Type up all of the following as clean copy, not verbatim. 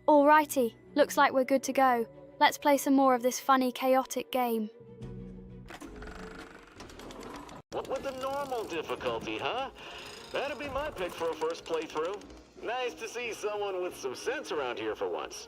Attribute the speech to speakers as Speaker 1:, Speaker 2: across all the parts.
Speaker 1: Alrighty, looks like we're good to go. Let's play some more of this funny, chaotic game.
Speaker 2: What with the normal difficulty, huh? That'd be my pick for a first playthrough. Nice to see someone with some sense around here for once.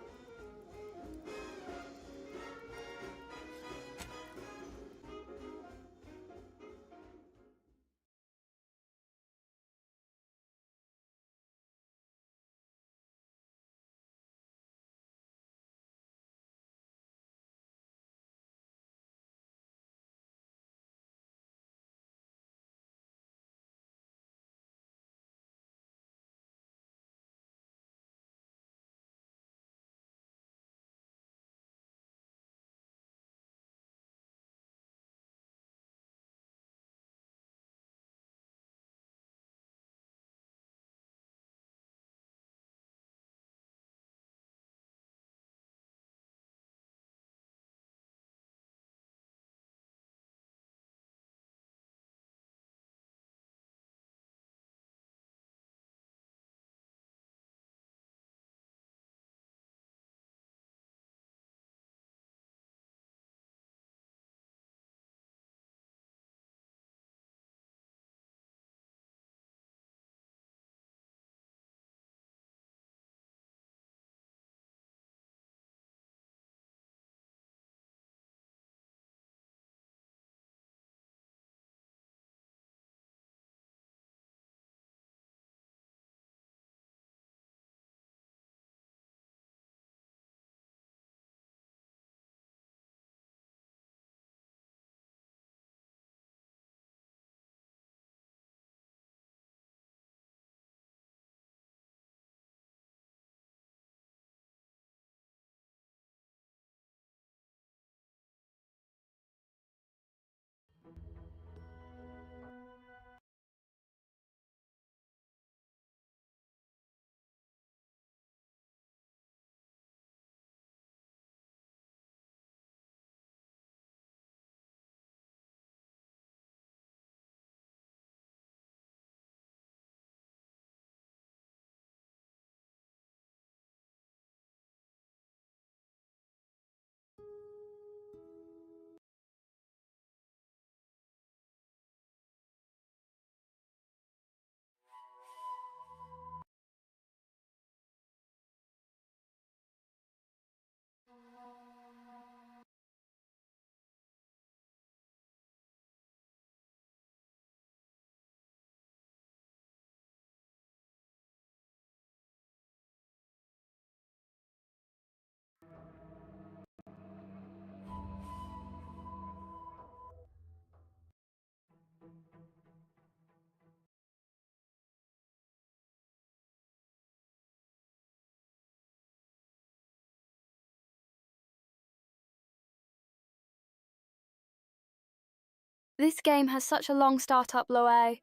Speaker 1: This game has such a long startup, Loe.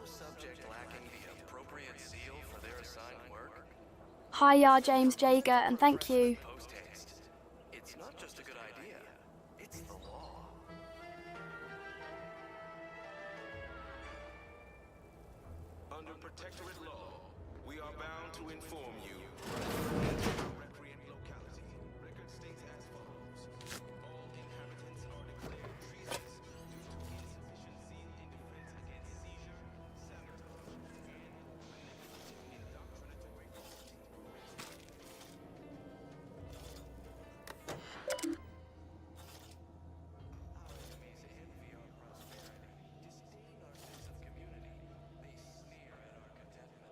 Speaker 3: Subject lacking the appropriate seal for their assigned work?
Speaker 1: Hi, James Jager, and thank you.
Speaker 3: Post haste. It's not just a good idea, it's the law.
Speaker 4: Under protectorate law, we are bound to inform you. Recreant locality. Record states as follows. All inhabitants are declared treasonous due to insufficiency in defense against seizure, sabotage, and indoctrinatory
Speaker 3: Our enemies envy our prosperity, disdain our sense of community. They sneer at our contentment.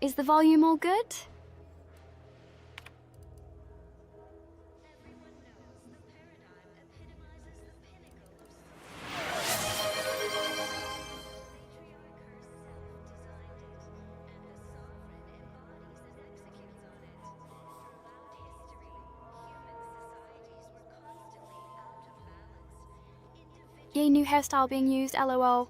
Speaker 1: Is the volume all good? Yay, new hairstyle being used, lol.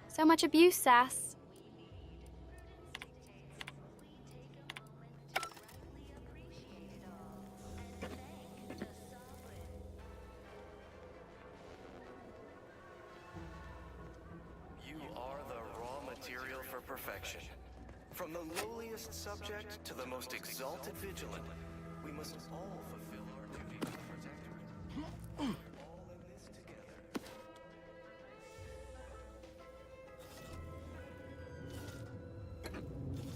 Speaker 1: So much abuse, Sass.
Speaker 5: You are the raw material for perfection. From the lowliest subject to the most exalted vigilant, we must all fulfill our duty as protectorate. All in this together.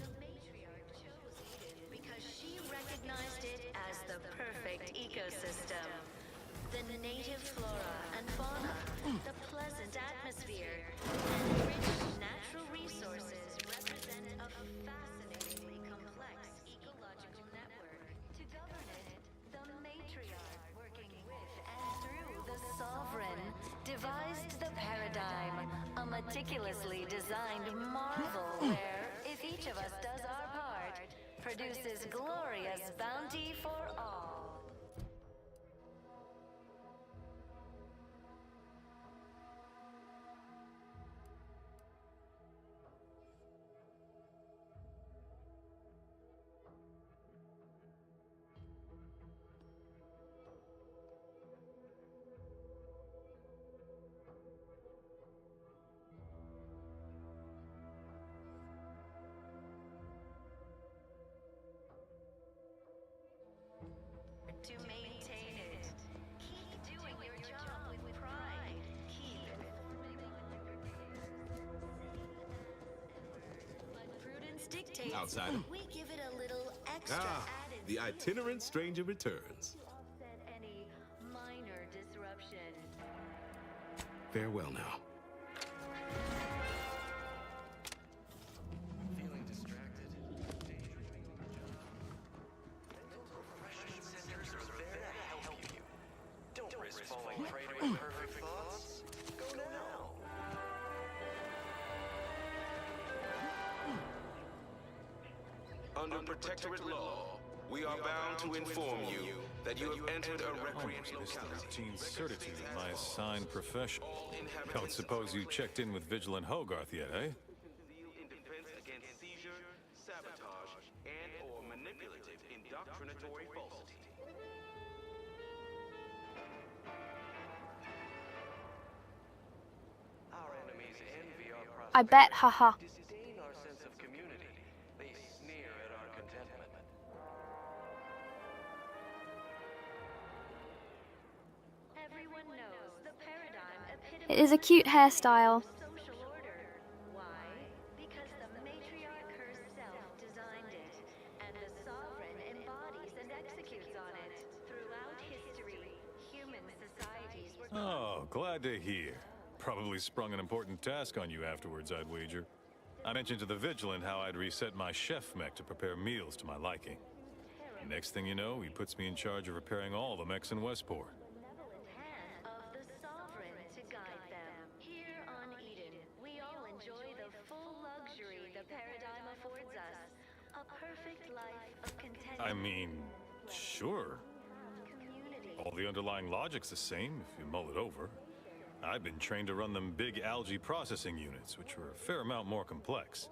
Speaker 6: The matriarch chose Eden because she recognized it as the perfect ecosystem. The native flora and fauna, the pleasant atmosphere, and rich natural resources represent a fascinatingly complex ecological network. To govern it, the matriarch, working with and through the sovereign, devised the paradigm, a meticulously designed marvel where, if each of us does our part, produces glorious bounty for all. To maintain it. Keep doing your job with pride. Keep informing. But prudence dictates
Speaker 7: Outsider.
Speaker 6: we give it a little extra added
Speaker 7: The itinerant stranger returns.
Speaker 6: to offset any minor disruption.
Speaker 7: Farewell now.
Speaker 5: Feeling distracted, daydreaming on the job. Mental refreshment centers are there to help you. Don't risk falling prey to imperfect thoughts. Go now.
Speaker 4: Under protectorate law, we are bound to inform you that you have entered a recreant locality.
Speaker 8: Routine certitude in my assigned profession.
Speaker 4: All
Speaker 8: Don't
Speaker 4: inhabitants
Speaker 8: suppose you checked in with Vigilant Hogarth yet, eh?
Speaker 4: conceal in defense against seizure, sabotage, and/or manipulative indoctrinatory falsity.
Speaker 5: Our enemies envy our
Speaker 1: I
Speaker 5: prosperity.
Speaker 1: bet, haha.
Speaker 5: Disdain our sense of community. They sneer at our contentment.
Speaker 6: Everyone knows the paradigm
Speaker 1: It is a cute hairstyle.
Speaker 6: social order. Why? Because the matriarch herself designed it, and the sovereign embodies and executes on it. Throughout history, human societies were
Speaker 8: Oh, glad to hear. Probably sprung an important task on you afterwards, I'd wager. I mentioned to the Vigilant how I'd reset my chef mech to prepare meals to my liking. Next thing you know, he puts me in charge of repairing all the mechs in Westport.
Speaker 6: benevolent hand of the sovereign to guide them. Here on Eden, we all enjoy the full luxury the paradigm affords us. A perfect life of contentment.
Speaker 8: I mean, sure.
Speaker 6: Community.
Speaker 8: All the underlying logic's the same if you mull it over. I've been trained to run them big algae processing units, which are a fair amount more complex.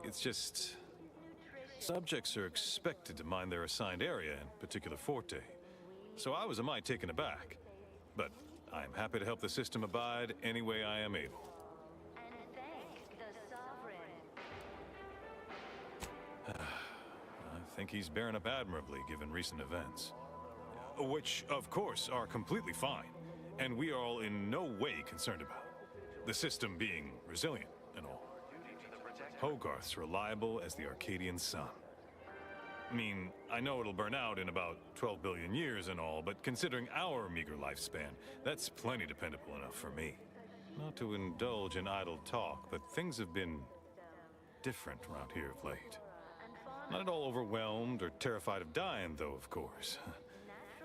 Speaker 8: It's just... subjects are expected to mind their assigned area and particular forte. So I was a mite taken aback. But I am happy to help the system abide any way I am able.
Speaker 6: And thank the sovereign.
Speaker 8: I think he's bearing up admirably given recent events. Which, of course, are completely fine, and we are all in no way concerned about. The system being resilient and all. Hogarth's reliable as the Arcadian sun. I mean, I know it'll burn out in about 12 billion years and all, but considering our meager lifespan, that's plenty dependable enough for me. Not to indulge in idle talk, but things have been different around here of late. Not at all overwhelmed or terrified of dying, though, of course.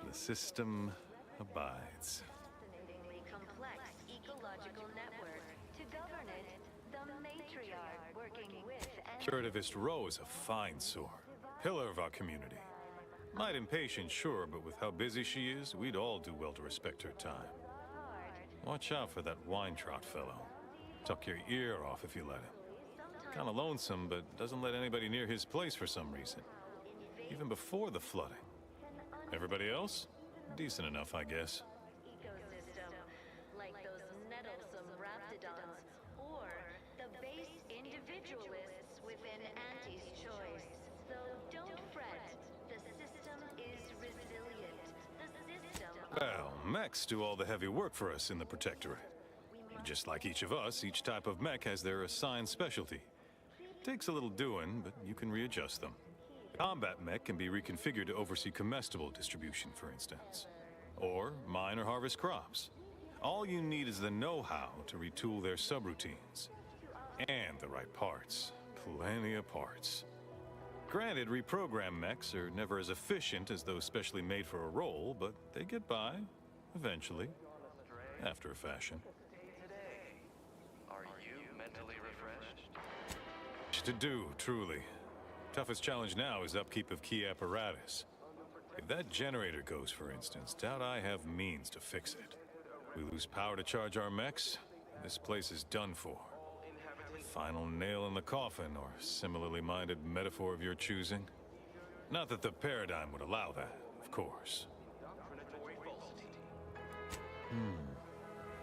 Speaker 8: The system abides.
Speaker 6: Fascinatingly complex ecological network. To govern it, the matriarch working with and
Speaker 8: Curativist Rawr is a fine sort. Pillar of our community. Might impatient, sure, but with how busy she is, we'd all do well to respect her time. Watch out for that Weintraut fellow. Tuck your ear off if you let him. Kinda lonesome, but doesn't let anybody near his place for some reason. Even before the flooding. Everybody else? Decent enough, I guess.
Speaker 6: ecosystem, like those nettlesome raptidons, or the base individualists within Auntie's choice. So don't fret, the system is resilient. The system...
Speaker 8: Well, mechs do all the heavy work for us in the Protectorate. Just like each of us, each type of mech has their assigned specialty. Takes a little doing, but you can readjust them. Combat mech can be reconfigured to oversee comestible distribution, for instance. Or mine or harvest crops. All you need is the know-how to retool their subroutines. And the right parts. Plenty of parts. Granted, reprogrammed mechs are never as efficient as those specially made for a role, but they get by, eventually, after a fashion.
Speaker 5: Are you mentally refreshed?
Speaker 8: To do, truly. Toughest challenge now is upkeep of key apparatus. If that generator goes, for instance, doubt I have means to fix it. We lose power to charge our mechs, this place is done for. Final nail in the coffin, or similarly minded metaphor of your choosing. Not that the paradigm would allow that, of course.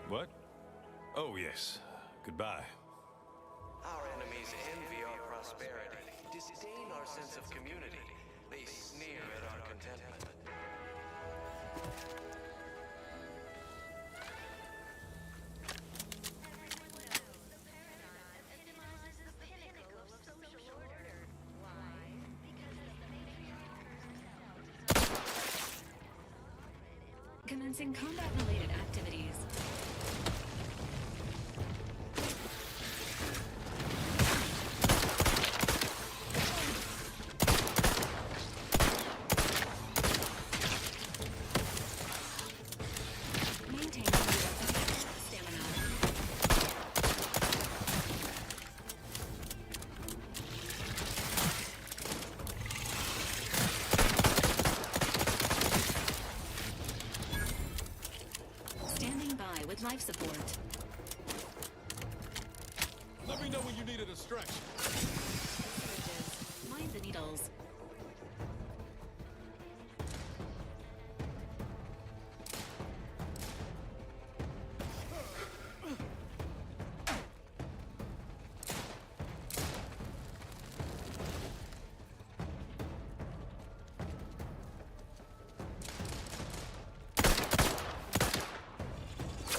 Speaker 8: What? Oh, yes. Goodbye.
Speaker 5: Our enemies envy our prosperity, disdain our sense of community. They sneer at our contentment.
Speaker 9: Commencing combat-related activities. Maintain stamina. Standing by with life support.
Speaker 10: Let me know when you need a distraction.
Speaker 9: Mind the needles.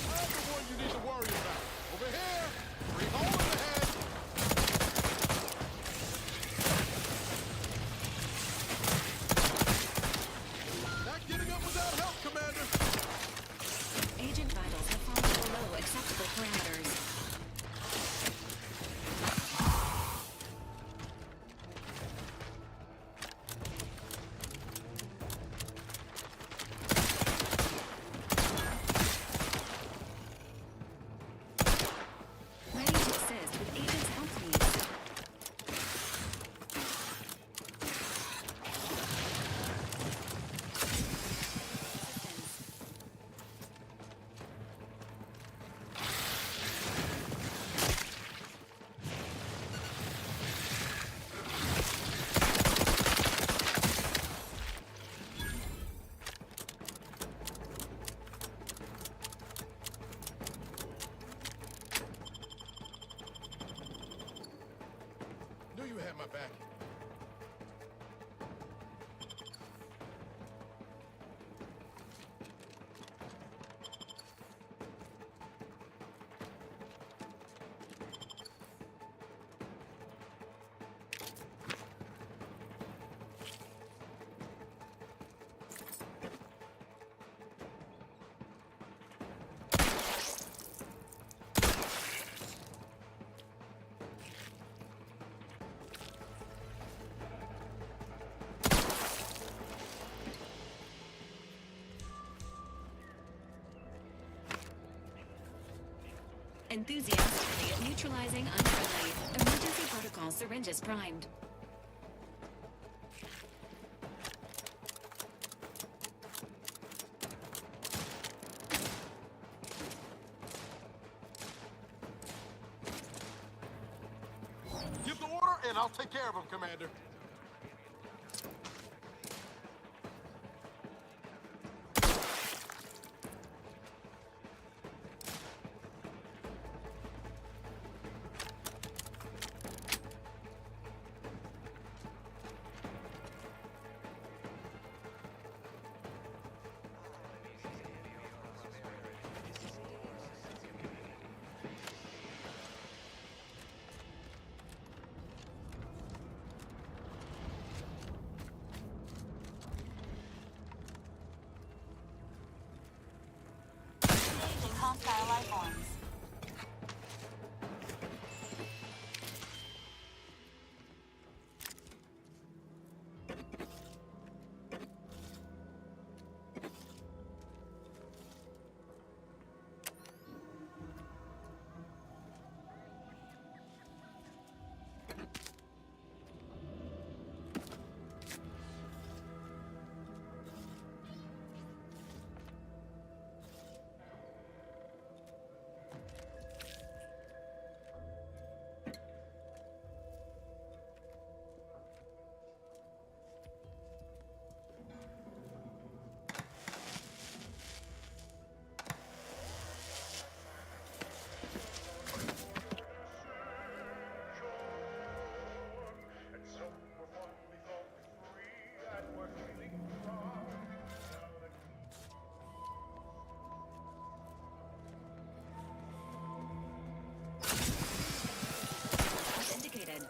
Speaker 10: I'm the one you need to worry about. Over here! Bring home in the head!
Speaker 9: Enthusiastically neutralizing unfriendly. Emergency protocol syringes primed.
Speaker 10: Give the order, and I'll take care of him, Commander.
Speaker 1: Hostile life forms.
Speaker 9: Indicated.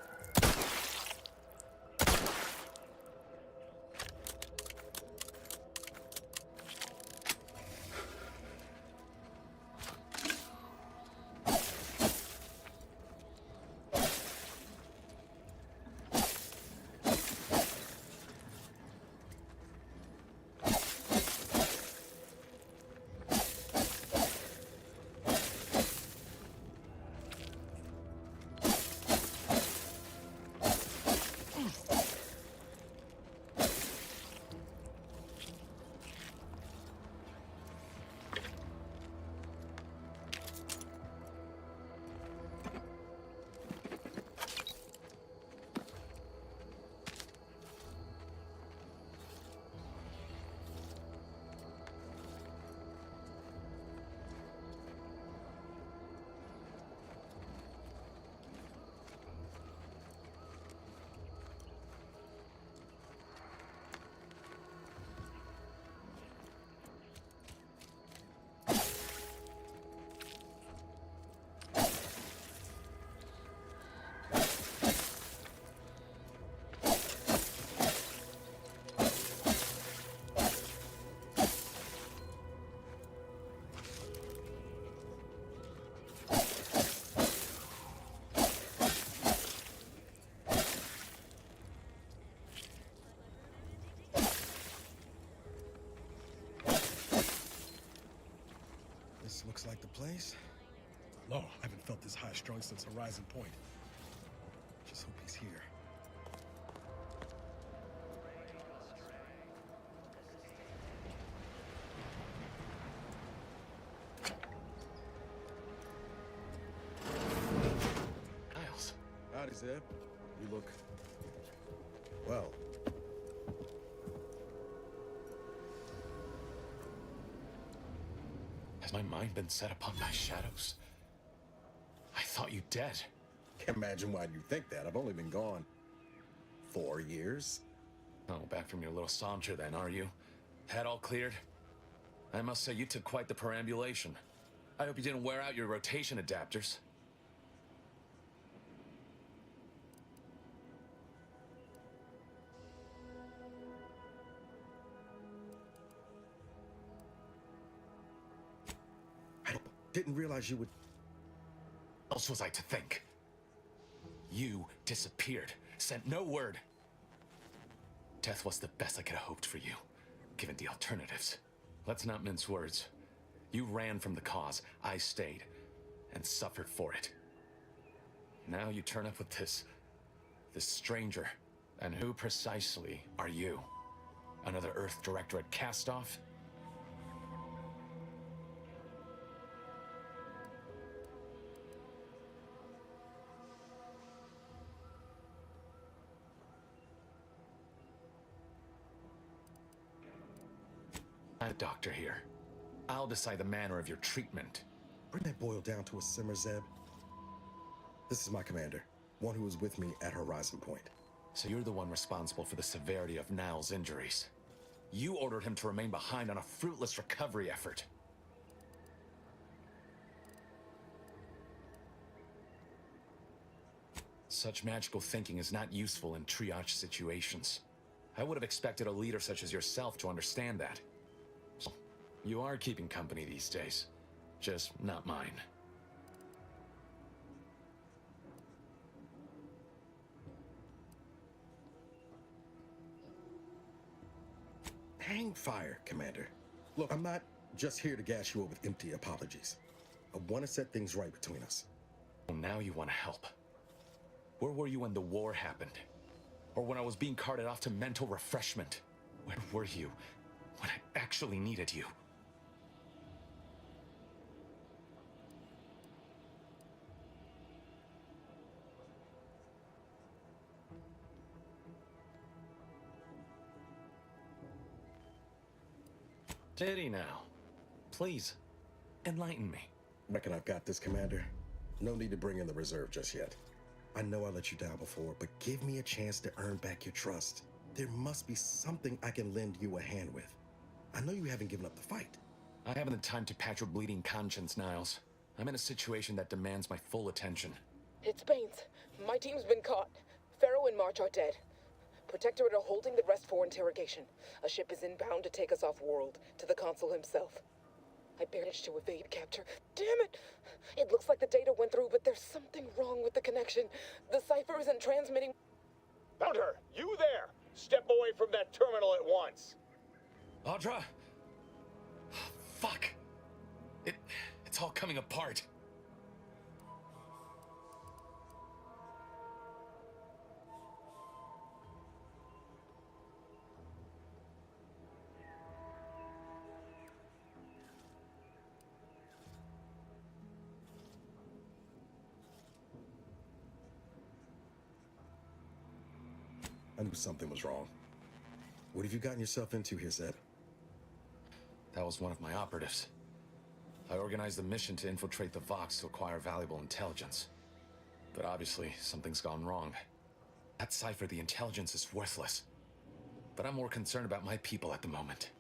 Speaker 11: This looks like the place. Lord, I haven't felt this high-strung since Horizon Point. Just hope he's here.
Speaker 5: Niles.
Speaker 11: Howdy, Zeb. You look... well.
Speaker 5: Has my mind been set upon by shadows? I thought you dead.
Speaker 11: Can't imagine why you think that. I've only been gone 4 years.
Speaker 5: Oh, back from your little saunter then, are you? Head all cleared? I must say you took quite the perambulation. I hope you didn't wear out your rotation adapters.
Speaker 11: I didn't realize you would...
Speaker 5: What else was I to think? You disappeared, sent no word. Death was the best I could have hoped for you, given the alternatives. Let's not mince words. You ran from the cause, I stayed.
Speaker 12: and suffered for it. Now you turn up with this stranger. And who precisely are you? Another Earth Directorate cast-off? I'm a doctor here. I'll decide the manner of your treatment.
Speaker 11: Bring that boil down to a simmer, Zeb. This is my commander, one who was with me at Horizon Point.
Speaker 12: So you're the one responsible for the severity of Niall's injuries. You ordered him to remain behind on a fruitless recovery effort. Such magical thinking is not useful in triage situations. I would have expected a leader such as yourself to understand that. You are keeping company these days, just not mine.
Speaker 11: Hang fire, Commander. Look, I'm not just here to gas you up with empty apologies. I want to set things right between us.
Speaker 12: Well, now you want to help. Where were you when the war happened? Or when I was being carted off to mental refreshment? Where were you when I actually needed you? Steady now. Please, enlighten me.
Speaker 11: Reckon I've got this, Commander. No need to bring in the reserve just yet. I know I let you down before, but give me a chance to earn back your trust. There must be something I can lend you a hand with. I know you haven't given up the fight.
Speaker 12: I haven't the time to patch your bleeding conscience, Niles. I'm in a situation that demands my full attention.
Speaker 13: It's Baines. My team's been caught. Pharaoh and March are dead. Protectorate are holding the rest for interrogation. A ship is inbound to take us off-world, to the Consul himself. I managed to evade capture. Damn it! It looks like the data went through, but there's something wrong with the connection. The cipher isn't transmitting.
Speaker 10: Hunter, you there! Step away from that terminal at once!
Speaker 12: Audra? Fuck! It's all coming apart.
Speaker 11: I knew something was wrong. What have you gotten yourself into here, Zeb?
Speaker 12: That was one of my operatives. I organized a mission to infiltrate the Vox to acquire valuable intelligence. But obviously, something's gone wrong. That cipher, the intelligence is worthless. But I'm more concerned about my people at the moment.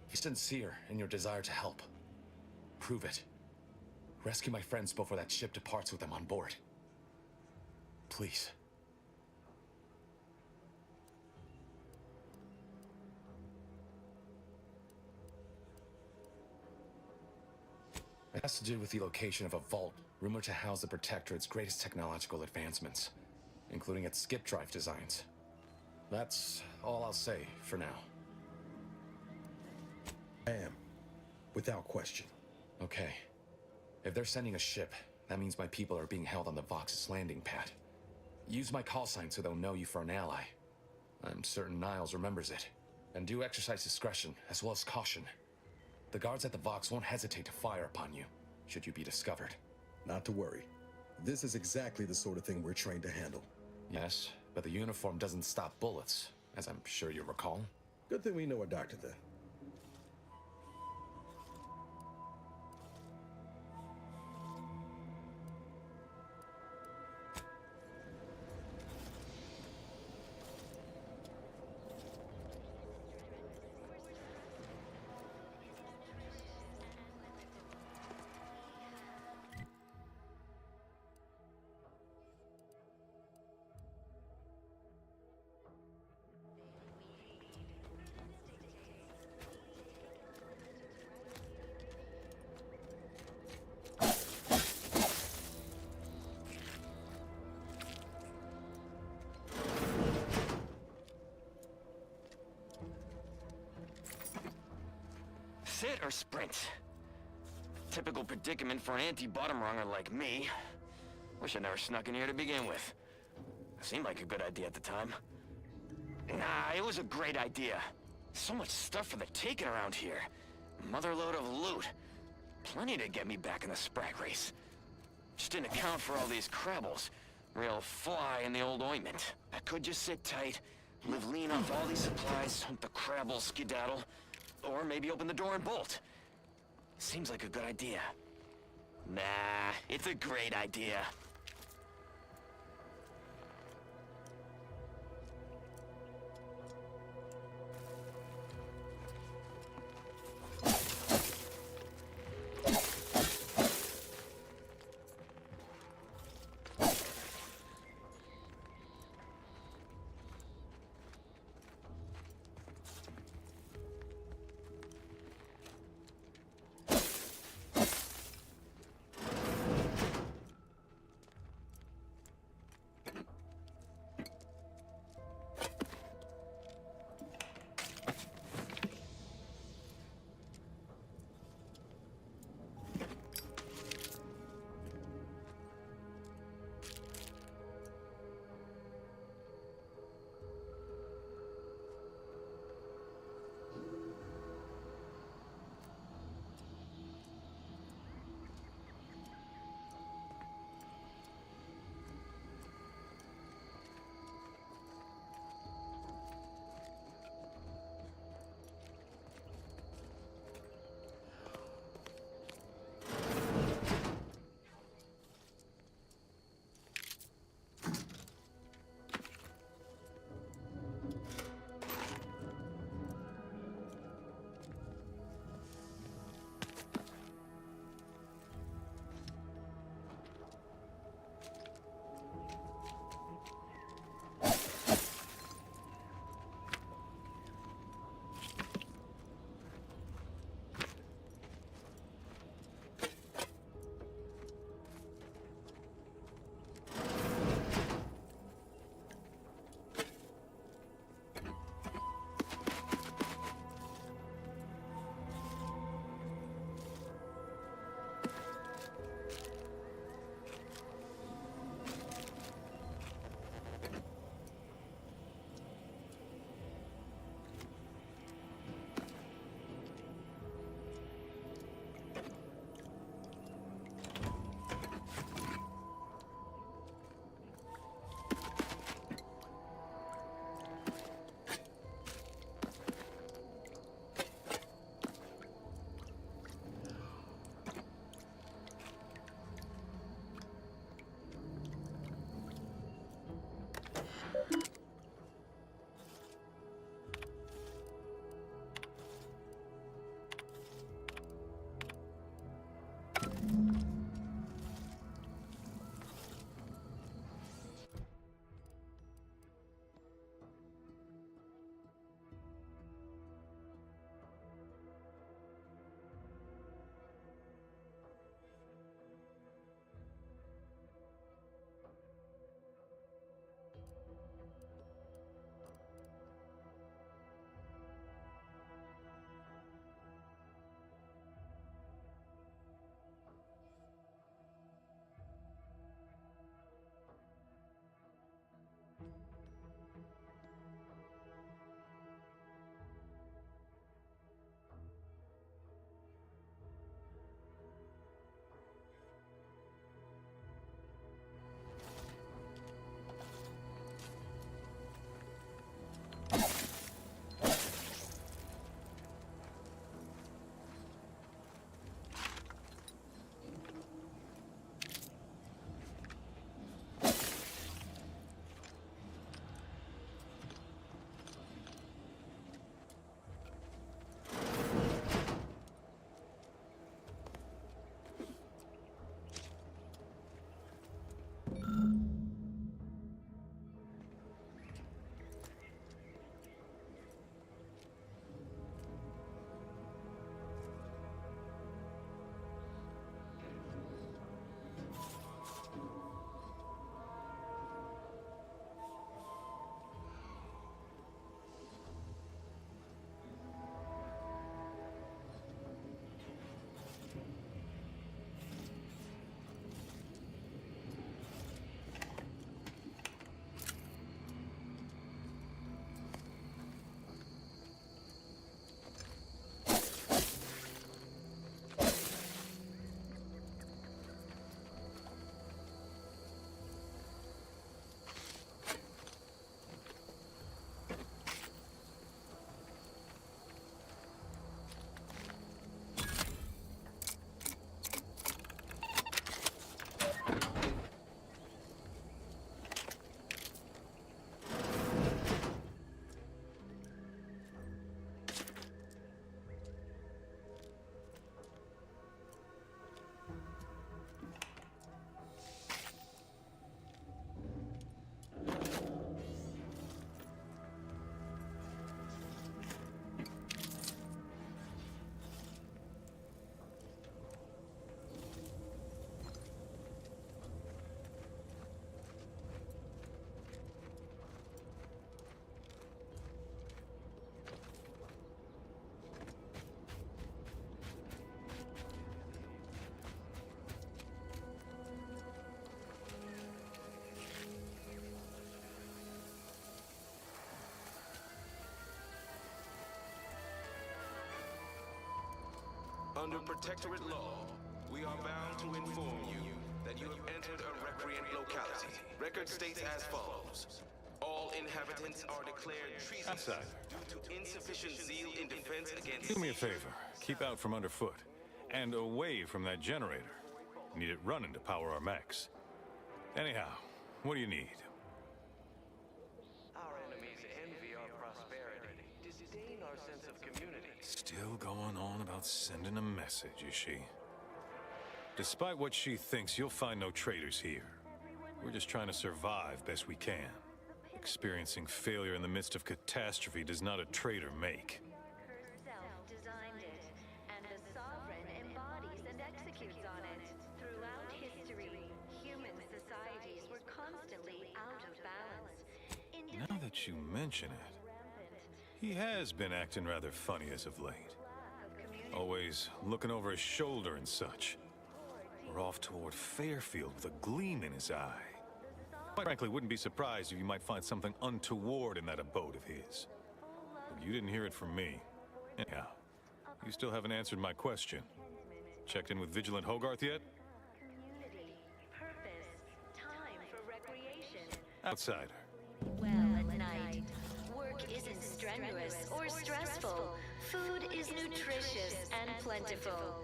Speaker 12: You're sincere in your desire to help. Prove it. Rescue my friends before that ship departs with them on board. Please. It has to do with the location of a vault rumored to house the Protectorate's greatest technological advancements, including its skip drive designs. That's all I'll say for now.
Speaker 11: I am, without question.
Speaker 12: Okay. If they're sending a ship, that means my people are being held on the Vox's landing pad. Use my call sign so they'll know you for an ally. I'm certain Niles remembers it. And do exercise discretion, as well as caution. The guards at the Vox won't hesitate to fire upon you, should you be discovered.
Speaker 11: Not to worry. This is exactly the sort of thing we're trained to handle.
Speaker 12: Yes, but the uniform doesn't stop bullets, as I'm sure you recall.
Speaker 11: Good thing we know a doctor then.
Speaker 5: Sit or sprint?
Speaker 14: typical predicament for an anti-bottom runger like me. Wish I never snuck in here to begin with. Seemed like a good idea at the time. Nah, it was a great idea. So much stuff for the taking around here. Motherload of loot. Plenty to get me back in the sprag race. Just didn't account for all these crabbles. Real fly in the old ointment. I could just sit tight, live lean off all these supplies, hunt the crabble skedaddle, or maybe open the door and bolt. Seems like a good idea. Nah, it's a great idea.
Speaker 4: Under Protectorate law, we are bound to inform you that you have entered a recreant locality. Record states as follows. All inhabitants are declared treasonous
Speaker 8: Outside.
Speaker 4: due to insufficient zeal in defense against...
Speaker 8: Do me a favor. Keep out from underfoot. And away from that generator. Need it running to power our mechs. Anyhow, what do you need?
Speaker 5: Our enemies envy our prosperity, disdain our sense of community.
Speaker 8: Still going on about sending a message, is she? Despite what she thinks, you'll find no traitors here. We're just trying to survive best we can. Experiencing failure in the midst of catastrophe does not a traitor make.
Speaker 6: Herself designed it, and the Sovereign embodies and executes on it. Throughout history, human societies were constantly out of balance.
Speaker 8: Now that you mention it, he has been acting rather funny as of late. Always looking over his shoulder and such. We're off toward Fairfield with a gleam in his eye. Quite frankly, wouldn't be surprised if you might find something untoward in that abode of his. But you didn't hear it from me. Anyhow, you still haven't answered my question. Checked in with Vigilant Hogarth yet?
Speaker 6: Community, purpose, time for recreation.
Speaker 8: Outsider.
Speaker 6: Well at night. Work isn't strenuous or stressful. Food is nutritious and plentiful.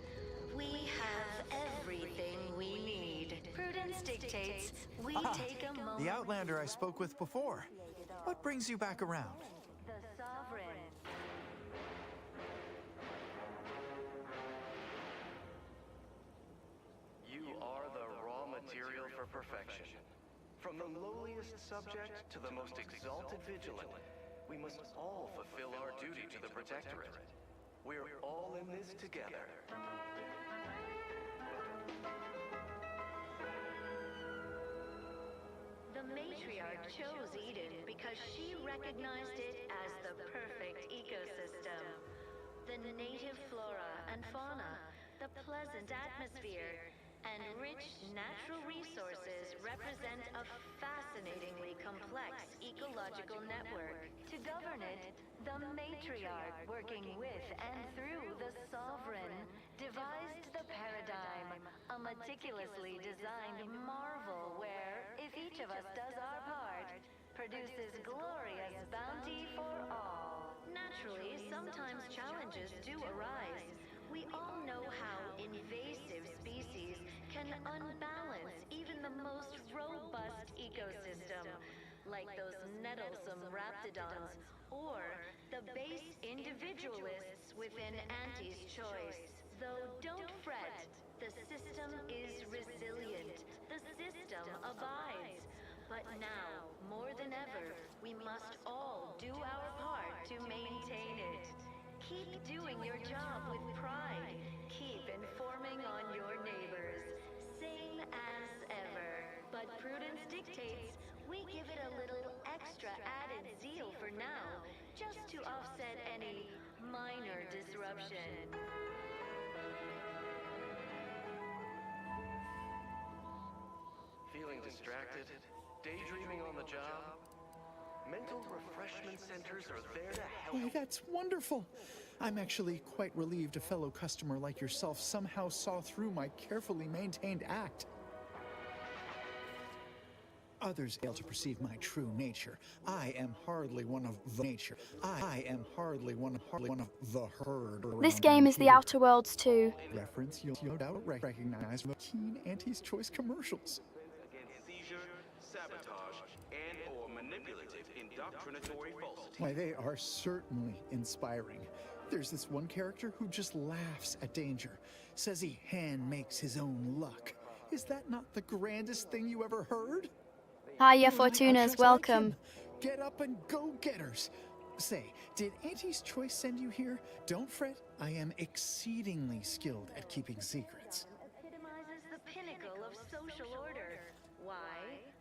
Speaker 6: We have everything we need. Prudence dictates we take a moment.
Speaker 15: The Outlander I spoke with before. What brings you back around?
Speaker 6: The Sovereign.
Speaker 5: You are the raw material for perfection. From the lowliest subject to the most exalted vigilant, we must all fulfill our duty to the Protectorate. We're all in this together.
Speaker 6: The matriarch chose Eden because she recognized it as the perfect ecosystem. The native flora and fauna, the pleasant atmosphere, and rich natural resources represent a fascinatingly complex ecological network. To govern it, the matriarch, working with and through the Sovereign, devised the paradigm, a meticulously designed marvel where, if each of us does our part, produces glorious bounty for all. Naturally, sometimes challenges do arise. We all know how invasive species can unbalance even the most robust ecosystem, like those nettlesome raptidons, or the base individualists within Auntie's choice. Though don't fret, the system is resilient. The system abides. But now, more than ever, we must all do our part to maintain it. Keep doing your job with pride. Keep informing on your neighbors. Same as ever. But prudence dictates we give it a little extra added zeal for now, just to offset any minor disruption.
Speaker 5: Feeling distracted? Daydreaming on the job? Mental refreshment centers are there to help.
Speaker 15: Why, that's wonderful. I'm actually quite relieved a fellow customer like yourself somehow saw through my carefully maintained act. Others fail to perceive my true nature. I am hardly one of the nature. I am hardly one of the herd.
Speaker 1: This game is The Outer Worlds 2.
Speaker 15: Reference you'll no doubt recognize from the keen Auntie's Choice commercials.
Speaker 4: Against seizure, sabotage, and/or manipulative indoctrinatory falsity.
Speaker 15: Why, they are certainly inspiring. There's this one character who just laughs at danger, says he hand makes his own luck. Is that not the grandest thing you ever heard?
Speaker 1: Hiya, Fortunas, welcome.
Speaker 15: Get up and go-getters. Say, did Auntie's Choice send you here? Don't fret, I am exceedingly skilled at keeping secrets.
Speaker 6: Epitomizes the pinnacle of social order. Why?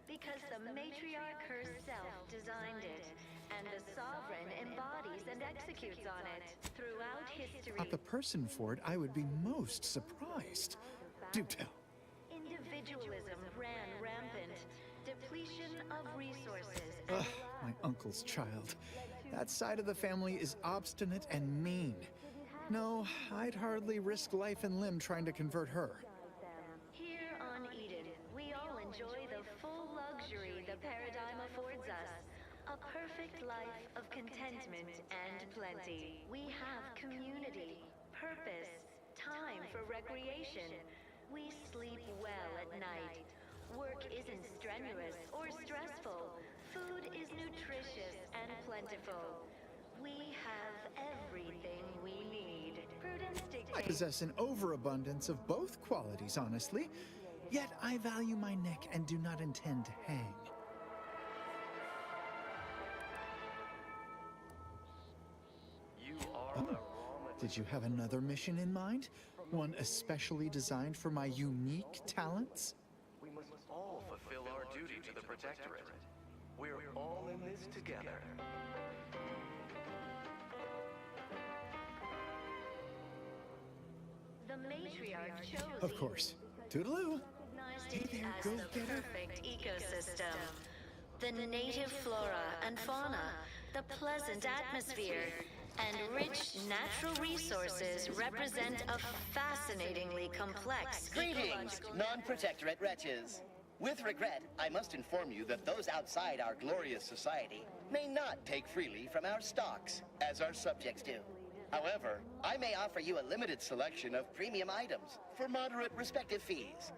Speaker 6: Because the matriarch herself designed it, and the Sovereign embodies and executes on it. Throughout history,
Speaker 15: Not the person for it, I would be most surprised. Do tell.
Speaker 6: individualism ran rampant. Depletion of resources.
Speaker 15: Ugh, my uncle's child. That side of the family is obstinate and mean. No, I'd hardly risk life and limb trying to convert her.
Speaker 6: Here on Eden, we all enjoy the full luxury the paradigm affords us. A perfect life of contentment and plenty. We have community, purpose, time for recreation. We sleep well at night. Work isn't strenuous or stressful. Food is nutritious and plentiful. We have everything we need. Prudence
Speaker 15: I
Speaker 6: dictates.
Speaker 15: possess an overabundance of both qualities, honestly. Yet I value my neck and do not intend to hang.
Speaker 5: You are the raw
Speaker 15: Did you have another mission in mind? One especially designed for my unique talents?
Speaker 5: We must all fulfill our duty to the Protectorate. We're all in this together.
Speaker 6: The matriarch chose
Speaker 15: Of course. Toodaloo.
Speaker 6: recognized
Speaker 15: Hey
Speaker 6: it
Speaker 15: there,
Speaker 6: as
Speaker 15: go-getter.
Speaker 6: the perfect ecosystem. The native flora and fauna, the pleasant atmosphere, and rich natural resources represent a fascinatingly complex
Speaker 16: Greetings, non-protectorate wretches. With regret, I must inform you that those outside our glorious society may not take freely from our stocks, as our subjects do. However, I may offer you a limited selection of premium items for moderate respective fees.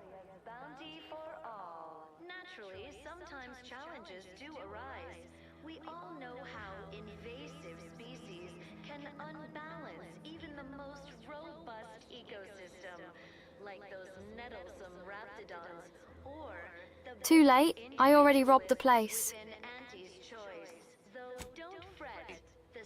Speaker 6: bounty for all. Naturally, sometimes challenges do arise. We all know how invasive species can unbalance even the most robust ecosystem, like those nettlesome raptidons or the
Speaker 1: Too late. I already robbed the place.
Speaker 6: in Auntie's choice. Though don't fret, the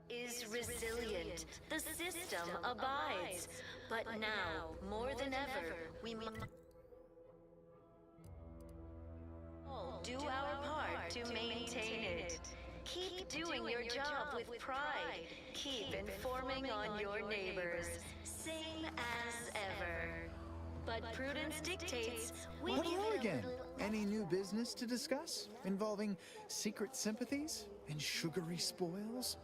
Speaker 6: is resilient. The system abides. But now, more than ever, we must all do our part to maintain it. Keep doing your job with pride. Keep informing on your neighbors. Same as ever. But prudence dictates we
Speaker 15: Well,
Speaker 6: give
Speaker 15: hello
Speaker 6: it a
Speaker 15: again.
Speaker 6: little-
Speaker 15: Any new business to discuss? Involving secret sympathies and sugary spoils?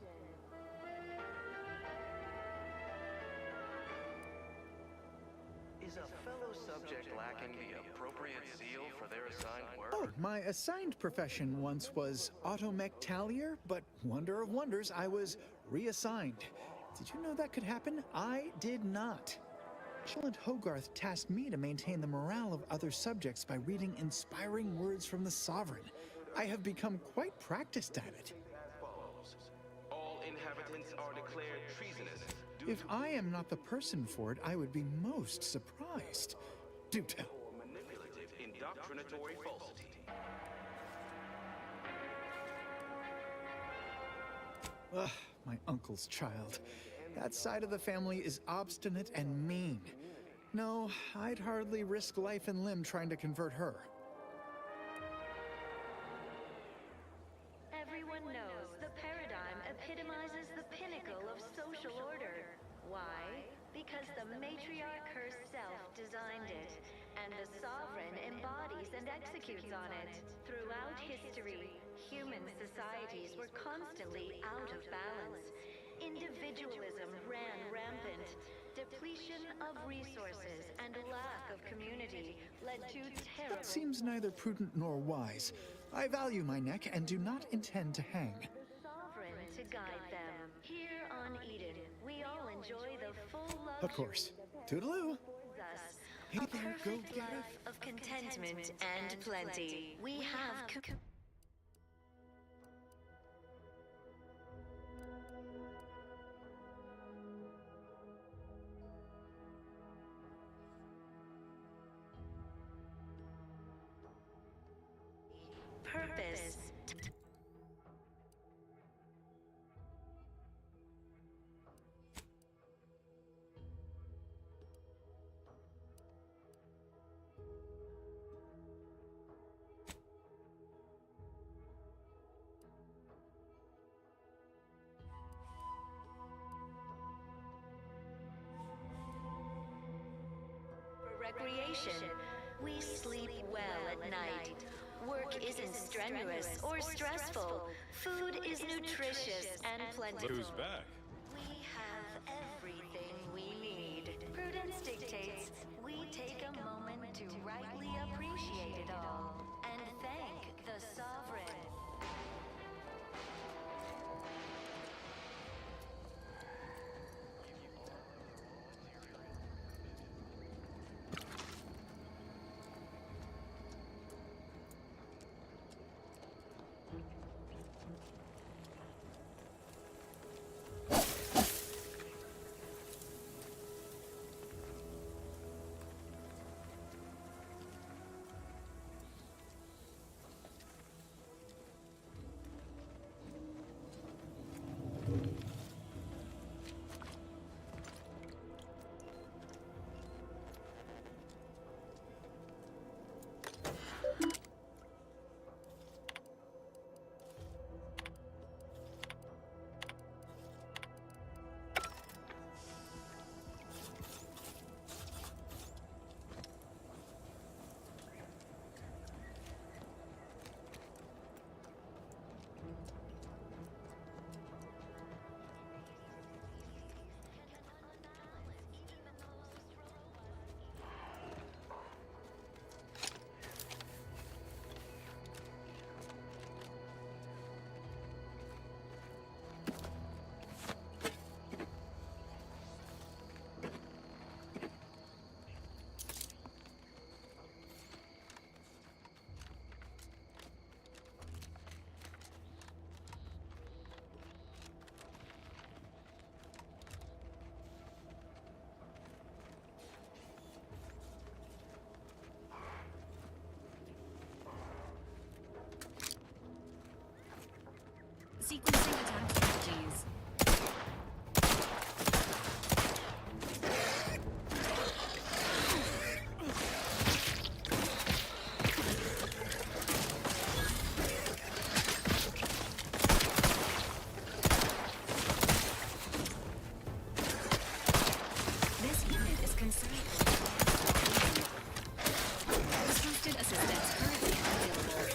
Speaker 5: Is a fellow subject lacking the appropriate zeal for their assigned work?
Speaker 15: Oh, my assigned profession once was automech-tallier, but wonder of wonders, I was reassigned. Did you know that could happen? I did not. Chillant Hogarth tasked me to maintain the morale of other subjects by reading inspiring words from the Sovereign. I have become quite practiced at it.
Speaker 4: All inhabitants are declared treasonous.
Speaker 15: If I am not the person for it, I would be most surprised. Do tell.
Speaker 4: Manipulative, indoctrinatory falsity.
Speaker 15: Ugh, my uncle's child. That side of the family is obstinate and mean. No, I'd hardly risk life and limb trying to convert her.
Speaker 6: Everyone knows the paradigm epitomizes the pinnacle of social order. Why? Because the matriarch herself designed it, and the sovereign embodies and executes on it. Throughout history, human societies were constantly out of balance. Individualism ran rampant. Depletion of resources and lack of community led to terrible...
Speaker 15: That seems neither prudent nor wise. I value my neck and do not intend to hang.
Speaker 6: Sovereign to guide them. Here on Eden, we all enjoy the full luxury
Speaker 15: Of course. Toodaloo.
Speaker 6: us.
Speaker 15: Hey
Speaker 6: A
Speaker 15: there,
Speaker 6: perfect
Speaker 15: go-getter.
Speaker 6: life of contentment and plenty. We have recreation. We sleep well at night. Work isn't strenuous or stressful. Food is nutritious and plentiful.
Speaker 8: Look who's back.
Speaker 6: We have everything we need. Prudence dictates we take a moment to rightly appreciate it all and thank the sovereign.
Speaker 9: Sequencing attack strategies. This unit is concerned. Requested assistance currently unavailable.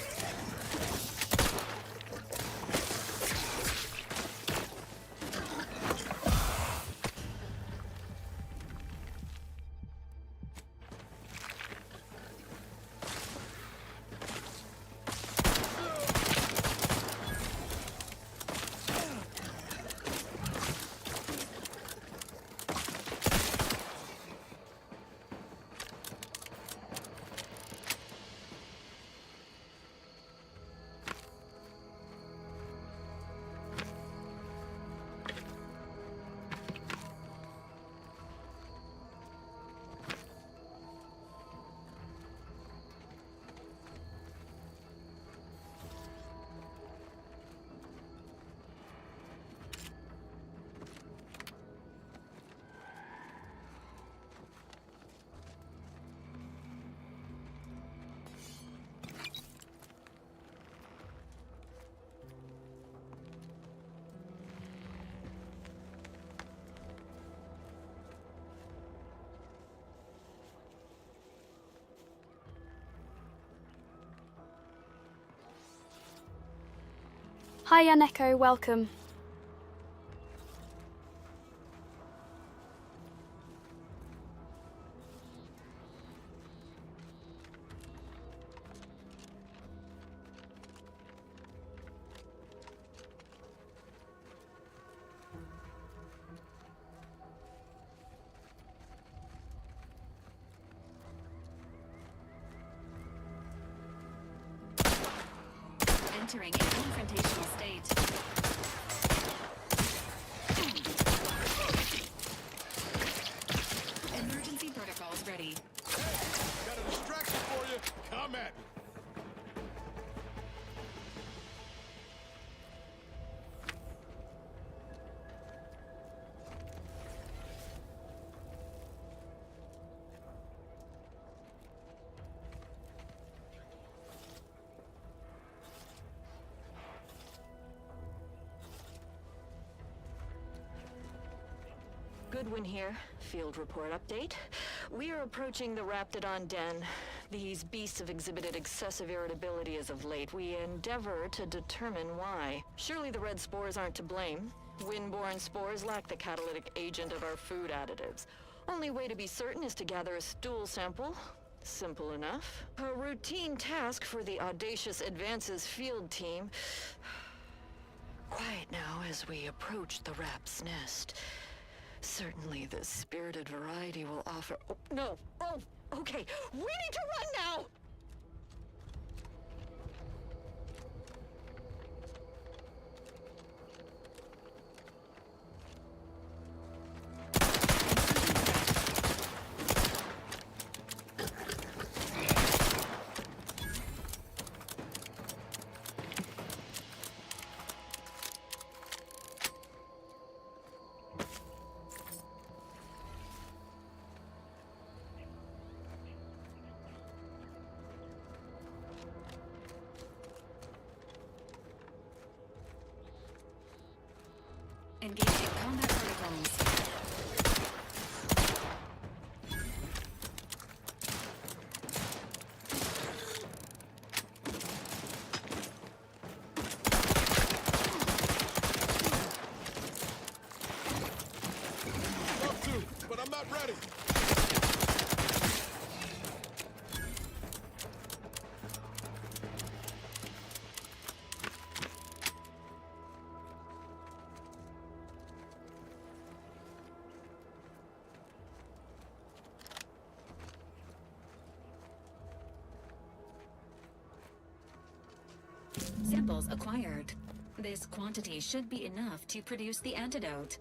Speaker 1: Hi, Yaneko, welcome.
Speaker 9: Entering a confrontational state. Emergency protocols ready.
Speaker 10: Hey, got a distraction for you. Come at me.
Speaker 17: Goodwin here. Field report update. We are approaching the Raptidon Den. These beasts have exhibited excessive irritability as of late. We endeavor to determine why. Surely the red spores aren't to blame. Wind-borne spores lack the catalytic agent of our food additives. Only way to be certain is to gather a stool sample. Simple enough. A routine task for the Audacious Advances field team. Quiet now as we approach the rap's nest. Certainly the spirited variety will offer... Oh, no! Oh, okay. We need to run now!
Speaker 9: Engaging combat protocols.
Speaker 4: Love to, but I'm not ready.
Speaker 9: Samples acquired. This quantity should be enough to produce the antidote.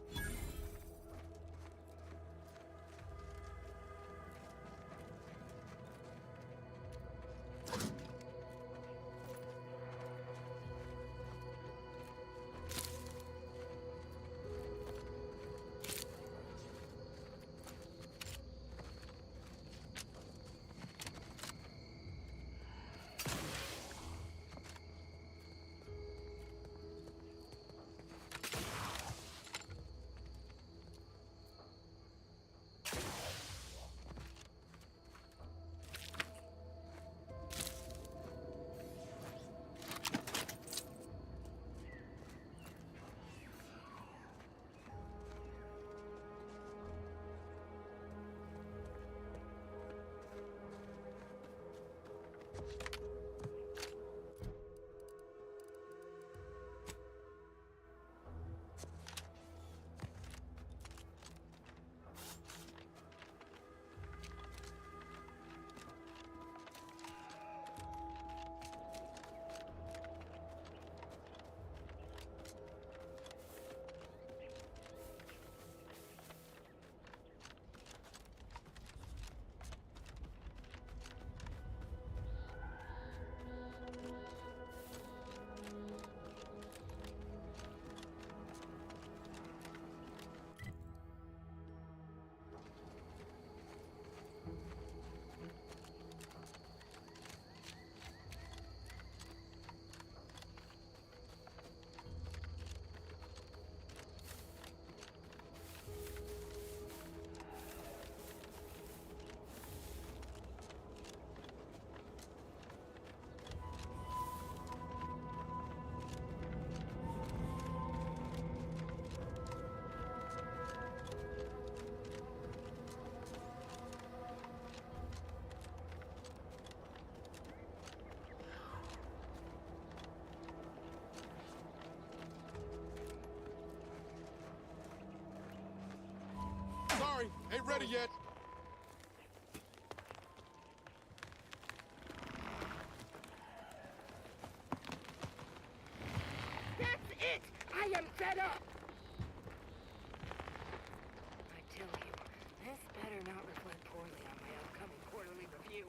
Speaker 4: Sorry, ain't ready yet.
Speaker 18: That's it! I am fed up! I tell you, this better not reflect poorly on my upcoming quarterly review.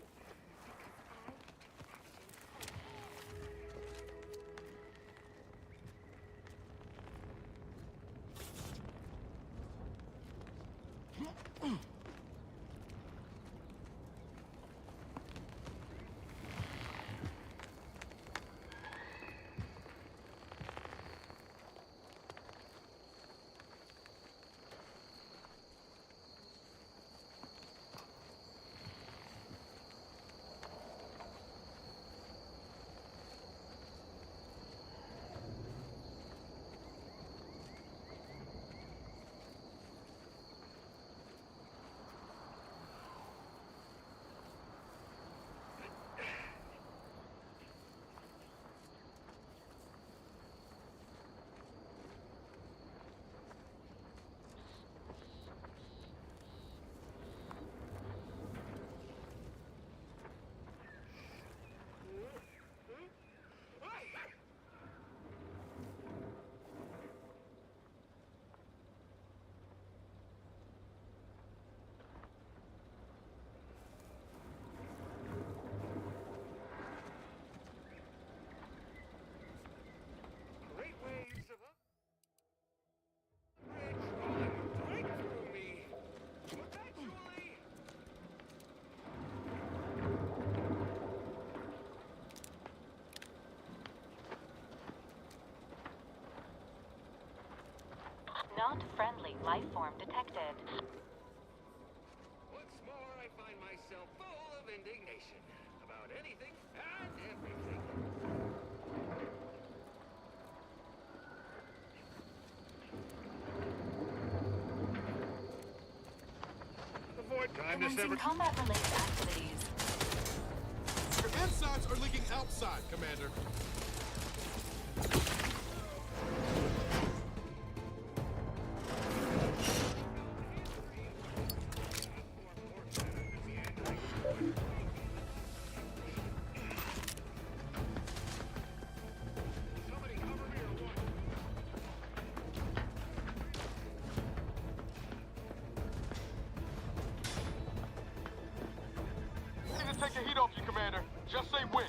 Speaker 19: life form detected.
Speaker 3: Once more, I find myself full of indignation about anything and everything.
Speaker 19: Commencing combat-related activities.
Speaker 20: Your insides are leaking outside, Commander. Need to take the heat off you, Commander. Just say when.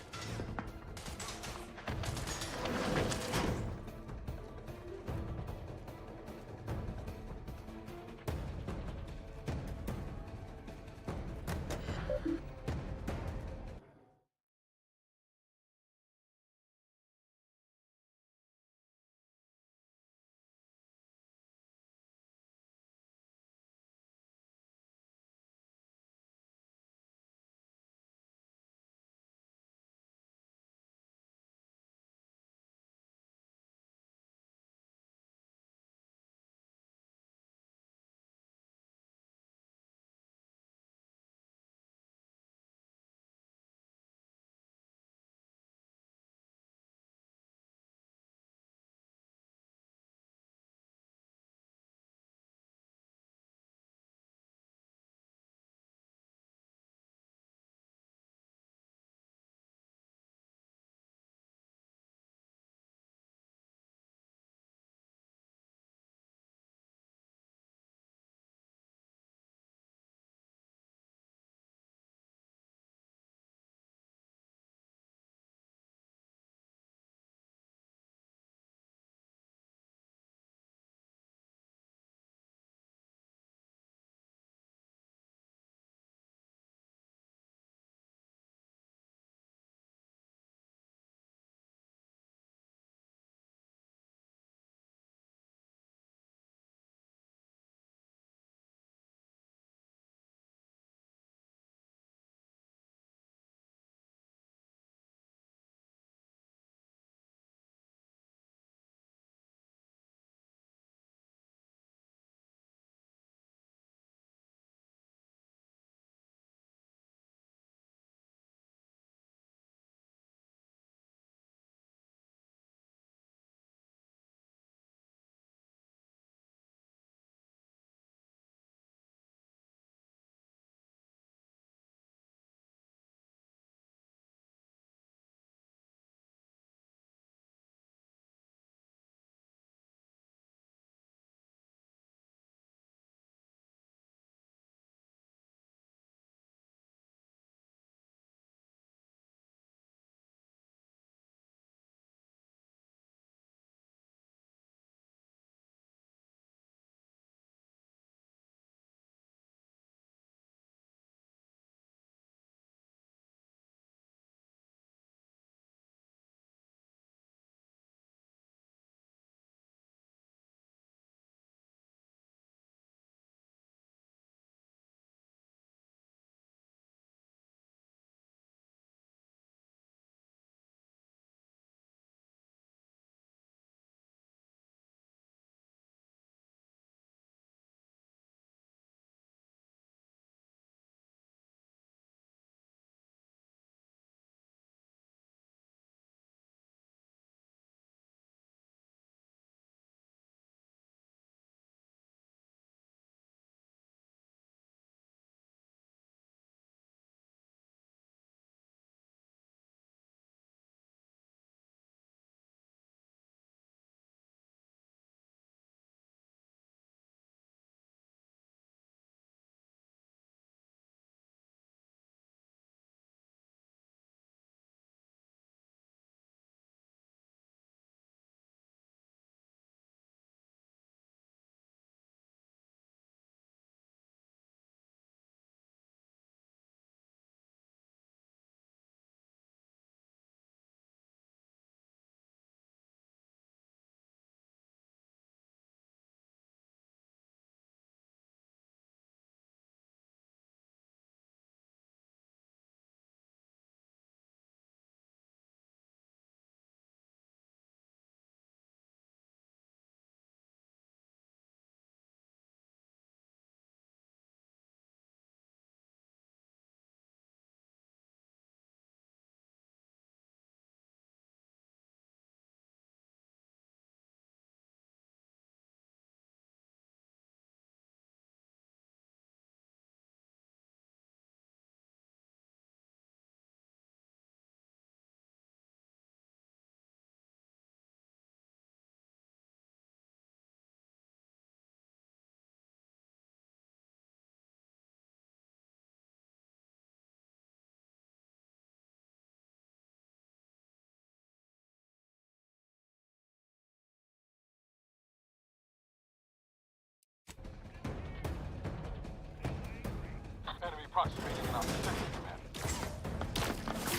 Speaker 20: approximating in our protection command.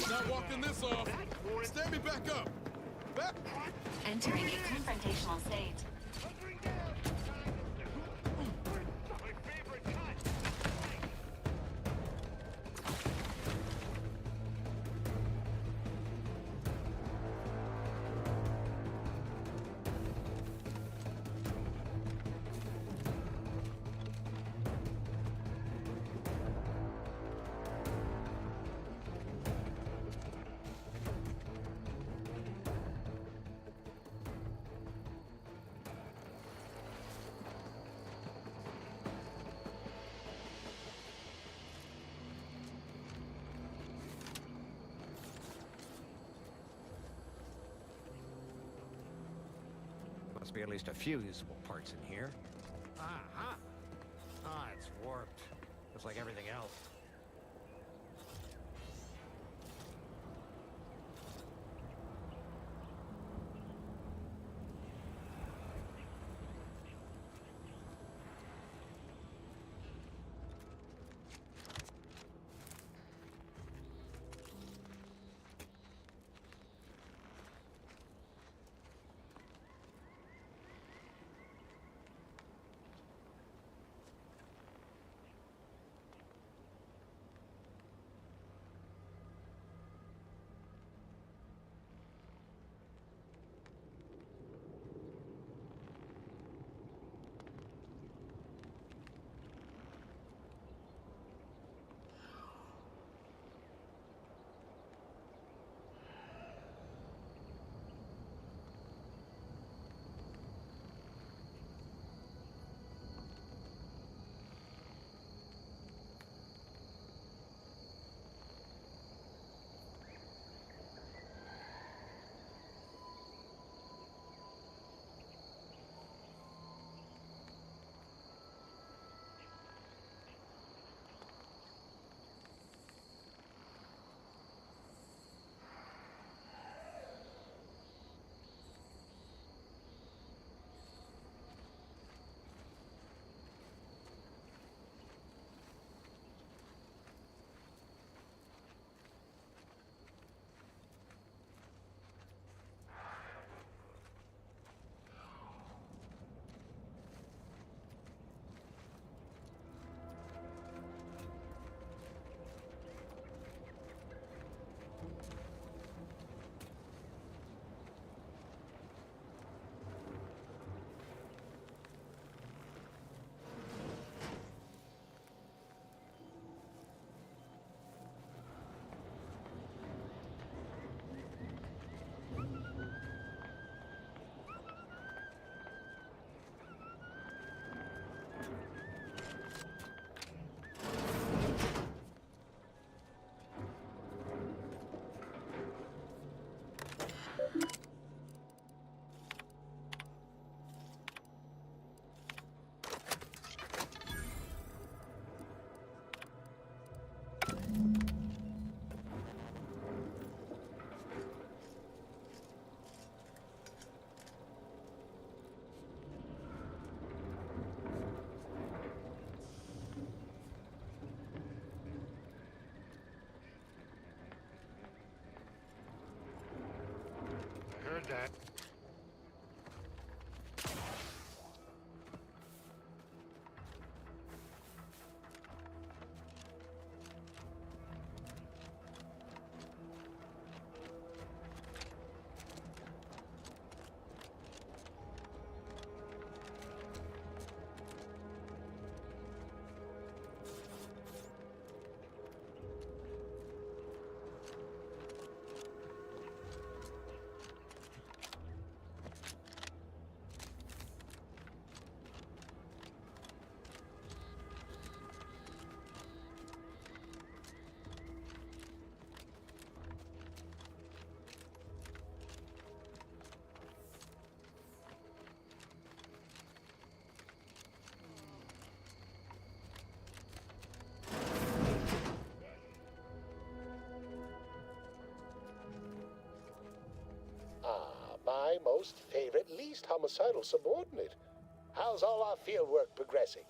Speaker 20: Not walking this off. Stand me back up. Back.
Speaker 19: Entering a confrontational state.
Speaker 21: Must be at least a few usable parts in here. Ah, it's warped. Just like everything else. Heard that.
Speaker 22: My most favorite, least homicidal subordinate. How's all our field work progressing?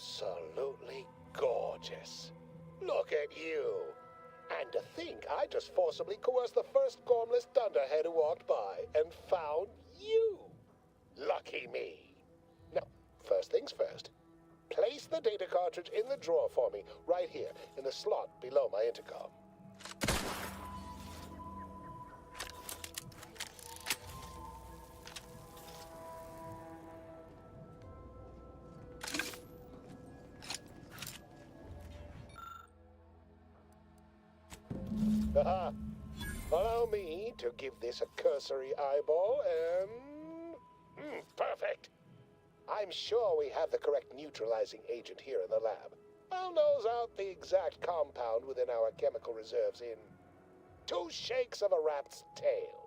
Speaker 22: absolutely gorgeous. Look at you. And to think I just forcibly coerced the first gormless dunderhead who walked by and found you. Lucky me. Now, first things first. Place the data cartridge in the drawer for me, right here, in the slot below my intercom. Haha. Allow me to give this a cursory eyeball and... perfect. I'm sure we have the correct neutralizing agent here in the lab. I'll nose out the exact compound within our chemical reserves in 2 shakes of a rat's tail.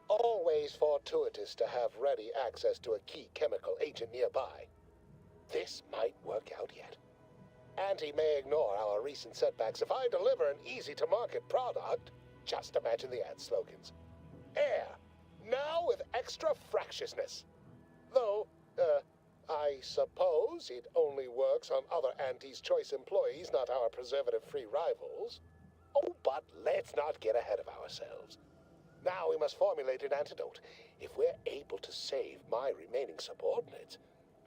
Speaker 22: Always fortuitous to have ready access to a key chemical agent nearby. This might work out yet. Auntie may ignore our recent setbacks if I deliver an easy-to-market product. Just imagine the ad slogans. Air, now with extra fractiousness. Though, I suppose it only works on other Auntie's Choice employees, not our preservative-free rivals. Oh, but let's not get ahead of ourselves. Now we must formulate an antidote. If we're able to save my remaining subordinates,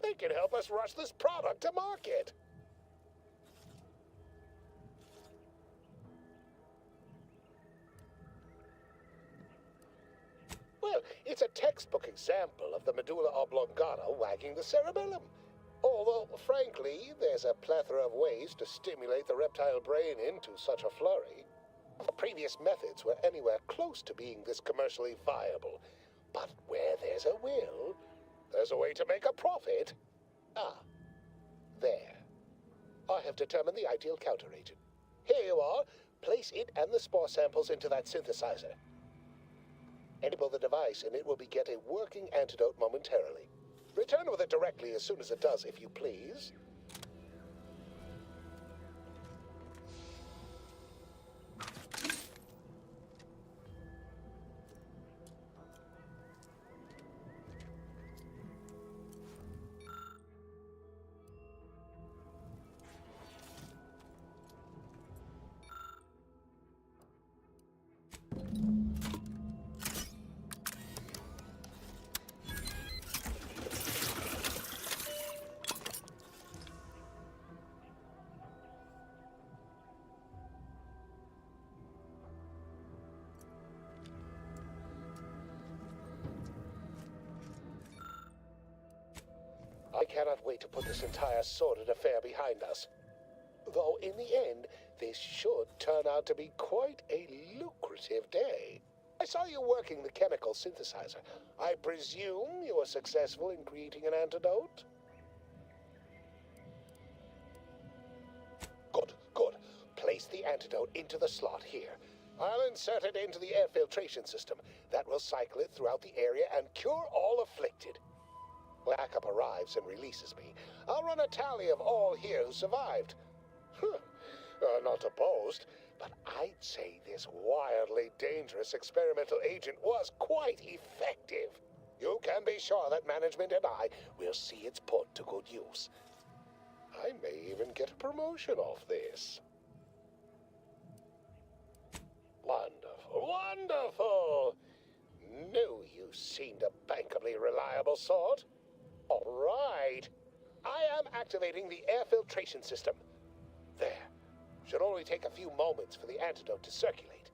Speaker 22: they can help us rush this product to market. Well, it's a textbook example of the medulla oblongata wagging the cerebellum. Although, frankly, there's a plethora of ways to stimulate the reptile brain into such a flurry. The previous methods were anywhere close to being this commercially viable. But where there's a will, there's a way to make a profit. Ah, there. I have determined the ideal counteragent. Here you are. Place it and the spore samples into that synthesizer. Enable the device and it will beget a working antidote momentarily. Return with it directly as soon as it does, if you please. I cannot wait to put this entire sordid affair behind us. Though in the end, this should turn out to be quite a lucrative day. I saw you working the chemical synthesizer. I presume you were successful in creating an antidote? Good, good. Place the antidote into the slot here. I'll insert it into the air filtration system. That will cycle it throughout the area and cure all afflicted. Backup arrives and releases me. I'll run a tally of all here who survived. Not to boast, but I'd say this wildly dangerous experimental agent was quite effective. You can be sure that management and I will see it's put to good use. I may even get a promotion off this. Wonderful, wonderful! Knew you seemed a bankably reliable sort. All right. I am activating the air filtration system. There. Should only take a few moments for the antidote to circulate.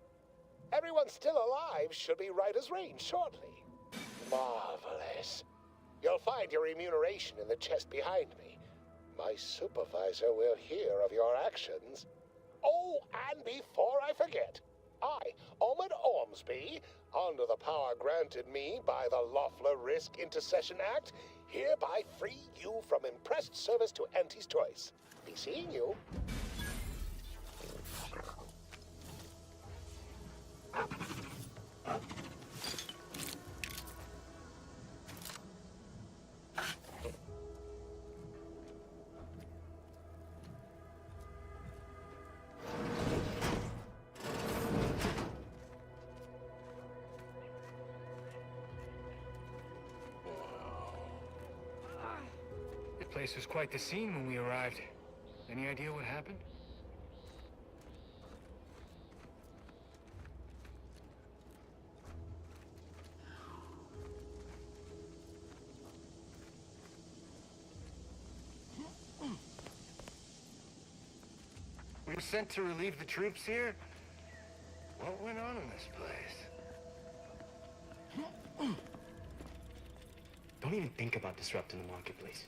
Speaker 22: Everyone still alive should be right as rain shortly. Marvelous. You'll find your remuneration in the chest behind me. My supervisor will hear of your actions. Oh, and before I forget, I, Omid Ormsby, under the power granted me by the Loeffler Risk Intercession Act, hereby free you from impressed service to Auntie's choice. Be seeing you.
Speaker 2: The place was quite the scene when we arrived. Any idea what happened? We were sent to relieve the troops here? What went on in this place?
Speaker 7: Don't even think about disrupting the marketplace.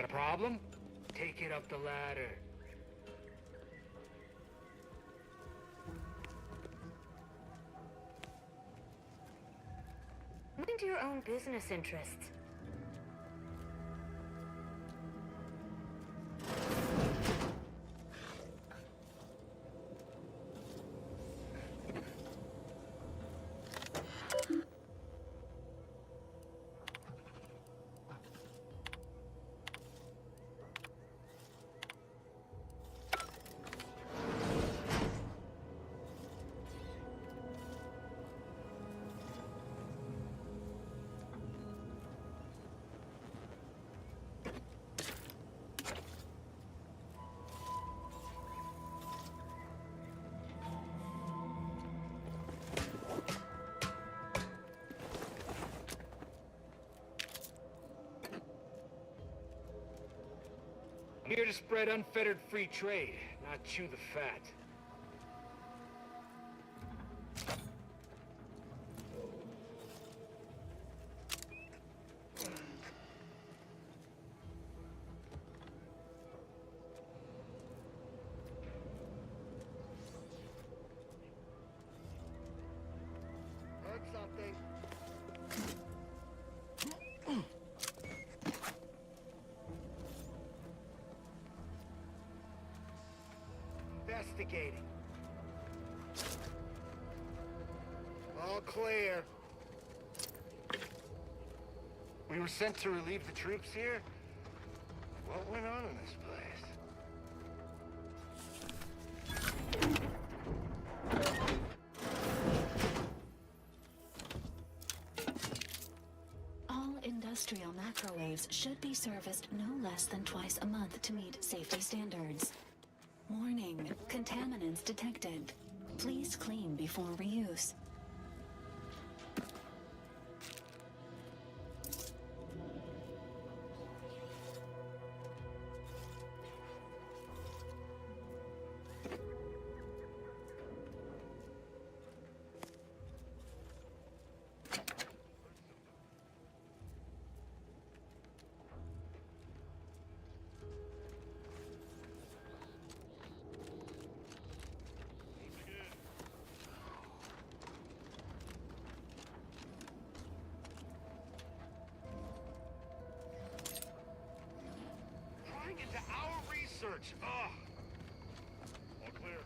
Speaker 2: Got a problem? Take it up the ladder.
Speaker 18: Mind your own business interests.
Speaker 2: I'm here to spread unfettered free trade, not chew the fat. Heard something. Investigating. All clear. We were sent to relieve the troops here? What went on in this place?
Speaker 9: All industrial microwaves should be serviced no less than twice a month to meet safety standards. Warning, contaminants detected. Please clean before reuse.
Speaker 2: Prying into our research! Ugh! All clear.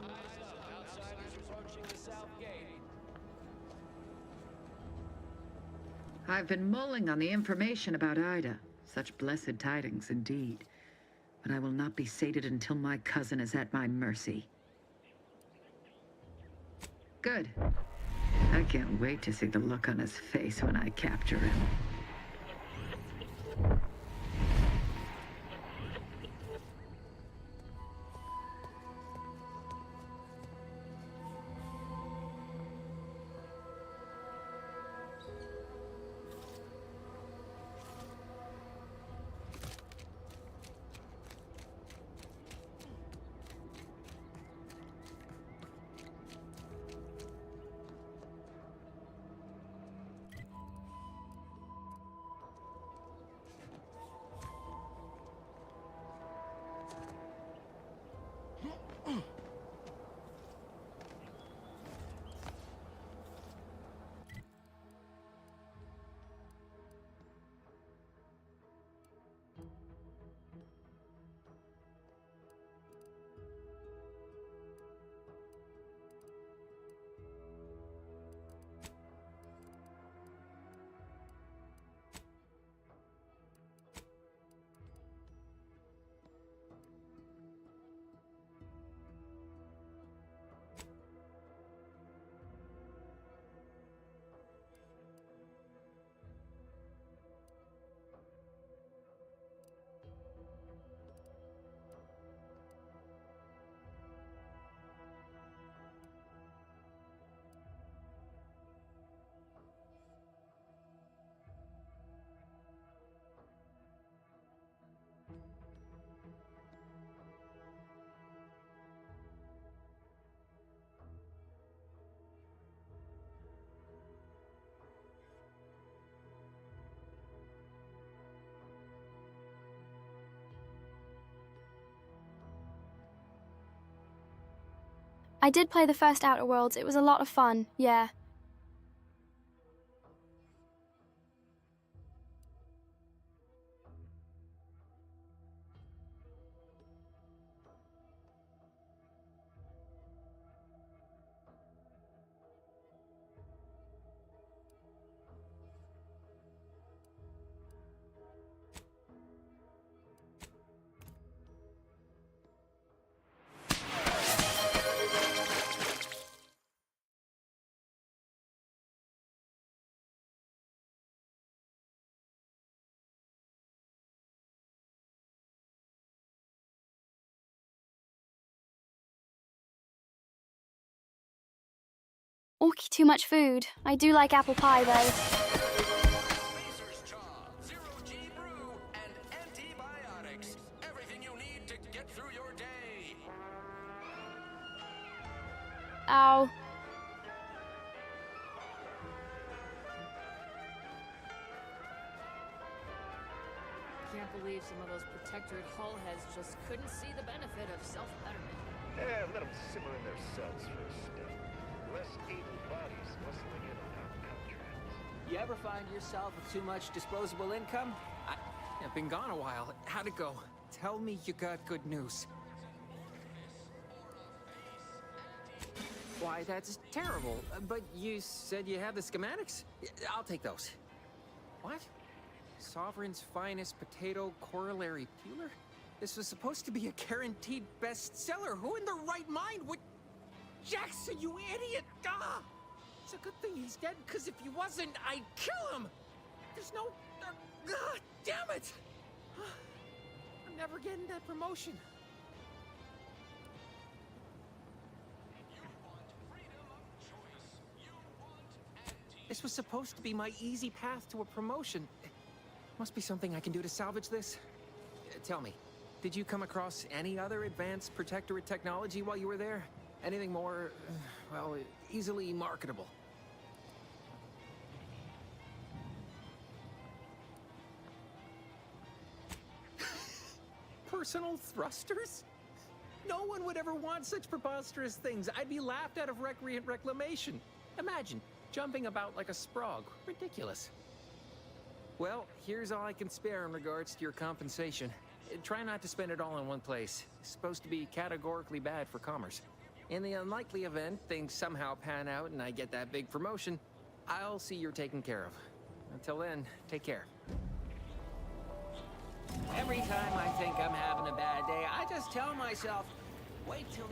Speaker 3: Eyes up, outsiders approaching the south gate.
Speaker 12: I've been mulling on the information about Ida. Such blessed tidings indeed. But I will not be sated until my cousin is at my mercy. Good. I can't wait to see the look on his face when I capture him.
Speaker 1: I did play the first Outer Worlds. It was a lot of fun, yeah. Orky, too much food. I do like apple pie though. Ow.
Speaker 13: Can't believe some of those protectorate hull heads just couldn't see the benefit of self-betterment.
Speaker 2: Yeah, let them simmer in their cells for a step. Less able bodies muscling in on our contracts.
Speaker 23: You ever find yourself with too much disposable income? I've been gone a while. How'd it go? Tell me you got good news. Why, that's terrible. But you said you had the schematics? I'll take those. What? Sovereign's finest potato corollary peeler? This was supposed to be a guaranteed bestseller. Who in their right mind would... Jackson, you idiot! Ah! It's a good thing he's dead, because if he wasn't, I'd kill him! There's no... damn it! I'm never getting that promotion. This was supposed to be my easy path to a promotion. Must be something I can do to salvage this. Tell me, did you come across any other advanced protectorate technology while you were there? Anything more, well, easily marketable? Personal thrusters? No one would ever want such preposterous things. I'd be laughed out of recreant reclamation. Imagine jumping about like a sprog. Ridiculous. Well, here's all I can spare in regards to your compensation. Try not to spend it all in one place. It's supposed to be categorically bad for commerce. In the unlikely event things somehow pan out and I get that big promotion, I'll see you're taken care of. Until then, take care. Every time I think I'm having a bad day, I just tell myself, wait till...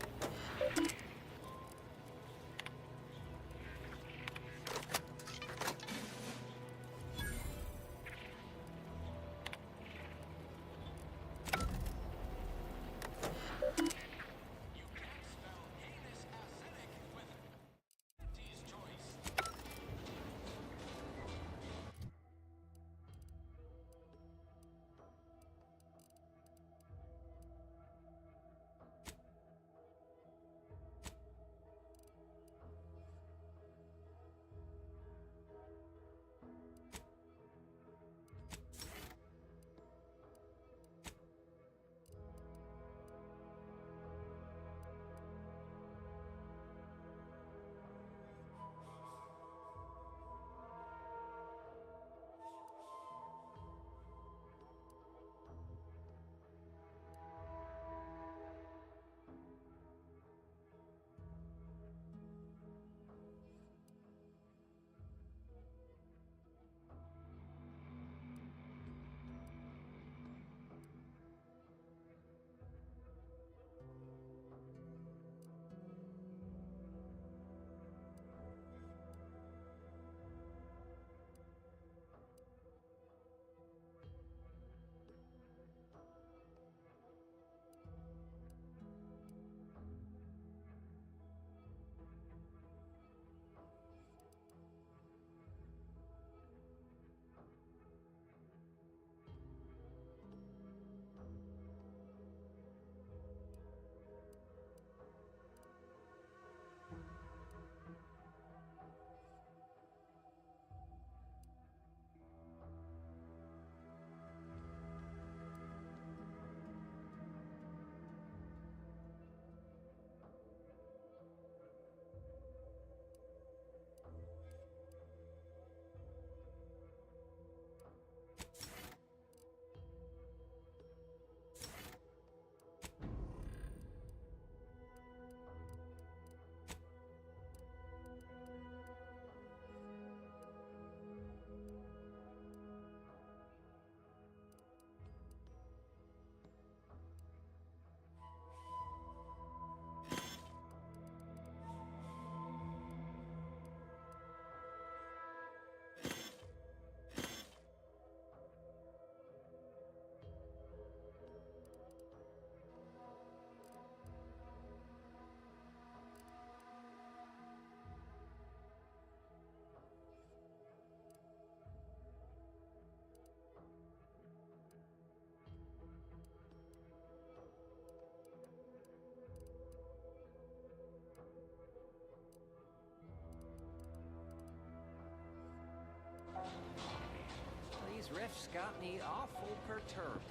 Speaker 23: These riffs got me awful perturbed.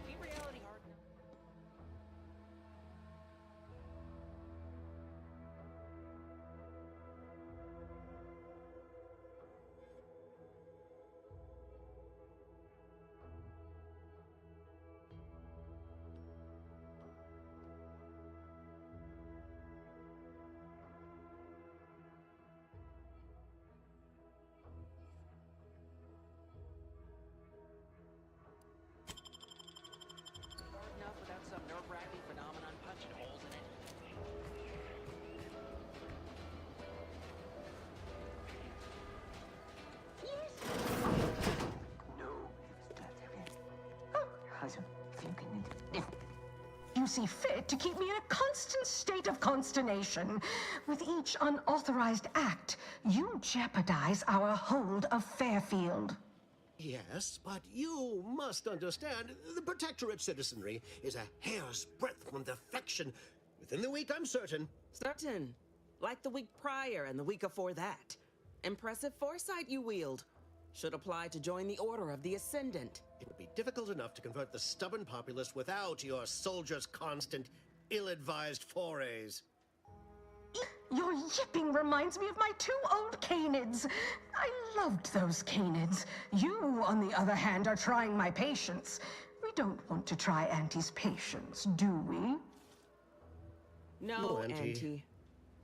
Speaker 23: Be reality hard. Enough without some nerve-wracking phenomenon punching holes in it.
Speaker 11: You see fit to keep me in a constant state of consternation. With each unauthorized act, you jeopardize our hold of Fairfield.
Speaker 14: Yes, but you must understand, the Protectorate citizenry is a hair's breadth from defection. Within the week, I'm certain.
Speaker 16: Certain. Like the week prior and the week before that. Impressive foresight you wield. Should apply to join the Order of the Ascendant.
Speaker 14: It would be difficult enough to convert the stubborn populace without your soldiers' constant, ill-advised forays.
Speaker 11: Your yipping reminds me of my 2 old canids. I loved those canids. You, on the other hand, are trying my patience. We don't want to try Auntie's patience, do we?
Speaker 16: No, Auntie.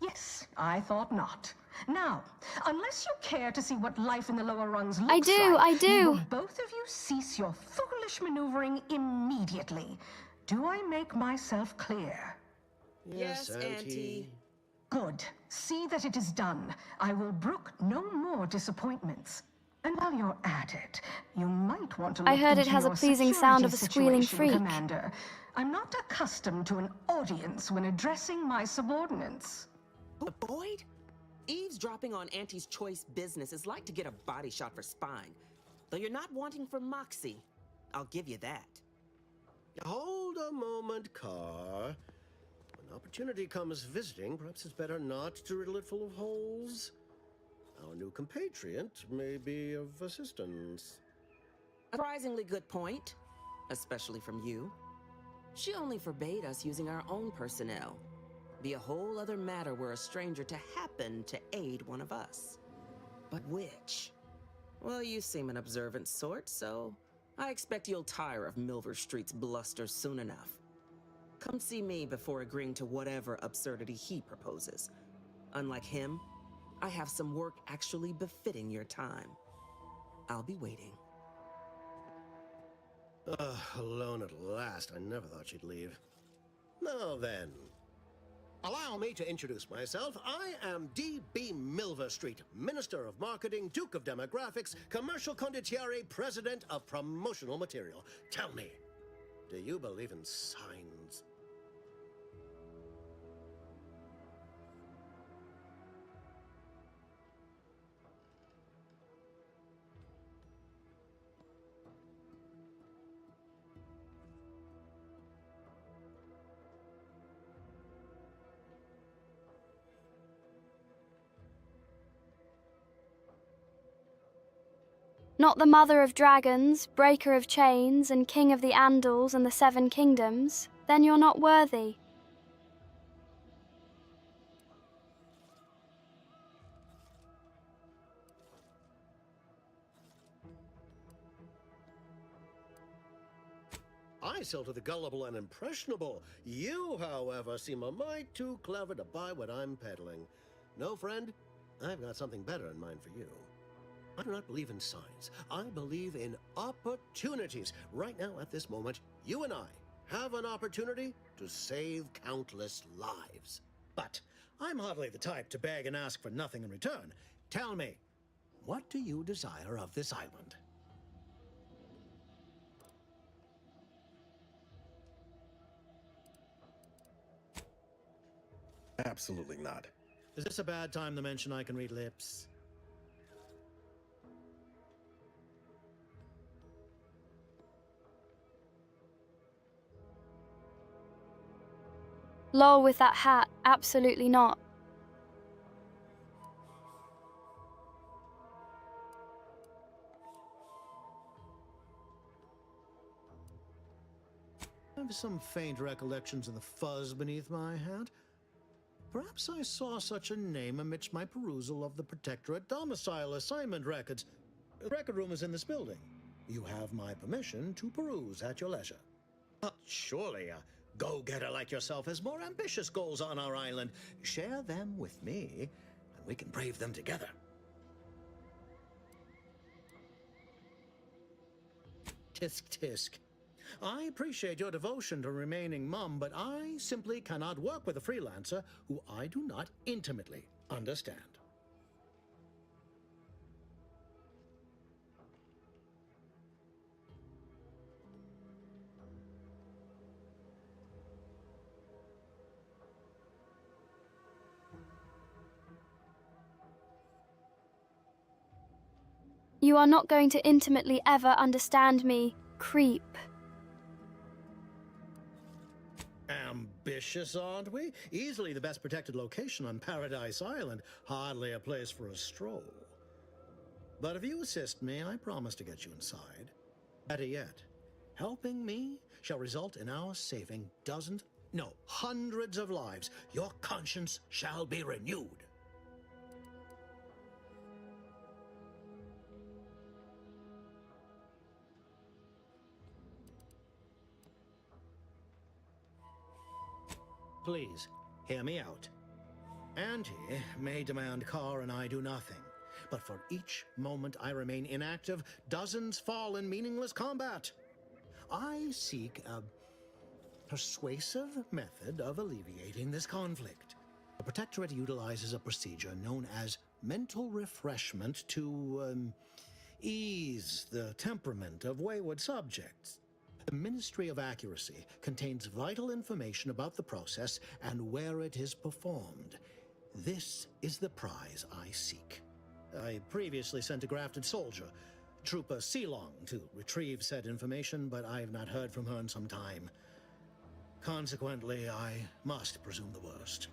Speaker 11: Yes, I thought not. Now, unless you care to see what life in the lower rungs looks
Speaker 1: I
Speaker 11: like,
Speaker 1: do.
Speaker 11: will both of you cease your foolish maneuvering immediately. Do I make myself clear?
Speaker 16: Yes, Auntie.
Speaker 11: Good. See that it is done. I will brook no more disappointments. And while you're at it, you might want to look
Speaker 1: I heard it
Speaker 11: into
Speaker 1: has a
Speaker 11: your
Speaker 1: pleasing sound of a
Speaker 11: security
Speaker 1: squealing
Speaker 11: situation,
Speaker 1: freak.
Speaker 11: Commander. I'm not accustomed to an audience when addressing my subordinates.
Speaker 16: Boyd? Eavesdropping on Auntie's choice business is like to get a body shot for spying. Though you're not wanting for moxie. I'll give you that.
Speaker 14: Hold a moment, Car. When opportunity comes visiting, perhaps it's better not to riddle it full of holes. Our new compatriot may be of assistance.
Speaker 16: Surprisingly good point, especially from you. She only forbade us using our own personnel. Be a whole other matter were a stranger to happen to aid one of us. But which? Well, you seem an observant sort, so I expect you'll tire of Milver Street's bluster soon enough. Come see me before agreeing to whatever absurdity he proposes. Unlike him, I have some work actually befitting your time. I'll be waiting.
Speaker 14: Alone at last. I never thought she'd leave. Now then, allow me to introduce myself. I am D.B. Milver Street, Minister of Marketing, Duke of Demographics, Commercial Condottiere, President of Promotional Material. Tell me, do you believe in signs?
Speaker 1: Not the mother of dragons, breaker of chains, and king of the Andals and the Seven Kingdoms, then you're not worthy.
Speaker 14: I sell to the gullible and impressionable. You, however, seem a mite too clever to buy what I'm peddling. No, friend, I've got something better in mind for you. I do not believe in signs. I believe in opportunities. Right now, at this moment, you and I have an opportunity to save countless lives.
Speaker 5: But I'm hardly the type to beg and ask for nothing in return. Tell me, what do you desire of this island?
Speaker 21: Absolutely not.
Speaker 5: Is this a bad time to mention I can read lips?
Speaker 1: Lol with that hat, absolutely not.
Speaker 5: I have some faint recollections of the fuzz beneath my hat. Perhaps I saw such a name amidst my perusal of the Protectorate domicile assignment records. The record room is in this building. You have my permission to peruse at your leisure. Surely a go-getter like yourself has more ambitious goals on our island. Share them with me, and we can brave them together. Tisk tisk. I appreciate your devotion to remaining mum, but I simply cannot work with a freelancer who I do not intimately understand.
Speaker 1: You are not going to intimately ever understand me, creep.
Speaker 5: Ambitious, aren't we? Easily the best protected location on Paradise Island. Hardly a place for a stroll. But if you assist me, I promise to get you inside. Better yet, helping me shall result in our saving dozens, no, hundreds of lives. Your conscience shall be renewed. Please, hear me out. Auntie may demand Carr and I do nothing, but for each moment I remain inactive, dozens fall in meaningless combat. I seek a persuasive method of alleviating this conflict. The Protectorate utilizes a procedure known as mental refreshment to ease the temperament of wayward subjects. The Ministry of Accuracy contains vital information about the process and where it is performed. This is the prize I seek. I previously sent a grafted soldier, Trooper Ceylong, to retrieve said information, but I have not heard from her in some time. Consequently, I must presume the worst.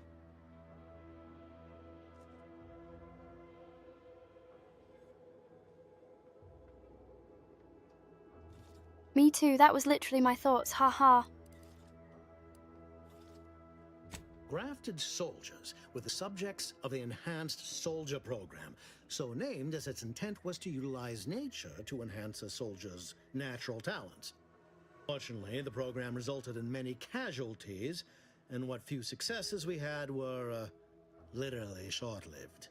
Speaker 1: Me too, that was literally my thoughts, haha.
Speaker 5: Grafted soldiers were the subjects of the Enhanced Soldier Program, so named as its intent was to utilize nature to enhance a soldier's natural talents. Fortunately, the program resulted in many casualties, and what few successes we had were literally short-lived.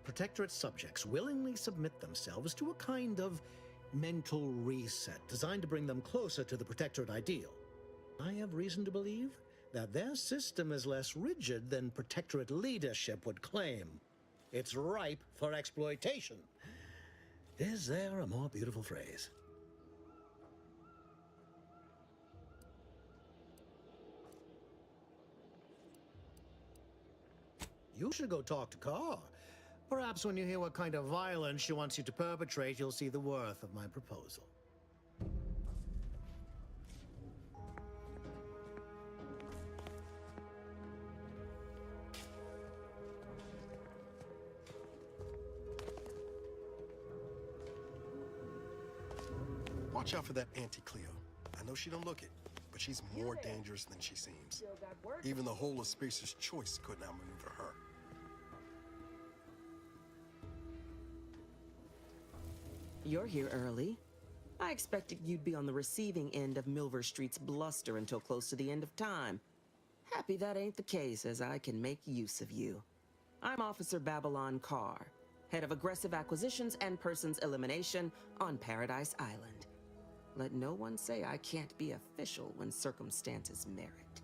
Speaker 5: Protectorate subjects willingly submit themselves to a kind of mental reset designed to bring them closer to the Protectorate ideal. I have reason to believe that their system is less rigid than Protectorate leadership would claim. It's ripe for exploitation. Is there a more beautiful phrase? You should go talk to Carr. Perhaps when you hear what kind of violence she wants you to perpetrate, you'll see the worth of my proposal.
Speaker 6: Watch out for that Auntie Cleo. I know she don't look it, but she's more dangerous than she seems. Even the whole of Spears' Choice couldn't outmaneuver her.
Speaker 16: You're here early. I expected you'd be on the receiving end of Milver Street's bluster until close to the end of time. Happy that ain't the case, as I can make use of you. I'm Officer Babylon Carr, head of aggressive acquisitions and persons elimination on Paradise Island. Let no one say I can't be official when circumstances merit.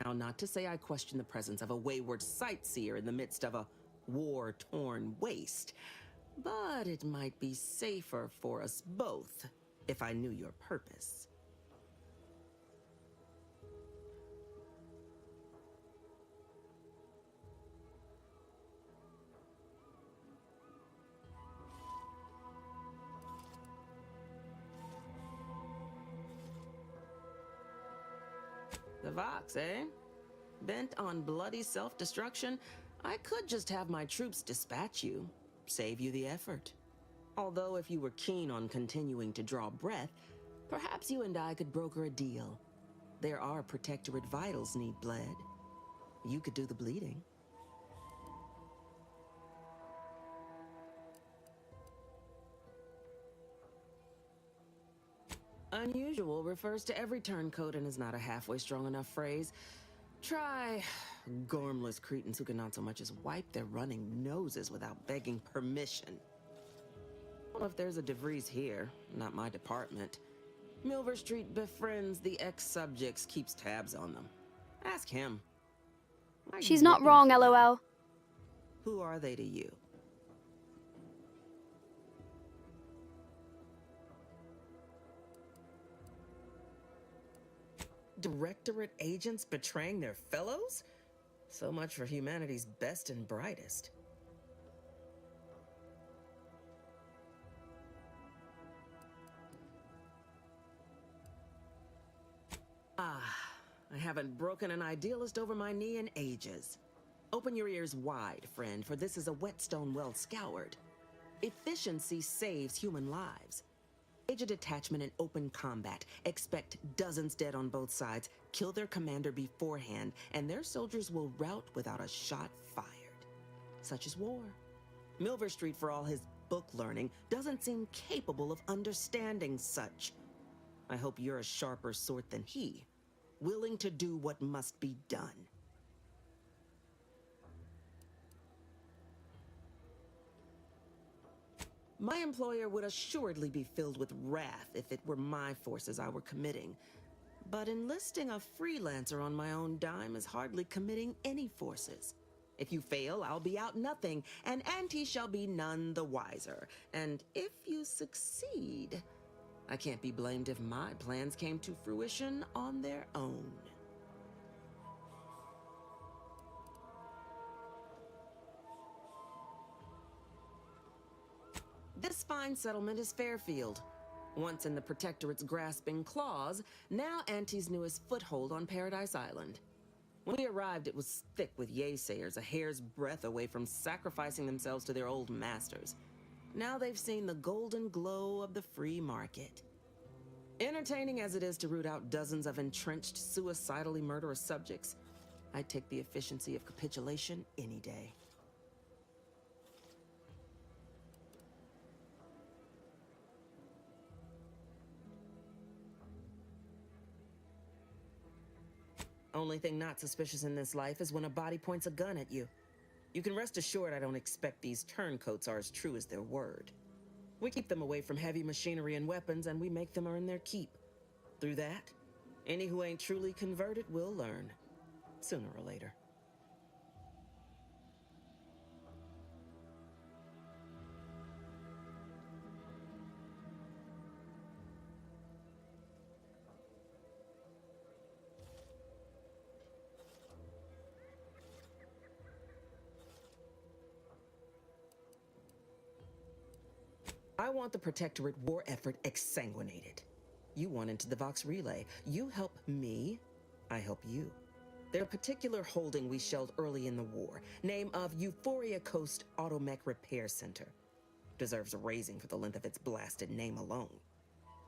Speaker 16: Now, not to say I question the presence of a wayward sightseer in the midst of a war-torn waste, but it might be safer for us both if I knew your purpose. The Vox, eh? Bent on bloody self-destruction, I could just have my troops dispatch you. Save you the effort. Although if you were keen on continuing to draw breath, perhaps you and I could broker a deal. There are Protectorate vitals need bled. You could do the bleeding. Unusual refers to every turncoat and is not a halfway strong enough phrase. Try gormless cretins who can not so much as wipe their running noses without begging permission. I don't know if there's a DeVries here, not my department. Milver Street befriends the ex-subjects, keeps tabs on them. Ask him.
Speaker 1: She's not wrong, LOL.
Speaker 16: Who are they to you? Directorate agents betraying their fellows? So much for humanity's best and brightest. I haven't broken an idealist over my knee in ages. Open your ears wide, friend, for this is a whetstone well scoured. Efficiency saves human lives. Stage a detachment in open combat. Expect dozens dead on both sides. Kill their commander beforehand, and their soldiers will rout without a shot fired. Such is war. Milver Street, for all his book learning, doesn't seem capable of understanding such. I hope you're a sharper sort than he. willing to do what must be done. My employer would assuredly be filled with wrath if it were my forces I were committing. But enlisting a freelancer on my own dime is hardly committing any forces. If you fail, I'll be out nothing, and Auntie shall be none the wiser. And if you succeed, I can't be blamed if my plans came to fruition on their own. This fine settlement is Fairfield. Once in the Protectorate's grasping claws, now Auntie's newest foothold on Paradise Island. When we arrived, it was thick with yaysayers, a hair's breadth away from sacrificing themselves to their old masters. Now they've seen the golden glow of the free market. Entertaining as it is to root out dozens of entrenched, suicidally murderous subjects, I'd take the efficiency of capitulation any day. Only thing not suspicious in this life is when a body points a gun at you. You can rest assured I don't expect these turncoats are as true as their word. We keep them away from heavy machinery and weapons, and we make them earn their keep. Through that, any who ain't truly converted will learn, sooner or later. I want the Protectorate war effort exsanguinated. You want into the Vox Relay. You help me, I help you. Their particular holding we shelled early in the war, name of Euphoria Coast Automech Repair Center. Deserves a raising for the length of its blasted name alone.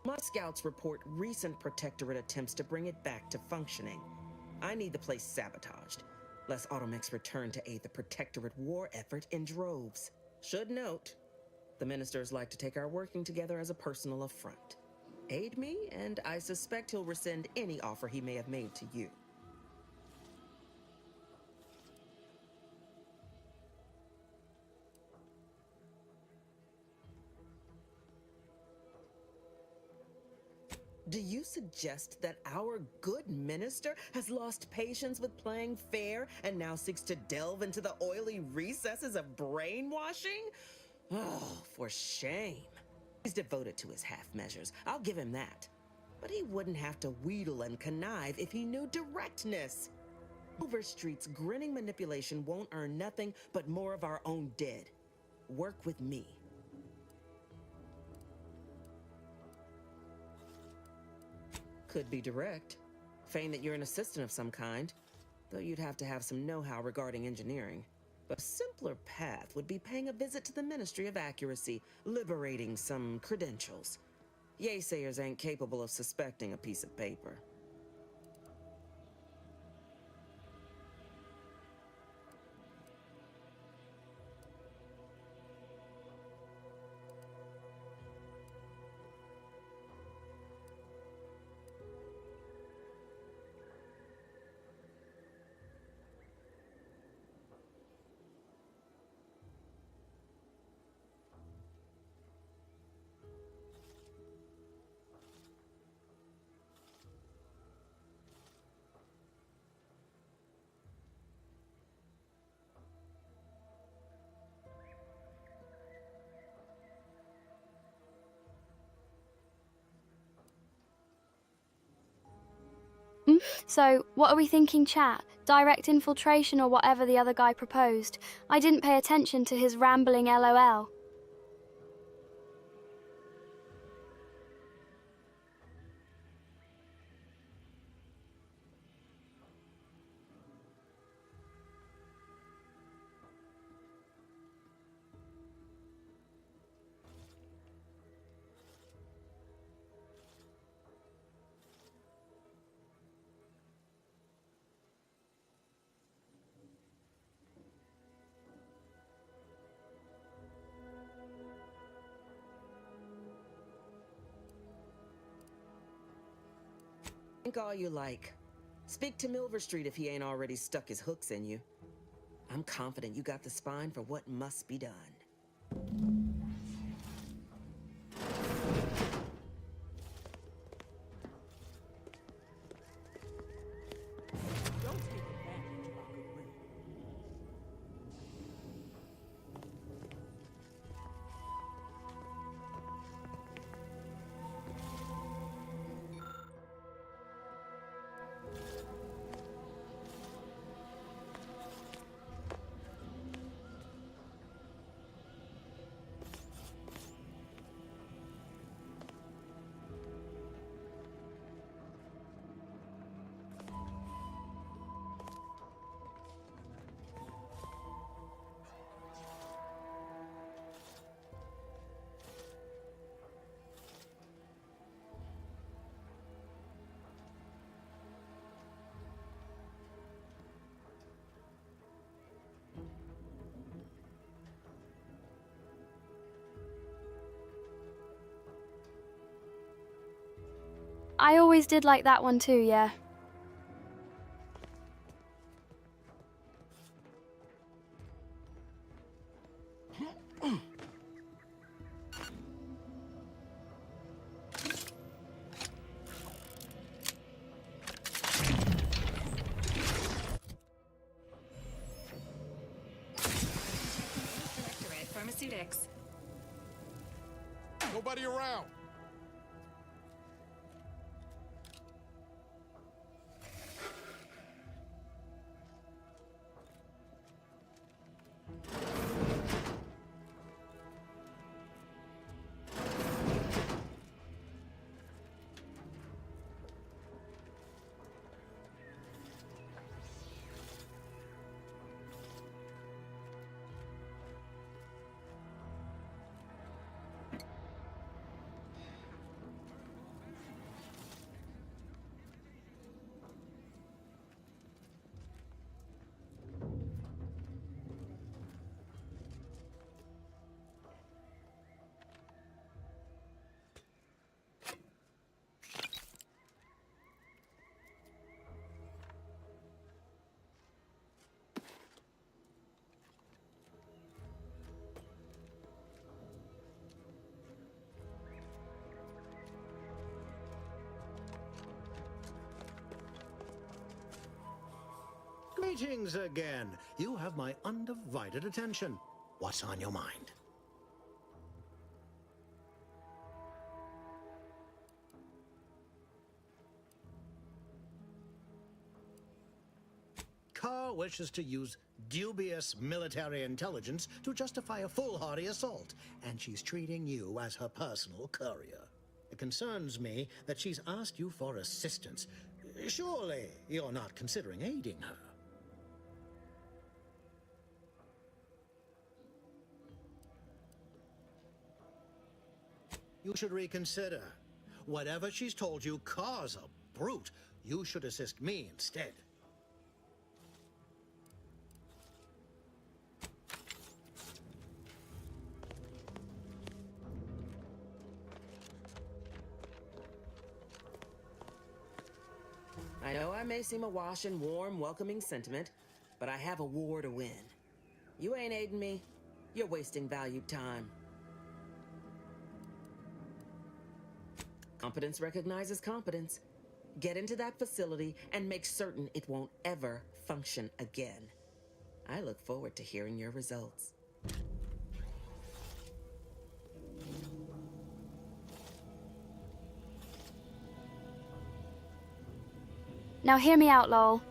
Speaker 16: My scouts report recent Protectorate attempts to bring it back to functioning. I need the place sabotaged, lest Automechs return to aid the Protectorate war effort in droves. Should note, the ministers like to take our working together as a personal affront. Aid me, and I suspect he'll rescind any offer he may have made to you. Do you suggest that our good minister has lost patience with playing fair and now seeks to delve into the oily recesses of brainwashing? Oh, for shame. He's devoted to his half measures. I'll give him that. But he wouldn't have to wheedle and connive if he knew directness. Overstreet's grinning manipulation won't earn nothing but more of our own dead. Work with me. Could be direct. Feign that you're an assistant of some kind, though you'd have to have some know-how regarding engineering. A simpler path would be paying a visit to the Ministry of Accuracy, liberating some credentials. Yaysayers ain't capable of suspecting a piece of paper.
Speaker 1: So, what are we thinking, chat? Direct infiltration or whatever the other guy proposed? I didn't pay attention to his rambling LOL.
Speaker 16: Think all you like. Speak to Milver Street if he ain't already stuck his hooks in you. I'm confident you got the spine for what must be done.
Speaker 8: Don't take advantage of our goodwill.
Speaker 1: I always did like that one too, yeah.
Speaker 19: Directorate Pharmaceutics.
Speaker 20: Nobody around.
Speaker 5: Greetings again. You have my undivided attention. What's on your mind? Carr wishes to use dubious military intelligence to justify a foolhardy assault, and she's treating you as her personal courier. It concerns me that she's asked you for assistance. Surely you're not considering aiding her. You should reconsider. Whatever she's told you, Carr's a brute. You should assist me instead.
Speaker 16: I know I may seem awash in warm, welcoming sentiment, but I have a war to win. You ain't aiding me. You're wasting valued time. Competence recognizes competence. Get into that facility and make certain it won't ever function again. I look forward to hearing your results.
Speaker 1: Now hear me out, lol.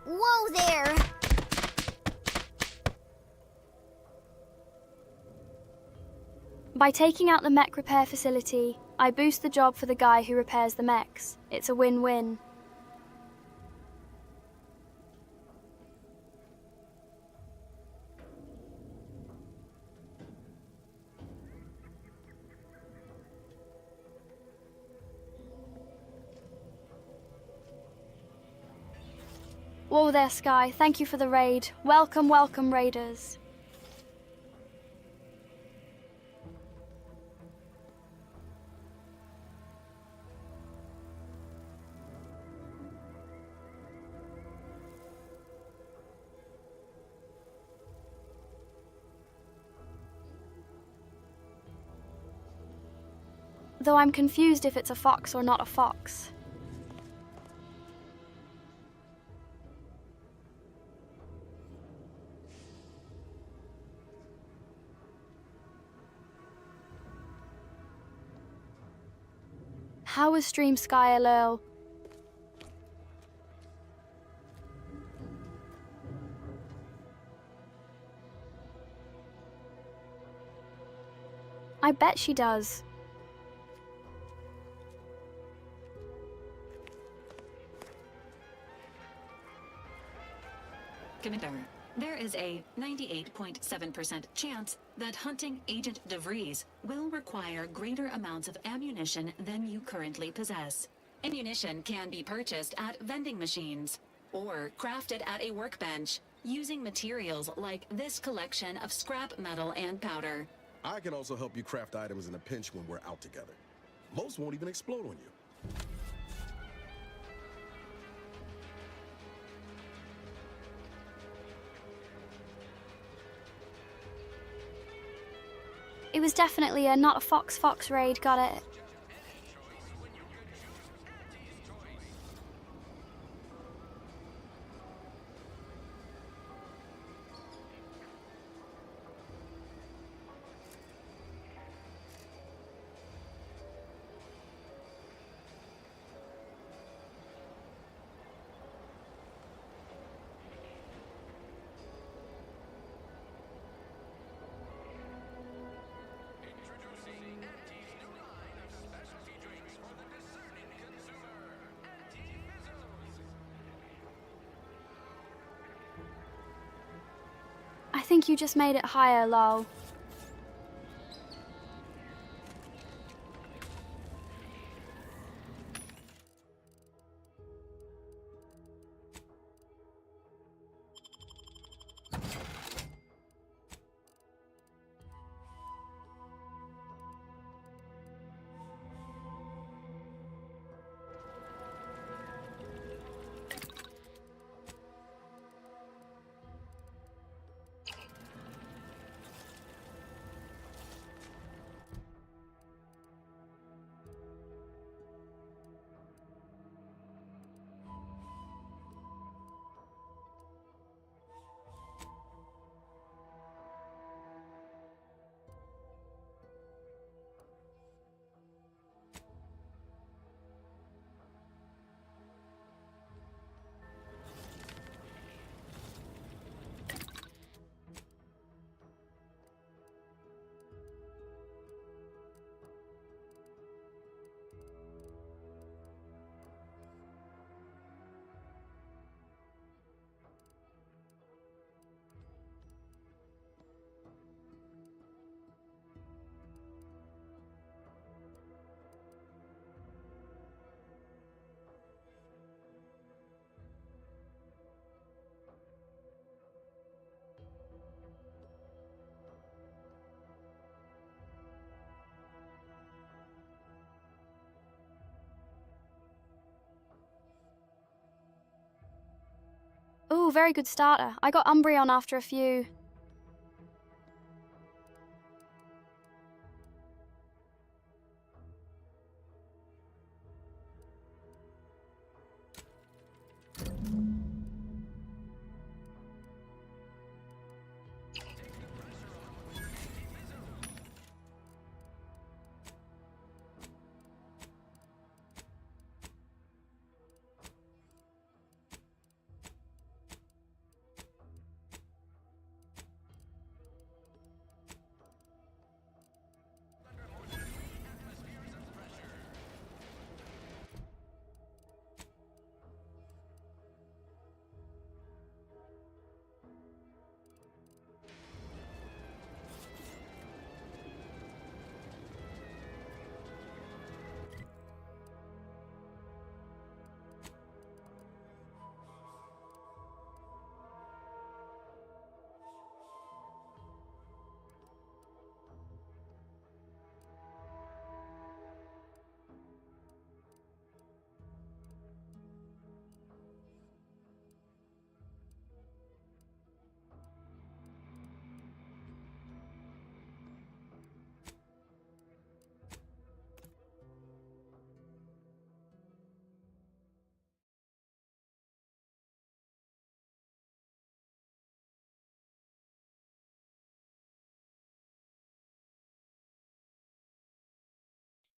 Speaker 10: Whoa there!
Speaker 1: By taking out the mech repair facility, I boost the job for the guy who repairs the mechs. It's a win-win. Whoa there, Sky. Thank you for the raid. Welcome, welcome, raiders. Though I'm confused if it's a fox or not a fox. How was stream, Sky IRL? I bet she does.
Speaker 9: Commander, there is a 98.7% chance that hunting Agent DeVries will require greater amounts of ammunition than you currently possess. Ammunition can be purchased at vending machines or crafted at a workbench using materials like this collection of scrap metal and powder.
Speaker 6: I can also help you craft items in a pinch when we're out together. Most won't even explode on you.
Speaker 1: It was definitely a not a fox raid, got it. I think you just made it higher, lol. Ooh, very good starter. I got Umbreon after a few.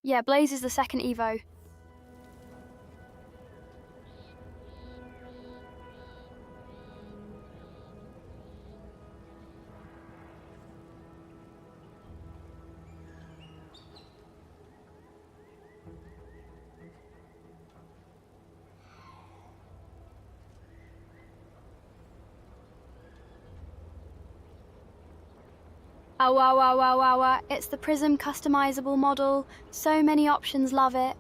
Speaker 1: Yeah, Blaze is the second Evo. Oh, wow, wow, wow, wow, wow. It's the Prism customizable model. So many options, love it.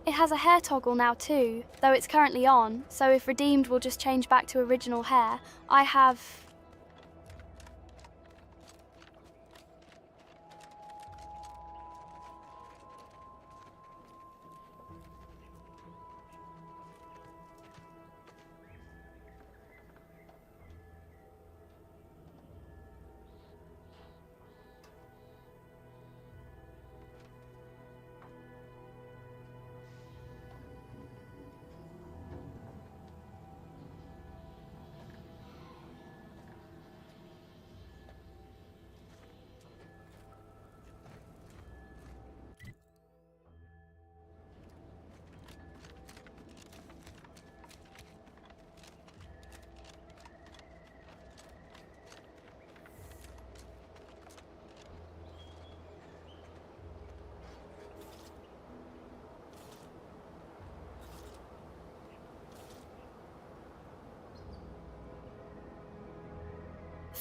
Speaker 1: It has a hair toggle now too, though it's currently on, so if redeemed we'll just change back to original hair. I have...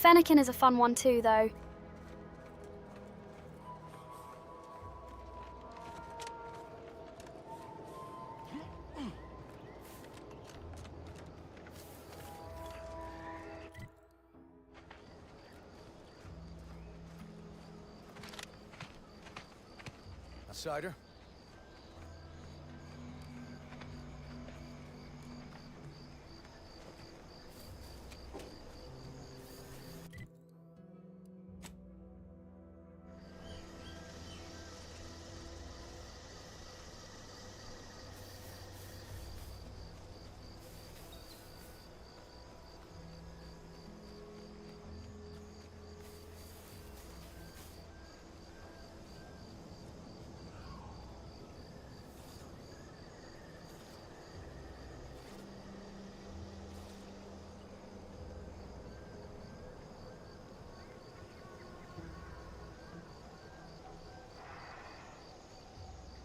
Speaker 1: Fennekin is a fun one too, though.
Speaker 21: A cider?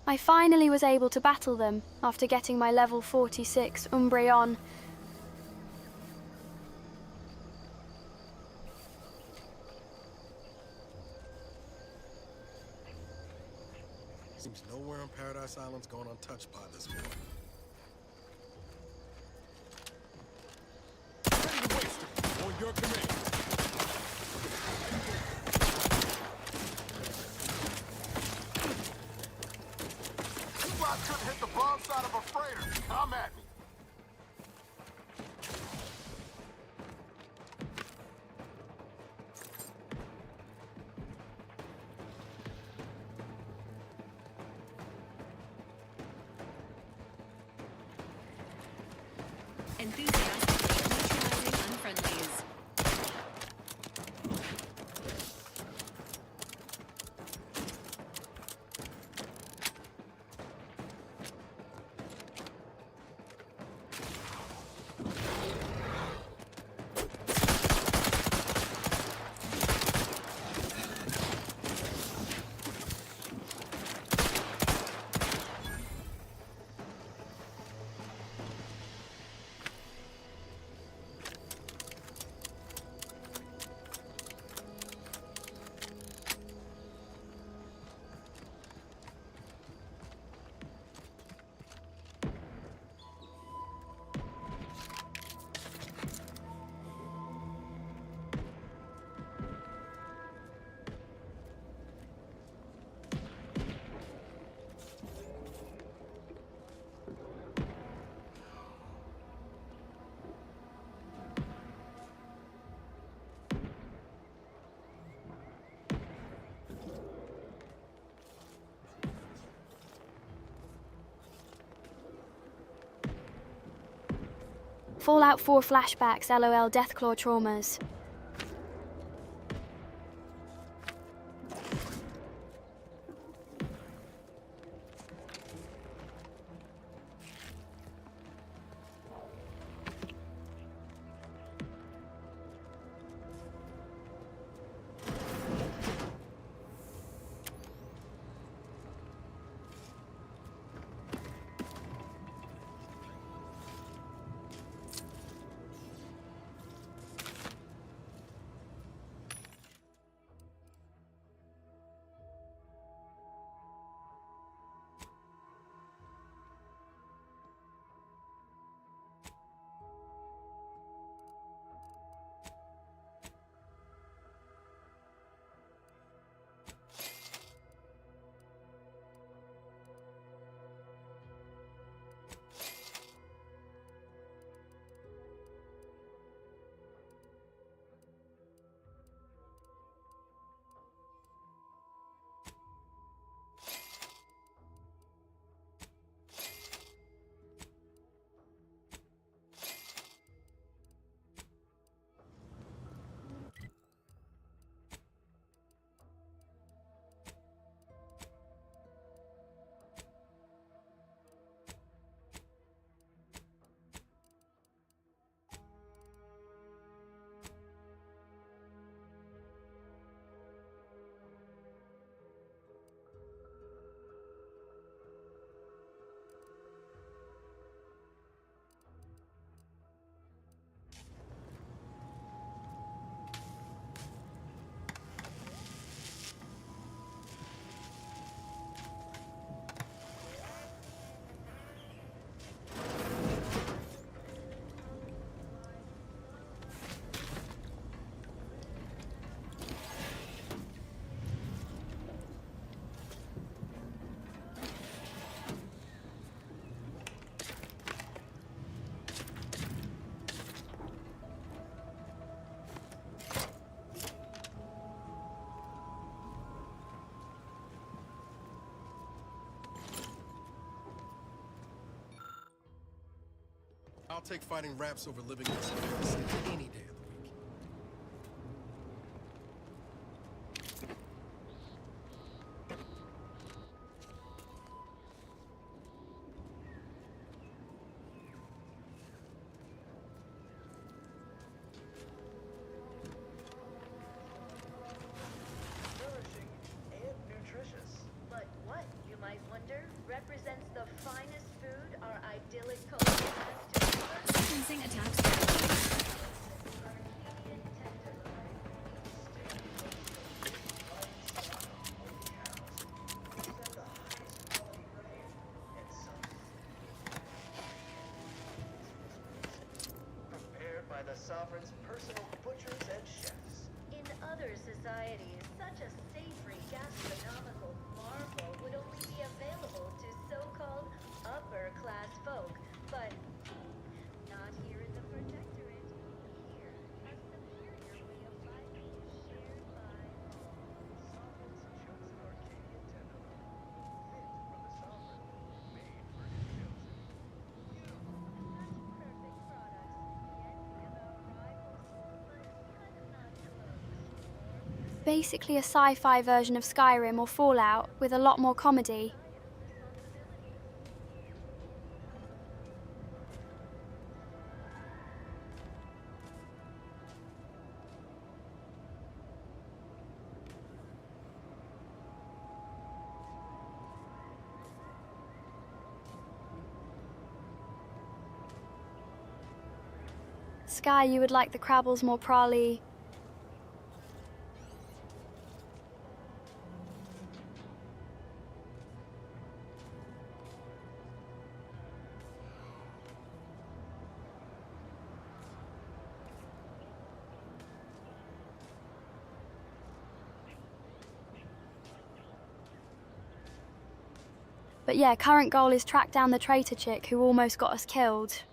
Speaker 1: I finally was able to battle them after getting my level 46 Umbreon.
Speaker 6: Seems nowhere on Paradise Island's gone untouched by this war.
Speaker 20: Ready to waste it. On your command.
Speaker 2: I couldn't hit the broadside of a freighter. Come at me.
Speaker 19: Enthusiastically neutralizing unfriendlies.
Speaker 1: Fallout 4 flashbacks, LOL Deathclaw traumas.
Speaker 6: I'll take fighting raps over living in this embarrassing any day of the week.
Speaker 10: Nourishing and nutritious. But what, you might wonder, represents the finest food our idyllic culture has to offer?
Speaker 19: Sensing attacks.
Speaker 10: Prepared by the sovereign's personal butchers and chefs. In other societies, such a savory gastronomical marvel would only be available to so-called upper-class folk, but not here in the Protectorate. Here, a superior way of life is shared by
Speaker 2: Sovereign's chosen Arcadian tender, fit for the sovereign, made for his chosen.
Speaker 10: such perfect products, yet we have our rivals, but kind of not close.
Speaker 1: Basically a sci-fi version of Skyrim or Fallout with a lot more comedy. Sky, you would like the Crabbles more prowly. But yeah, current goal is track down the traitor chick who almost got us killed.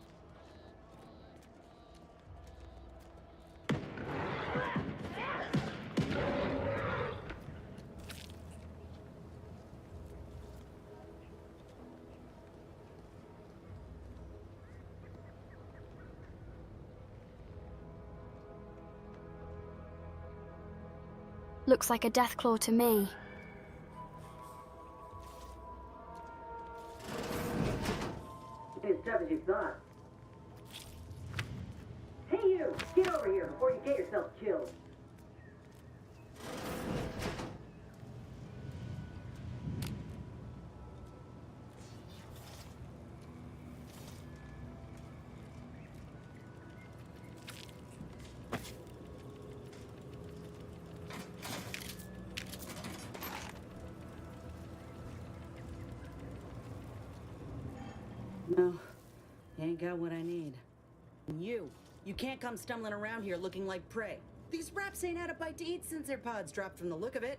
Speaker 1: Looks like a deathclaw to me.
Speaker 8: As tough as you thought. Hey you! Get over here before you get yourself killed.
Speaker 4: No, you ain't got what I need. You can't come stumbling around here looking like prey. These raps ain't had a bite to eat since their pods dropped from the look of it.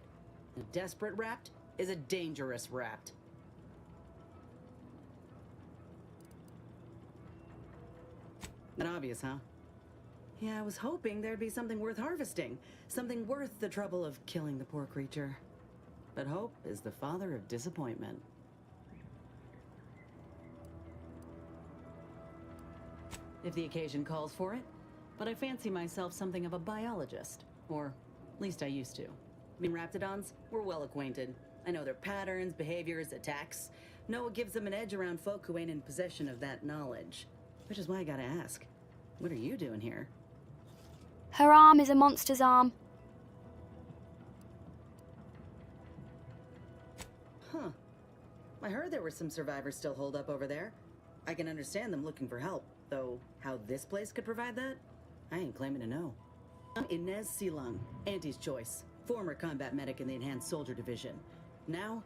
Speaker 4: A desperate rapt is a dangerous rapt. Not obvious, huh? Yeah, I was hoping there'd be something worth harvesting. Something worth the trouble of killing the poor creature. But hope is the father of disappointment. If the occasion calls for it, but I fancy myself something of a biologist. Or, at least I used to. I mean, raptidons, we're well acquainted. I know their patterns, behaviors, attacks. Know what gives them an edge around folk who ain't in possession of that knowledge. Which is why I gotta ask, what are you doing here?
Speaker 1: Her arm is a monster's arm.
Speaker 4: Huh. I heard there were some survivors still holed up over there. I can understand them looking for help. Though, how this place could provide that? I ain't claiming to know. I'm Inez Silung, Auntie's choice. Former combat medic in the Enhanced Soldier Division. Now,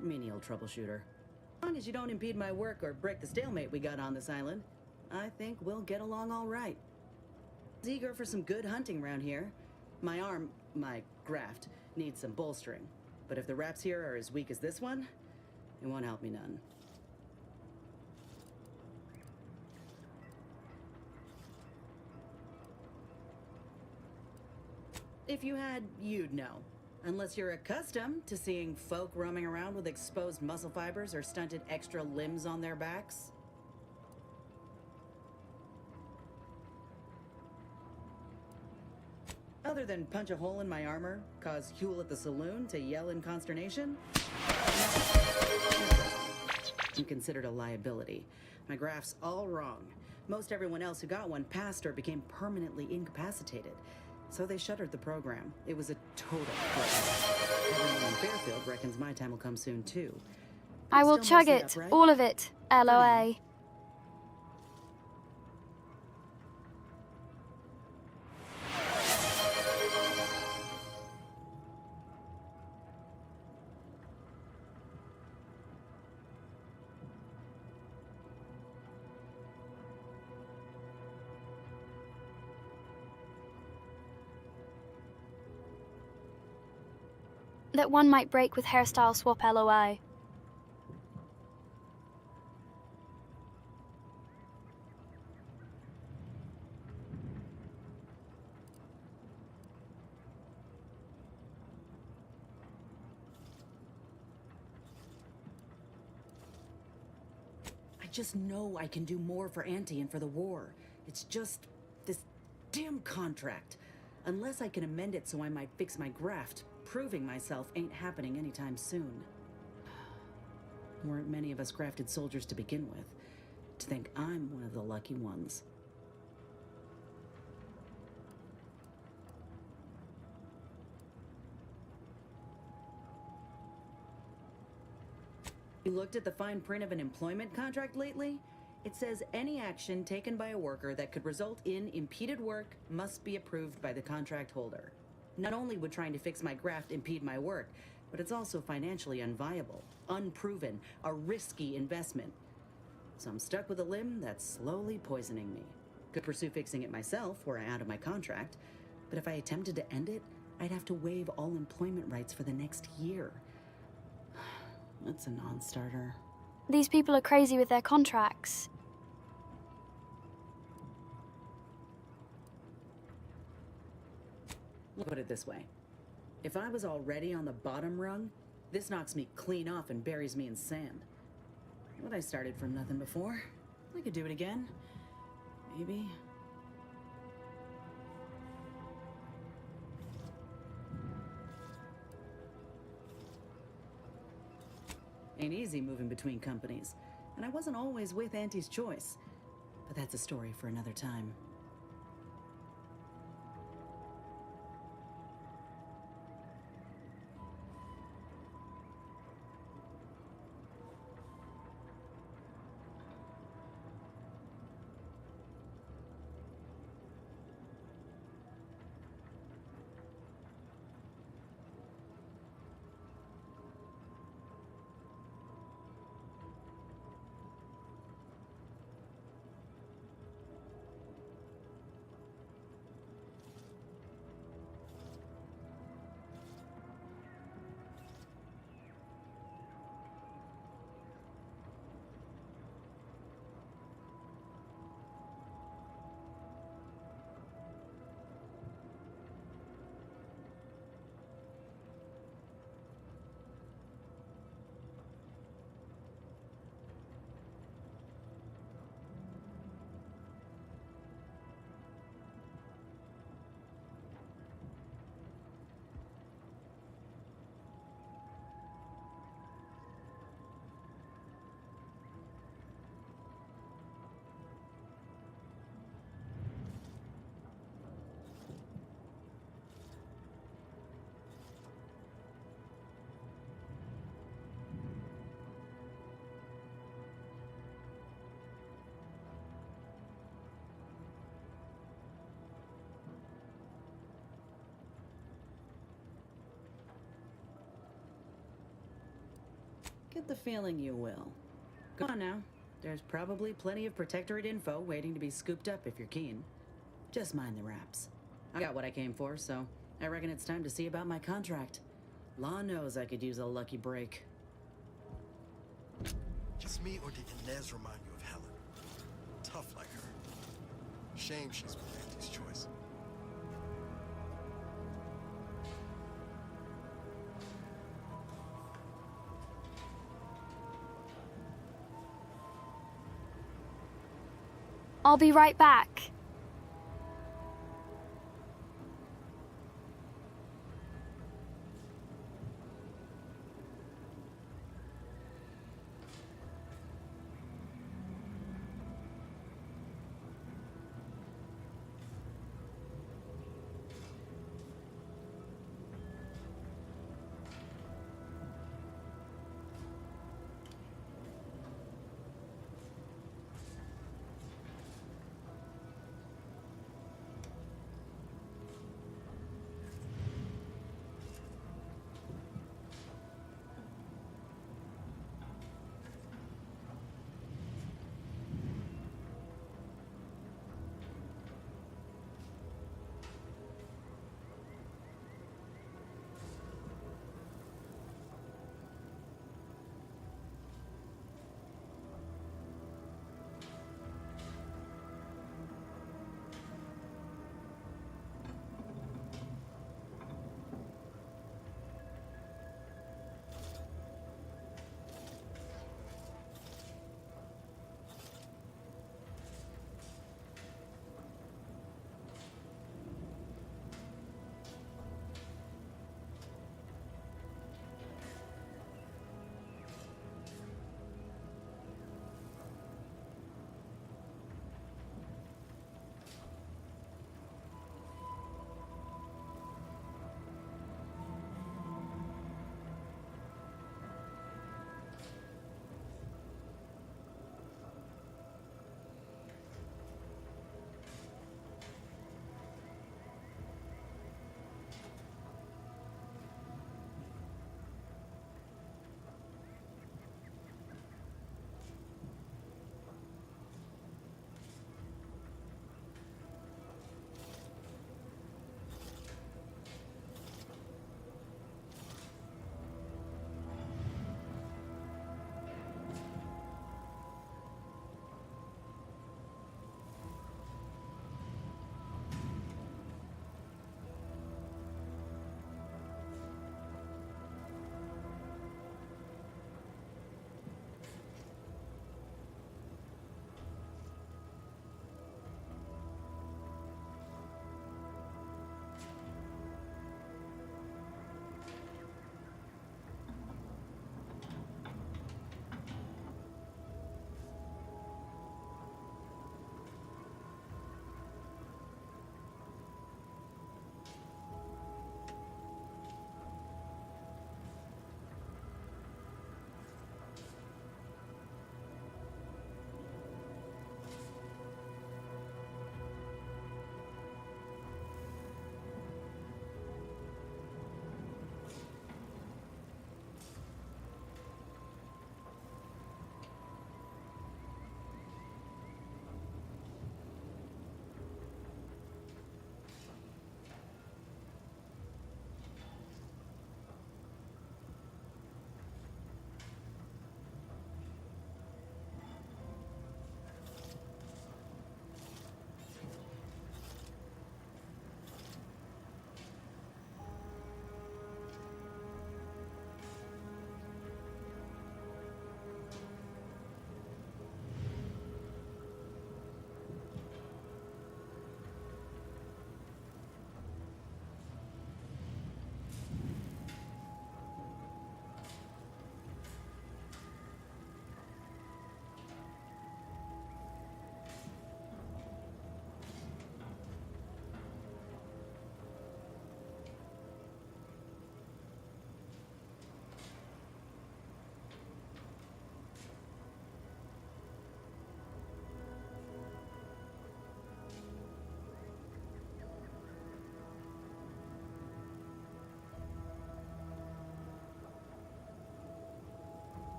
Speaker 4: menial troubleshooter. As long as you don't impede my work or break the stalemate we got on this island, I think we'll get along all right. I was eager for some good hunting around here. My arm, my graft, needs some bolstering. But if the raps here are as weak as this one, it won't help me none. If you had, you'd know. Unless you're accustomed to seeing folk roaming around with exposed muscle fibers or stunted extra limbs on their backs. Other than punch a hole in my armor, cause Huel at the saloon to yell in consternation, I'm considered a liability. My graph's all wrong. Most everyone else who got one passed or became permanently incapacitated. So they shuttered the program. It was a total failure. Everyone in Fairfield reckons my time will come soon, too.
Speaker 1: I will
Speaker 4: Still
Speaker 1: chug
Speaker 4: messing
Speaker 1: it,
Speaker 4: up, right?
Speaker 1: all of it, LOA. That one might break with hairstyle swap LOA.
Speaker 4: I just know I can do more for Auntie and for the war. It's just this damn contract. Unless I can amend it so I might fix my graft, proving myself ain't happening anytime soon. Weren't many of us grafted soldiers to begin with. To think I'm one of the lucky ones. You looked at the fine print of an employment contract lately? It says any action taken by a worker that could result in impeded work must be approved by the contract holder. Not only would trying to fix my graft impede my work, but it's also financially unviable, unproven, a risky investment. So I'm stuck with a limb that's slowly poisoning me. Could pursue fixing it myself were I out of my contract, but if I attempted to end it, I'd have to waive all employment rights for the next year. That's a non-starter.
Speaker 1: These people are crazy with their contracts.
Speaker 4: Put it this way. If I was already on the bottom rung, this knocks me clean off and buries me in sand. But I started from nothing before. I could do it again. Maybe. Ain't easy moving between companies, and I wasn't always with Auntie's choice. But that's a story for another time. Get the feeling you will. Go on now. There's probably plenty of Protectorate info waiting to be scooped up if you're keen. Just mind the wraps. I got what I came for, so I reckon it's time to see about my contract. Law knows I could use a lucky break.
Speaker 6: Just me, or did Inez remind you of Helen? Tough like her. Shame she's with Auntie's choice.
Speaker 1: I'll be right back.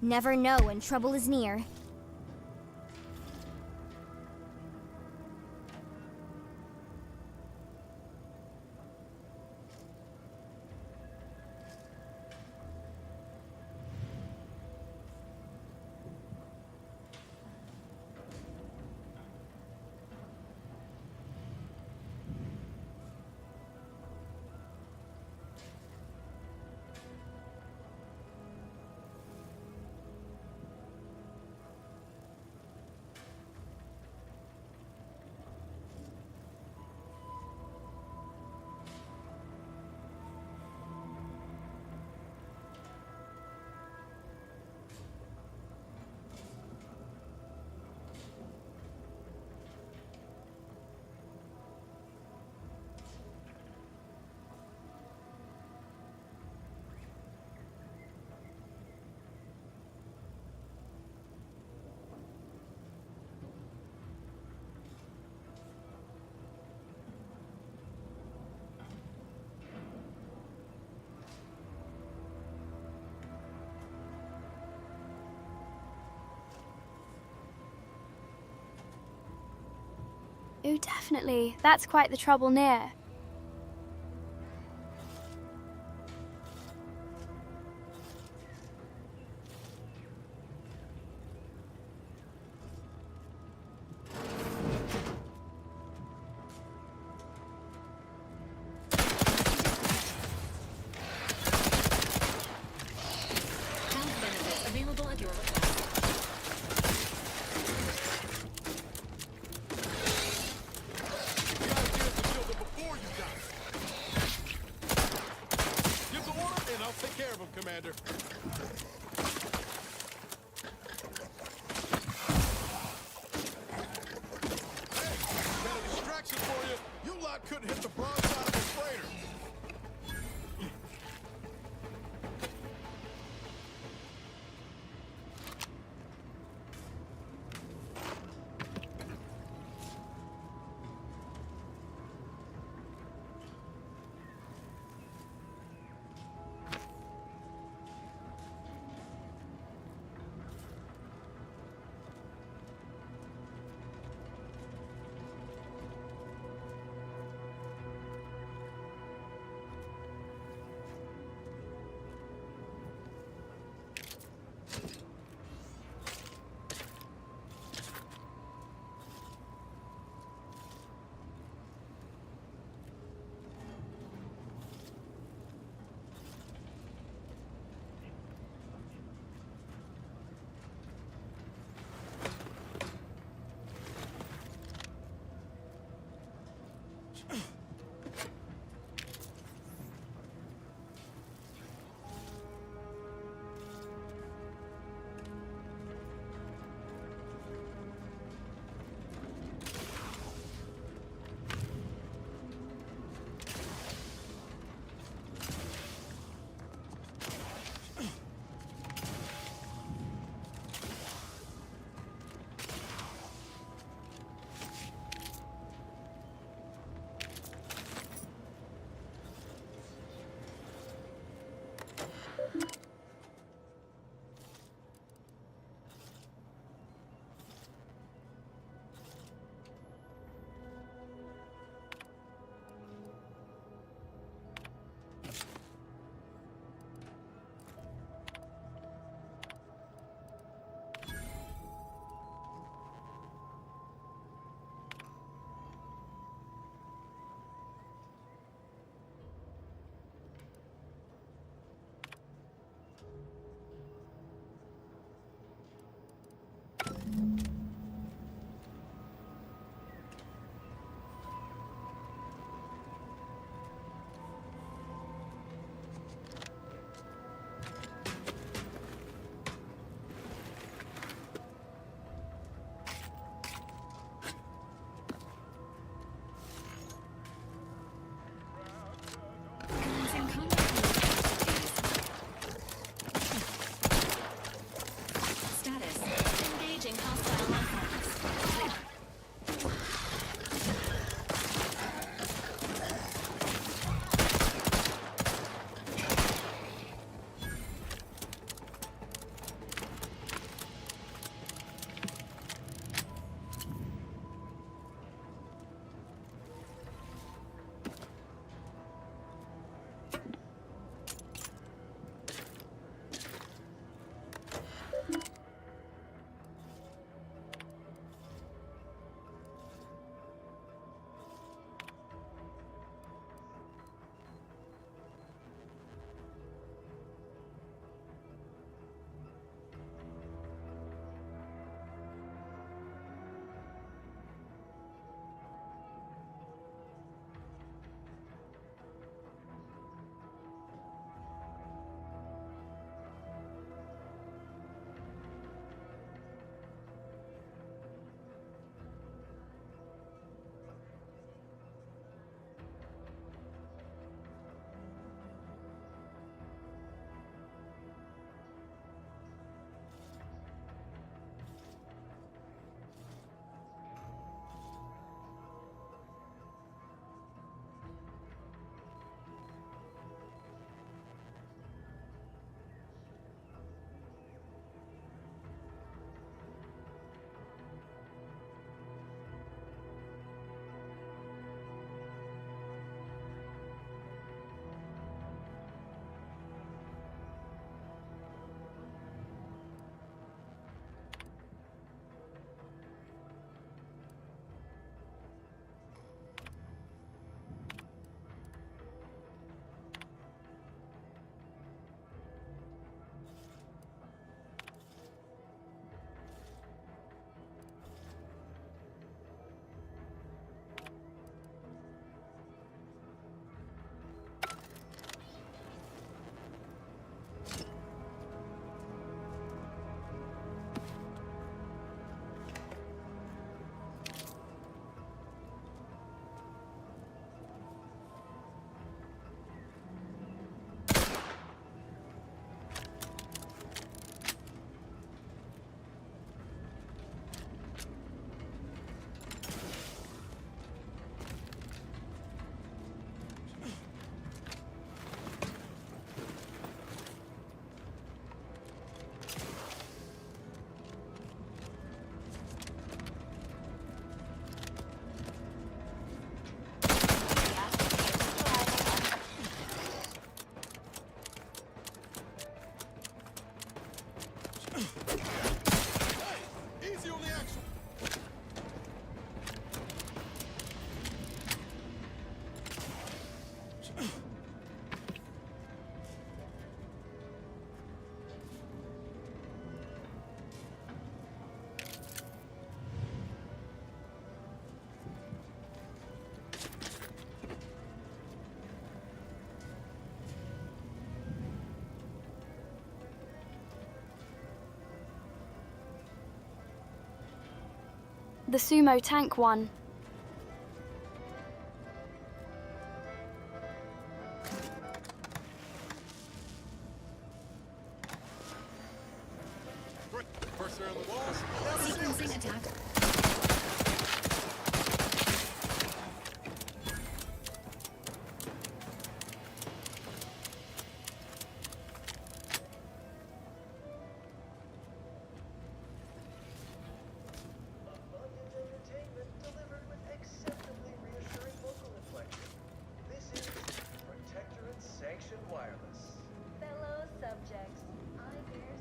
Speaker 15: Never know when trouble is near.
Speaker 1: Ooh, definitely. That's quite the trouble near.
Speaker 19: Health benefits available at your request.
Speaker 20: Give the order, and I'll take care of him, Commander. Hey, got a distraction for you. You lot couldn't hit the broadside of a freighter.
Speaker 1: the sumo tank one.
Speaker 20: Pressure on the walls.
Speaker 19: Sequencing attack.
Speaker 2: Abundant entertainment delivered with acceptably reassuring vocal inflection. This is Protector and Sanctioned Wireless.
Speaker 10: Fellow subjects, I bear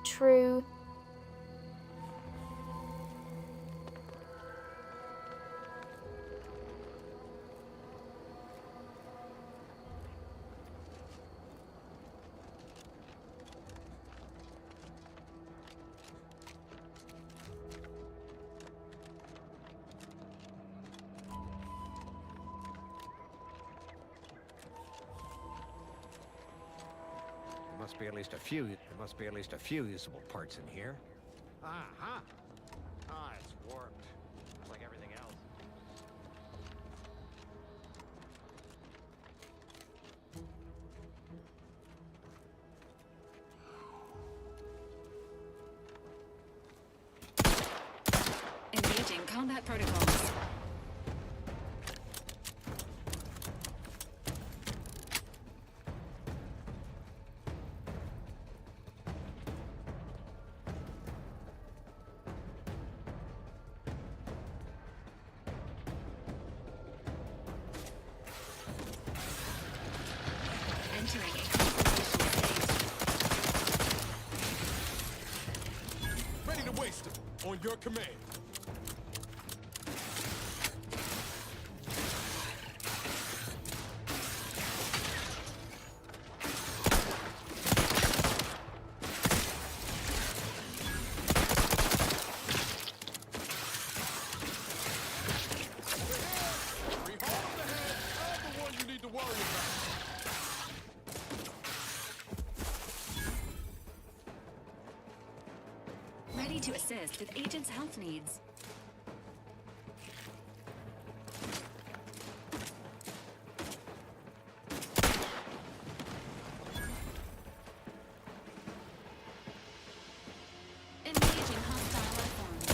Speaker 1: True.
Speaker 21: There must be at least a few. There must be at least a few usable parts in here. Ah, it's warped. Looks like everything.
Speaker 19: combat protocols. Entering a constellation state.
Speaker 20: Ready to waste them. On your command.
Speaker 19: Ready to assist with agent's health needs. Engaging hostile life forms.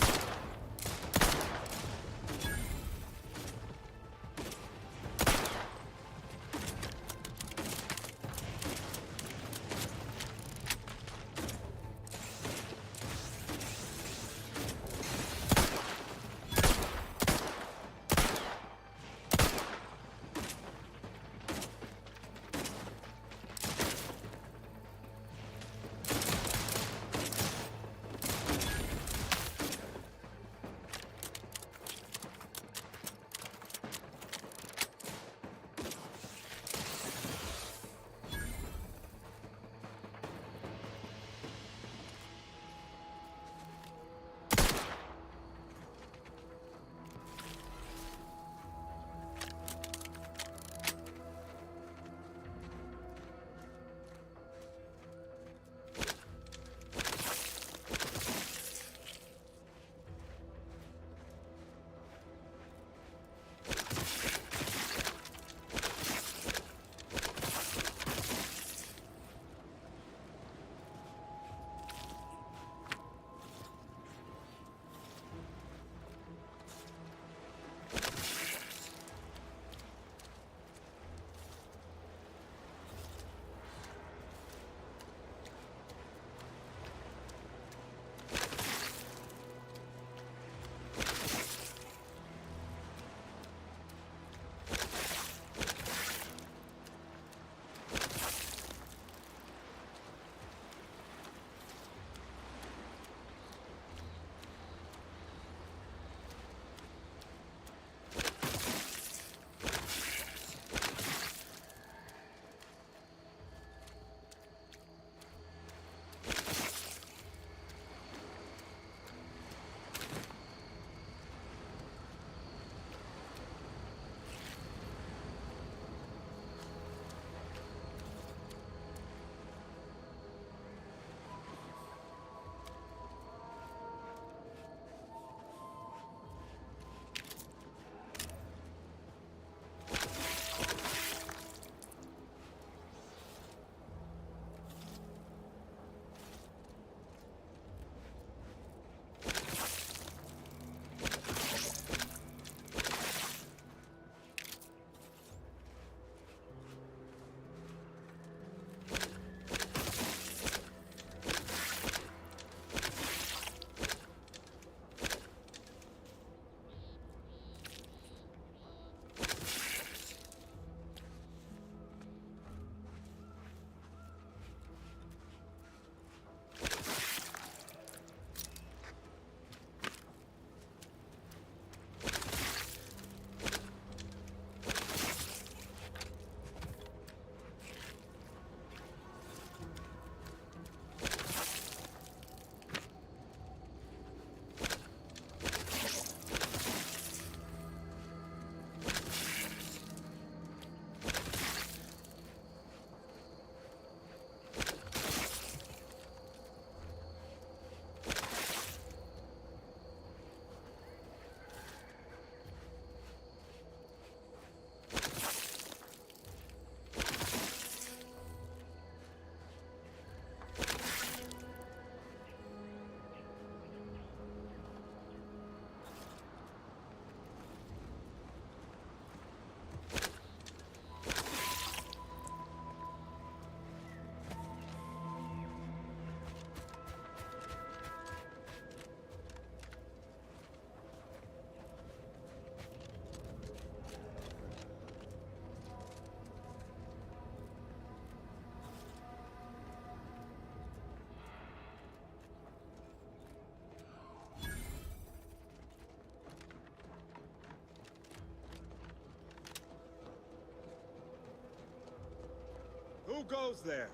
Speaker 20: Who goes there?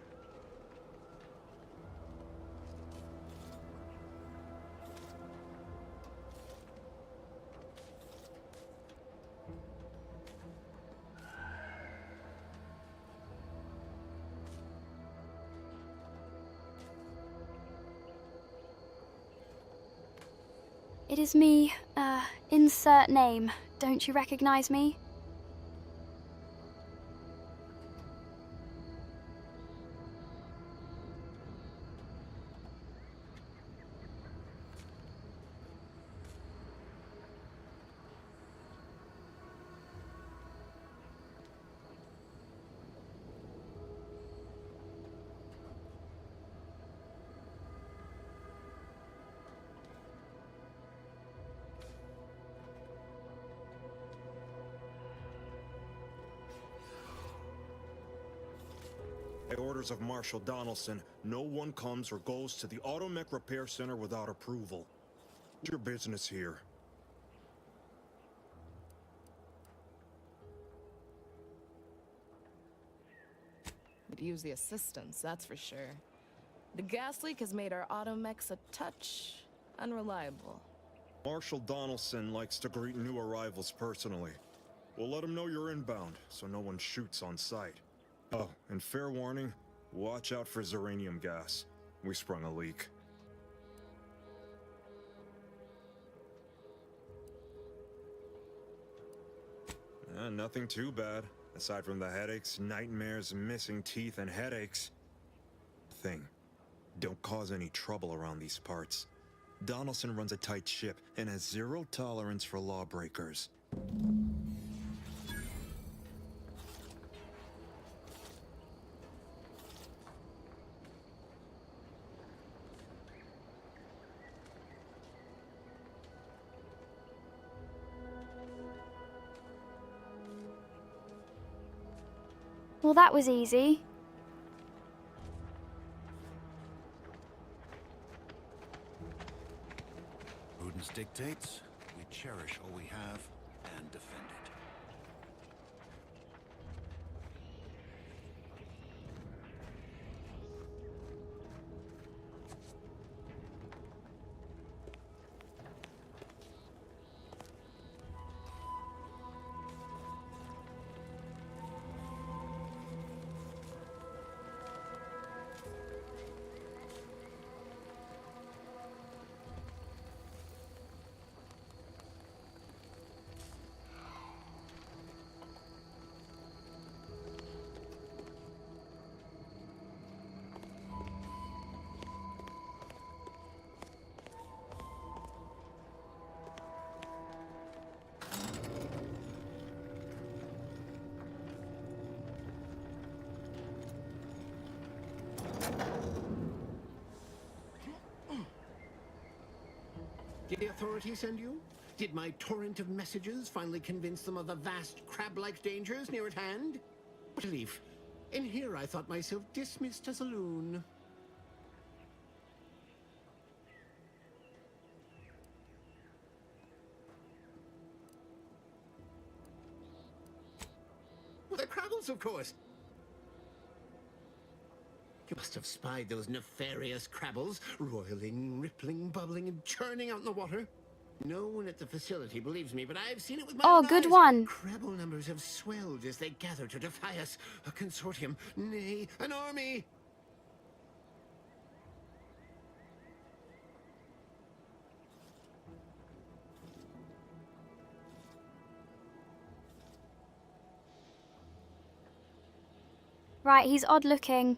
Speaker 1: It is me. Insert name. Don't you recognize me?
Speaker 7: By orders of Marshal Donaldson, no one comes or goes to the Automech Repair Center without approval. What's your business here?
Speaker 17: Could use the assistance, that's for sure. The gas leak has made our automechs a touch unreliable.
Speaker 7: Marshal Donaldson likes to greet new arrivals personally. We'll let him know you're inbound, so no one shoots on sight. Oh, and fair warning, watch out for xeranium gas. We sprung a leak. Nothing too bad, aside from the headaches, nightmares, missing teeth, and headaches. Don't cause any trouble around these parts. Donaldson runs a tight ship and has zero tolerance for lawbreakers.
Speaker 1: Well, that was easy.
Speaker 21: Prudence dictates we cherish all we have and defend it.
Speaker 22: Did the authorities send you? Did my torrent of messages finally convince them of the vast crab-like dangers near at hand? What a relief. In here I thought myself dismissed as a loon. Well, the Crabbles, of course. You must have spied those nefarious Crabbles, roiling, rippling, bubbling, and churning out in the water. No one at the facility believes me, but I've seen it with my own
Speaker 1: good
Speaker 22: eyes.
Speaker 1: one.
Speaker 22: Crabble numbers have swelled as they gather to defy us. A consortium, nay, an army.
Speaker 1: Right, he's odd looking.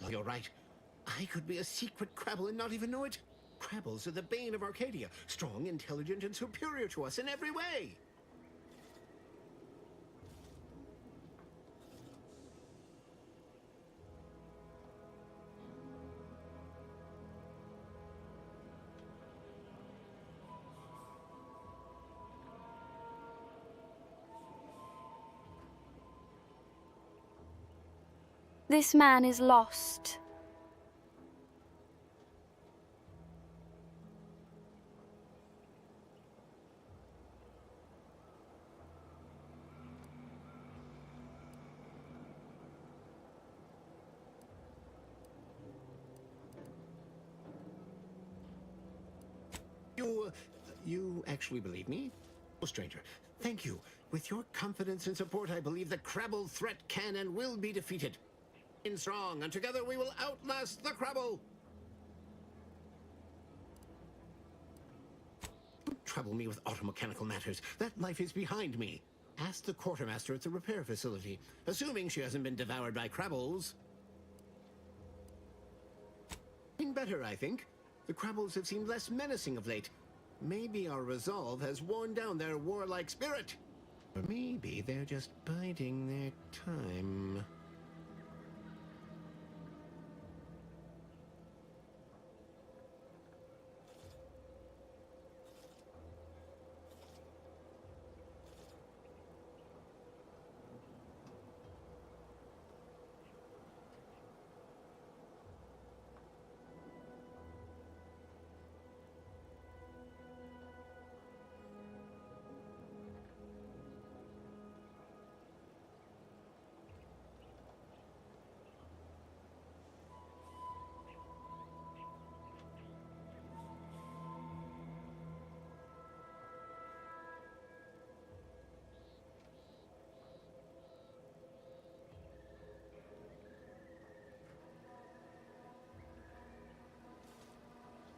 Speaker 22: Oh, you're right. I could be a secret Crabble and not even know it. Crabbles are the bane of Arcadia. Strong, intelligent, and superior to us in every way.
Speaker 1: This man is lost.
Speaker 22: You actually believe me? Oh, stranger, thank you. With your confidence and support, I believe the Crabble threat can and will be defeated. In strong, and together we will outlast the Crabble! Don't trouble me with automechanical matters. That life is behind me. Ask the quartermaster at the repair facility, assuming she hasn't been devoured by Crabbles. Better, I think. The Crabbles have seemed less menacing of late. Maybe our resolve has worn down their warlike spirit. Or maybe they're just biding their time.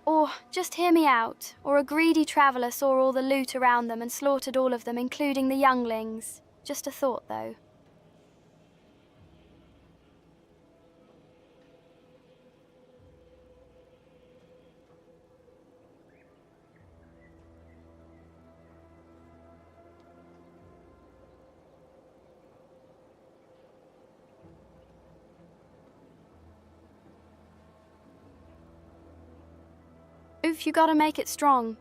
Speaker 1: Or, just hear me out, or a greedy traveller saw all the loot around them and slaughtered all of them, including the younglings. Just a thought, though. Oof, you gotta make it strong.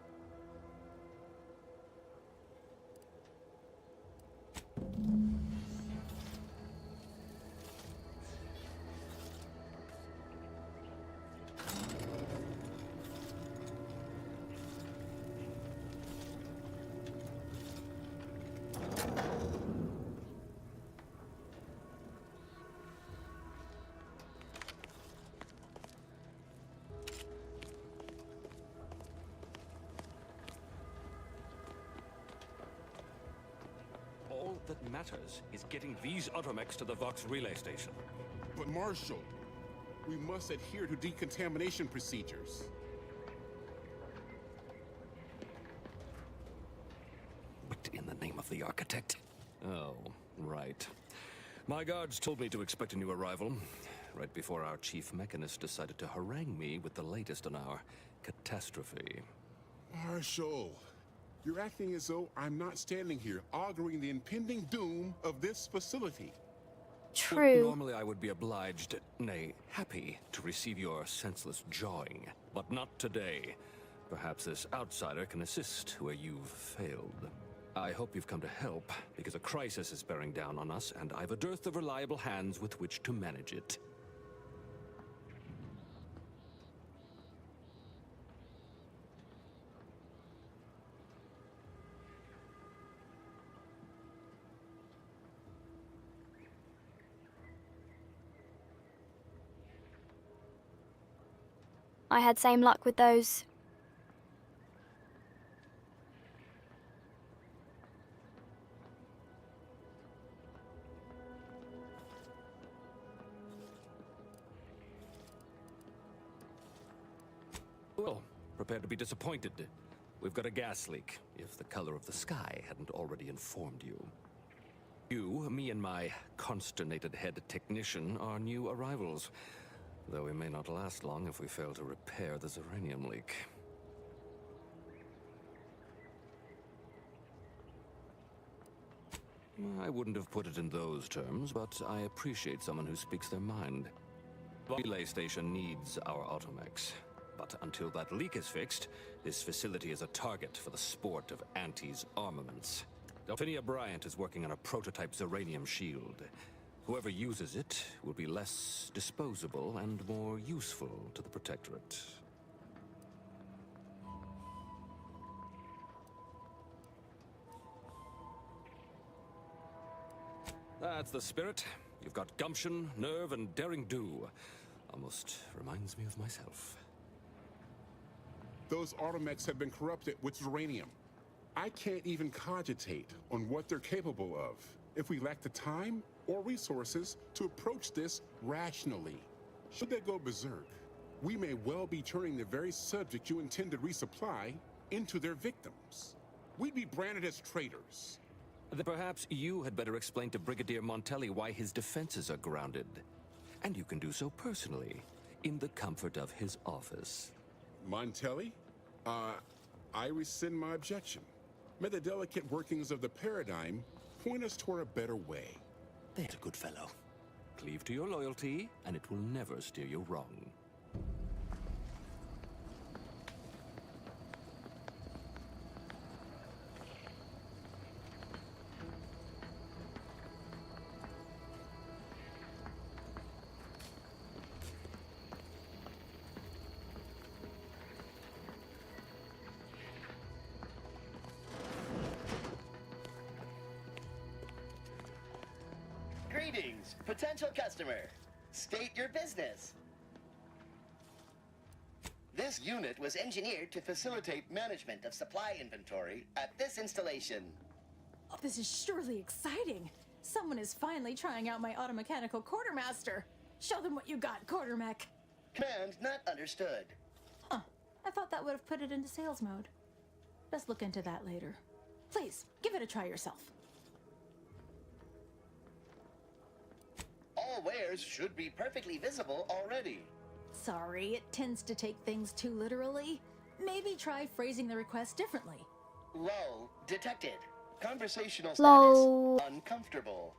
Speaker 3: All that matters is getting these automechs to the Vox relay station.
Speaker 20: But Marshal, we must adhere to decontamination procedures.
Speaker 3: What in the name of the architect? Oh, right. My guards told me to expect a new arrival, right before our chief mechanist decided to harangue me with the latest in our catastrophe.
Speaker 20: Marshal, you're acting as though I'm not standing here auguring the impending doom of this facility.
Speaker 1: True.
Speaker 3: Well, normally I would be obliged, nay, happy, to receive your senseless jawing. But not today. Perhaps this outsider can assist where you've failed. I hope you've come to help, because a crisis is bearing down on us, and I've a dearth of reliable hands with which to manage it.
Speaker 1: I had same luck with those.
Speaker 3: Well, prepare to be disappointed. We've got a gas leak, if the color of the sky hadn't already informed you. You, me, and my consternated head technician are new arrivals, though we may not last long if we fail to repair the uranium leak. I wouldn't have put it in those terms, but I appreciate someone who speaks their mind. The relay station needs our automechs. But until that leak is fixed, this facility is a target for the sport of Auntie's armaments. Delphinia Bryant is working on a prototype Zeranium shield. Whoever uses it will be less disposable and more useful to the Protectorate. That's the spirit. You've got gumption, nerve, and daring do. Almost reminds me of myself.
Speaker 20: Those automechs have been corrupted with uranium. I can't even cogitate on what they're capable of if we lack the time or resources to approach this rationally. Should they go berserk, we may well be turning the very subject you intend to resupply into their victims. We'd be branded as traitors.
Speaker 3: Then perhaps you had better explain to Brigadier Montelli why his defenses are grounded. And you can do so personally, in the comfort of his office.
Speaker 20: Montelli? I rescind my objection. May the delicate workings of the paradigm point us toward a better way.
Speaker 3: There's a good fellow. Cleave to your loyalty, and it will never steer you wrong.
Speaker 12: Greetings, potential customer. State your business. This unit was engineered to facilitate management of supply inventory at this installation.
Speaker 13: Oh, this is surely exciting. Someone is finally trying out my automechanical quartermaster. Show them what you got, quartermech.
Speaker 12: Command not understood.
Speaker 13: Huh. I thought that would have put it into sales mode. Let's look into that later. Please, give it a try yourself.
Speaker 12: All wares should be perfectly visible already.
Speaker 13: Sorry, it tends to take things too literally. Maybe try phrasing the request differently.
Speaker 12: Lull detected. Conversational
Speaker 1: Lol.
Speaker 12: status uncomfortable.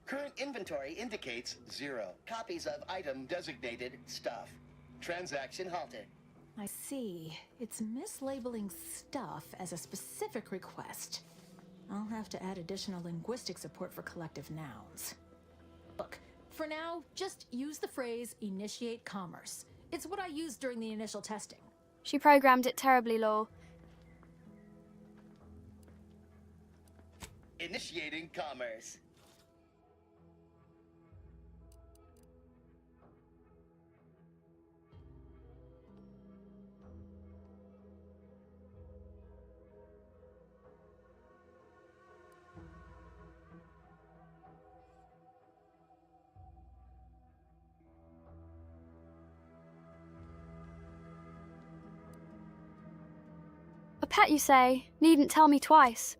Speaker 12: Current inventory indicates 0 copies of item designated stuff. Transaction halted.
Speaker 13: I see. It's mislabeling stuff as a specific request. I'll have to add additional linguistic support for collective nouns. Look, for now, just use the phrase initiate commerce. It's what I used during the initial testing.
Speaker 1: She programmed it terribly, Law.
Speaker 12: Initiating commerce.
Speaker 1: A pet, you say? Needn't tell me twice.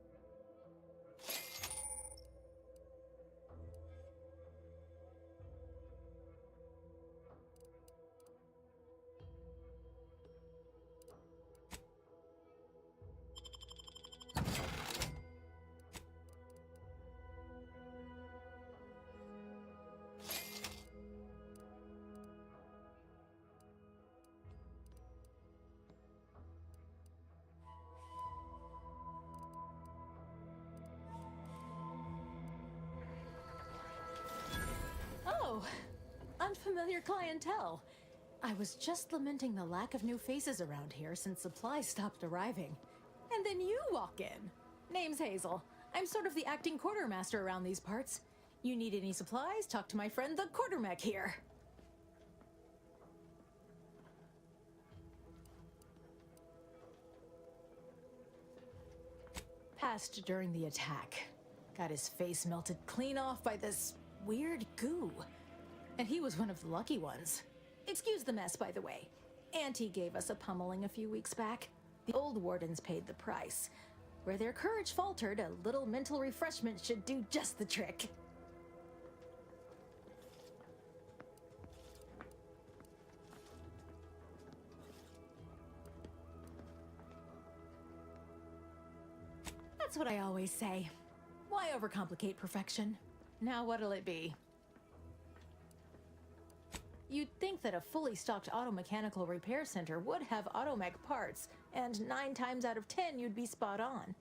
Speaker 13: Oh, unfamiliar clientele. I was just lamenting the lack of new faces around here since supplies stopped arriving. And then you walk in. Name's Hazel. I'm sort of the acting quartermaster around these parts. You need any supplies? Talk to my friend the quartermech here. Passed during the attack. Got his face melted clean off by this weird goo. And he was one of the lucky ones. Excuse the mess, by the way. Auntie gave us a pummeling a few weeks back. The old wardens paid the price. Where their courage faltered, a little mental refreshment should do just the trick. That's what I always say. Why overcomplicate perfection? Now what'll it be? You'd think that a fully stocked auto-mechanical repair center would have automech parts, and 9 times out of 10 you'd be spot on.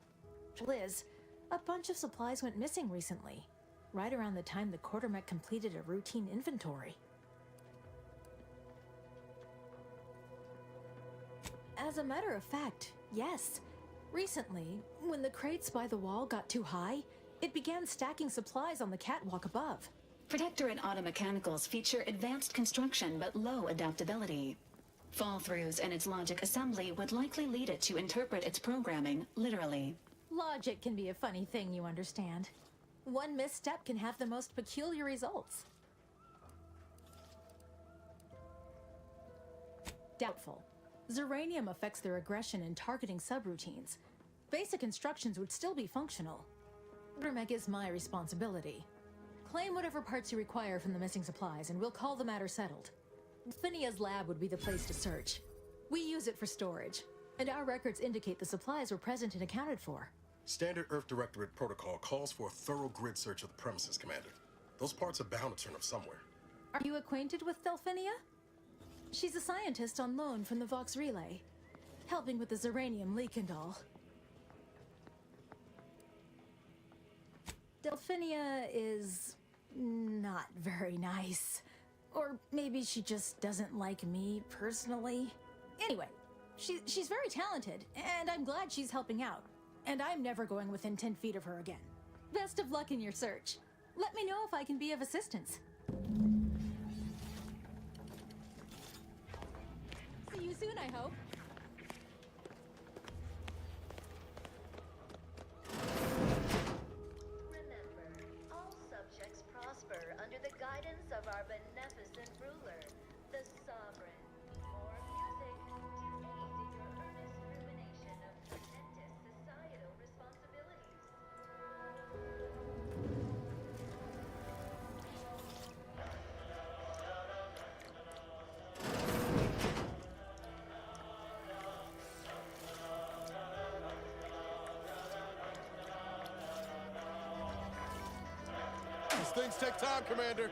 Speaker 13: Liz, a bunch of supplies went missing recently, right around the time the quartermech completed a routine inventory. As a matter of fact, yes. Recently, when the crates by the wall got too high, it began stacking supplies on the catwalk above.
Speaker 9: Protectorate automechanicals feature advanced construction but low adaptability. Fall-throughs in its logic assembly would likely lead it to interpret its programming literally.
Speaker 13: Logic can be a funny thing, you understand. One misstep can have the most peculiar results. Doubtful. Zeranium affects their aggression and targeting subroutines. Basic instructions would still be functional. Quartermech is my responsibility. Claim whatever parts you require from the missing supplies, and we'll call the matter settled. Phinea's lab would be the place to search. We use it for storage, and our records indicate the supplies were present and accounted for.
Speaker 6: Standard Earth Directorate protocol calls for a thorough grid search of the premises, Commander. Those parts are bound to turn up somewhere.
Speaker 13: Are you acquainted with Delphinia? She's a scientist on loan from the Vox Relay, helping with the Zeranium leak and all. Delphinia is not very nice. Or maybe she just doesn't like me personally. Anyway, she's very talented, and I'm glad she's helping out. And I'm never going within 10 feet of her again. Best of luck in your search. Let me know if I can be of assistance. See you soon, I hope.
Speaker 10: Remember, all subjects prosper under the guidance of our beneficent ruler, the Sovereign. More music to aid in your earnest rumination of momentous societal responsibilities.
Speaker 6: These things take time, Commander.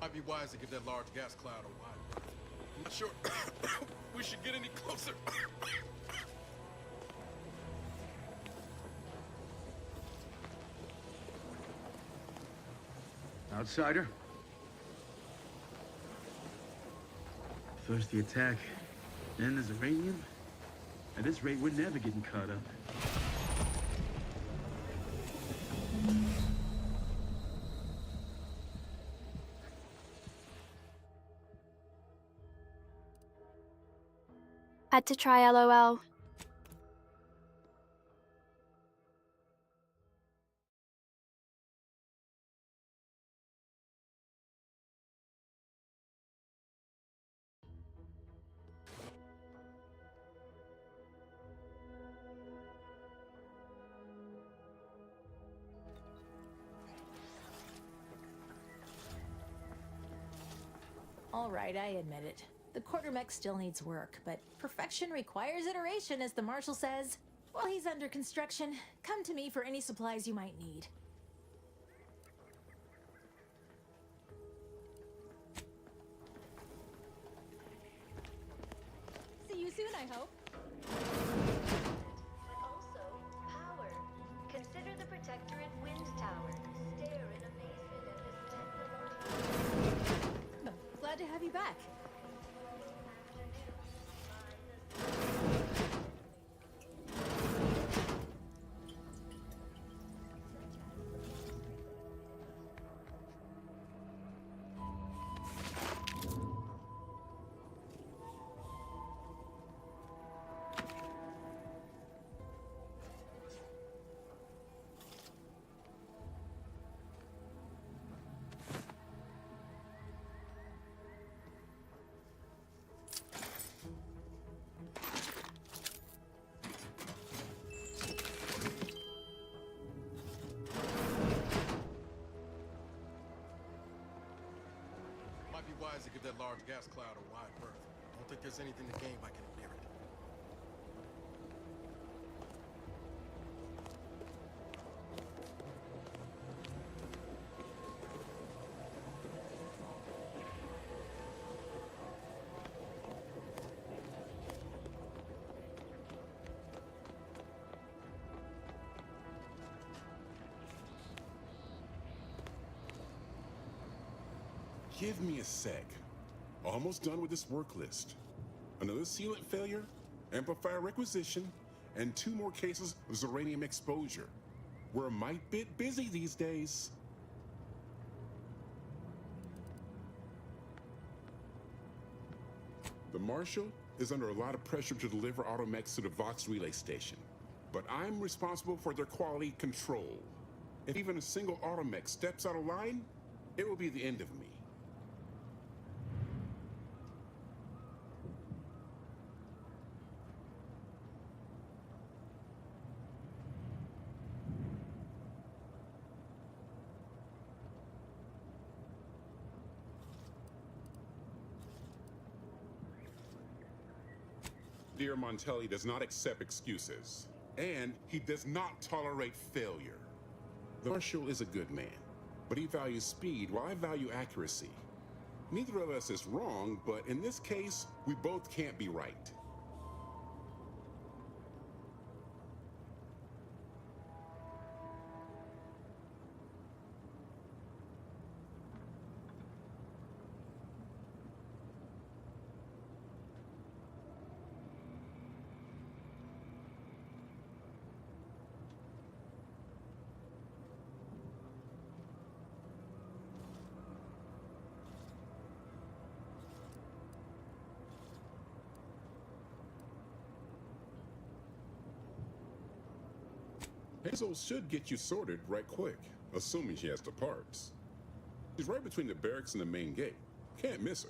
Speaker 6: Might be wise to give that large gas cloud a wide berth. I'm not sure we should get any closer.
Speaker 11: Outsider? First the attack, then there's uranium. At this rate, we're never getting caught up.
Speaker 1: Had to try LOL.
Speaker 13: All right, I admit it. The quartermech still needs work, but perfection requires iteration, as the Marshal says. While he's under construction, come to me for any supplies you might need. See you soon, I hope. have you back.
Speaker 6: Might be wise to give that large gas cloud a wide berth. Don't think there's anything to gain by getting near it.
Speaker 20: Give me a sec. Almost done with this work list. Another sealant failure, amplifier requisition, and 2 more cases of uranium exposure. We're a mite bit busy these days. The Marshal is under a lot of pressure to deliver automechs to the Vox relay station, but I'm responsible for their quality control. If even a single automech steps out of line, it will be the end of me. Dear Montelli does not accept excuses, and he does not tolerate failure. The Marshal is a good man, but he values speed while I value accuracy. Neither of us is wrong, but in this case, we both can't be right. Hazel should get you sorted right quick, assuming she has the parts. She's right between the barracks and the main gate. Can't miss her.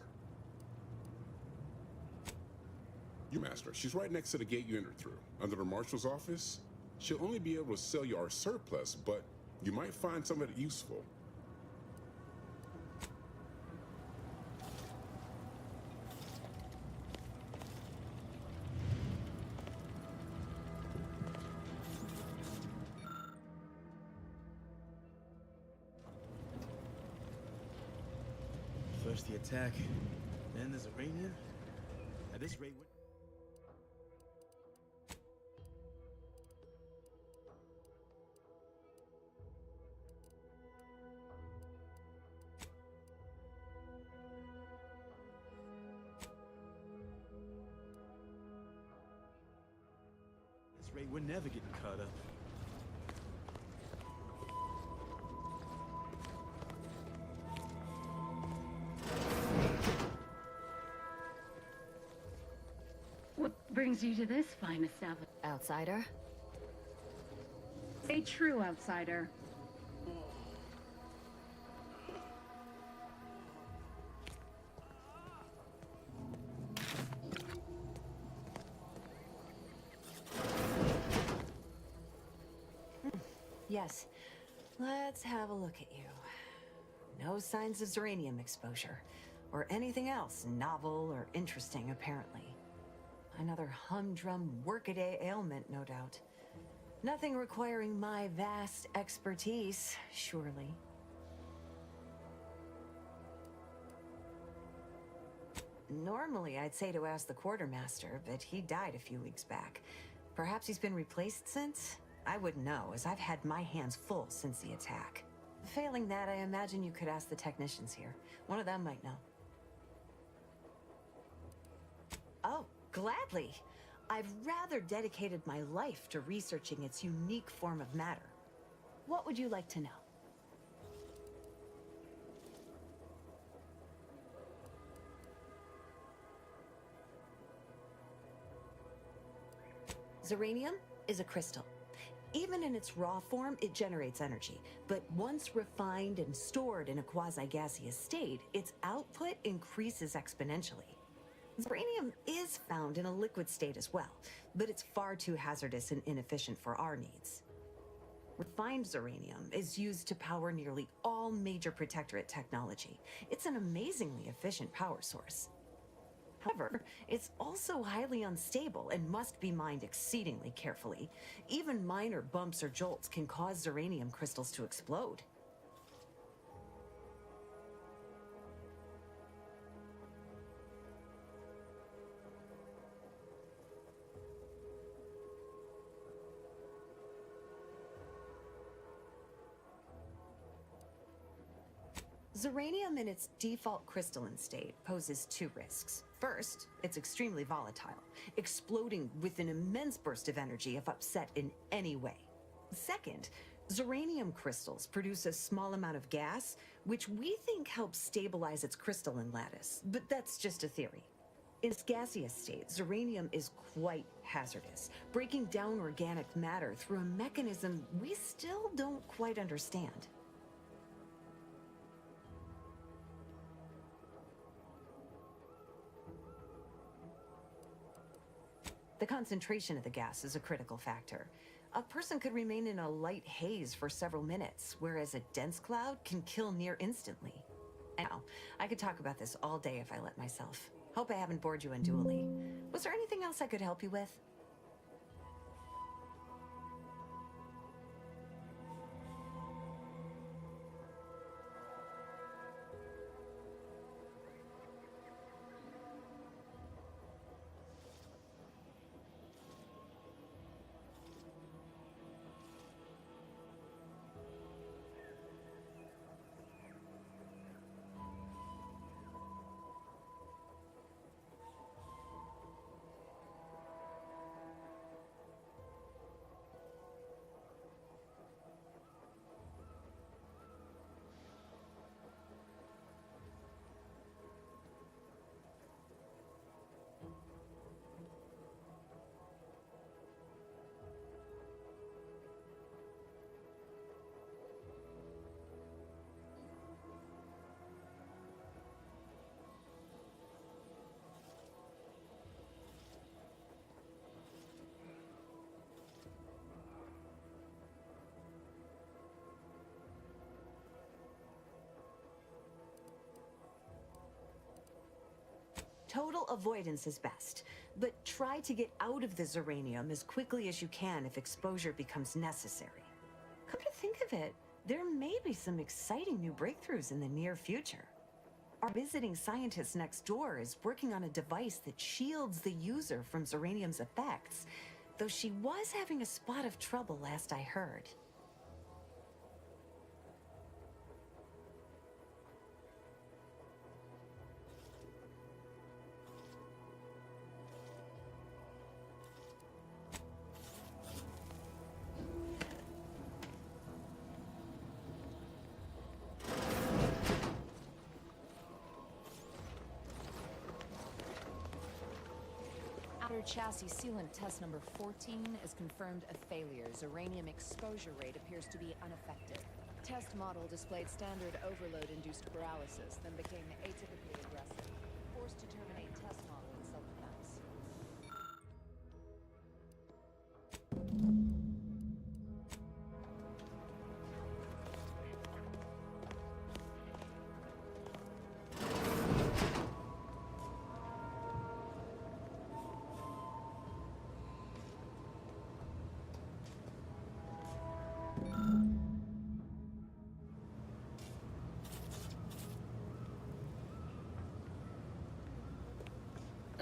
Speaker 20: You master, she's right next to the gate you entered through. Under the Marshal's office, she'll only be able to sell you our surplus, but you might find some of it useful.
Speaker 11: First the attack, then there's uranium. At this rate, we're never getting caught up.
Speaker 14: What brings you to this fine establishment?
Speaker 1: Outsider?
Speaker 14: A true outsider.
Speaker 18: Yes. Let's have a look at you. No signs of uranium exposure, or anything else novel or interesting, apparently. Another humdrum workaday ailment, no doubt. Nothing requiring my vast expertise, surely. Normally, I'd say to ask the quartermaster, but he died a few weeks back. Perhaps he's been replaced since? I wouldn't know, as I've had my hands full since the attack. Failing that, I imagine you could ask the technicians here. One of them might know. Oh, gladly. I've rather dedicated my life to researching its unique form of matter. What would you like to know? Zeranium is a crystal. Even in its raw form, it generates energy. But once refined and stored in a quasi-gaseous state, its output increases exponentially. Zeranium is found in a liquid state as well, but it's far too hazardous and inefficient for our needs. Refined zeranium is used to power nearly all major protectorate technology. It's an amazingly efficient power source. However, it's also highly unstable and must be mined exceedingly carefully. Even minor bumps or jolts can cause zeranium crystals to explode. Zeranium in its default crystalline state poses two risks. First, it's extremely volatile, exploding with an immense burst of energy if upset in any way. Second, zeranium crystals produce a small amount of gas, which we think helps stabilize its crystalline lattice, but that's just a theory. In its gaseous state, zeranium is quite hazardous, breaking down organic matter through a mechanism we still don't quite understand. The concentration of the gas is a critical factor. A person could remain in a light haze for several minutes, whereas a dense cloud can kill near instantly. Now, I could talk about this all day if I let myself. Hope I haven't bored you unduly. Was there anything else I could help you with? Total avoidance is best, but try to get out of the zeranium as quickly as you can if exposure becomes necessary. Come to think of it, there may be some exciting new breakthroughs in the near future. Our visiting scientist next door is working on a device that shields the user from zeranium's effects, though she was having a spot of trouble last I heard.
Speaker 5: Outer chassis sealant test number 14 is confirmed a failure. Zeranium exposure rate appears to be unaffected. Test model displayed standard overload-induced paralysis, then became atypically aggressive. Forced to terminate test model in self-defense.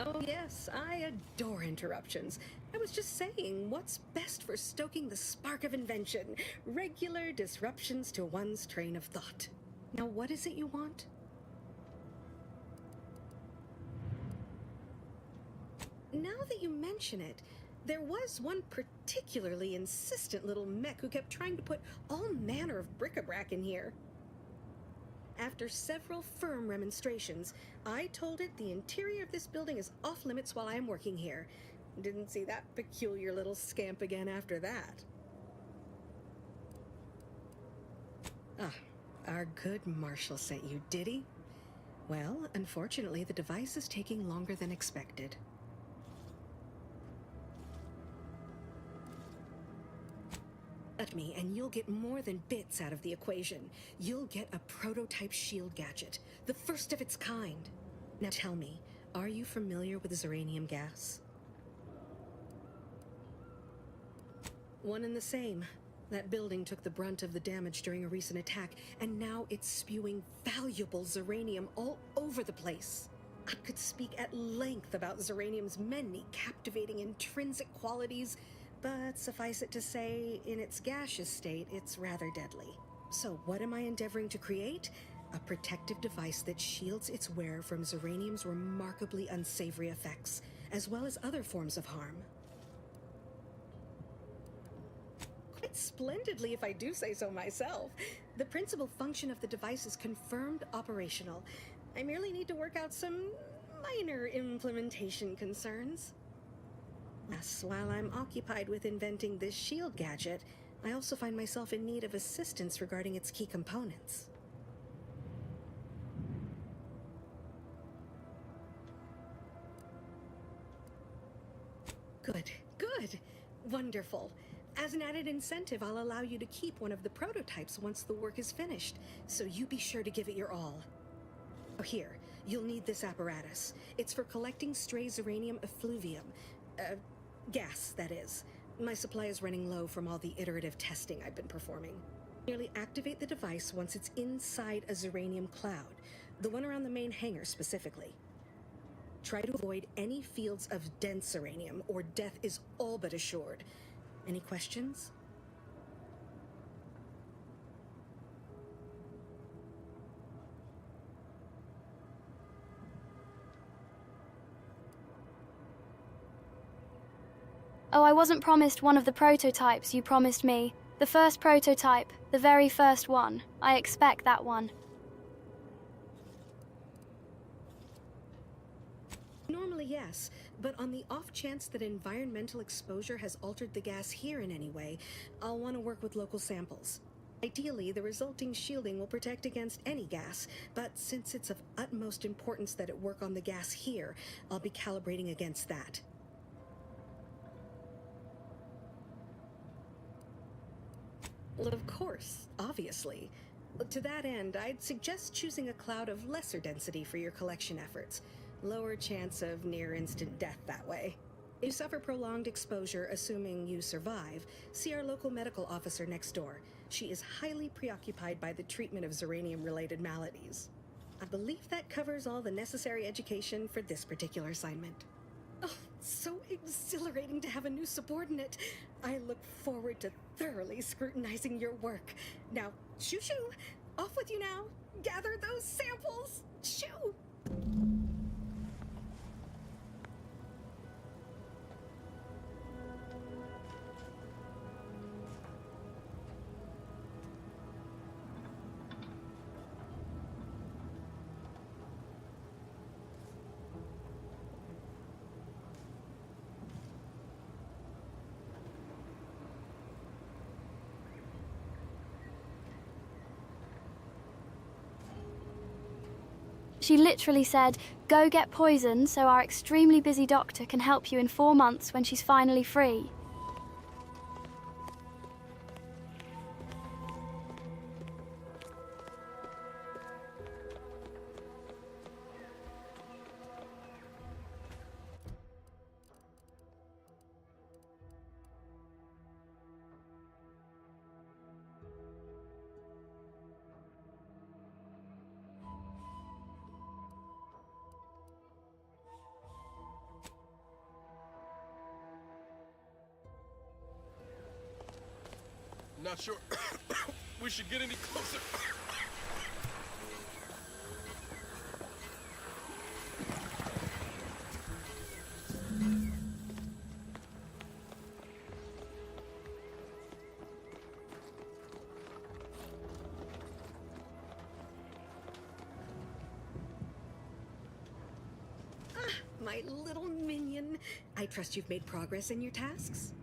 Speaker 16: Oh yes, I adore interruptions. I was just saying, what's best for stoking the spark of invention? Regular disruptions to one's train of thought. Now what is it you want? now that you mention it, there was one particularly insistent little mech who kept trying to put all manner of bric-a-brac in here. After several firm remonstrations, I told it the interior of this building is off limits while I am working here. Didn't see that peculiar little scamp again after that. Ah, our good Marshal sent you, did he? Well, unfortunately, the device is taking longer than expected. Let me, and you'll get more than bits out of the equation. You'll get a prototype shield gadget, the first of its kind. Now tell me, are you familiar with Zeranium gas? One and the same. That building took the brunt of the damage during a recent attack, and now it's spewing valuable Zeranium all over the place. I could speak at length about Zeranium's many captivating intrinsic qualities, but suffice it to say, in its gaseous state, it's rather deadly. So what am I endeavoring to create? A protective device that shields its wearer from Zeranium's remarkably unsavory effects, as well as other forms of harm. Quite splendidly, if I do say so myself. The principal function of the device is confirmed operational. I merely need to work out some minor implementation concerns. Yes, while I'm occupied with inventing this shield gadget, I also find myself in need of assistance regarding its key components. Good, good, wonderful. As an added incentive, I'll allow you to keep one of the prototypes once the work is finished, so you be sure to give it your all. Oh, here, you'll need this apparatus. It's for collecting stray Zeranium effluvium. Gas, that is. My supply is running low from all the iterative testing I've been performing. Merely activate the device once it's inside a Zeranium cloud, the one around the main hangar specifically. Try to avoid any fields of dense Zeranium, or death is all but assured. Any questions?
Speaker 1: Oh, I wasn't promised one of the prototypes you promised me. The first prototype, the very first one. I expect that one.
Speaker 16: Normally, yes, but on the off chance that environmental exposure has altered the gas here in any way, I'll want to work with local samples. Ideally, the resulting shielding will protect against any gas, but since it's of utmost importance that it work on the gas here, I'll be calibrating against that. Well, of course, obviously. To that end, I'd suggest choosing a cloud of lesser density for your collection efforts. Lower chance of near-instant death that way. If you suffer prolonged exposure, assuming you survive, see our local medical officer next door. She is highly preoccupied by the treatment of Zeranium-related maladies. I believe that covers all the necessary education for this particular assignment. Oh, so exhilarating to have a new subordinate. I look forward to thoroughly scrutinizing your work. Now, shoo-shoo! Off with you now! Gather those samples! Shoo!
Speaker 1: She literally said, "Go get poison so our extremely busy doctor can help you in 4 months when she's finally free."
Speaker 6: Not sure we should get any closer.
Speaker 16: my little minion. I trust you've made progress in your tasks?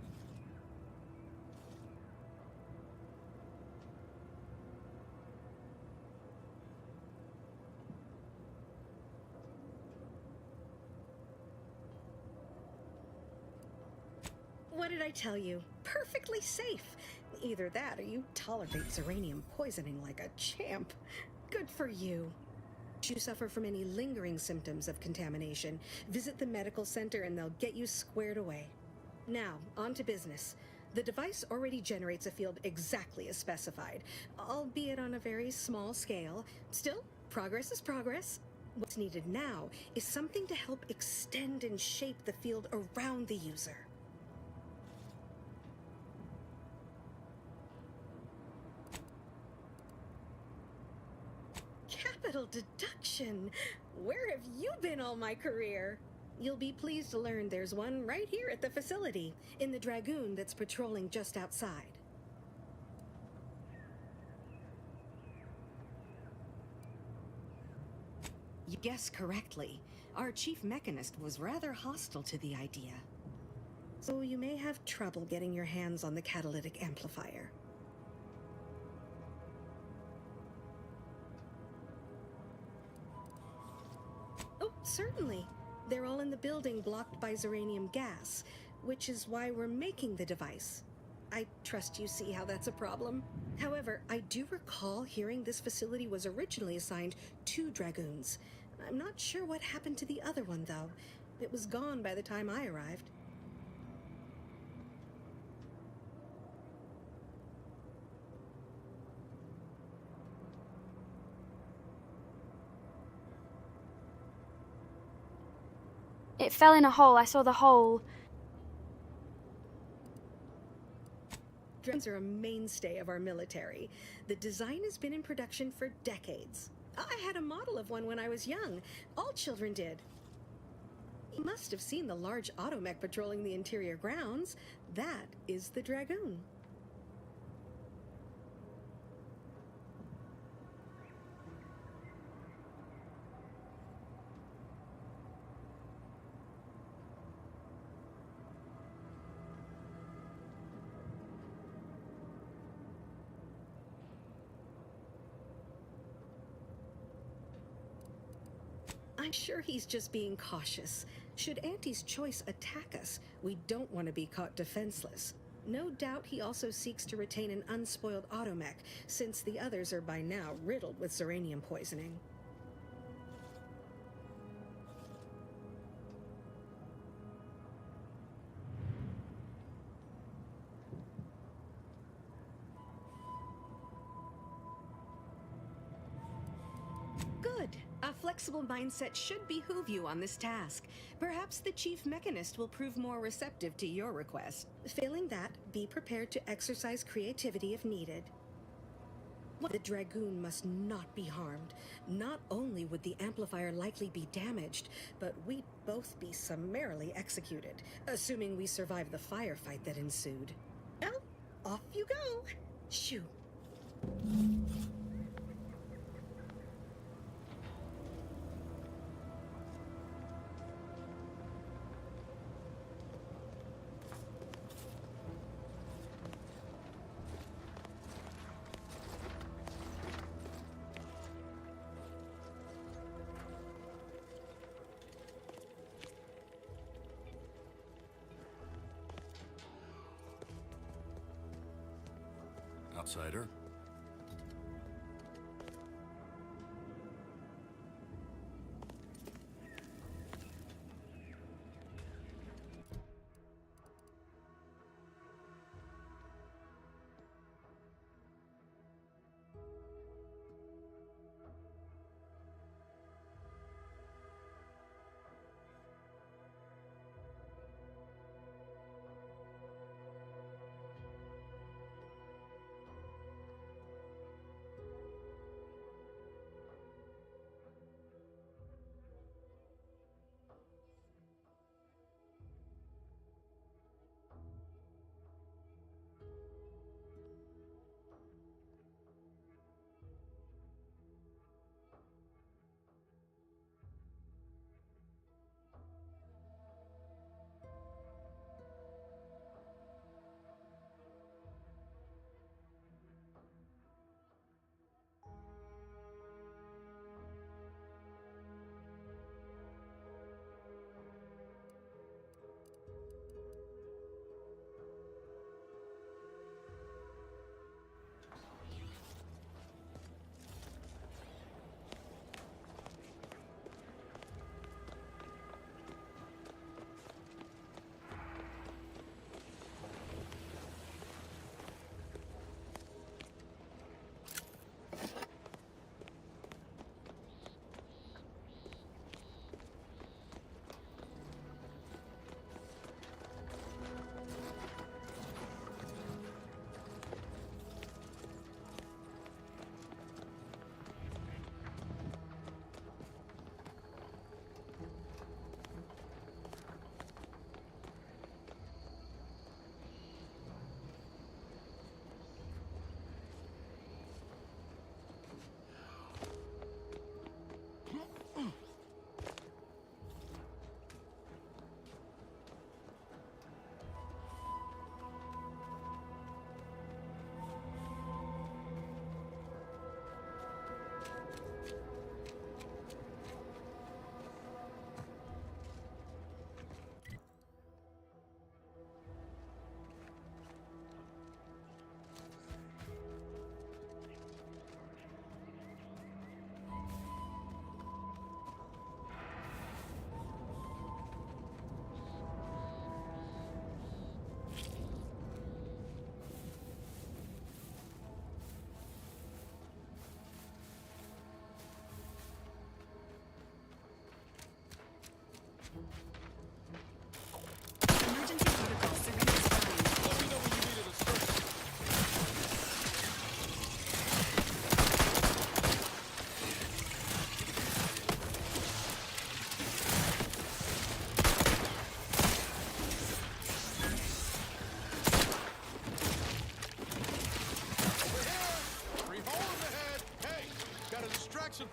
Speaker 16: What did I tell you? Perfectly safe. Either that or you tolerate Zeranium poisoning like a champ. Good for you. If you suffer from any lingering symptoms of contamination, visit the medical center and they'll get you squared away. Now, on to business. The device already generates a field exactly as specified, albeit on a very small scale. Still, progress is progress. What's needed now is something to help extend and shape the field around the user. Capital deduction! Where have you been all my career? You'll be pleased to learn there's one right here at the facility, in the Dragoon that's patrolling just outside. You guessed correctly. Our chief mechanist was rather hostile to the idea. So you may have trouble getting your hands on the catalytic amplifier. Oh, certainly. They're all in the building blocked by Zeranium gas, which is why we're making the device. I trust you see how that's a problem. However, I do recall hearing this facility was originally assigned 2 Dragoons. I'm not sure what happened to the other one, though. It was gone by the time I arrived.
Speaker 1: It fell in a hole. I saw the hole.
Speaker 16: Drones are a mainstay of our military. The design has been in production for decades. I had a model of one when I was young. All children did. You must have seen the large automech patrolling the interior grounds. That is the Dragoon. I'm sure he's just being cautious. Should Auntie's choice attack us, we don't want to be caught defenseless. No doubt he also seeks to retain an unspoiled automech, since the others are by now riddled with Zeranium poisoning. Good. A flexible mindset should behoove you on this task. Perhaps the chief mechanist will prove more receptive to your request. Failing that, be prepared to exercise creativity if needed. The Dragoon must not be harmed. Not only would the amplifier likely be damaged, but we'd both be summarily executed, assuming we survive the firefight that ensued. Well, off you go. Shoo.
Speaker 4: Outsider?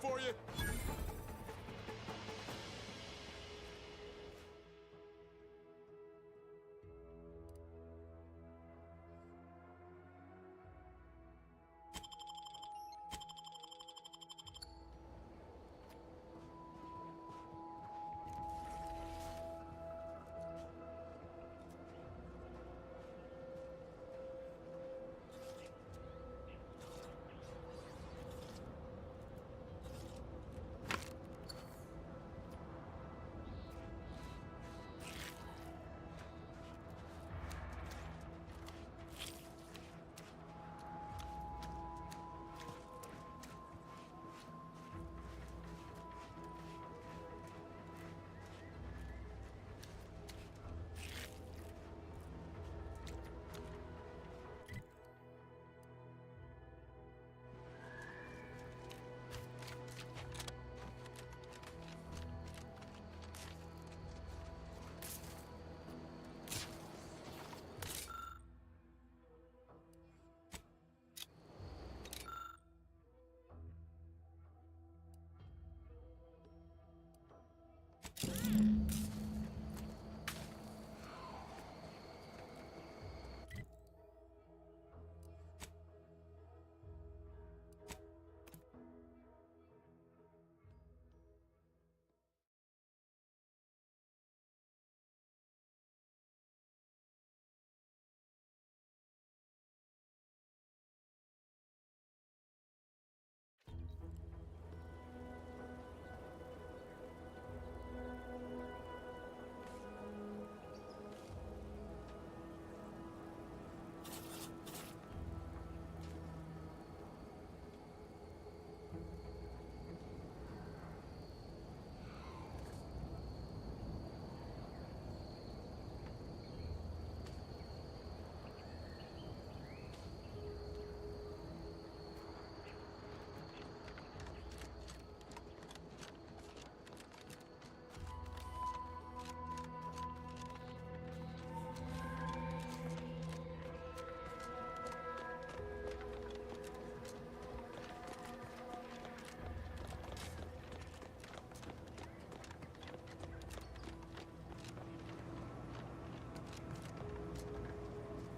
Speaker 20: for you?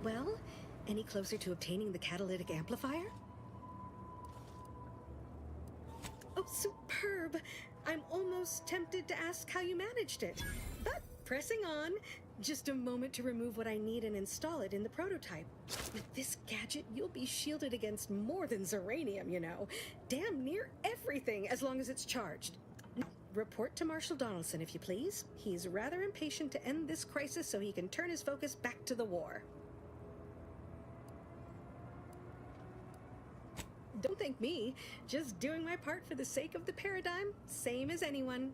Speaker 16: Well, any closer to obtaining the catalytic amplifier? Oh, superb! I'm almost tempted to ask how you managed it. But pressing on, just a moment to remove what I need and install it in the prototype. With this gadget, you'll be shielded against more than Zeranium, you know. Damn near everything, as long as it's charged. Report to Marshal Donaldson, if you please. He's rather impatient to end this crisis so he can turn his focus back to the war. Don't thank me. Just doing my part for the sake of the paradigm, same as anyone.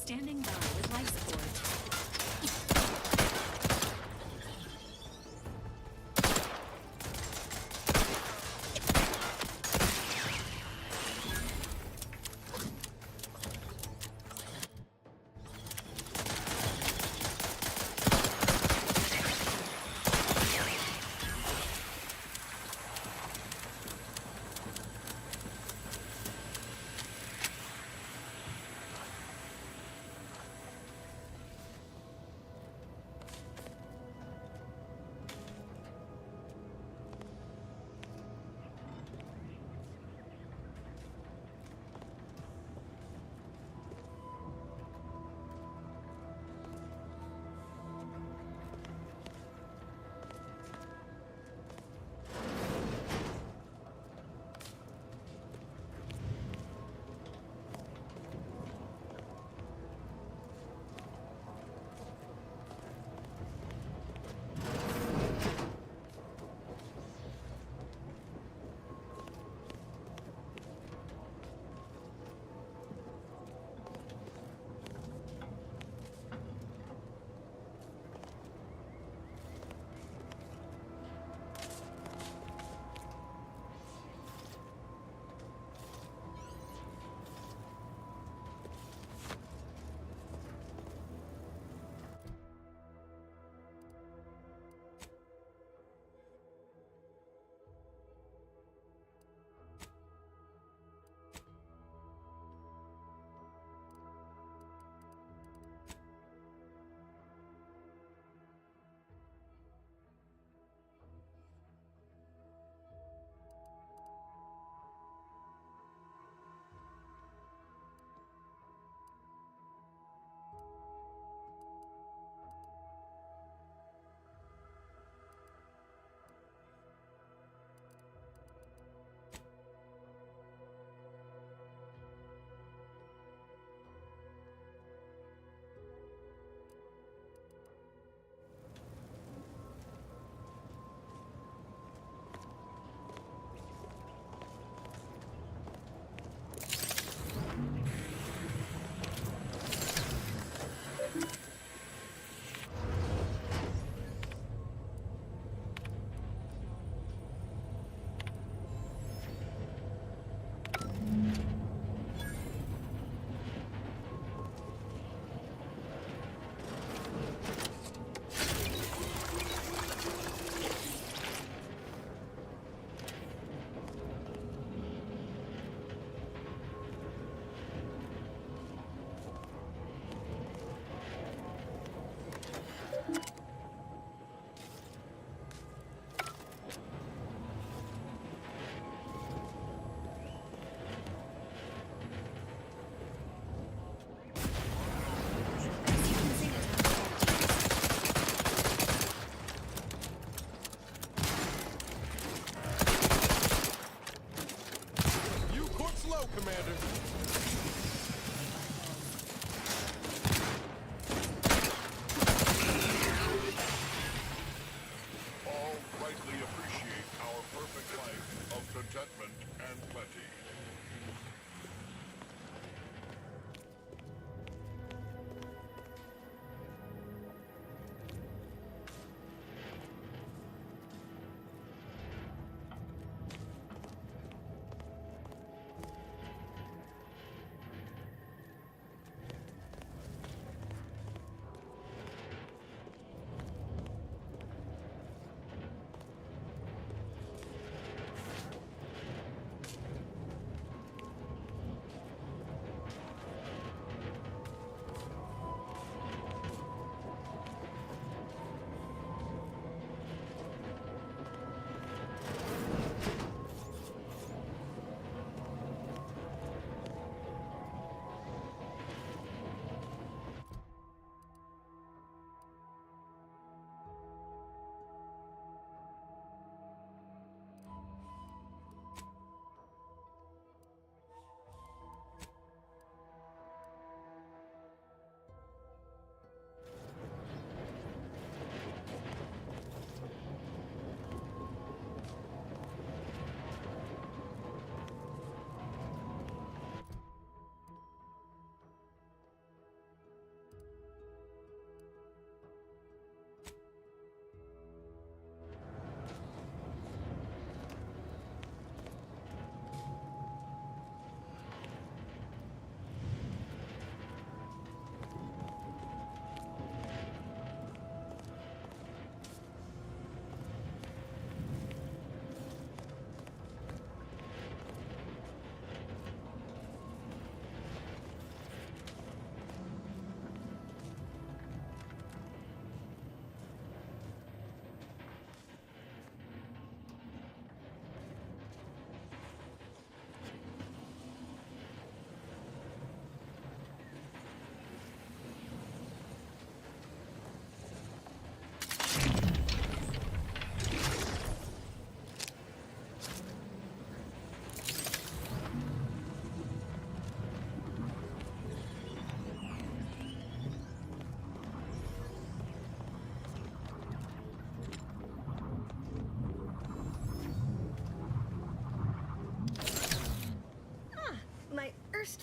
Speaker 19: Standing by with life support.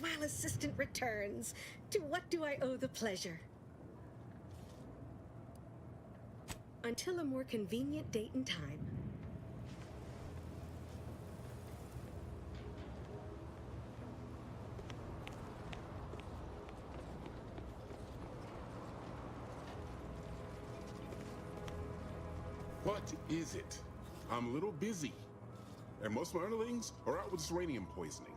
Speaker 16: while assistant returns. To what do I owe the pleasure? Until a more convenient date and time.
Speaker 20: What is it? I'm a little busy. And most of my underlings are out with uranium poisoning.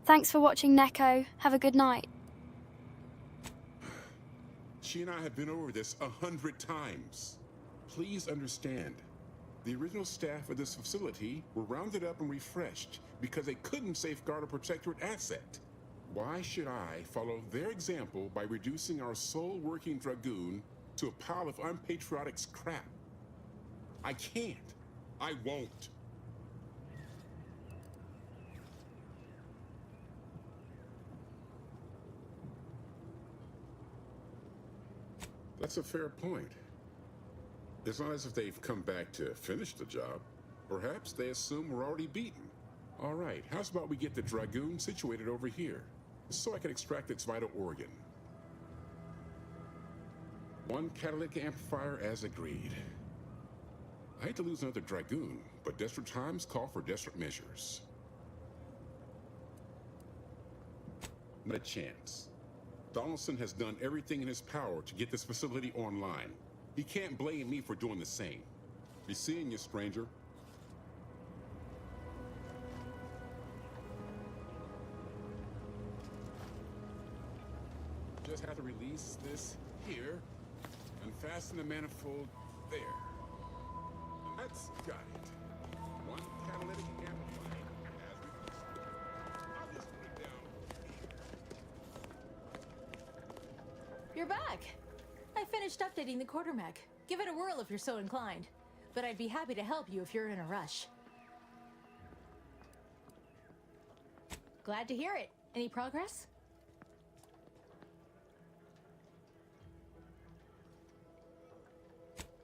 Speaker 1: Thanks for watching, Neko. Have a good night.
Speaker 20: She and I have been over this 100 times. Please understand, the original staff of this facility were rounded up and refreshed because they couldn't safeguard or protect her asset. Why should I follow their example by reducing our sole working dragoon to a pile of unpatriotic scrap? I can't. I won't. That's a fair point. It's not as if they've come back to finish the job. Perhaps they assume we're already beaten. All right, how's about we get the Dragoon situated over here, so I can extract its vital organ? One catalytic amplifier as agreed. I hate to lose another Dragoon, but desperate times call for desperate measures. Not a chance. Donaldson has done everything in his power to get this facility online. He can't blame me for doing the same. Be seeing you, stranger. Just have to release this here and fasten the manifold there. And that's got it. One catalytic amplifier as requested. I'll just put it down here.
Speaker 13: You're back. I finished updating the quartermech. Give it a whirl if you're so inclined. But I'd be happy to help you if you're in a rush. Glad to hear it. Any progress?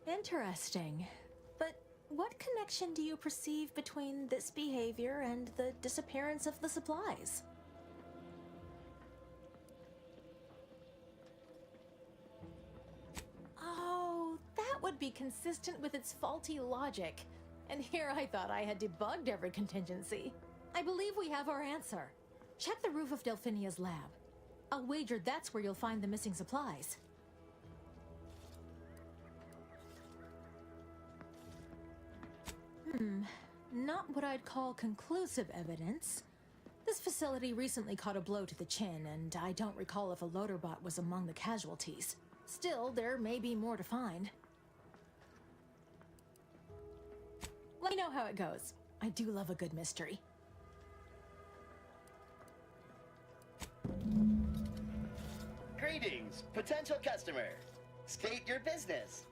Speaker 13: Interesting. But what connection do you perceive between this behavior and the disappearance of the supplies? Oh, that would be consistent with its faulty logic. And here I thought I had debugged every contingency. I believe we have our answer. Check the roof of Delphinia's lab. I'll wager that's where you'll find the missing supplies. Not what I'd call conclusive evidence. This facility recently caught a blow to the chin, and I don't recall if a loader bot was among the casualties. Still, there may be more to find. Let me know how it goes. I do love a good mystery.
Speaker 12: Greetings, potential customer. State your business.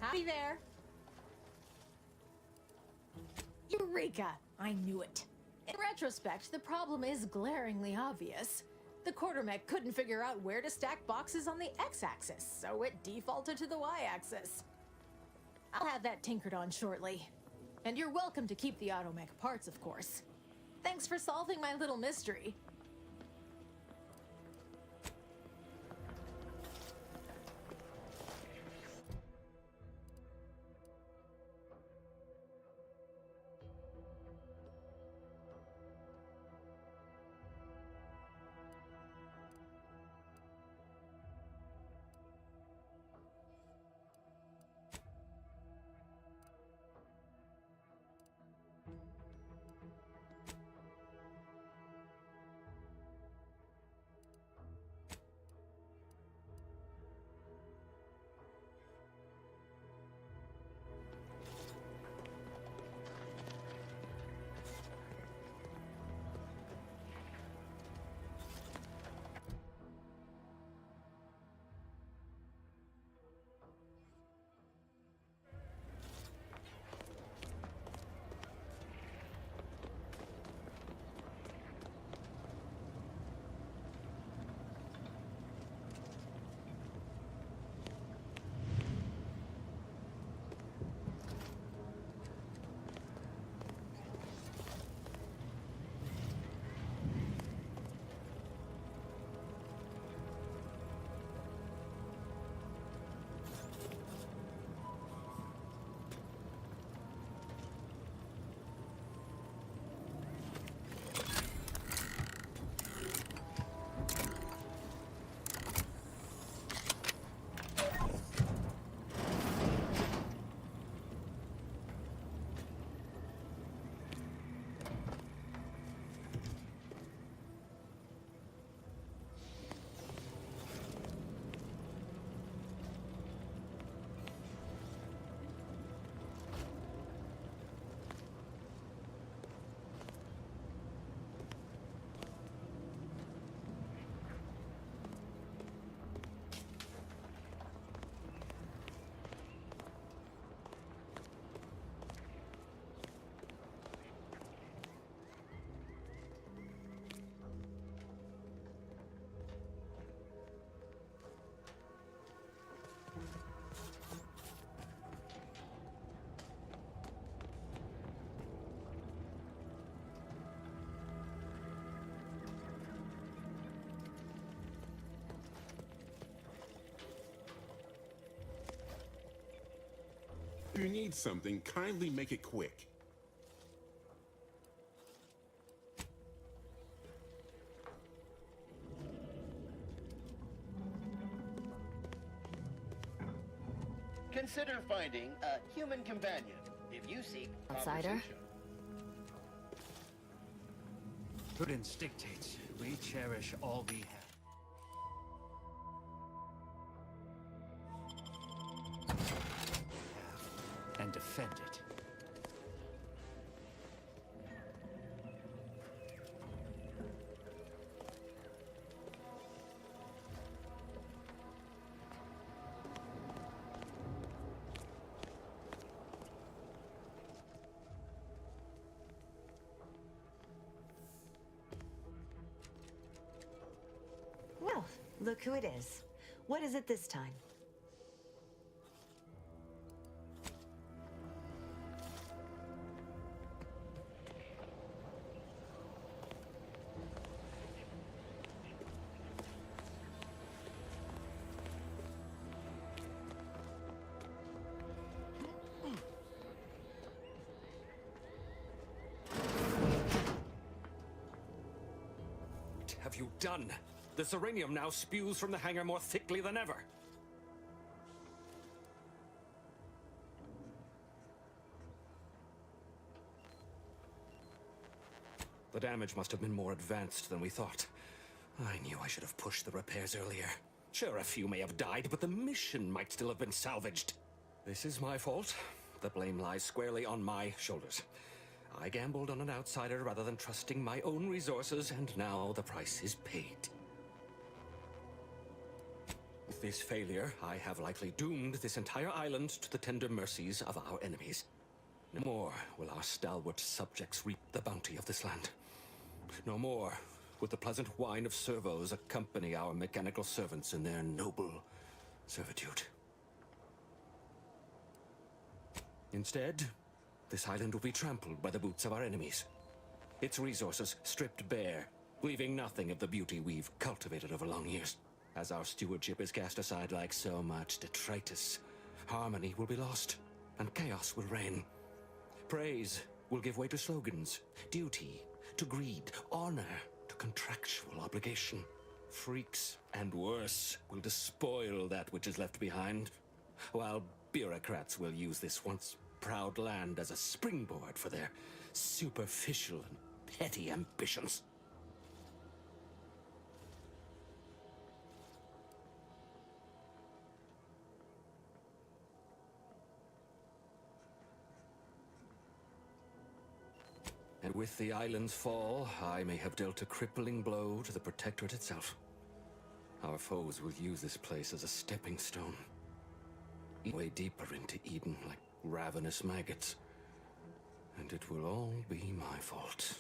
Speaker 13: Howdy there. Eureka! I knew it. In retrospect, the problem is glaringly obvious. The quartermech couldn't figure out where to stack boxes on the x-axis, so it defaulted to the y-axis. I'll have that tinkered on shortly. And you're welcome to keep the automech parts, of course. Thanks for solving my little mystery.
Speaker 20: If you need something, kindly make it quick.
Speaker 12: Consider finding a human companion if you seek
Speaker 4: Outsider?
Speaker 12: conversation.
Speaker 8: Prudence dictates we cherish all we have. And defend it.
Speaker 18: Well, look who it is. What is it this time?
Speaker 3: have you done? The Zeranium now spews from the hangar more thickly than ever. The damage must have been more advanced than we thought. I knew I should have pushed the repairs earlier. Sure, a few may have died, but the mission might still have been salvaged. This is my fault. The blame lies squarely on my shoulders. I gambled on an outsider rather than trusting my own resources, and now the price is paid. With this failure, I have likely doomed this entire island to the tender mercies of our enemies. No more will our stalwart subjects reap the bounty of this land. No more would the pleasant whine of servos accompany our mechanical servants in their noble servitude. Instead, this island will be trampled by the boots of our enemies. Its resources stripped bare, leaving nothing of the beauty we've cultivated over long years. As our stewardship is cast aside like so much detritus, harmony will be lost, and chaos will reign. Praise will give way to slogans, duty to greed, honor to contractual obligation. Freaks and worse will despoil that which is left behind, while bureaucrats will use this once proud land as a springboard for their superficial and petty ambitions. And with the island's fall, I may have dealt a crippling blow to the Protectorate itself. Our foes will use this place as a stepping stone. Way deeper into Eden like ravenous maggots. And it will all be my fault.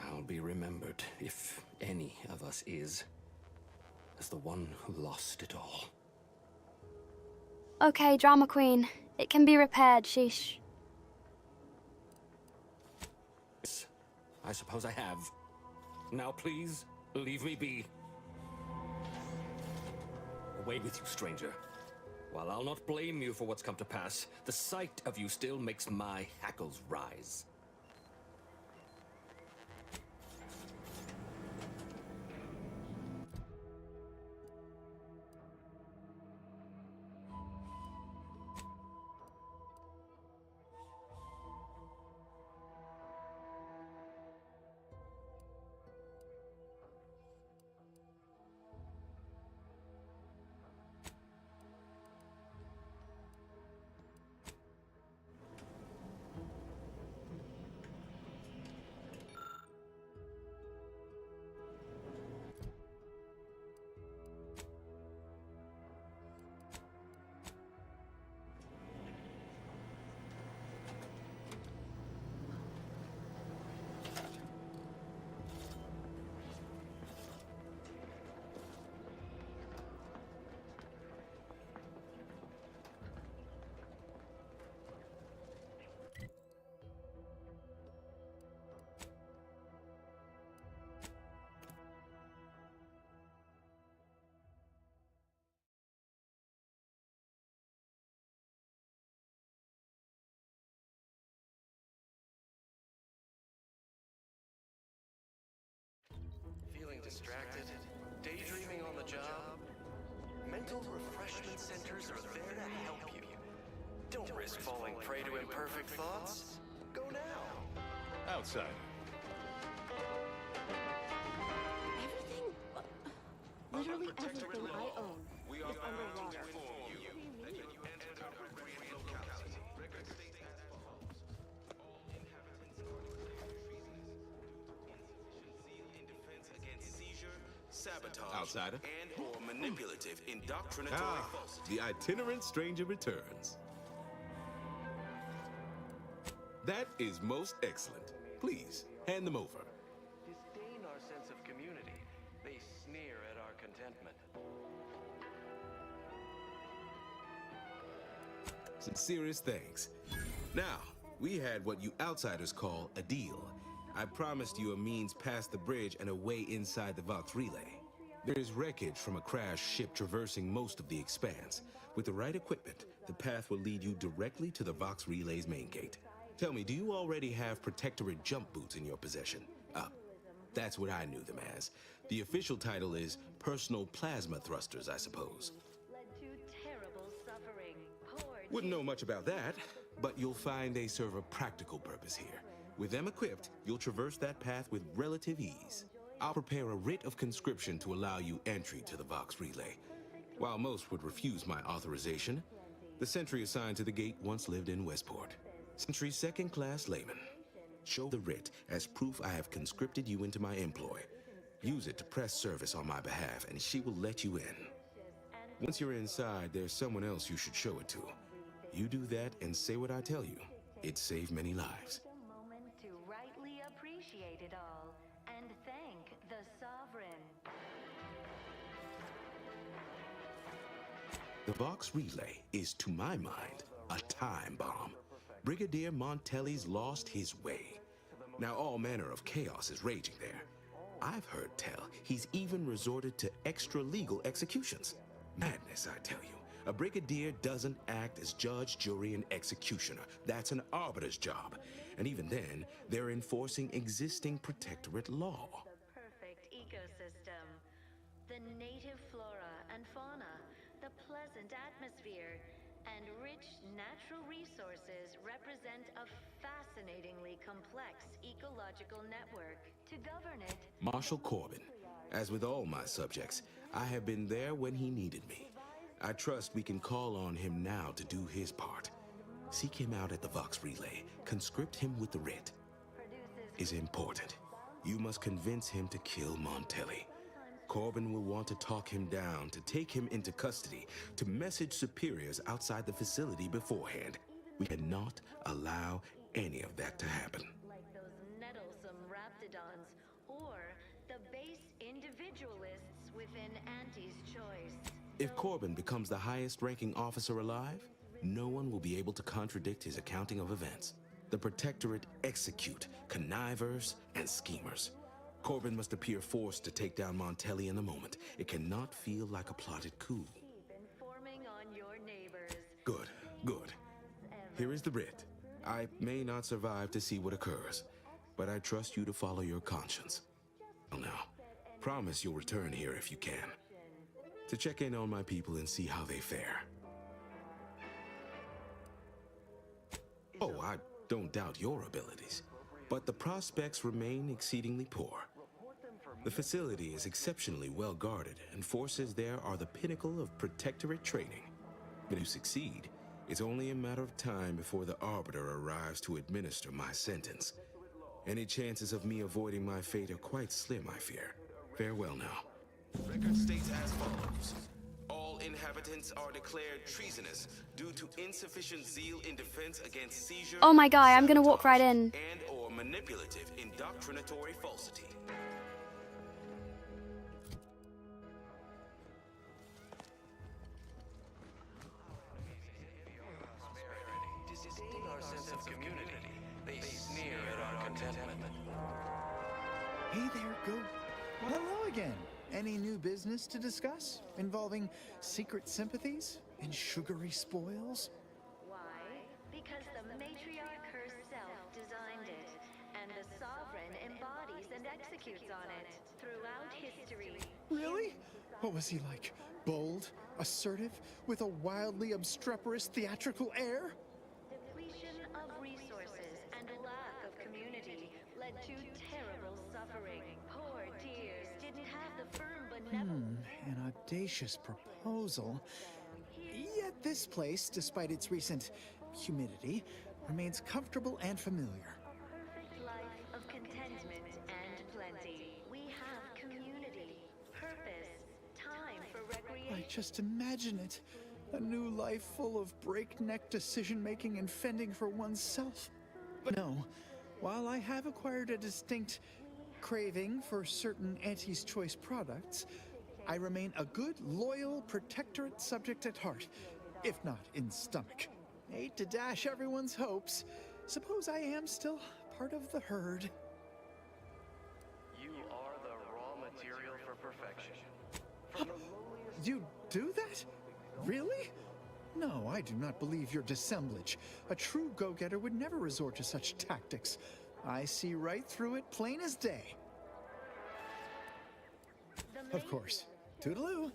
Speaker 3: I'll be remembered, if any of us is, as the one who lost it all.
Speaker 1: Okay, Drama Queen. It can be repaired, sheesh.
Speaker 3: I suppose I have. Now please, leave me be. Away with you, stranger. While I'll not blame you for what's come to pass, the sight of you still makes my hackles rise.
Speaker 4: Feeling distracted? Daydreaming on the job? Mental refreshment centers are there to help you. Don't risk falling prey to imperfect thoughts. Go now.
Speaker 15: Outside.
Speaker 14: Everything, literally everything I own is under Rawr.
Speaker 15: Sabotage, outsider,
Speaker 4: and/or manipulative, indoctrinatory falsity.
Speaker 15: The itinerant stranger returns. That is most excellent. Please, hand them over.
Speaker 4: Disdain our sense of community. They sneer at our contentment.
Speaker 15: Sincerest thanks. Now, we had what you outsiders call a deal. I promised you a means past the bridge and a way inside the Vox relay. There is wreckage from a crashed ship traversing most of the expanse. With the right equipment, the path will lead you directly to the Vox relay's main gate. Tell me, do you already have Protectorate jump boots in your possession? That's what I knew them as. The official title is Personal Plasma Thrusters, I suppose.
Speaker 10: Led to terrible suffering. Poor
Speaker 15: Wouldn't know much about that, but you'll find they serve a practical purpose here. With them equipped, you'll traverse that path with relative ease. I'll prepare a writ of conscription to allow you entry to the Vox Relay. While most would refuse my authorization, the sentry assigned to the gate once lived in Westport. Sentry's second-class layman. Show the writ as proof I have conscripted you into my employ. Use it to press service on my behalf, and she will let you in. Once you're inside, there's someone else you should show it to. You do that and say what I tell you. It saved many lives.
Speaker 10: moment to rightly appreciate it all and thank the sovereign.
Speaker 15: The Vox Relay is, to my mind, a time bomb. Brigadier Montelli's lost his way. Now all manner of chaos is raging there. I've heard tell he's even resorted to extra-legal executions. Madness, I tell you. A brigadier doesn't act as judge, jury, and executioner. That's an arbiter's job. And even then, they're enforcing existing protectorate law.
Speaker 10: The perfect ecosystem. The native flora and fauna, the pleasant atmosphere, and rich natural resources represent a fascinatingly complex ecological network. To govern it,
Speaker 15: Marshal Corbin. As with all my subjects, I have been there when he needed me. I trust we can call on him now to do his part. Seek him out at the Vox Relay. Conscript him with the writ. Is important. You must convince him to kill Montelli. Corbin will want to talk him down, to take him into custody, to message superiors outside the facility beforehand. We cannot allow any of that to happen.
Speaker 10: like those nettlesome raptidons, or the base individualists within Auntie's choice.
Speaker 15: If Corbin becomes the highest-ranking officer alive, no one will be able to contradict his accounting of events. The Protectorate execute connivers and schemers. Corbin must appear forced to take down Montelli in the moment. It cannot feel like a plotted coup.
Speaker 10: Informing on your neighbors.
Speaker 15: Good, good. Here is the writ. I may not survive to see what occurs, but I trust you to follow your conscience. Well now, promise you'll return here if you can, to check in on my people and see how they fare. Oh, I don't doubt your abilities, but the prospects remain exceedingly poor. The facility is exceptionally well guarded, and forces there are the pinnacle of protectorate training. If you succeed, it's only a matter of time before the Arbiter arrives to administer my sentence. Any chances of me avoiding my fate are quite slim, I fear. Farewell now. Record states as follows. All inhabitants are declared treasonous due to insufficient zeal in defense against seizure.
Speaker 1: Oh my guy, I'm gonna walk right in.
Speaker 15: And or manipulative indoctrinatory falsity.
Speaker 4: Disdain our sense of community. They sneer at our contentment.
Speaker 2: Hey there, Go. Well, hello again. Any new business to discuss involving secret sympathies and sugary spoils?
Speaker 10: Why? Because the matriarch herself designed it, and the sovereign embodies and executes on it throughout history.
Speaker 2: Really? What was he like? Bold, assertive, with a wildly obstreperous theatrical air?
Speaker 10: Depletion of resources and lack of community led to terrible suffering. Poor dears didn't have the firm benevolence.
Speaker 2: An audacious proposal. Yet this place, despite its recent humidity, remains comfortable and familiar.
Speaker 10: Perfect life of contentment and plenty. We have community, purpose, time for recreation.
Speaker 2: I just imagine it. A new life full of breakneck decision-making and fending for oneself. But no, while I have acquired a distinct craving for certain Auntie's Choice products, I remain a good, loyal Protectorate subject at heart, if not in stomach. Hate to dash everyone's hopes. Suppose I am still part of the herd.
Speaker 4: You are the raw material for perfection.
Speaker 2: You do that? Really? No, I do not believe your dissemblage. A true go-getter would never resort to such tactics. I see right through it, plain as day. Of course. Toodaloo.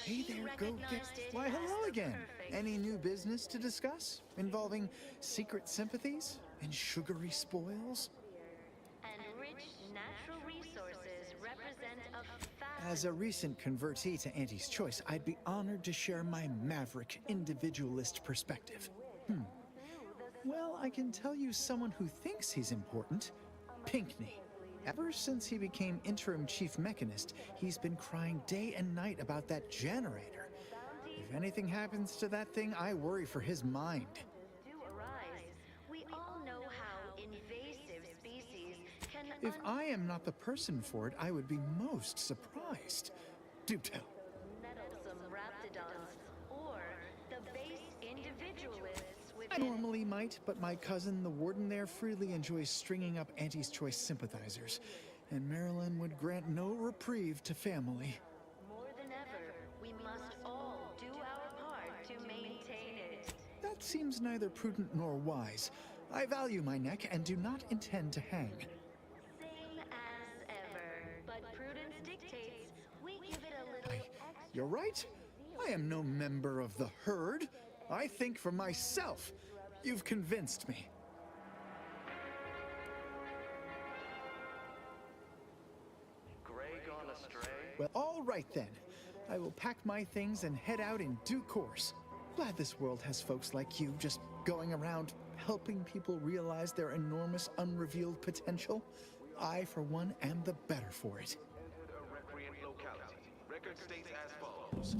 Speaker 2: Hey there, go get... Why, hello again. Any new business to discuss? Involving secret sympathies and sugary spoils?
Speaker 10: And rich natural resources represent a
Speaker 2: As a recent convertee to Auntie's Choice, I'd be honored to share my maverick, individualist perspective. Well, I can tell you someone who thinks he's important. Pinckney. Ever since he became interim chief mechanist, he's been crying day and night about that generator. If anything happens to that thing, I worry for his mind.
Speaker 10: do arise. We all know how invasive species can
Speaker 2: If I am not the person for it, I would be most surprised. Do tell.
Speaker 10: meddlesome raptidons or the base individualists
Speaker 2: I normally might, but my cousin, the warden there, freely enjoys stringing up Auntie's Choice sympathizers, and Marilyn would grant no reprieve to family.
Speaker 10: More than ever, we must all do our part to maintain it.
Speaker 2: That seems neither prudent nor wise. I value my neck and do not intend to hang.
Speaker 10: Same as ever, but prudence dictates we give it a little extra.
Speaker 2: You're right. I am no member of the herd. I think for myself. You've convinced me.
Speaker 4: Gray gone astray?
Speaker 2: Well, all right then. I will pack my things and head out in due course. Glad this world has folks like you just going around helping people realize their enormous unrevealed potential. I, for one, am the better for it.
Speaker 15: Entered a recreant locality. Record states as follows.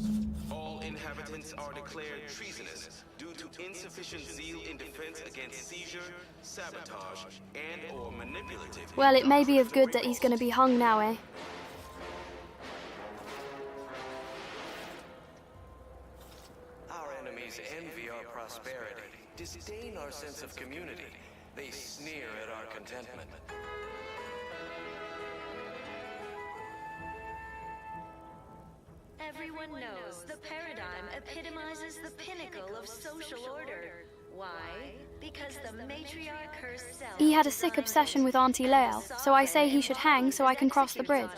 Speaker 15: All inhabitants are declared treasonous due to insufficient zeal in defense against seizure, sabotage, and/or manipulative.
Speaker 1: Well, it may be of good that he's going to be hung now, eh?
Speaker 4: Our enemies envy our prosperity, disdain our sense of community. They sneer at our contentment.
Speaker 10: Everyone knows the paradigm epitomizes the pinnacle of social order. Why? Because the matriarch herself...
Speaker 1: He had a sick obsession with Auntie Lumielle, so I say he should hang so I can cross the bridge.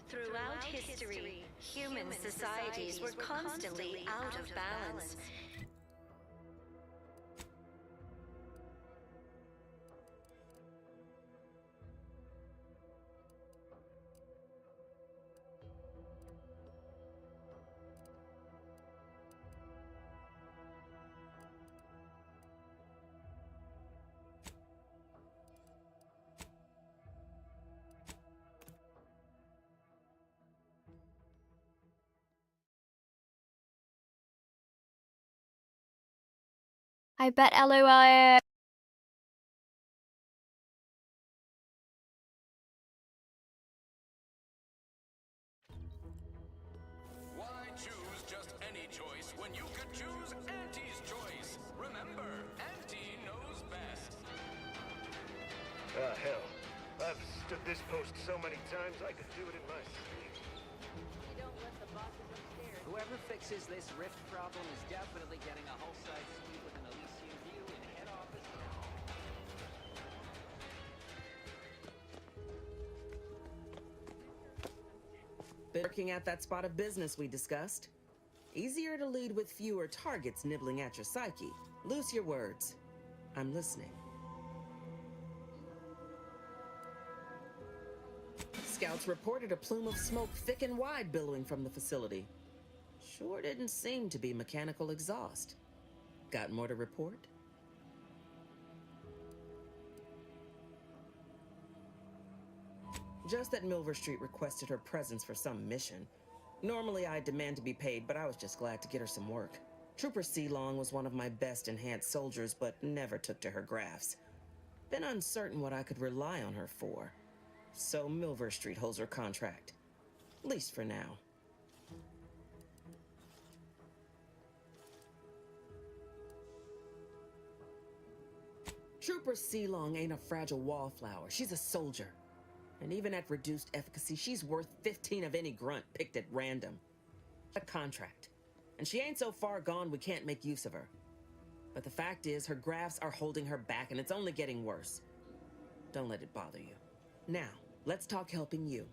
Speaker 10: Throughout history, human societies were constantly out of balance.
Speaker 1: I bet LOL.
Speaker 3: Why choose just any choice when you could choose Auntie's Choice? Remember, Auntie knows best.
Speaker 7: Ah, hell. I've stood this post so many times I could do it in my sleep.
Speaker 17: Whoever fixes this rift problem is definitely getting a whole-side suite with an Elysian view in head office now.
Speaker 23: Working at that spot of business we discussed. Easier to lead with fewer targets nibbling at your psyche. Loose your words. I'm listening. Scouts reported a plume of smoke thick and wide billowing from the facility. Sure didn't seem to be mechanical exhaust. Got more to report? Just that Milver Street requested her presence for some mission. Normally I'd demand to be paid, but I was just glad to get her some work. Trooper Sealong was one of my best enhanced soldiers, but never took to her grafts. Been uncertain what I could rely on her for. So Milver Street holds her contract. At least for now. Trooper Sealong ain't a fragile wallflower. She's a soldier. And even at reduced efficacy, she's worth 15 of any grunt picked at random. A contract. And she ain't so far gone we can't make use of her. But the fact is, her grafts are holding her back, and it's only getting worse. Don't let it bother you. Now, let's talk helping you.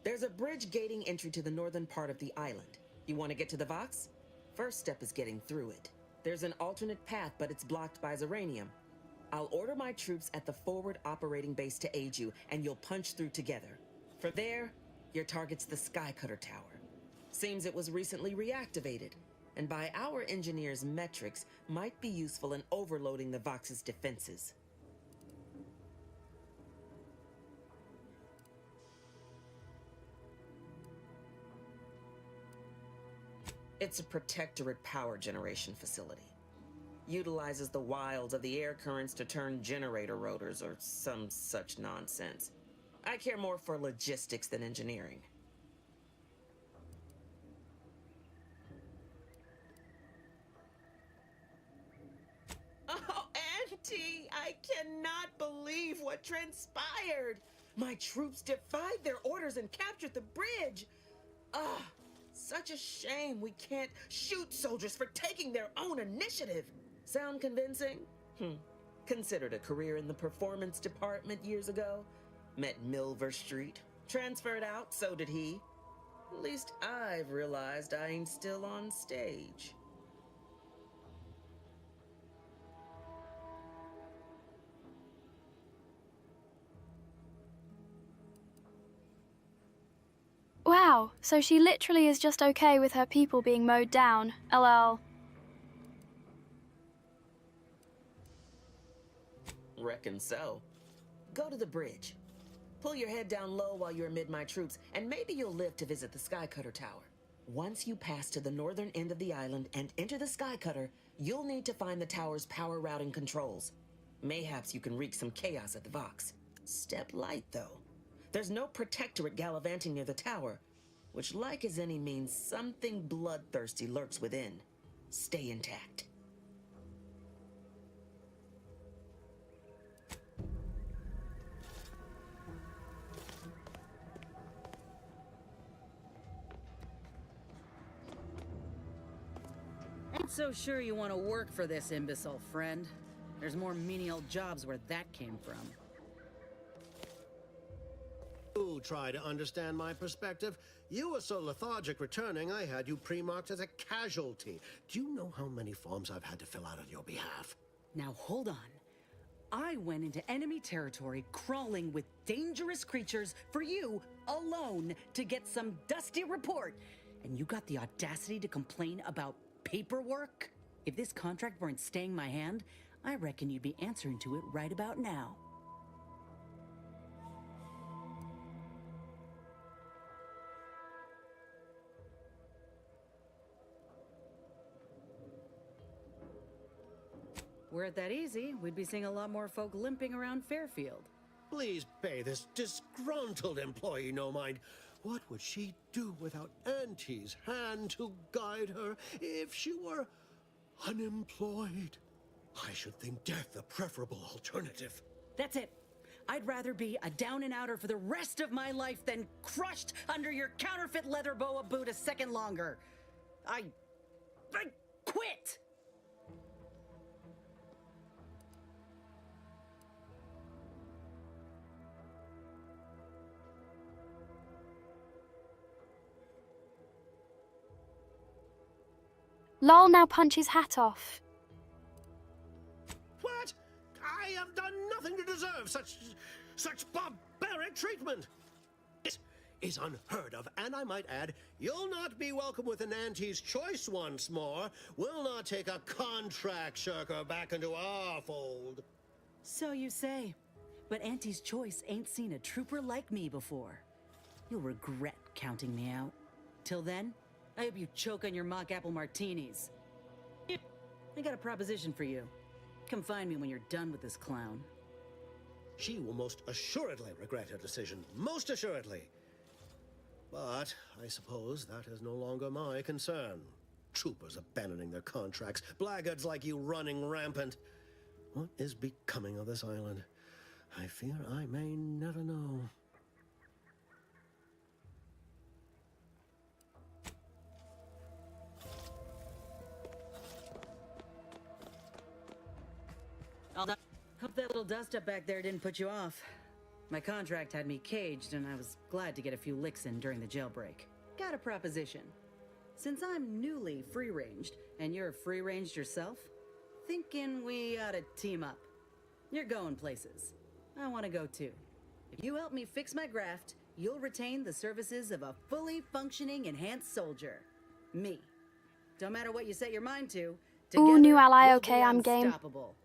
Speaker 23: There's a bridge gating entry to the northern part of the island. You want to get to the Vox? First step is getting through it. There's an alternate path, but it's blocked by Zeranium. I'll order my troops at the forward operating base to aid you, and you'll punch through together. From there, your target's the Skycutter Tower. Seems it was recently reactivated, and by our engineers' metrics, might be useful in overloading the Vox's defenses. It's a protectorate power generation facility. Utilizes the wilds of the air currents to turn generator rotors or some such nonsense. I care more for logistics than engineering. Oh, Auntie, I cannot believe what transpired. My troops defied their orders and captured the bridge. Ah, such a shame we can't shoot soldiers for taking their own initiative. Sound convincing? Considered a career in the performance department years ago. Met Milver Street. Transferred out, so did he. At least I've realized I ain't still on stage.
Speaker 1: Wow, so she literally is just okay with her people being mowed down. LL.
Speaker 23: Reckon so. Go to the bridge. Pull your head down low while you're amid my troops, and maybe you'll live to visit the Skycutter Tower. Once you pass to the northern end of the island and enter the Skycutter, you'll need to find the tower's power routing controls. Mayhaps you can wreak some chaos at the Vox. Step light, though. There's no protectorate gallivanting near the tower, which, like as any, means something bloodthirsty lurks within. Stay intact.
Speaker 9: Ain't so sure you want to work for this imbecile, friend. There's more menial jobs where that came from.
Speaker 21: You try to understand my perspective. You were so lethargic returning, I had you pre-marked as a casualty. Do you know how many forms I've had to fill out on your behalf?
Speaker 9: Now hold on. I went into enemy territory crawling with dangerous creatures for you alone to get some dusty report. And you got the audacity to complain about paperwork? If this contract weren't staying my hand, I reckon you'd be answering to it right about now. Were it that easy, we'd be seeing a lot more folk limping around Fairfield.
Speaker 21: Please pay this disgruntled employee no mind. What would she do without Auntie's hand to guide her if she were unemployed? I should think death a preferable alternative.
Speaker 9: That's it. I'd rather be a down-and-outer for the rest of my life than crushed under your counterfeit leather boa boot a second longer. I quit!
Speaker 1: Lol now punch his hat off.
Speaker 21: What? I have done nothing to deserve such barbaric treatment. This is unheard of, and I might add, you'll not be welcome with an Auntie's choice once more. We'll not take a contract shirker back into our fold.
Speaker 9: So you say, but Auntie's choice ain't seen a trooper like me before. You'll regret counting me out. Till then, I hope you choke on your mock apple martinis. I got a proposition for you. Come find me when you're done with this clown.
Speaker 21: She will most assuredly regret her decision. Most assuredly. But I suppose that is no longer my concern. Troopers abandoning their contracts. Blackguards like you running rampant. What is becoming of this island? I fear I may never know.
Speaker 9: Hope that little dust up back there didn't put you off. My contract had me caged, and I was glad to get a few licks in during the jailbreak. Got a proposition. Since I'm newly free-ranged, and you're free-ranged yourself, thinking we ought to team up. You're going places. I want to go too. If you help me fix my graft, you'll retain the services of a fully functioning enhanced soldier. Me. Don't matter what you set your mind to.
Speaker 1: Ooh, new ally,
Speaker 9: we'll
Speaker 1: okay,
Speaker 9: be
Speaker 1: I'm game.
Speaker 9: unstoppable.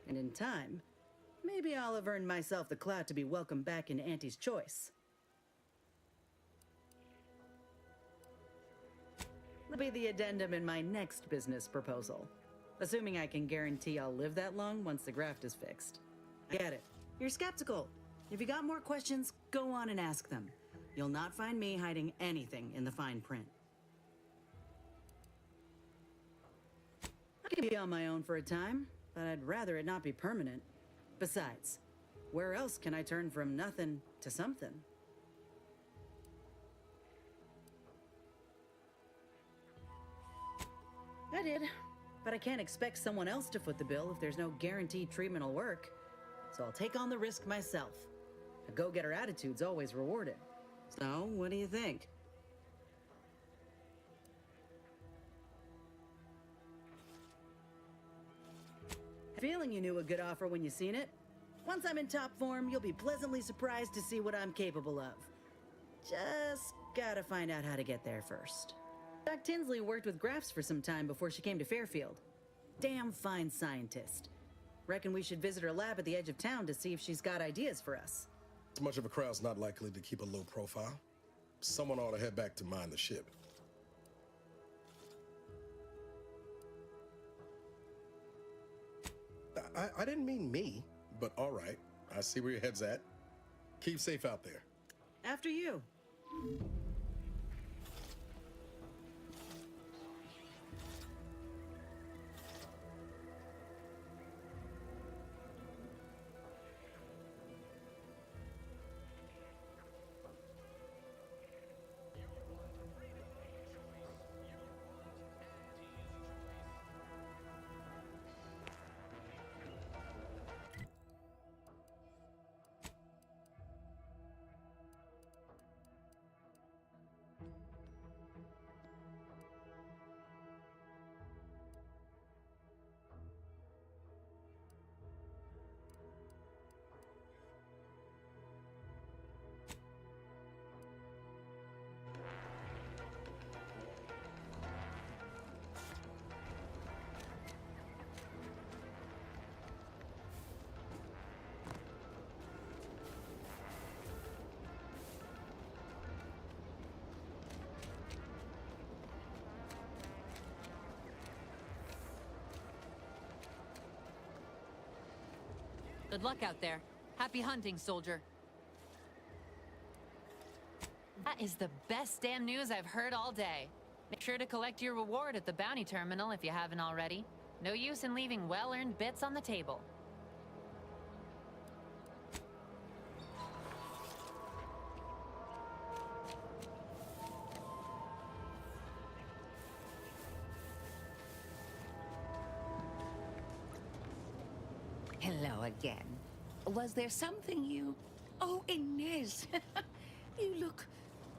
Speaker 9: And in time, maybe I'll have earned myself the clout to be welcomed back into Auntie's choice. That'll be the addendum in my next business proposal. Assuming I can guarantee I'll live that long once the graft is fixed. I get it. You're skeptical. If you got more questions, go on and ask them. You'll not find me hiding anything in the fine print. I can be on my own for a time, but I'd rather it not be permanent. Besides, where else can I turn from nothing to something? I did, but I can't expect someone else to foot the bill if there's no guaranteed treatment will work. So I'll take on the risk myself. A go-getter attitude's always rewarded. So, what do you think? Feeling you knew a good offer when you seen it. Once I'm in top form, you'll be pleasantly surprised to see what I'm capable of. Just gotta find out how to get there first. Doc Tinsley worked with grafts for some time before she came to Fairfield. Damn fine scientist. Reckon we should visit her lab at the edge of town to see if she's got ideas for us.
Speaker 6: As much of a crowd's not likely to keep a low profile. Someone ought to head back to mind the ship. I didn't mean me, but all right. I see where your head's at. Keep safe out there.
Speaker 9: After you.
Speaker 5: Good luck out there. Happy hunting, soldier. That is the best damn news I've heard all day. Make sure to collect your reward at the bounty terminal if you haven't already. No use in leaving well-earned bits on the table.
Speaker 11: Hello again. Was there something you... Oh, Inez! You look,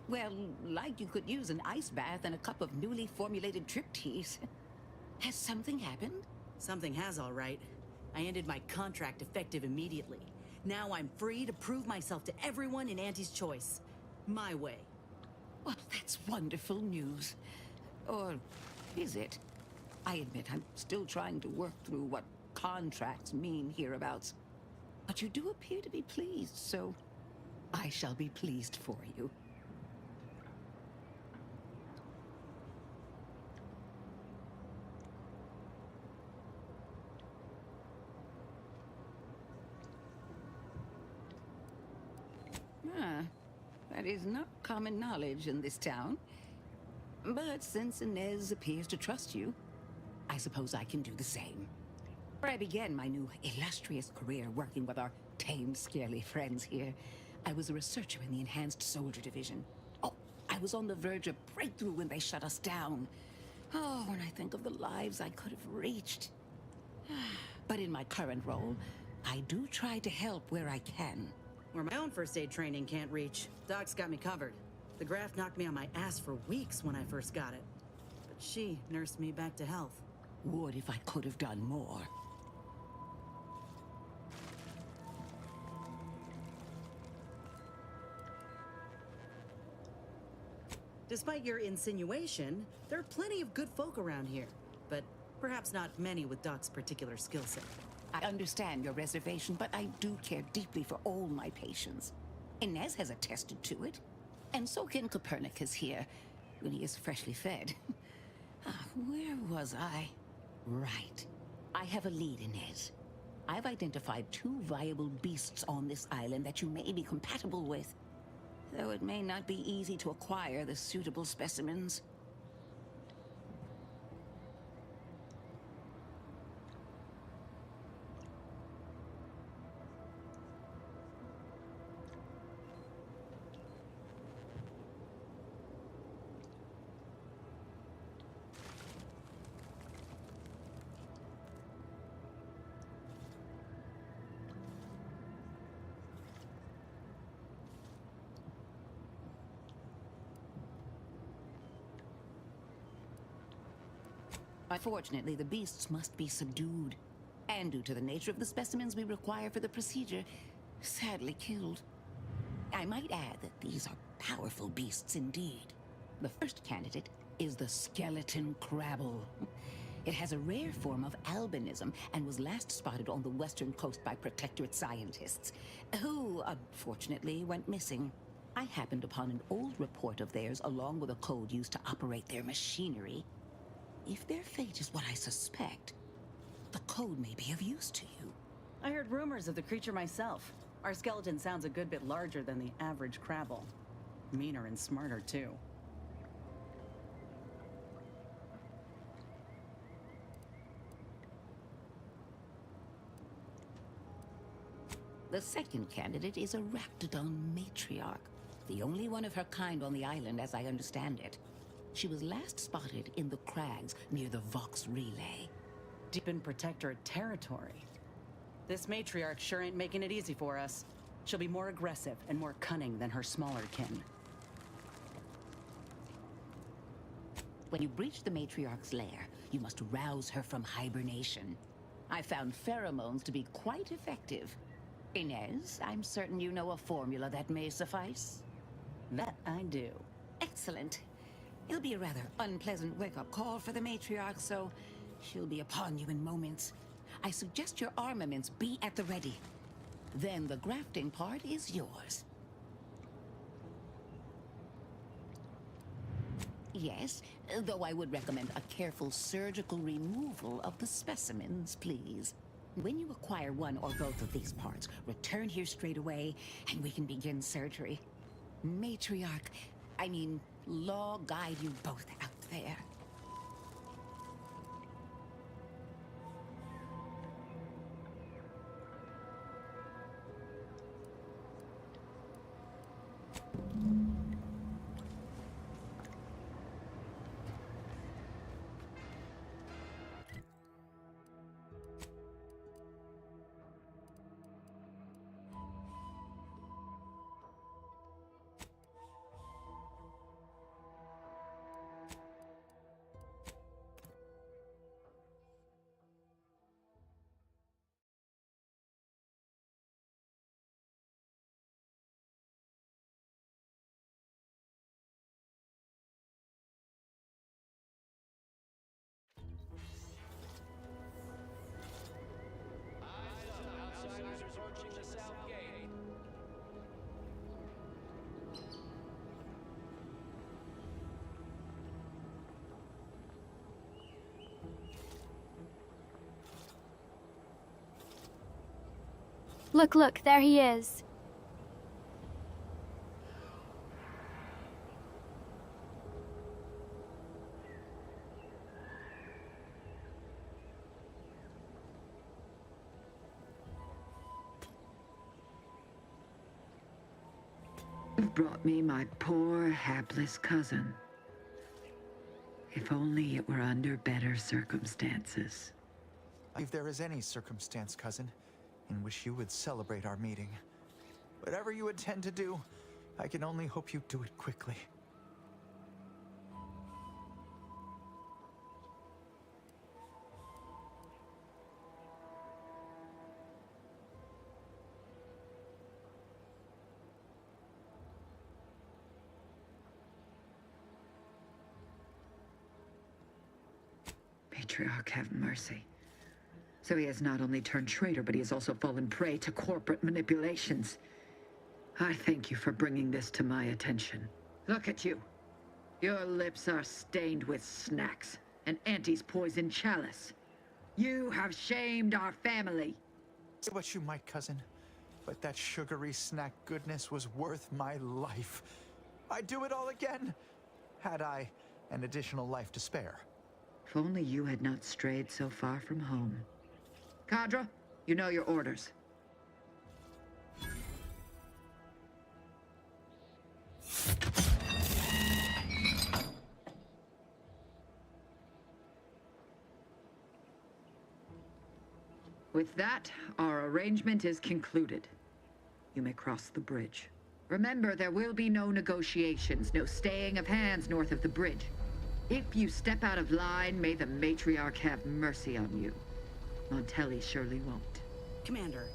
Speaker 11: well, like you could use an ice bath and a cup of newly formulated trip teas. Has something happened?
Speaker 9: Something has, all right. I ended my contract effective immediately. Now I'm free to prove myself to everyone in Auntie's choice. My way.
Speaker 11: Well, that's wonderful news. Or is it? I admit I'm still trying to work through what contracts mean hereabouts. But you do appear to be pleased, so I shall be pleased for you. That is not common knowledge in this town. But since Inez appears to trust you, I suppose I can do the same. Where I began my new illustrious career working with our tame, scarily friends here, I was a researcher in the Enhanced Soldier Division. Oh, I was on the verge of breakthrough when they shut us down. Oh, when I think of the lives I could have reached. But in my current role, I do try to help where I can.
Speaker 9: Where my own first aid training can't reach, Doc's got me covered. The graft knocked me on my ass for weeks when I first got it. But she nursed me back to health.
Speaker 11: Would if I could have done more.
Speaker 9: Despite your insinuation, there are plenty of good folk around here. But perhaps not many with Doc's particular skill set.
Speaker 11: I understand your reservation, but I do care deeply for all my patients. Inez has attested to it. And so can Copernicus here, when he is freshly fed. Where was I? Right. I have a lead, Inez. I've identified 2 viable beasts on this island that you may be compatible with. Though it may not be easy to acquire the suitable specimens. Unfortunately, the beasts must be subdued. And due to the nature of the specimens we require for the procedure, sadly killed. I might add that these are powerful beasts indeed. The first candidate is the skeleton crabble. It has a rare form of albinism and was last spotted on the western coast by Protectorate scientists, who unfortunately went missing. I happened upon an old report of theirs along with a code used to operate their machinery. If their fate is what I suspect, the code may be of use to you.
Speaker 9: I heard rumors of the creature myself. Our skeleton sounds a good bit larger than the average crabble. Meaner and smarter, too.
Speaker 11: The second candidate is a Raptidon matriarch, the only one of her kind on the island as I understand it. She was last spotted in the crags near the Vox Relay.
Speaker 9: Deep in Protectorate territory. This matriarch sure ain't making it easy for us. She'll be more aggressive and more cunning than her smaller kin.
Speaker 11: When you breach the matriarch's lair, you must rouse her from hibernation. I found pheromones to be quite effective. Inez, I'm certain you know a formula that may suffice.
Speaker 9: That I do.
Speaker 11: Excellent. It'll be a rather unpleasant wake-up call for the matriarch, so she'll be upon you in moments. I suggest your armaments be at the ready. Then the grafting part is yours. Yes, though I would recommend a careful surgical removal of the specimens, please. When you acquire one or both of these parts, return here straight away, and we can begin surgery. Matriarch, Law guide you both out there.
Speaker 1: Look, there he is.
Speaker 16: You've brought me my poor, hapless cousin. If only it were under better circumstances.
Speaker 2: If there is any circumstance, cousin, and wish you would celebrate our meeting. Whatever you intend to do, I can only hope you do it quickly.
Speaker 16: Matriarch have mercy. So he has not only turned traitor, but he has also fallen prey to corporate manipulations. I thank you for bringing this to my attention. Look at you. Your lips are stained with snacks and Auntie's poison chalice. You have shamed our family.
Speaker 2: Say what you might, cousin, but that sugary snack goodness was worth my life. I'd do it all again, had I an additional life to spare.
Speaker 16: If only you had not strayed so far from home. Cadra, you know your orders. With that, our arrangement is concluded. You may cross the bridge. Remember, there will be no negotiations, no staying of hands north of the bridge. If you step out of line, may the matriarch have mercy on you. Montelli surely won't.
Speaker 9: Commander,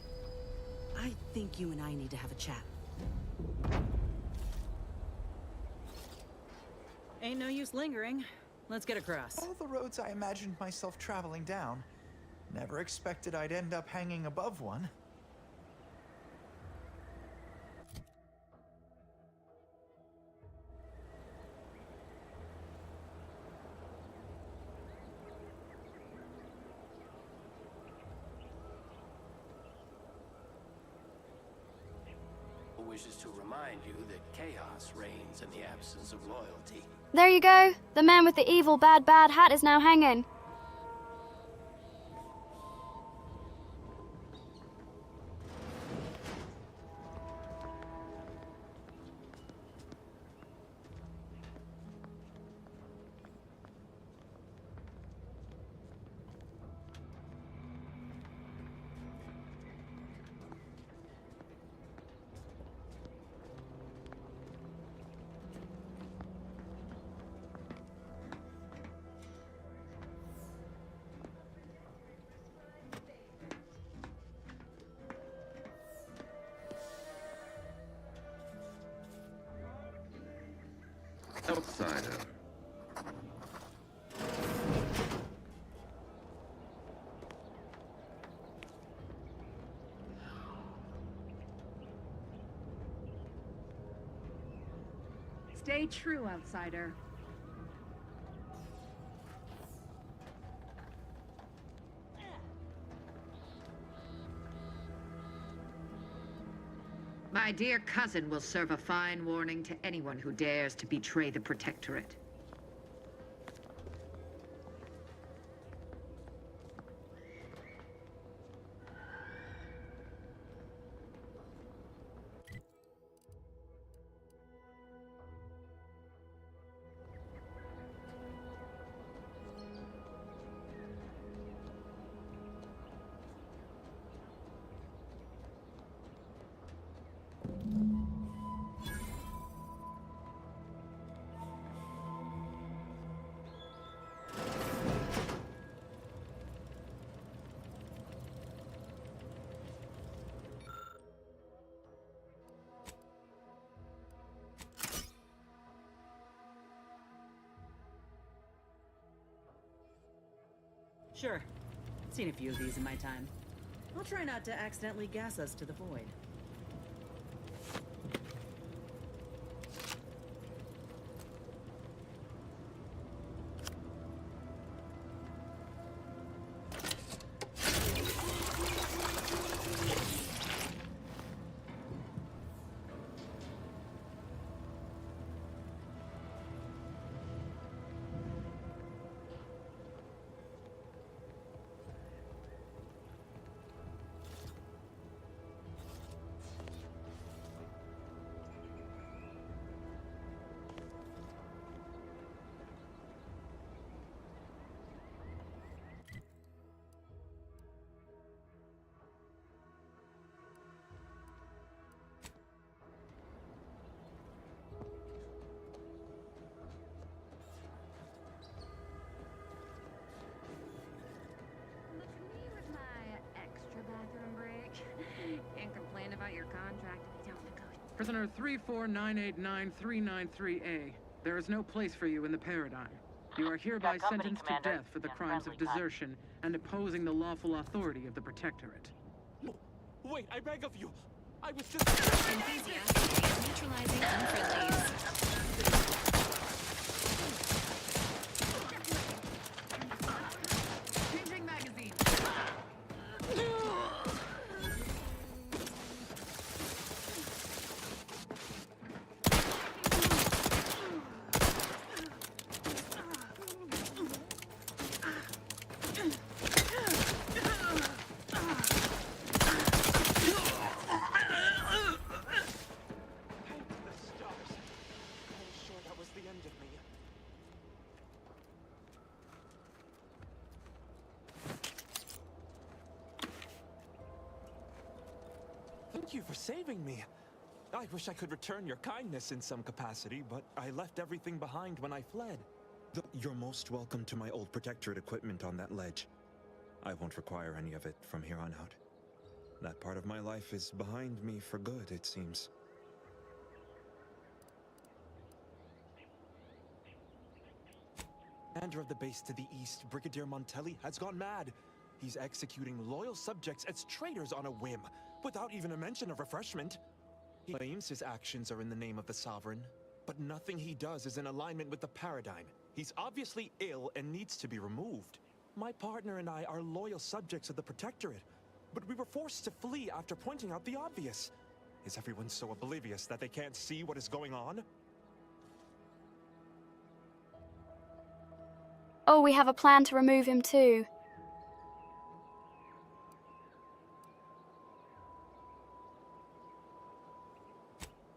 Speaker 9: I think you and I need to have a chat. Ain't no use lingering. Let's get across.
Speaker 2: All the roads I imagined myself traveling down. Never expected I'd end up hanging above one.
Speaker 17: Wishes to remind you that chaos reigns in the absence of loyalty.
Speaker 1: There you go. The man with the evil bad hat is now hanging.
Speaker 13: Outsider.
Speaker 11: Stay true, outsider.
Speaker 16: My dear cousin will serve a fine warning to anyone who dares to betray the Protectorate.
Speaker 9: Sure. Seen a few of these in my time. I'll try not to accidentally gas us to the void.
Speaker 19: Prisoner 34989-393A. There is no place for you in the paradigm. You are hereby sentenced to death for the crimes of desertion and opposing the lawful authority of the Protectorate.
Speaker 20: Wait, I beg of you. I was just...
Speaker 22: Neutralizing unfriendlies.
Speaker 19: Changing magazine.
Speaker 20: Thank you for saving me. I wish I could return your kindness in some capacity, but I left everything behind when I fled.
Speaker 24: You're most welcome to my old Protectorate equipment on that ledge. I won't require any of it from here on out. That part of my life is behind me for good, it seems.
Speaker 20: Commander of the base to the east, Brigadier Montelli, has gone mad. He's executing loyal subjects as traitors on a whim, without even a mention of refreshment. He claims his actions are in the name of the Sovereign, but nothing he does is in alignment with the paradigm. He's obviously ill and needs to be removed. My partner and I are loyal subjects of the Protectorate, but we were forced to flee after pointing out the obvious. Is everyone so oblivious that they can't see what is going on?
Speaker 1: Oh, we have a plan to remove him too.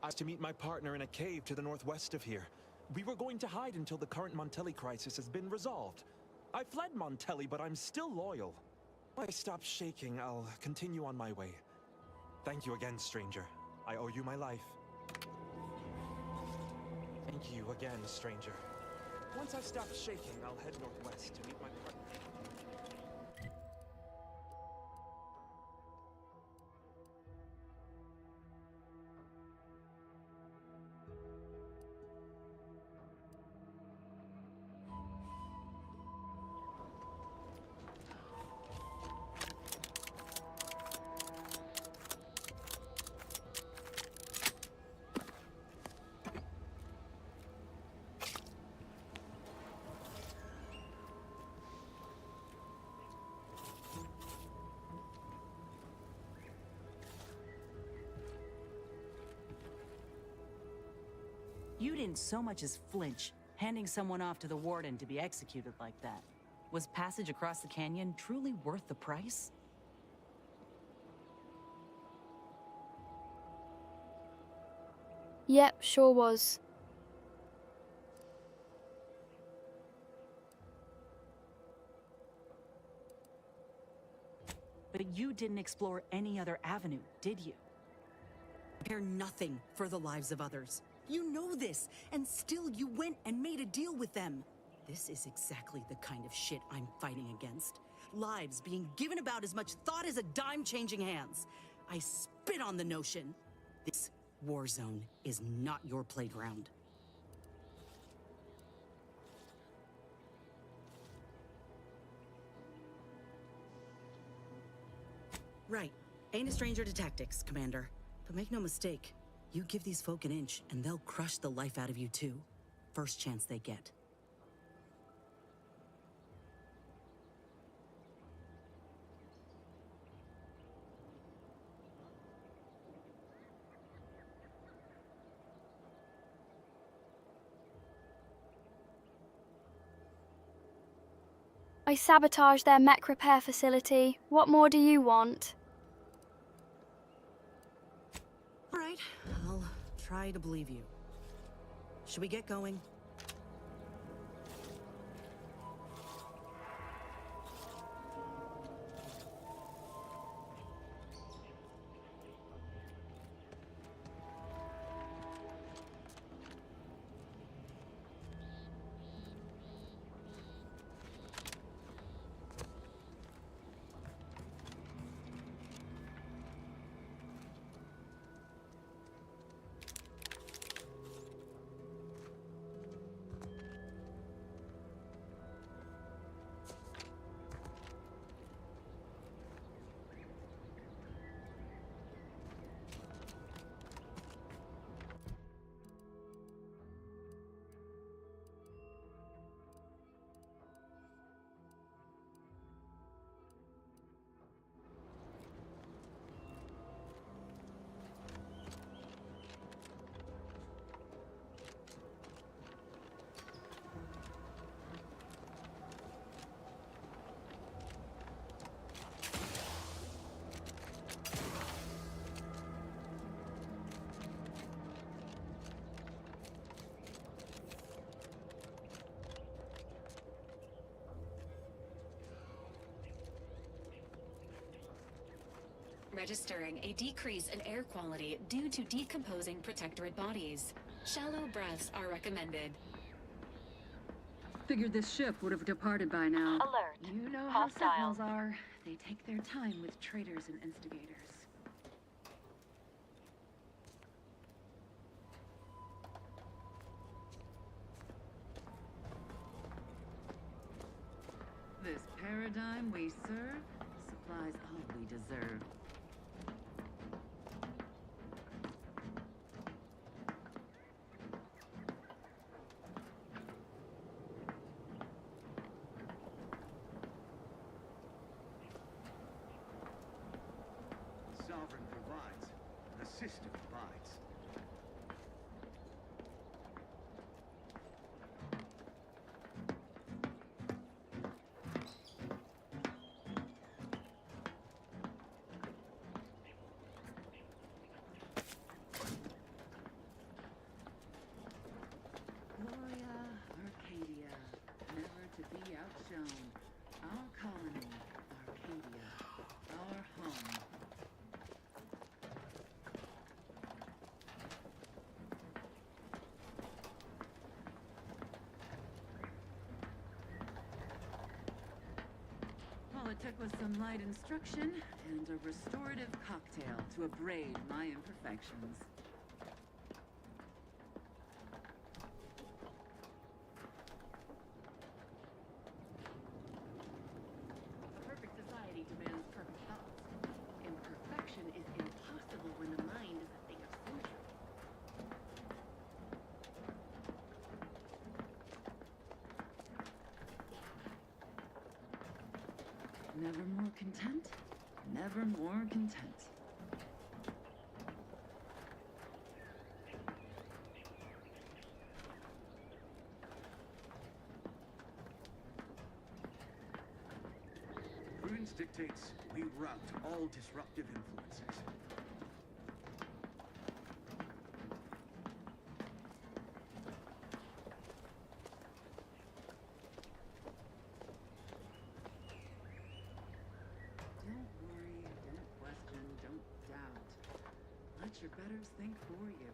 Speaker 20: I was to meet my partner in a cave to the northwest of here. We were going to hide until the current Montelli crisis has been resolved. I fled Montelli, but I'm still loyal. When I stop shaking, I'll continue on my way. Thank you again, stranger. I owe you my life. Thank you again, stranger. Once I stop shaking, I'll head northwest to meet my partner.
Speaker 9: You didn't so much as flinch, handing someone off to the warden to be executed like that. Was passage across the canyon truly worth the price?
Speaker 1: Yep, sure was.
Speaker 9: But you didn't explore any other avenue, did you? Care nothing for the lives of others. You know this, and still you went and made a deal with them. This is exactly the kind of shit I'm fighting against. Lives being given about as much thought as a dime changing hands. I spit on the notion. This war zone is not your playground. Right. Ain't a stranger to tactics, Commander. But make no mistake, you give these folk an inch, and they'll crush the life out of you too. First chance they get.
Speaker 1: I sabotaged their mech repair facility. What more do you want?
Speaker 9: All right, I'll try to believe you. Should we get going?
Speaker 8: registering a decrease in air quality due to decomposing protectorate bodies. Shallow breaths are recommended.
Speaker 14: Figured this ship would have departed by now.
Speaker 8: Alert.
Speaker 14: You know how
Speaker 8: Hostile.
Speaker 14: sentinels are. They take their time with traitors and instigators. This paradigm we serve supplies all we deserve.
Speaker 7: Sovereign provides, the system abides.
Speaker 14: Gloria, Arcadia, never to be outshone. Our colony, Arcadia, our home. All it took was some light instruction and a restorative cocktail to abrade my imperfections. A perfect society demands perfect thoughts. Imperfection is impossible when the mind is a thing of century. Never more content, never more content.
Speaker 7: Prudence dictates we rout all disruptive influences.
Speaker 14: Don't worry, don't question, don't doubt. Let your betters think for you.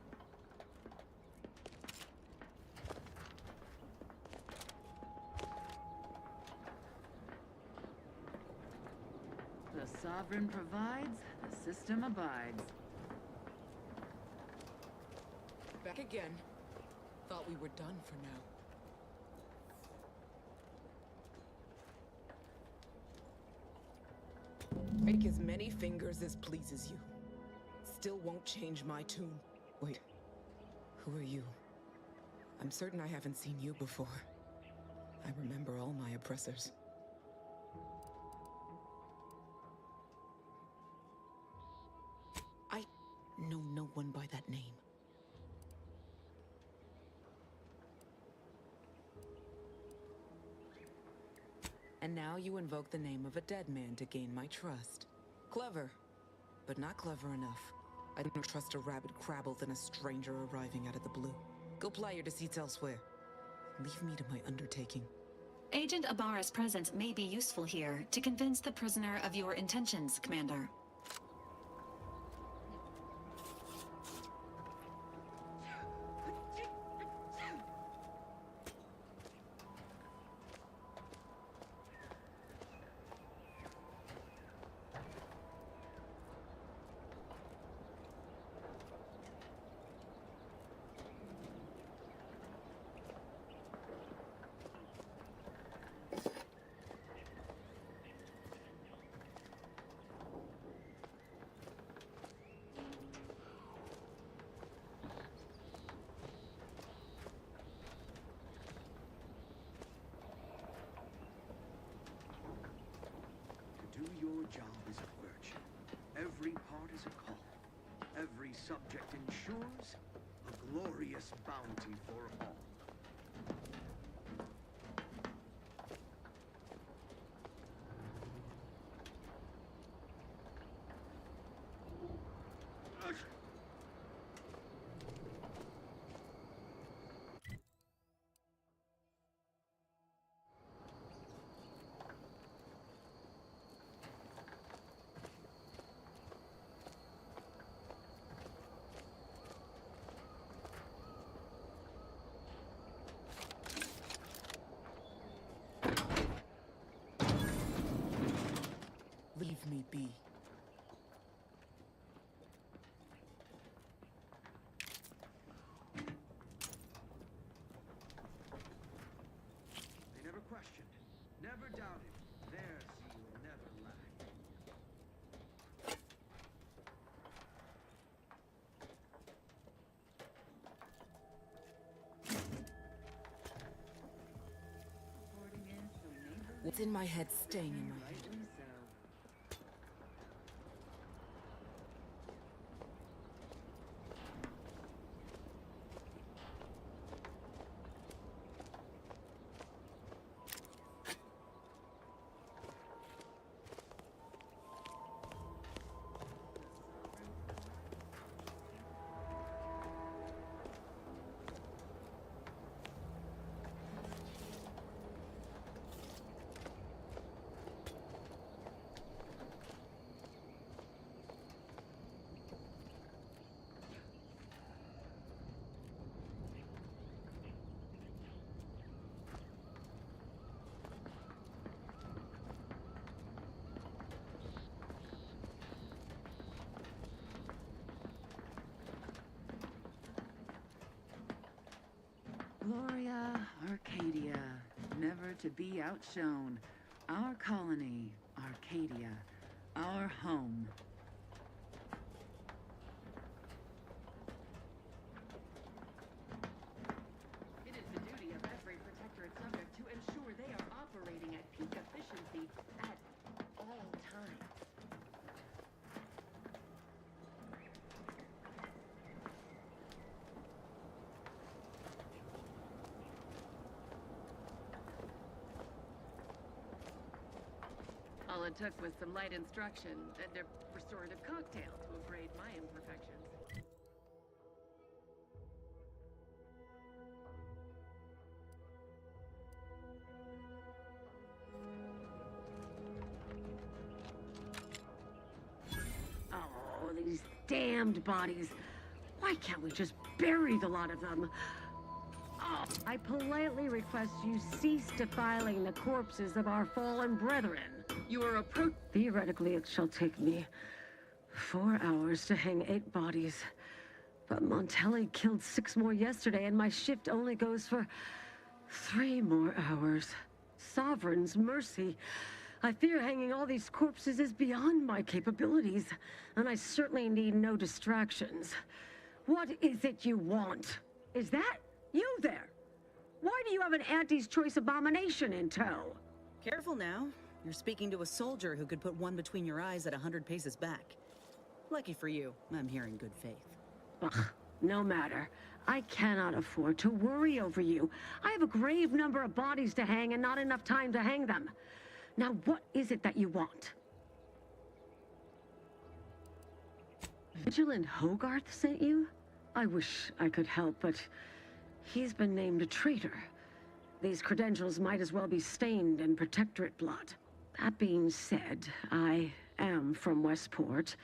Speaker 14: The sovereign provides, the system abides.
Speaker 12: Back again. Thought we were done for now. Make as many fingers as pleases you. Still won't change my tune. Wait, who are you? I'm certain I haven't seen you before. I remember all my oppressors. I know no one by that name. And now you invoke the name of a dead man to gain my trust. Clever, but not clever enough. I don't trust a rabid crabble than a stranger arriving out of the blue. Go ply your deceits elsewhere. Leave me to my undertaking.
Speaker 8: Agent Ibarra's presence may be useful here to convince the prisoner of your intentions, Commander.
Speaker 7: To do your job is a virtue. Every part is a call. Every subject ensures a glorious bounty for all.
Speaker 12: What's in my head staying in my head.
Speaker 11: Gloria, Arcadia, never to be outshone. Our colony, Arcadia, our home.
Speaker 14: It is the duty of every protectorate subject to ensure they are operating at peak efficiency at all times. All it took was some light instruction and a restorative cocktail to abrade my imperfections.
Speaker 11: Oh, these damned bodies. Why can't we just bury the lot of them? Oh, I politely request you cease defiling the corpses of our fallen brethren. You are Theoretically, it shall take me 4 hours to hang 8 bodies. But Montelli killed 6 more yesterday, and my shift only goes for 3 more hours. Sovereign's mercy. I fear hanging all these corpses is beyond my capabilities, and I certainly need no distractions. What is it you want? Is that you there? Why do you have an Auntie's Choice abomination in tow?
Speaker 4: Careful now. You're speaking to a soldier who could put one between your eyes at 100 paces back. Lucky for you, I'm here in good faith.
Speaker 11: Ugh, no matter. I cannot afford to worry over you. I have a grave number of bodies to hang and not enough time to hang them. Now, what is it that you want? Vigilant Hogarth sent you? I wish I could help, but he's been named a traitor. These credentials might as well be stained in Protectorate blood. That being said, I am from Westport.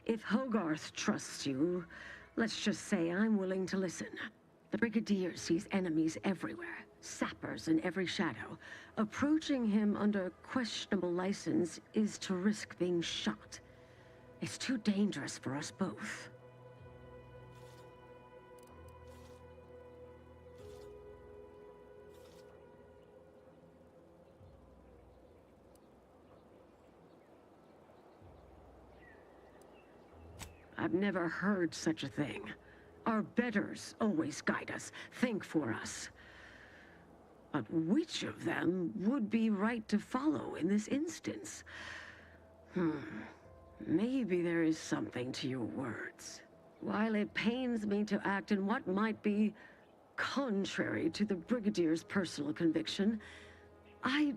Speaker 11: If Hogarth trusts you, let's just say I'm willing to listen. The Brigadier sees enemies everywhere, sappers in every shadow. Approaching him under questionable license is to risk being shot. It's too dangerous for us both. I've never heard such a thing. Our betters always guide us, think for us. But which of them would be right to follow in this instance? Maybe there is something to your words. While it pains me to act in what might be contrary to the Brigadier's personal conviction, I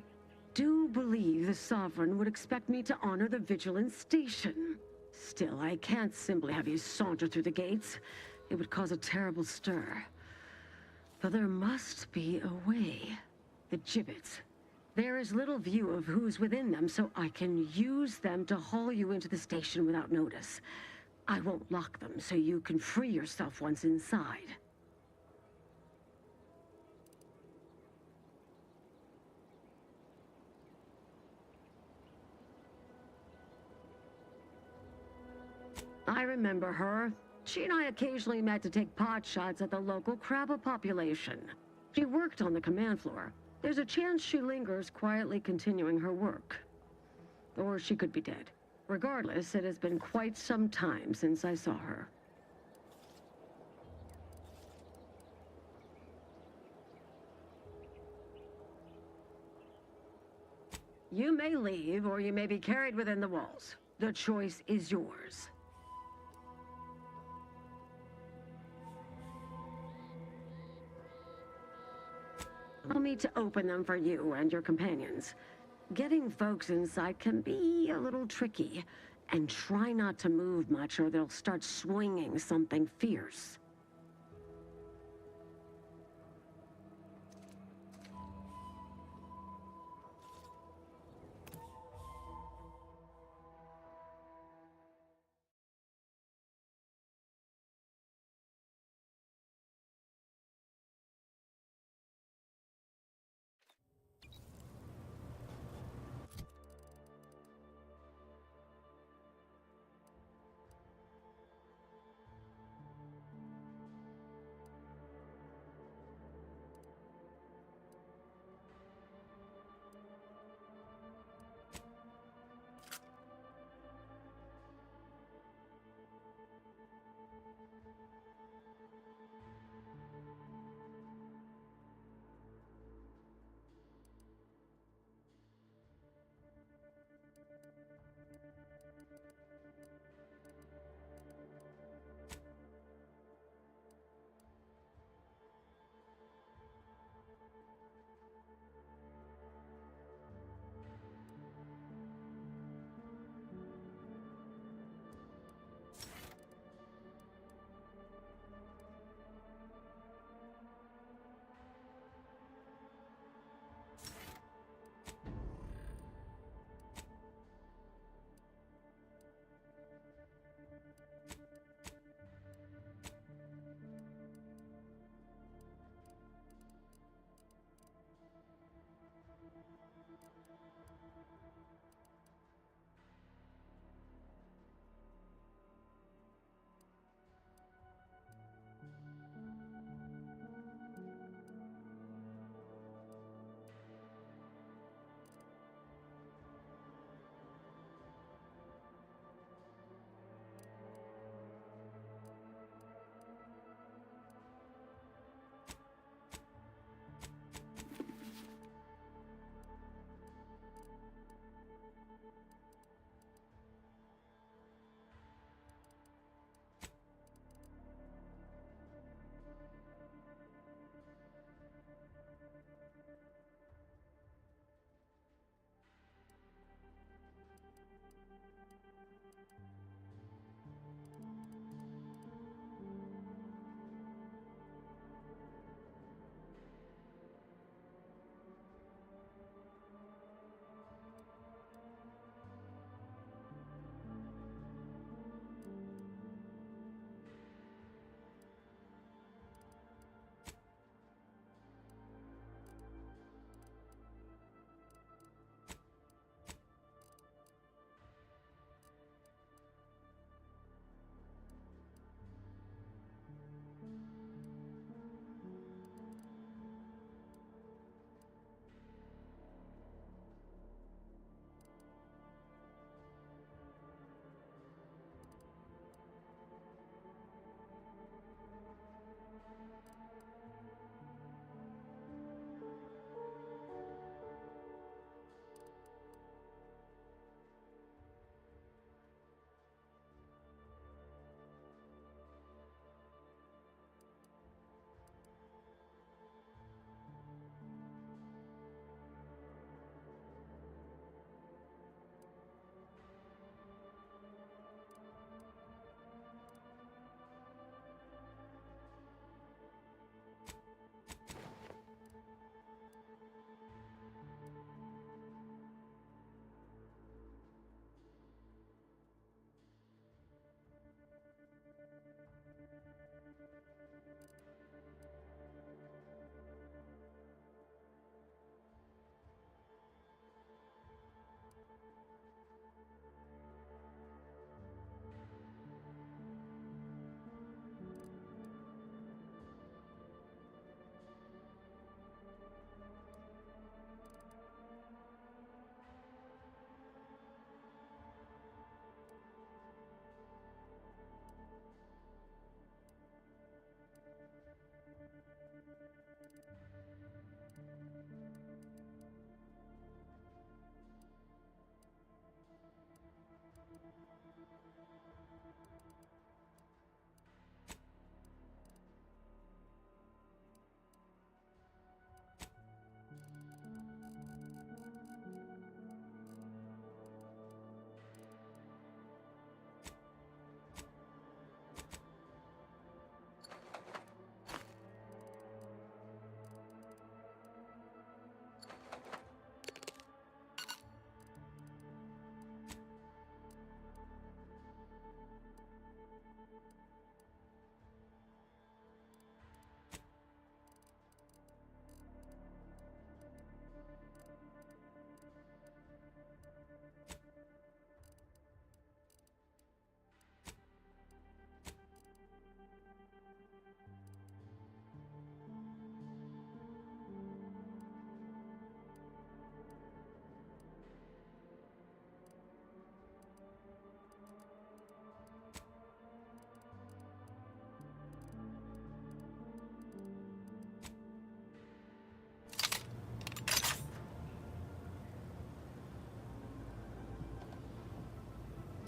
Speaker 11: do believe the Sovereign would expect me to honor the Vigilance Station. Still, I can't simply have you saunter through the gates. It would cause a terrible stir. But there must be a way. The gibbets. There is little view of who's within them, so I can use them to haul you into the station without notice. I won't lock them, so you can free yourself once inside. I remember her. She and I occasionally met to take pot shots at the local crabber population. She worked on the command floor. There's a chance she lingers, quietly continuing her work. Or she could be dead. Regardless, it has been quite some time since I saw her.
Speaker 10: You may leave, or you may be carried within the walls. The choice is yours. Allow me to open them for you and your companions. Getting folks inside can be a little tricky, and try not to move much or they'll start swinging something fierce.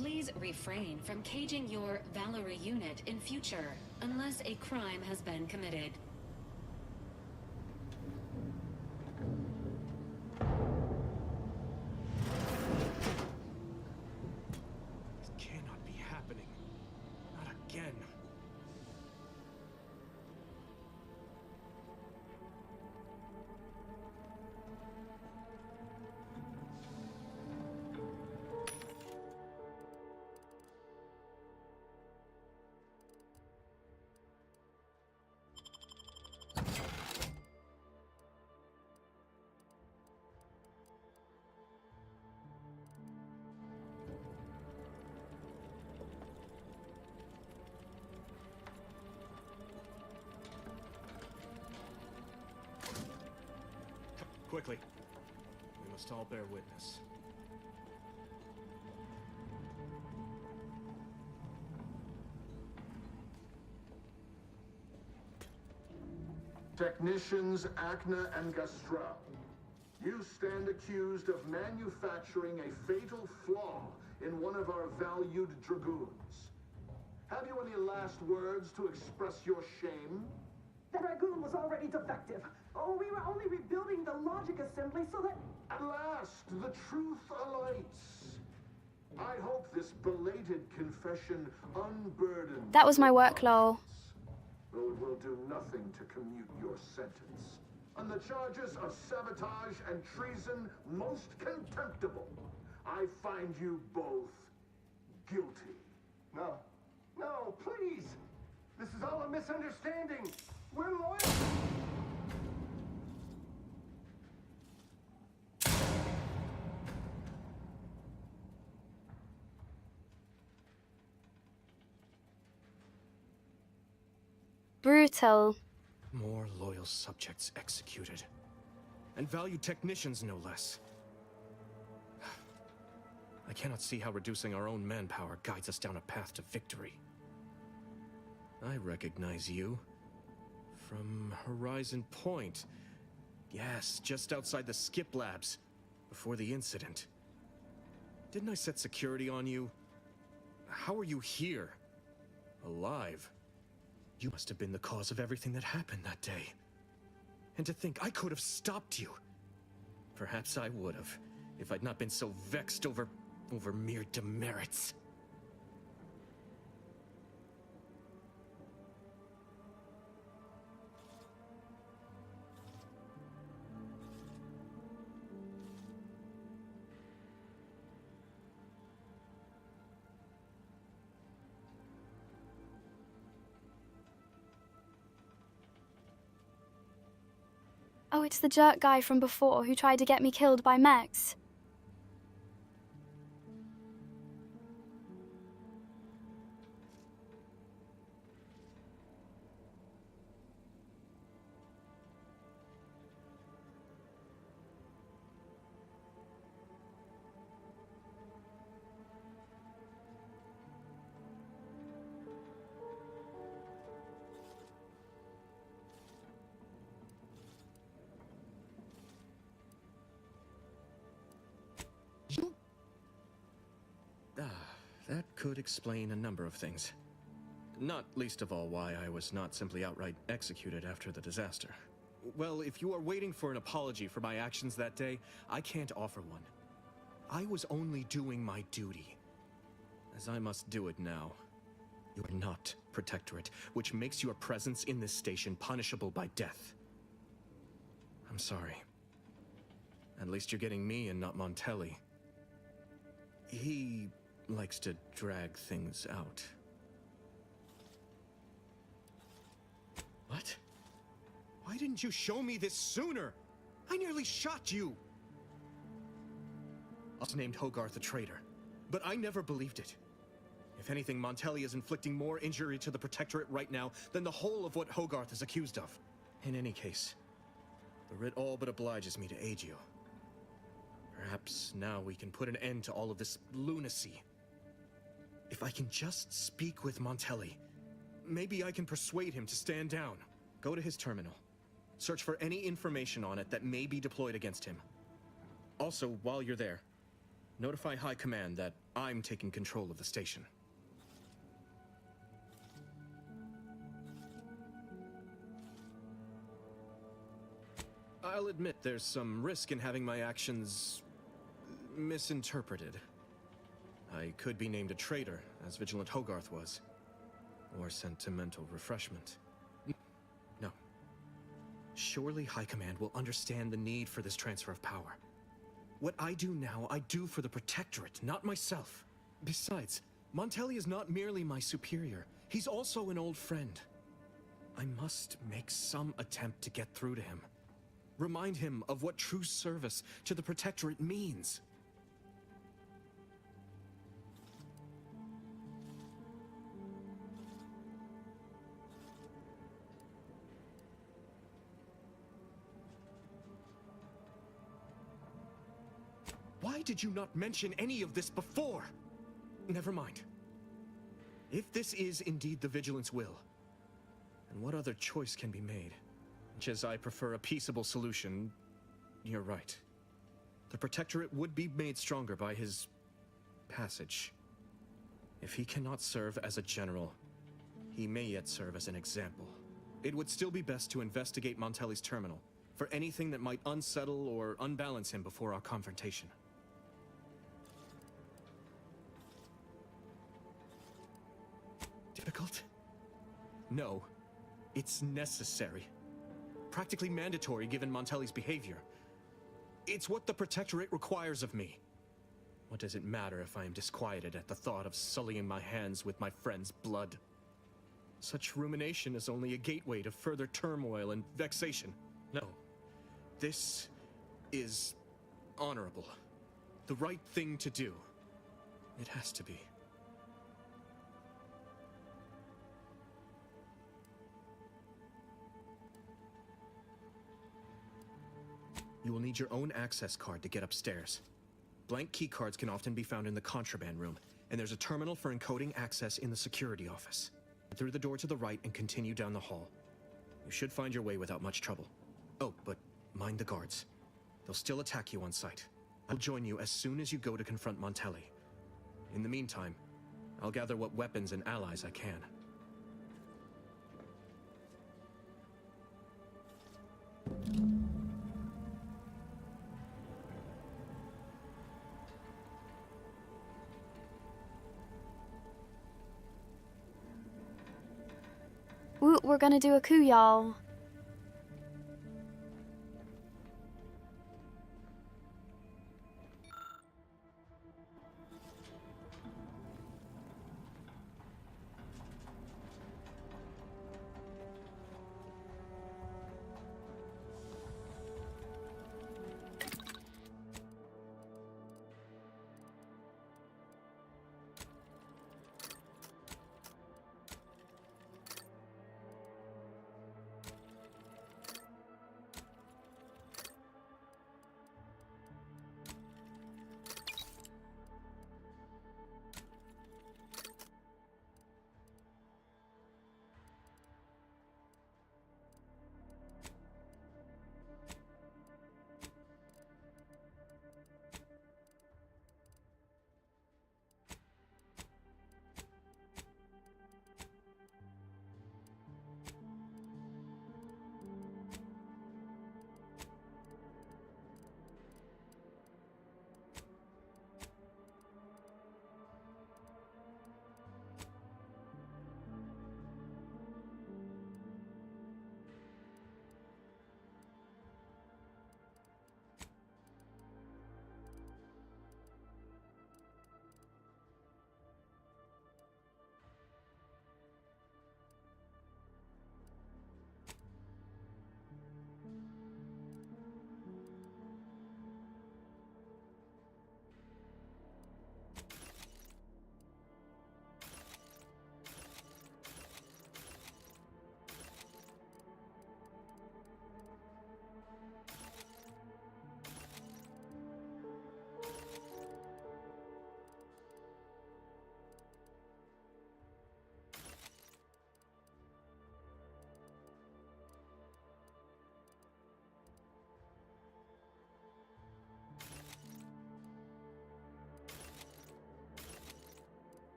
Speaker 8: Please refrain from caging your Valerie unit in future, unless a crime has been committed.
Speaker 3: This cannot be happening. Not again. Quickly. We must all bear witness.
Speaker 15: Technicians Acna and Gastrell, you stand accused of manufacturing a fatal flaw in one of our valued dragoons. Have you any last words to express your shame?
Speaker 18: The Dragoon was already defective. Oh, we were only rebuilding the logic assembly so that...
Speaker 15: At last, the truth alights. I hope this belated confession unburdens...
Speaker 1: That was my work, lol.
Speaker 15: Though it will do nothing to commute your sentence. On the charges of sabotage and treason most contemptible, I find you both guilty.
Speaker 18: No. No, please. This is all a misunderstanding. We're loyal.
Speaker 1: Brutal.
Speaker 3: More loyal subjects executed. And valued technicians, no less. I cannot see how reducing our own manpower guides us down a path to victory. I recognize you. From Horizon Point. Yes, just outside the skip labs. Before the incident. Didn't I set security on you? How are you here? Alive? You must have been the cause of everything that happened that day. And to think I could have stopped you. Perhaps I would have, if I'd not been so vexed over mere demerits.
Speaker 1: Oh, it's the jerk guy from before who tried to get me killed by mechs.
Speaker 3: That could explain a number of things. Not least of all why I was not simply outright executed after the disaster. Well, if you are waiting for an apology for my actions that day, I can't offer one. I was only doing my duty, as I must do it now. You are not Protectorate, which makes your presence in this station punishable by death. I'm sorry. At least you're getting me and not Montelli. He likes to drag things out. What? Why didn't you show me this sooner? I nearly shot you! I was named Hogarth a traitor, but I never believed it. If anything, Montelli is inflicting more injury to the Protectorate right now than the whole of what Hogarth is accused of. In any case, the writ all but obliges me to aid you. Perhaps now we can put an end to all of this lunacy. If I can just speak with Montelli, maybe I can persuade him to stand down. Go to his terminal. Search for any information on it that may be deployed against him. Also, while you're there, Notify High Command that I'm taking control of the station. I'll admit there's some risk in having my actions misinterpreted. I could be named a traitor, as Vigilant Hogarth was. Or sent to mental refreshment. No. Surely High Command will understand the need for this transfer of power. What I do now, I do for the Protectorate, not myself. Besides, Montelli is not merely my superior. He's also an old friend. I must make some attempt to get through to him. Remind him of what true service to the Protectorate means. Why did you not mention any of this before? Never mind. If this is indeed the Vigilance will, then what other choice can be made? Much as I prefer a peaceable solution, you're right. The Protectorate would be made stronger by his passage. If he cannot serve as a general, he may yet serve as an example. It would still be best to investigate Montelli's terminal for anything that might unsettle or unbalance him before our confrontation. Difficult? No, it's necessary. Practically mandatory given Montelli's behavior. It's what the Protectorate requires of me. What does it matter if I am disquieted at the thought of sullying my hands with my friend's blood? Such rumination is only a gateway to further turmoil and vexation. No, this is honorable. The right thing to do. It has to be. You will need your own access card to get upstairs. Blank keycards can often be found in the contraband room, and there's a terminal for encoding access in the security office. Through the door to the right and continue down the hall. You should find your way without much trouble. Oh, but mind the guards. They'll still attack you on sight. I'll join you as soon as you go to confront Montelli. In the meantime, I'll gather what weapons and allies I can.
Speaker 1: Ooh, we're gonna do a coup, y'all.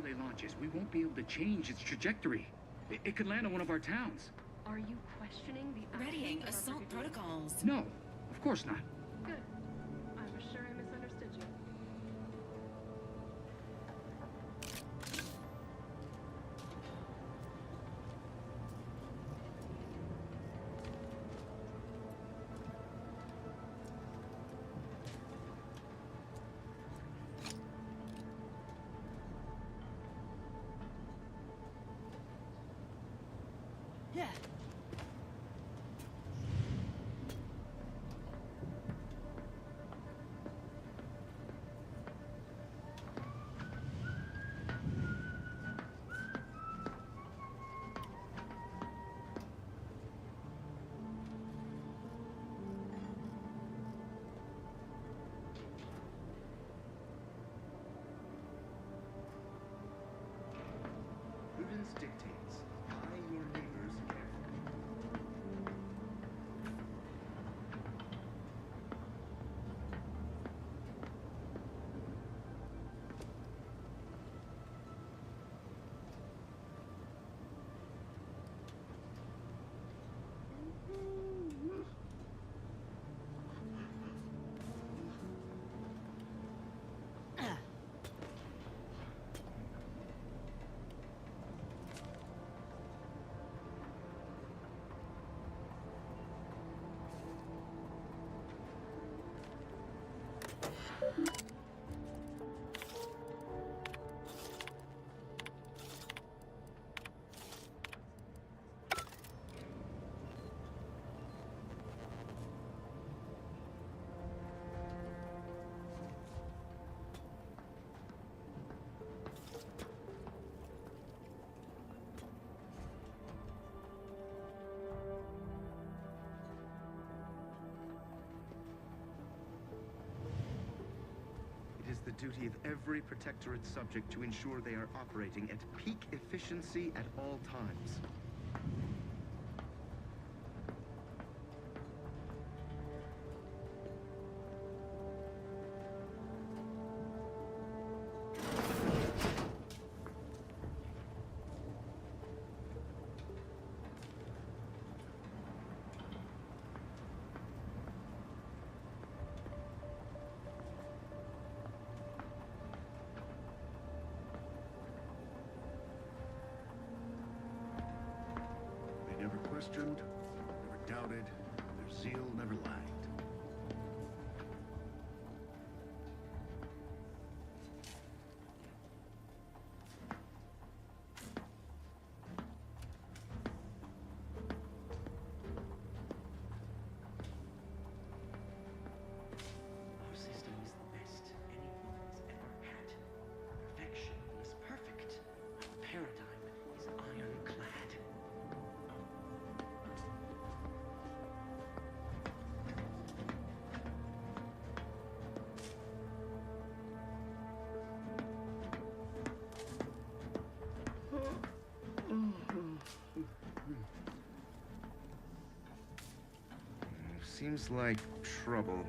Speaker 19: relay launches, we won't be able to change its trajectory. It could land on one of our towns.
Speaker 14: Are you questioning the
Speaker 8: Readying
Speaker 14: actions of our
Speaker 8: assault
Speaker 14: brigade?
Speaker 8: protocols.
Speaker 19: No, of course not.
Speaker 14: Good. I was sure I misunderstood you.
Speaker 1: Yeah.
Speaker 7: Prudence dictates. Eye your neighbors carefully. It is the duty of every Protectorate subject to ensure they are operating at peak efficiency at all times. They never questioned, never doubted, their zeal never lagged. Our system is the best anyone has ever had. Perfection is perfect. Our paradigm is ironclad. Seems like trouble.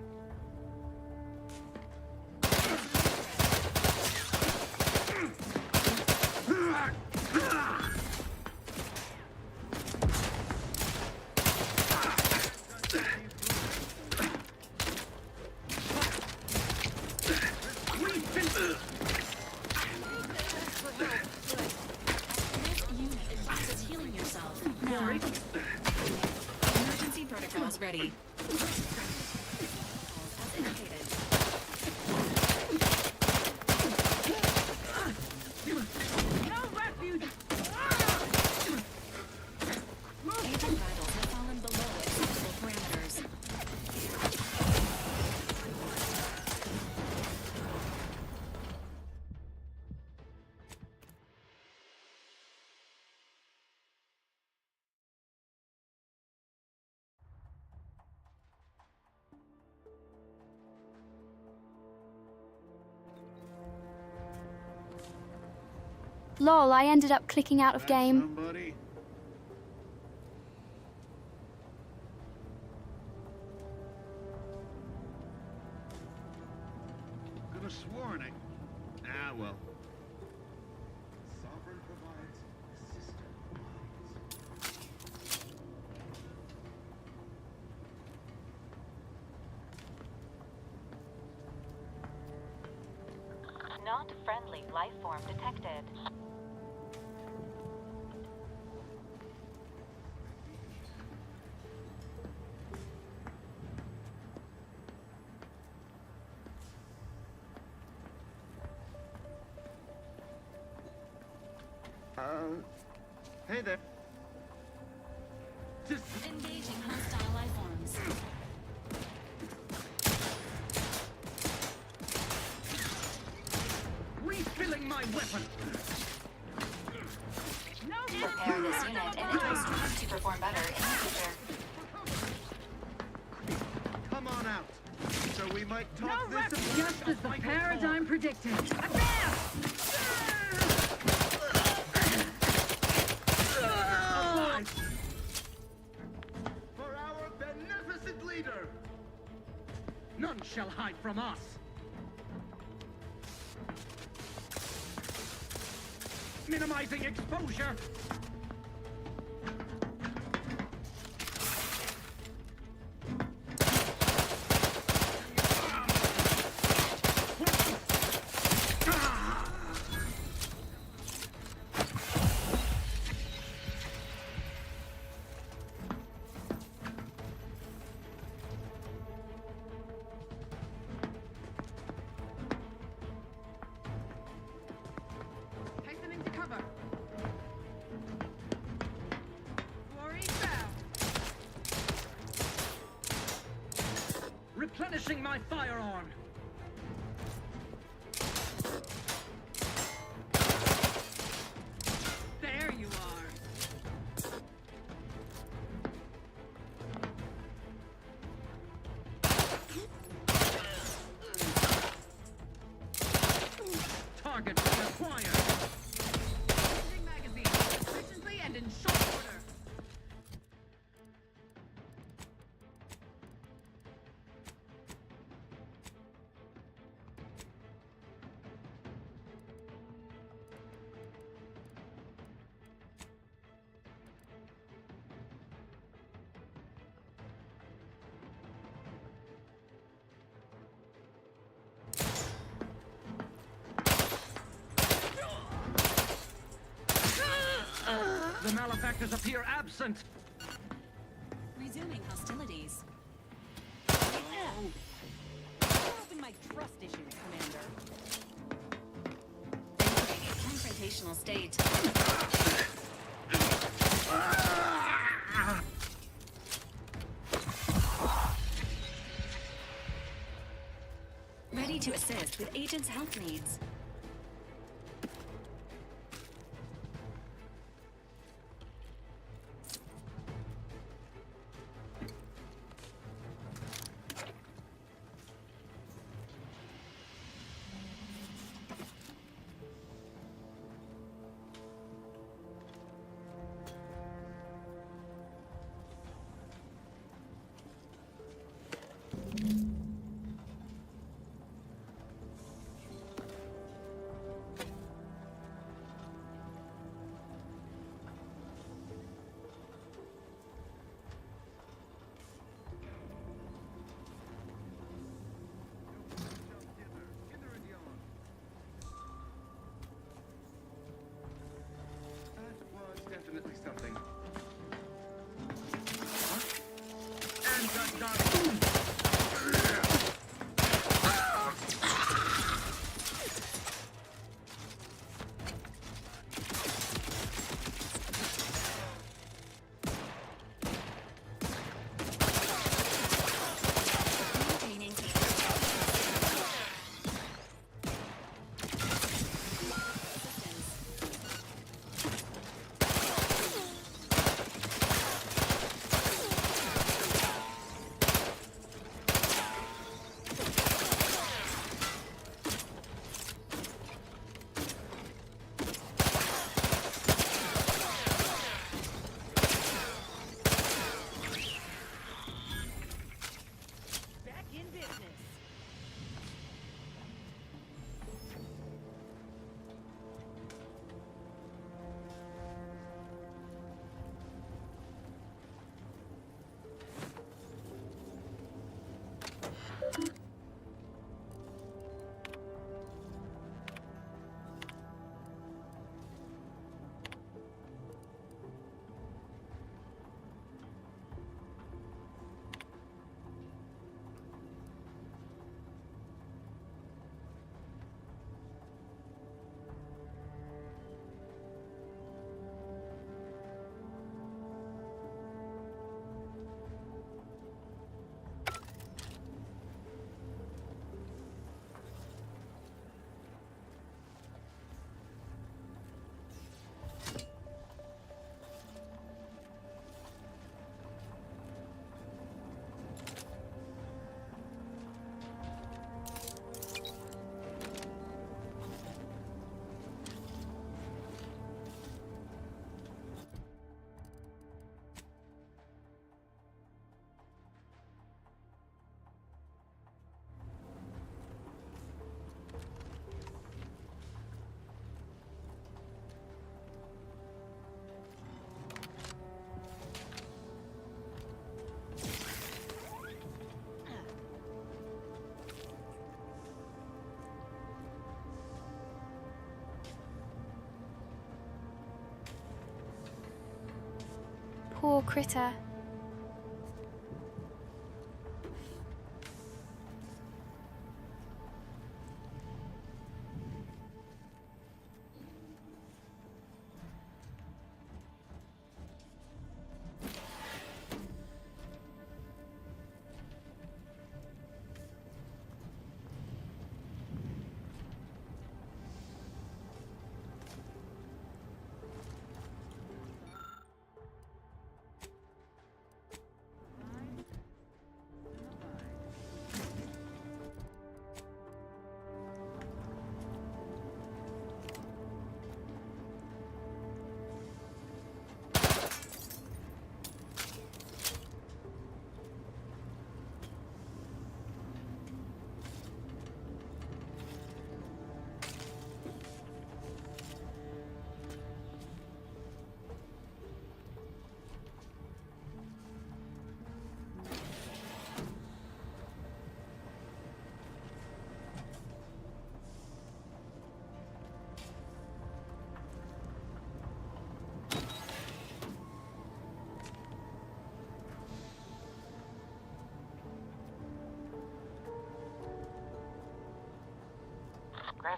Speaker 8: Advises healing yourself. Now. Emergency protocols ready. As indicated.
Speaker 14: No refuge!
Speaker 8: Agent vitals have fallen below acceptable parameters.
Speaker 1: Lol, I ended up clicking out of game.
Speaker 7: Somebody? Could have sworn I... Ah, well.
Speaker 6: Friendly life form detected.
Speaker 7: Hey there.
Speaker 8: Engaging hostile life forms.
Speaker 19: Refilling my weapon!
Speaker 6: Prepare this unit and it will strive to perform better in the future.
Speaker 7: Come on out. So we might talk this
Speaker 10: Just as the paradigm predicted.
Speaker 7: for our beneficent leader.
Speaker 19: None shall hide from us! Minimizing exposure!
Speaker 14: Take them into cover.
Speaker 19: Replenishing my firearm!
Speaker 14: There you are.
Speaker 19: Target acquired!
Speaker 14: Changing magazine efficiently and in short order.
Speaker 19: The malefactors appear absent!
Speaker 8: Resuming hostilities.
Speaker 4: Open my trust issues, Commander.
Speaker 8: Entering a confrontational state. Ready to assist with agents' health needs.
Speaker 7: Definitely something.
Speaker 1: Poor critter.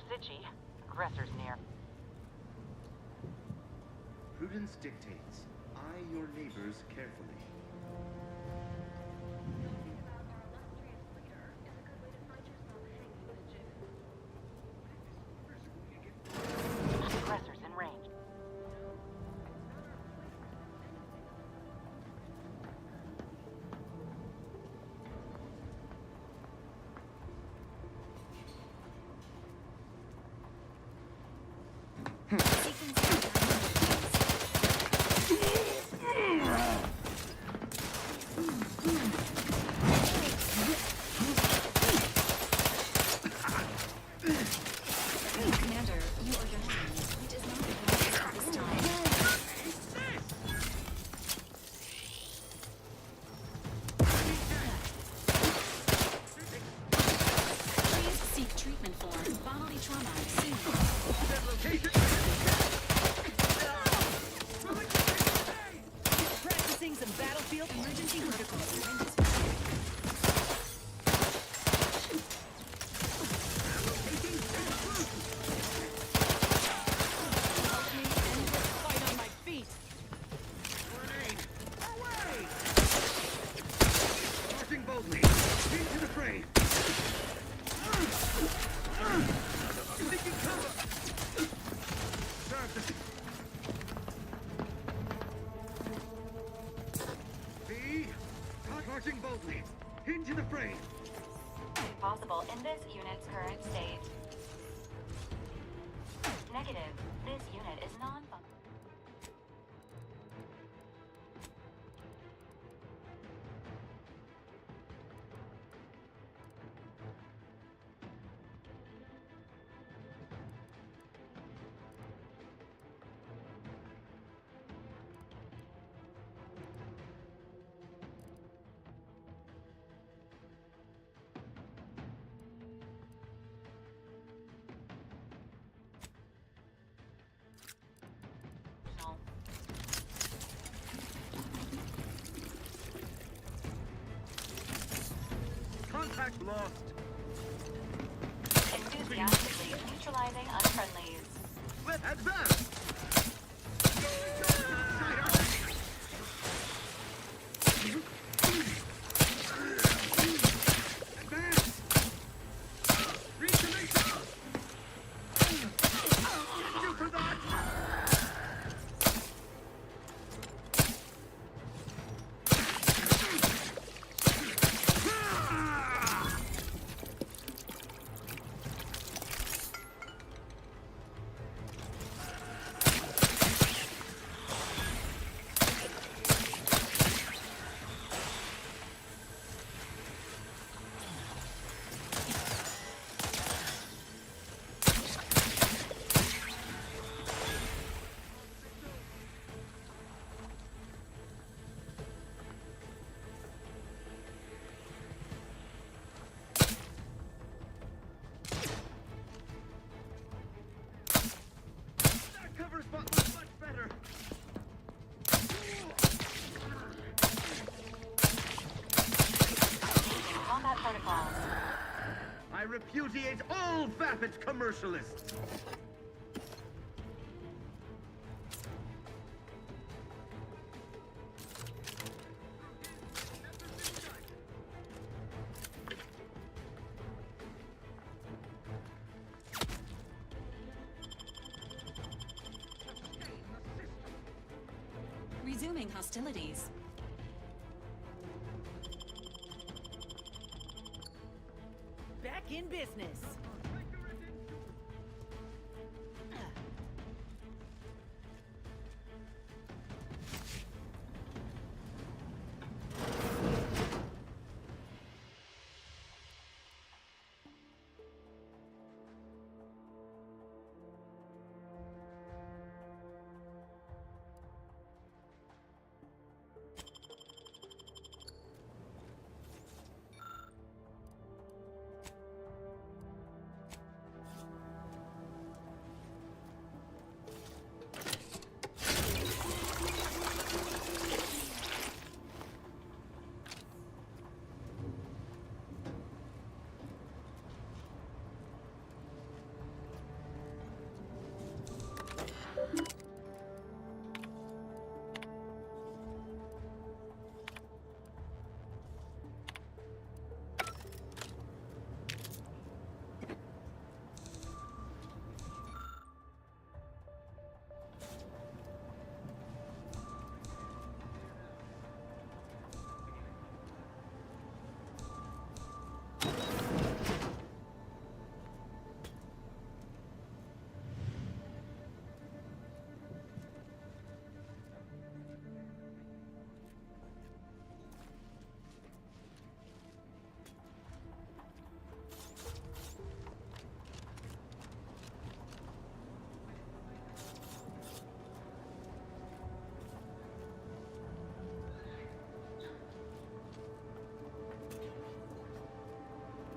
Speaker 5: CiCi, aggressor's near.
Speaker 7: Prudence dictates. Eye your neighbors carefully.
Speaker 5: Aggressor's in range.
Speaker 8: Commander, you are down. It is not advised at this time. Please seek treatment for bodily trauma soon.
Speaker 9: Practicing some battlefield emergency protocols.
Speaker 7: Marching boldly. Into the fray. Taking cover. Serve V. Marching boldly. Into the fray.
Speaker 6: Possible in this unit's current state. Negative. This unit is non-functional.
Speaker 7: Contact lost.
Speaker 6: Enthusiastically neutralizing unfriendlies.
Speaker 7: Let's advance. Advance. Reconnect. Thank you for that.
Speaker 18: repudiate all vapid commercialists!
Speaker 8: Resuming hostilities.
Speaker 9: Back in business.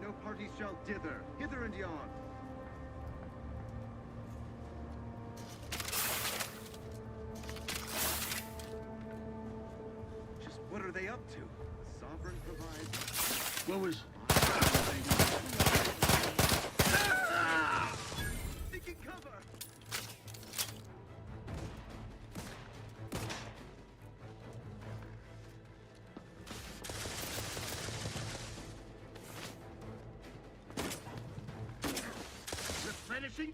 Speaker 18: No party shall dither, hither and yon. Just what are they up to? The sovereign provides...
Speaker 15: What was...
Speaker 18: Taking cover! Replenishing.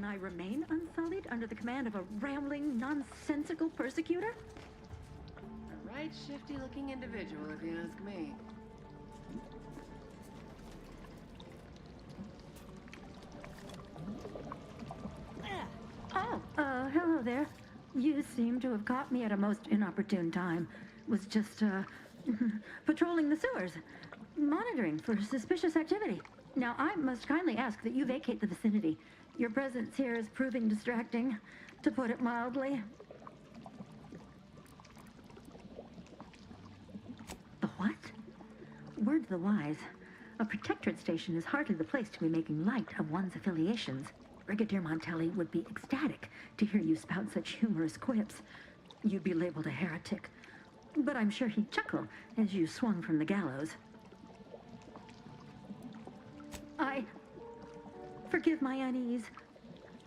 Speaker 2: Can I remain unsullied under the command of a rambling, nonsensical persecutor?
Speaker 14: A right shifty-looking individual, if you ask me.
Speaker 2: Oh, hello there. You seem to have caught me at a most inopportune time. Was just, patrolling the sewers, monitoring for suspicious activity. Now, I must kindly ask that you vacate the vicinity. Your presence here is proving distracting, to put it mildly. The what? Word to the wise. A protectorate station is hardly the place to be making light of one's affiliations. Brigadier Montelli would be ecstatic to hear you spout such humorous quips. You'd be labeled a heretic. But I'm sure he'd chuckle as you swung from the gallows. Forgive my unease.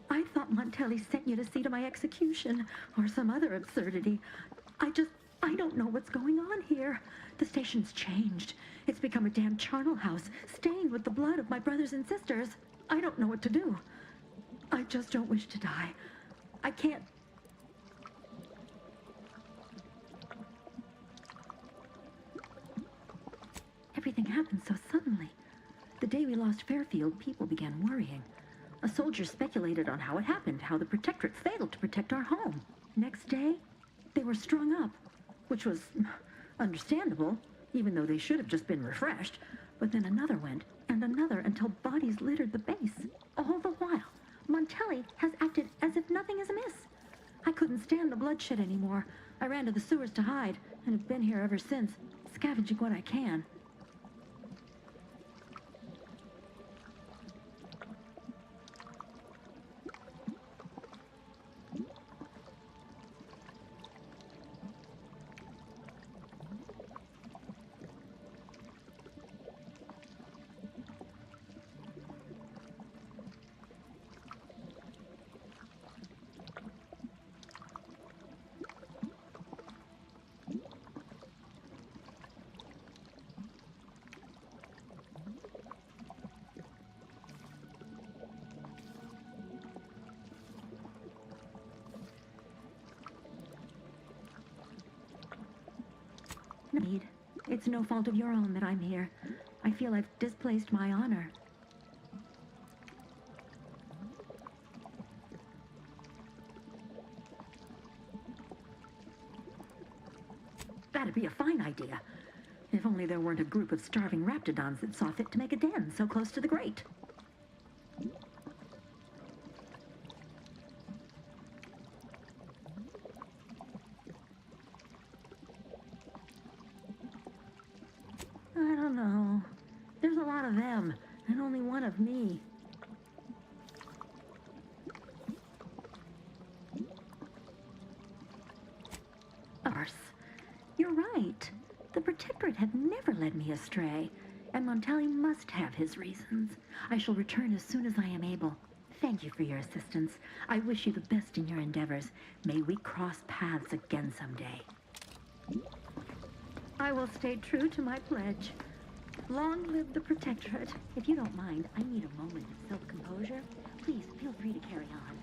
Speaker 2: I thought Montelli sent you to see to my execution, or some other absurdity. I don't know what's going on here. The station's changed. It's become a damn charnel house, stained with the blood of my brothers and sisters. I don't know what to do. I just don't wish to die. I can't... Everything happened so suddenly. The day we lost Fairfield, people began worrying. A soldier speculated on how it happened, how the Protectorate failed to protect our home. Next day, they were strung up, which was understandable, even though they should have just been refreshed. But then another went, and another, until bodies littered the base. All the while, Montelli has acted as if nothing is amiss. I couldn't stand the bloodshed anymore. I ran to the sewers to hide, and have been here ever since, scavenging what I can. It's no fault of your own that I'm here. I feel I've displaced my honor. That'd be a fine idea. If only there weren't a group of starving raptidons that saw fit to make a den so close to the grate. I don't know. There's a lot of them, and only one of me. Arse. You're right. The Protectorate have never led me astray, and Montelli must have his reasons. I shall return as soon as I am able. Thank you for your assistance. I wish you the best in your endeavors. May we cross paths again someday. I will stay true to my pledge. Long live the Protectorate. If you don't mind, I need a moment of self-composure. Please feel free to carry on.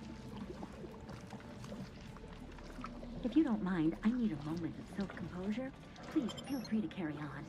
Speaker 2: If you don't mind, I need a moment of self-composure. Please feel free to carry on.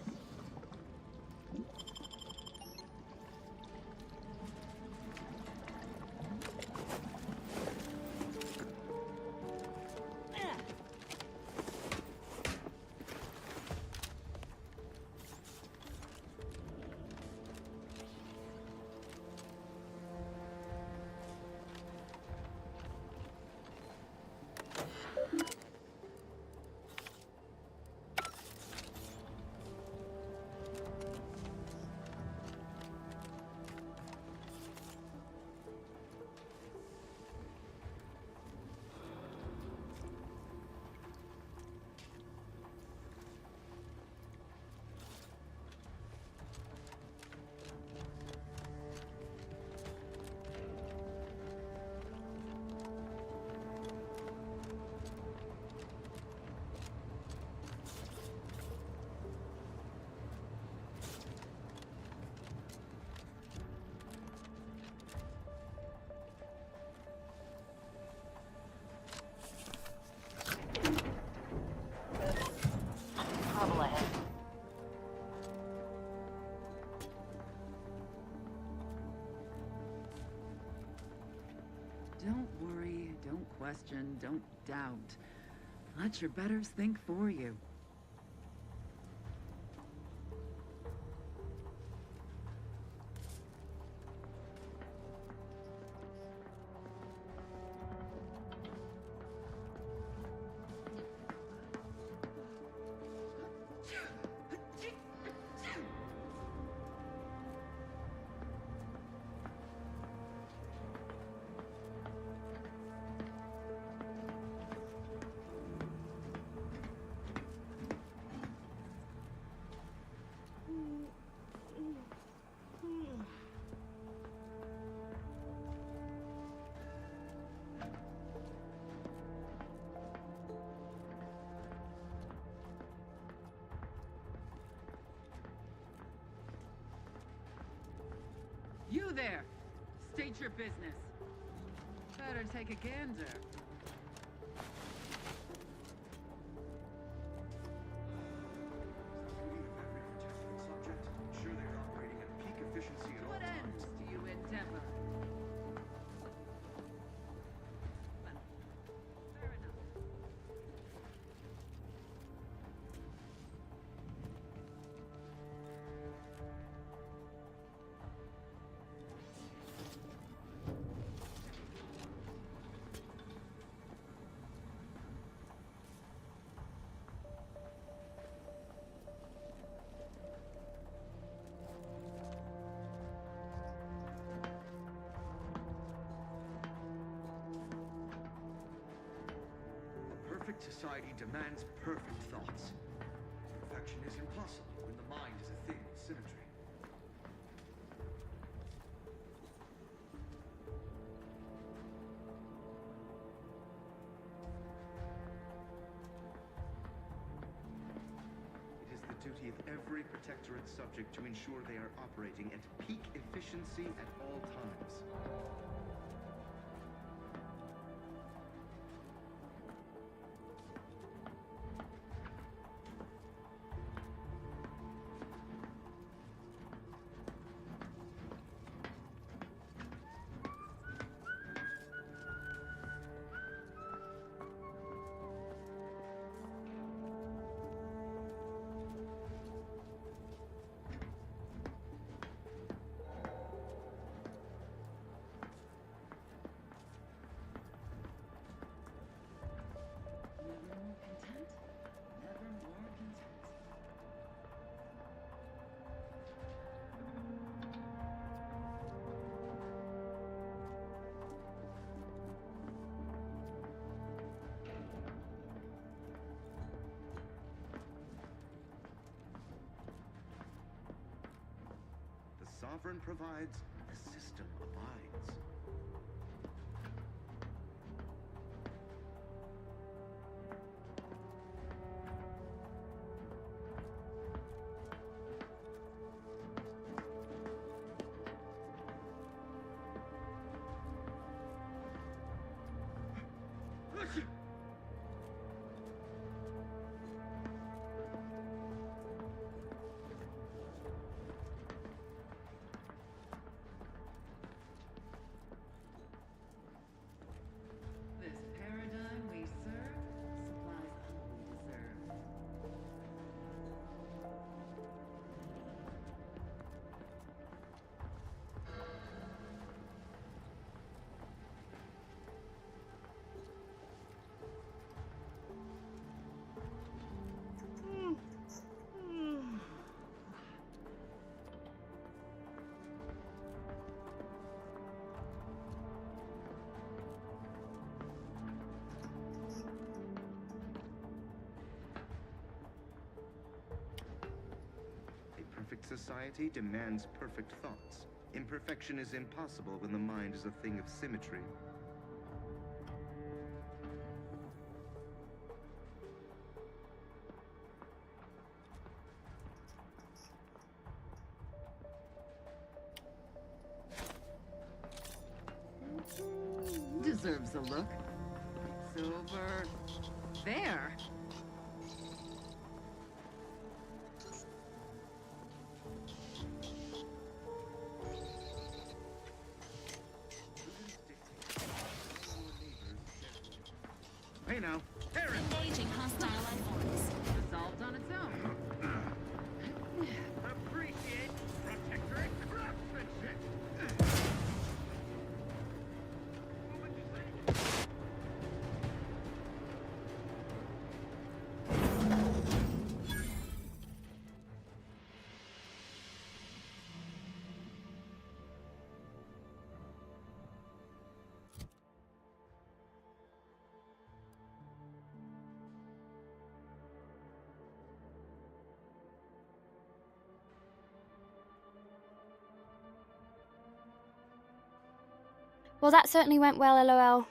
Speaker 17: question, don't doubt. Let your betters think for you. You there! State your business. Better take a gander.
Speaker 7: Subject, ensure they are operating at peak efficiency at all
Speaker 17: What
Speaker 7: times.
Speaker 17: ends do you endeavor? Fair enough.
Speaker 7: A perfect society demands perfect thoughts. Perfection is impossible when the mind is a thing of symmetry. It is the duty of every protectorate subject to ensure they are operating at peak efficiency at all times. The sovereign provides, the system abides.
Speaker 17: This paradigm we serve supplies all we deserve.
Speaker 7: A perfect society demands perfect thoughts. Imperfection is impossible when the mind is a thing of symmetry.
Speaker 17: Deserves a look. It's over there. know,
Speaker 8: Engaging hostile life forms.
Speaker 17: resolved on its own.
Speaker 18: Appreciate protectorate craftsmanship.
Speaker 1: Well, that certainly went well, LOL.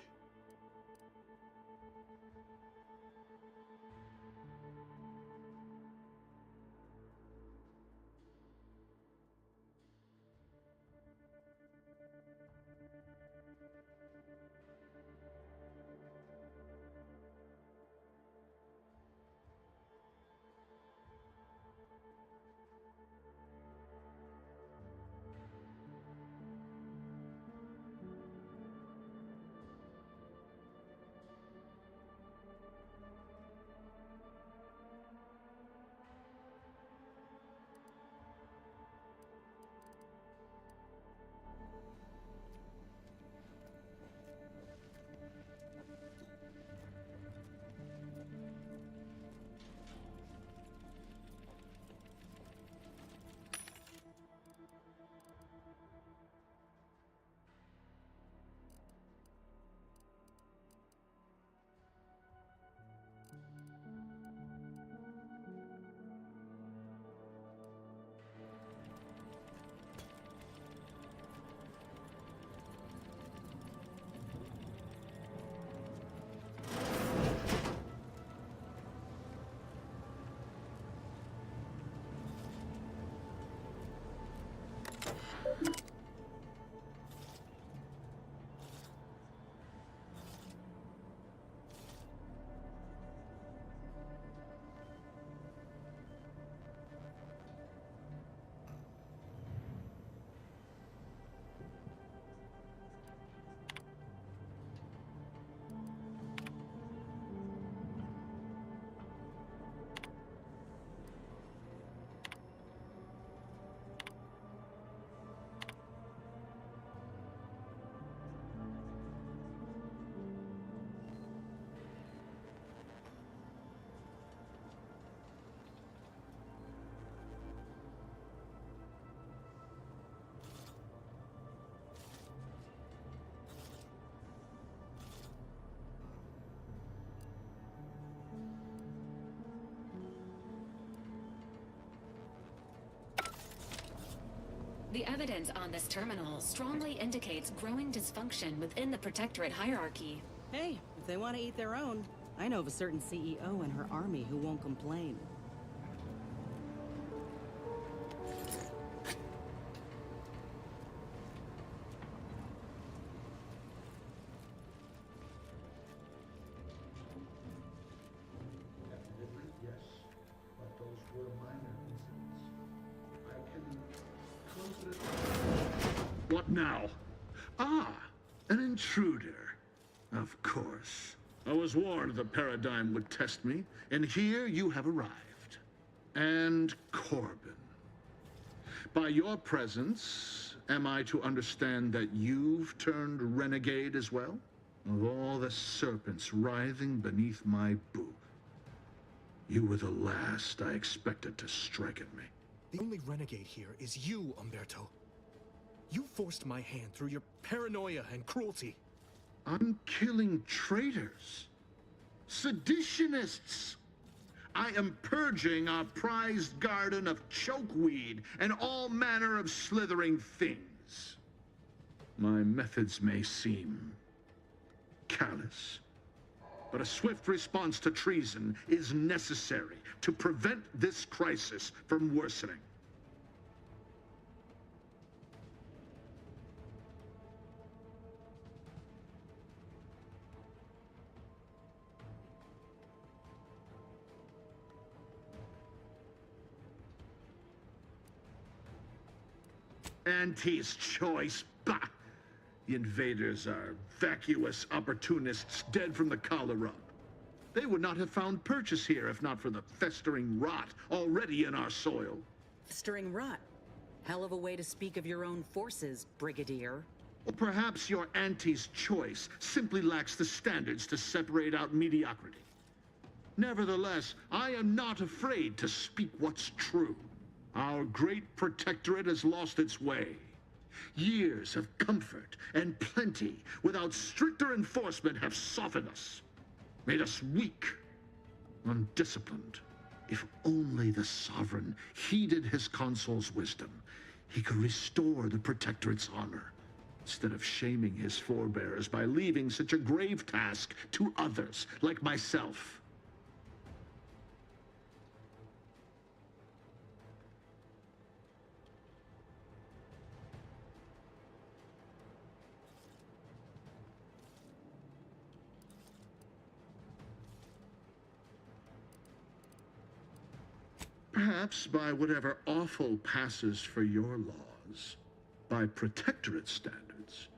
Speaker 8: The evidence on this terminal strongly indicates growing dysfunction within the Protectorate hierarchy.
Speaker 4: Hey, if they want to eat their own, I know of a certain CEO and her army who won't complain.
Speaker 15: Evidently, yes. But those were minor incidents. I can confidently...
Speaker 13: What now? Ah, an intruder. Of course. I was warned the paradigm would test me, and here you have arrived. And Corbin. By your presence, am I to understand that you've turned renegade as well? Of all the serpents writhing beneath my boot, you were the last I expected to strike at me.
Speaker 3: The only renegade here is you, Umberto. You forced my hand through your paranoia and cruelty.
Speaker 13: I'm killing traitors, seditionists. I am purging our prized garden of chokeweed and all manner of slithering things. My methods may seem callous, but a swift response to treason is necessary to prevent this crisis from worsening. Auntie's choice, bah! The invaders are vacuous opportunists dead from the collar up. They would not have found purchase here if not for the festering rot already in our soil.
Speaker 4: Festering rot? Hell of a way to speak of your own forces, Brigadier.
Speaker 13: Or perhaps your auntie's choice simply lacks the standards to separate out mediocrity. Nevertheless, I am not afraid to speak what's true. Our great protectorate has lost its way. Years of comfort and plenty without stricter enforcement have softened us, made us weak, undisciplined. If only the Sovereign heeded his consul's wisdom, he could restore the protectorate's honor, instead of shaming his forebears by leaving such a grave task to others like myself. Perhaps by whatever awful passes for your laws, by protectorate standards,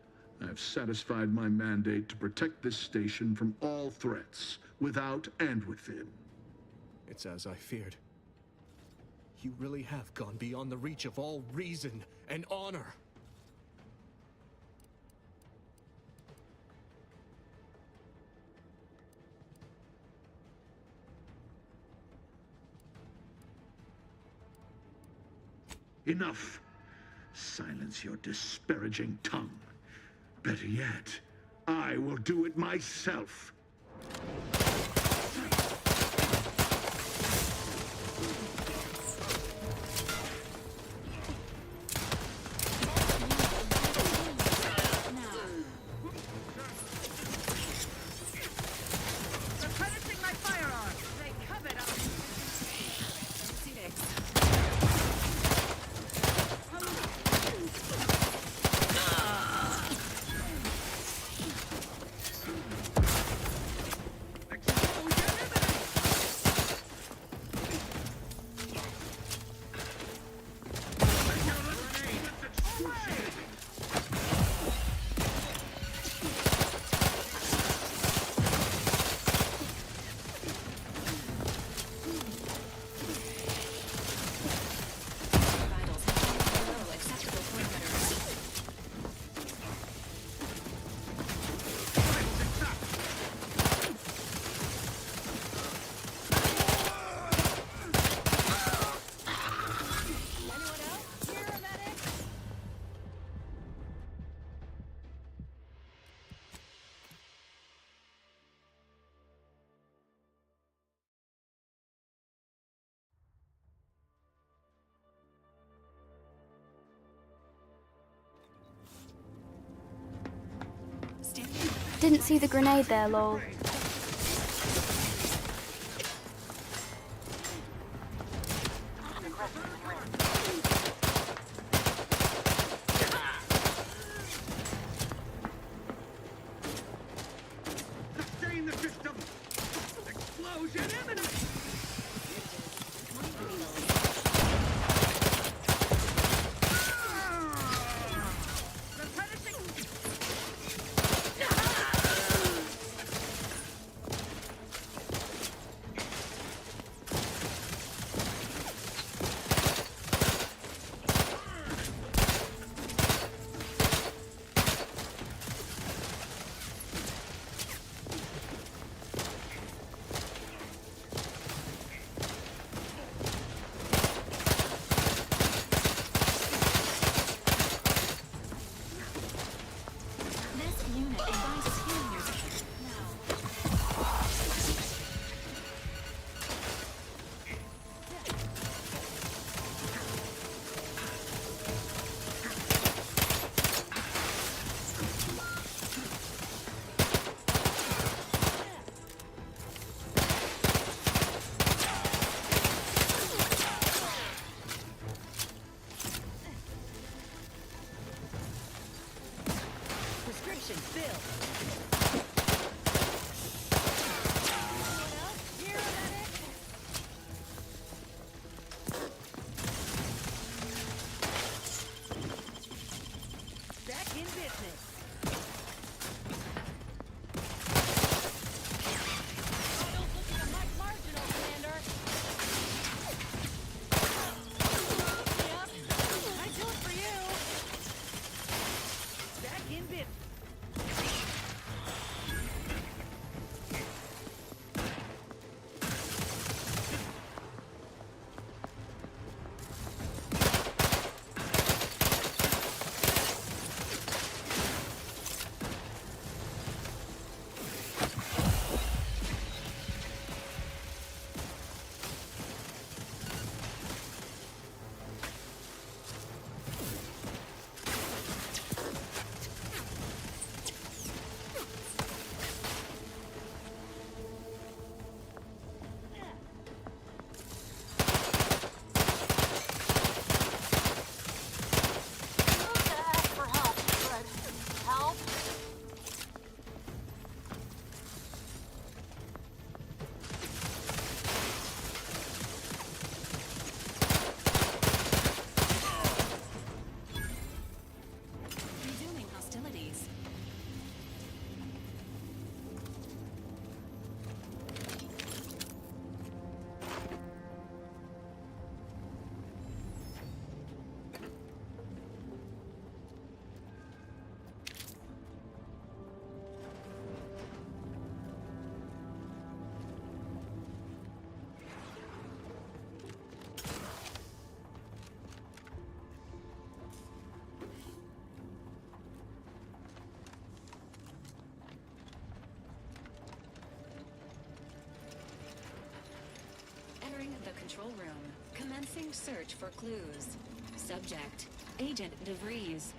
Speaker 13: I've satisfied my mandate to protect this station from all threats, without and within.
Speaker 3: It's as I feared. You really have gone beyond the reach of all reason and honor.
Speaker 13: Enough. Silence your disparaging tongue. Better yet, I will do it myself.
Speaker 17: Replenishing my firearms. They covet us.
Speaker 1: Didn't see the grenade there, lol.
Speaker 7: Sustain the system! Explosion imminent!
Speaker 8: The control room. Commencing search for clues. Subject: Agent DeVries.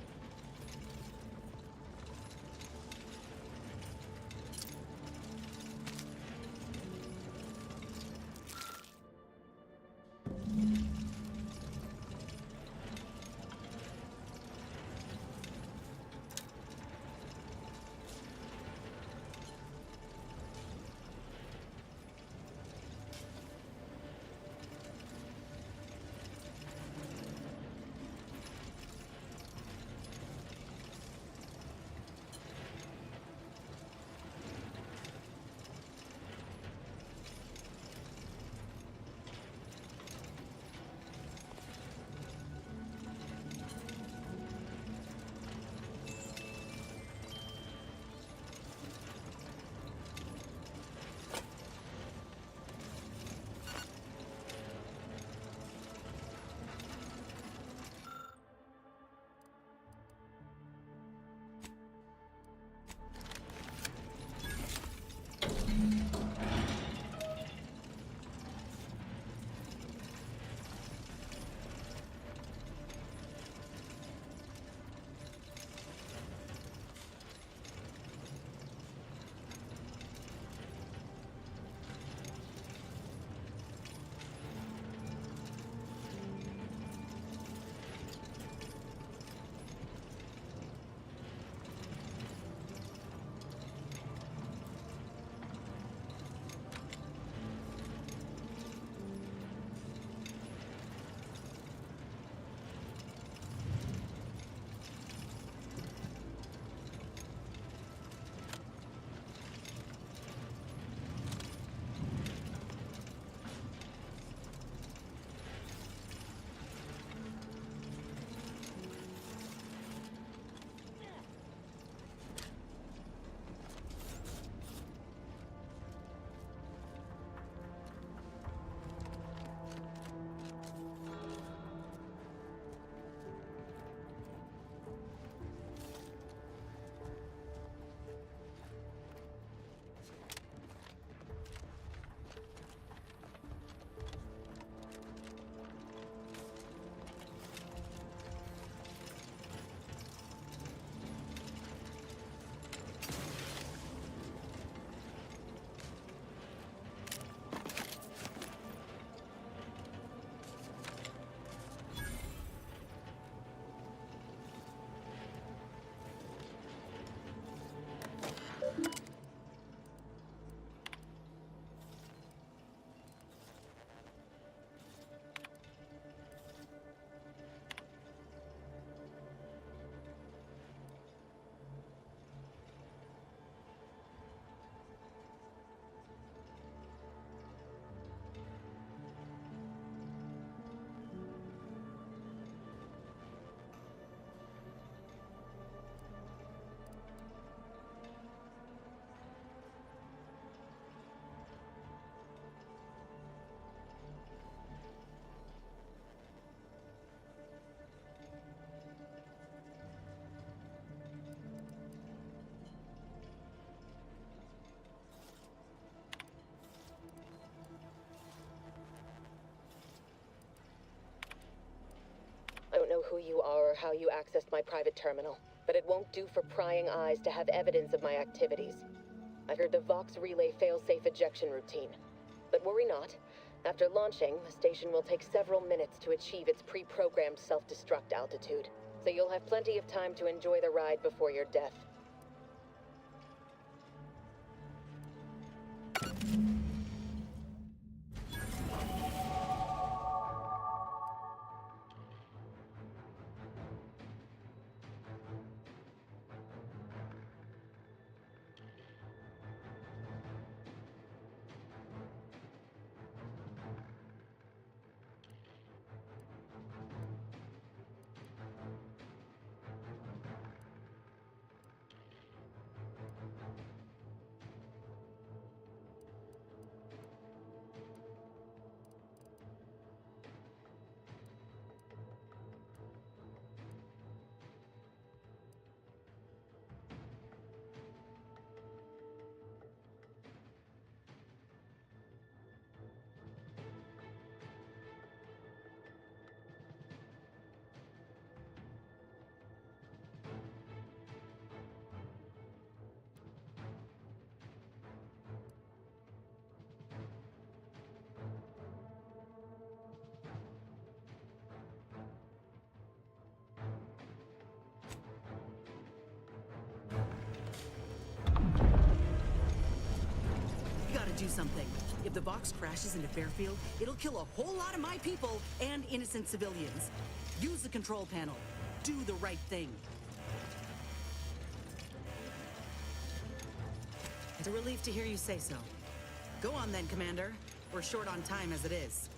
Speaker 16: I don't know who you are or how you accessed my private terminal, but it won't do for prying eyes to have evidence of my activities. I heard the Vox relay failsafe ejection routine. But worry not. After launching, the station will take several minutes to achieve its pre-programmed self-destruct altitude, so you'll have plenty of time to enjoy the ride before your death.
Speaker 4: do something. If the Vox crashes into Fairfield, it'll kill a whole lot of my people and innocent civilians. Use the control panel. Do the right thing. It's a relief to hear you say so. Go on then, Commander. We're short on time as it is.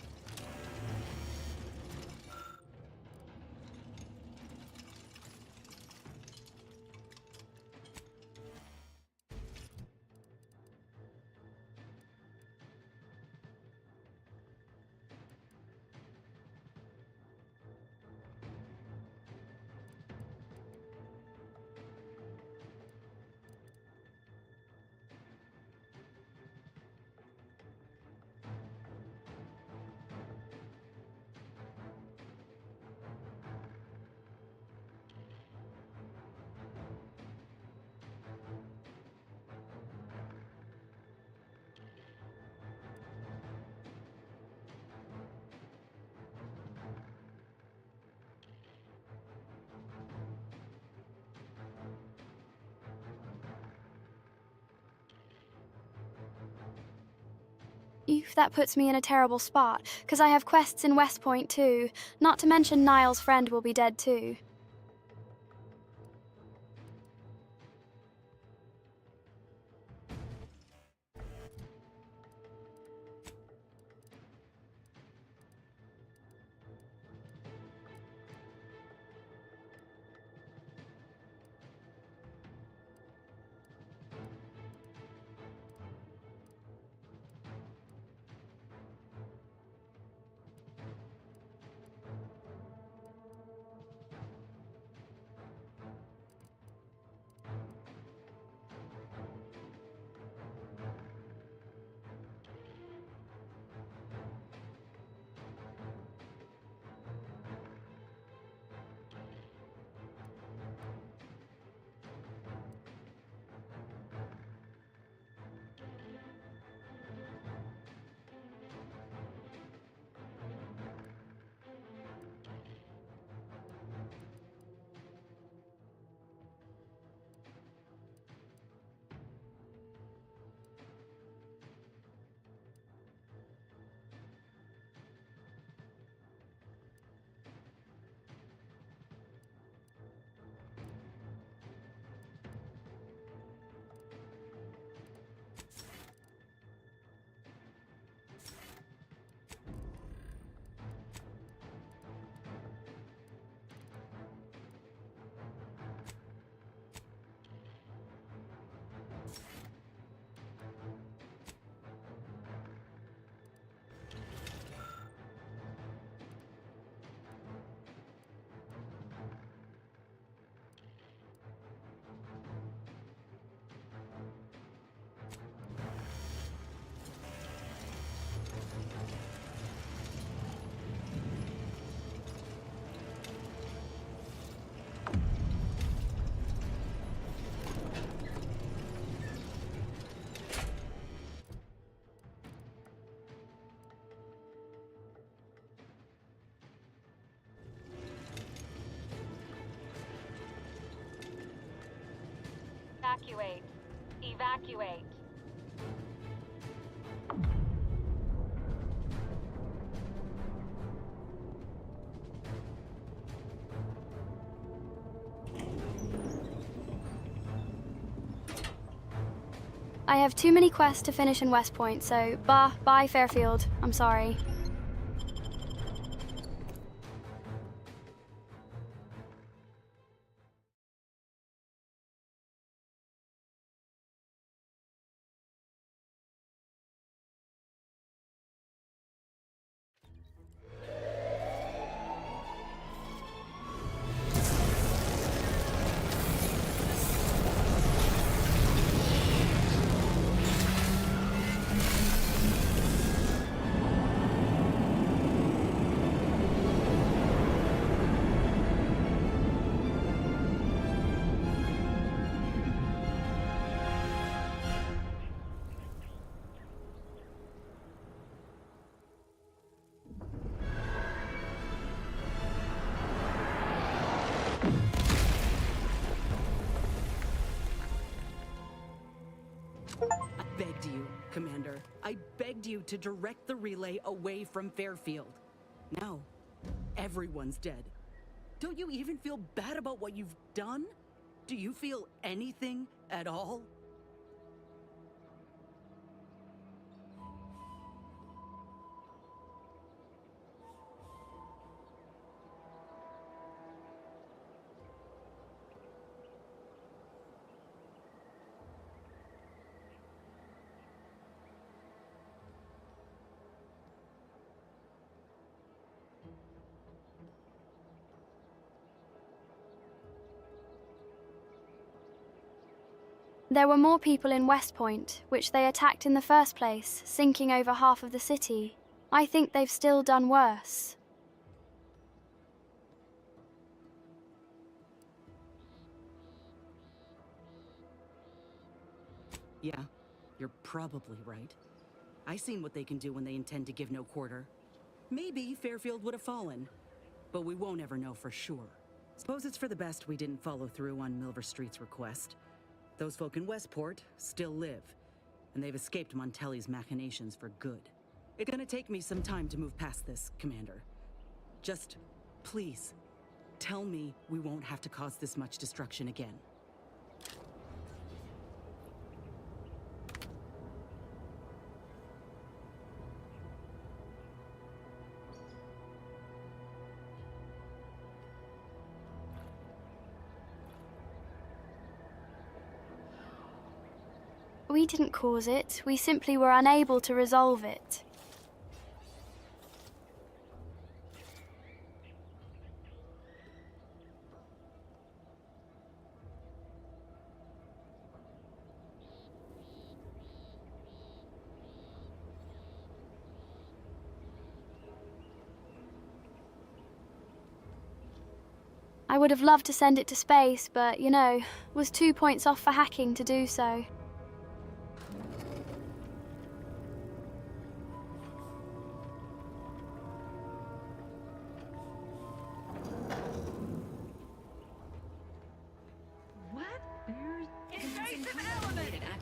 Speaker 1: Oof, that puts me in a terrible spot, because I have quests in West Point too. Not to mention Niall's friend will be dead too.
Speaker 21: Evacuate. Evacuate.
Speaker 1: I have too many quests to finish in West Point, so bye Fairfield. I'm sorry.
Speaker 4: Begged you, Commander.
Speaker 9: begged you to direct the relay away from Fairfield. Now, everyone's dead. Don't you even feel bad about what you've done? Do you feel anything at all?
Speaker 1: There were more people in West Point, which they attacked in the first place, sinking over half of the city. I think they've still done worse.
Speaker 9: Yeah, you're probably right. I seen what they can do when they intend to give no quarter. Maybe Fairfield would have fallen, but we won't ever know for sure. Suppose it's for the best we didn't follow through on Milver Street's request. Those folk in Westport still live, and they've escaped Montelli's machinations for good. It's gonna take me some time to move past this, Commander. Just, please, tell me we won't have to cause this much destruction again.
Speaker 1: We didn't cause it, we simply were unable to resolve it. I would have loved to send it to space, but, you know, was 2 points off for hacking to do so.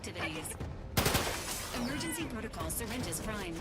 Speaker 8: Activities. Emergency protocol syringes primed.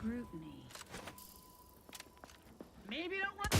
Speaker 17: Scrutiny. Maybe don't want.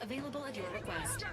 Speaker 8: available at your request.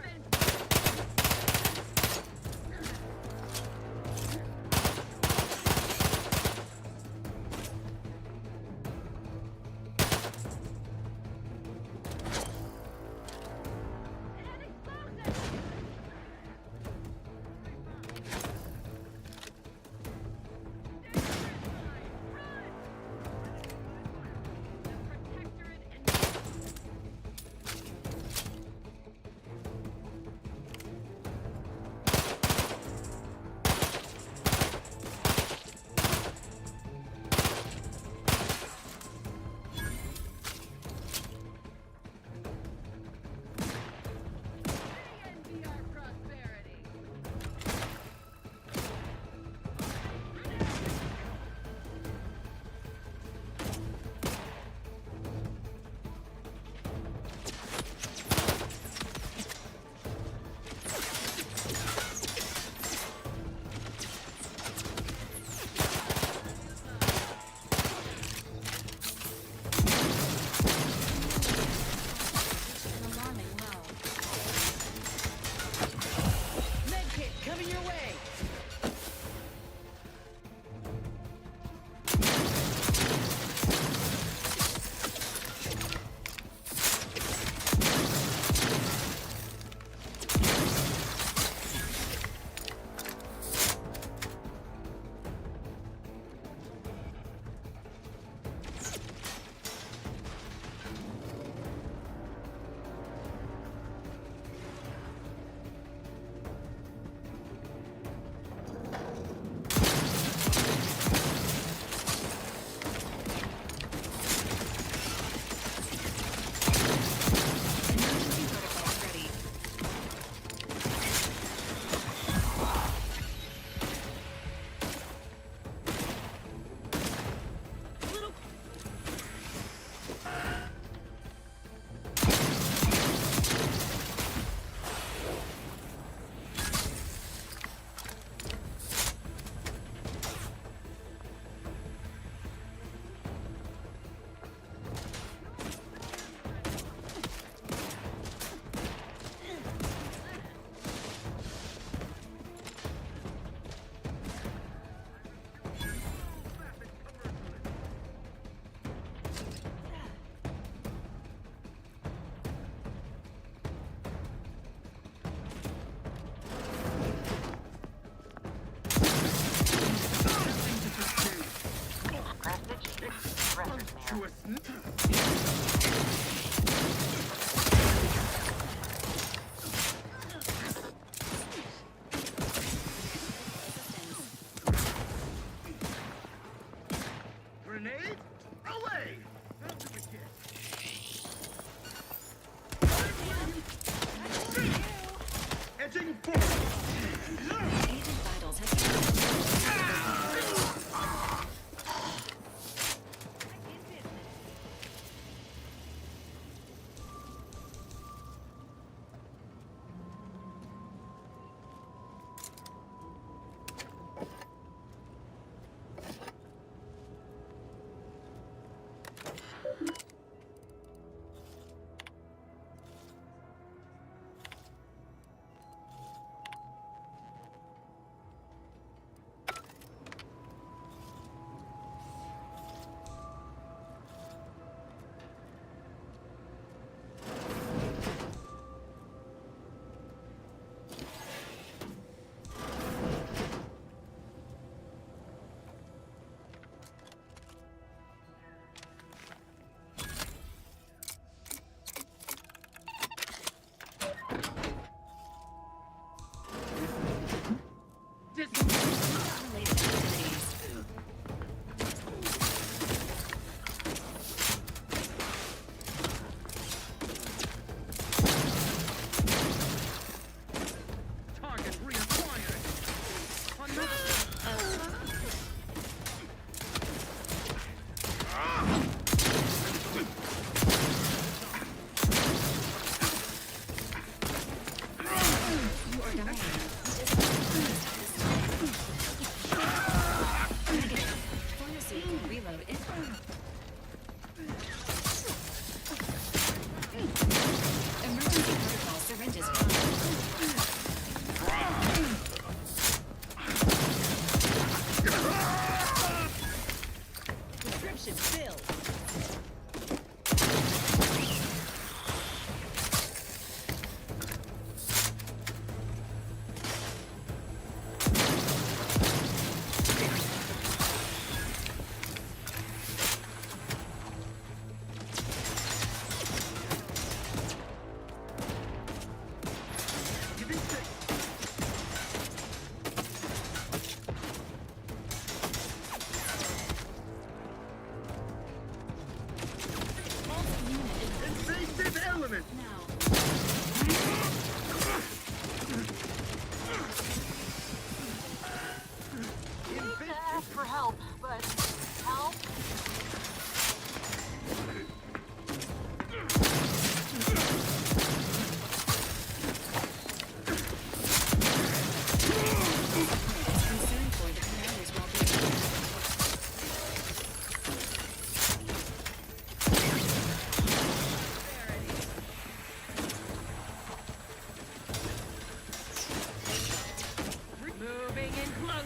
Speaker 17: Moving in close.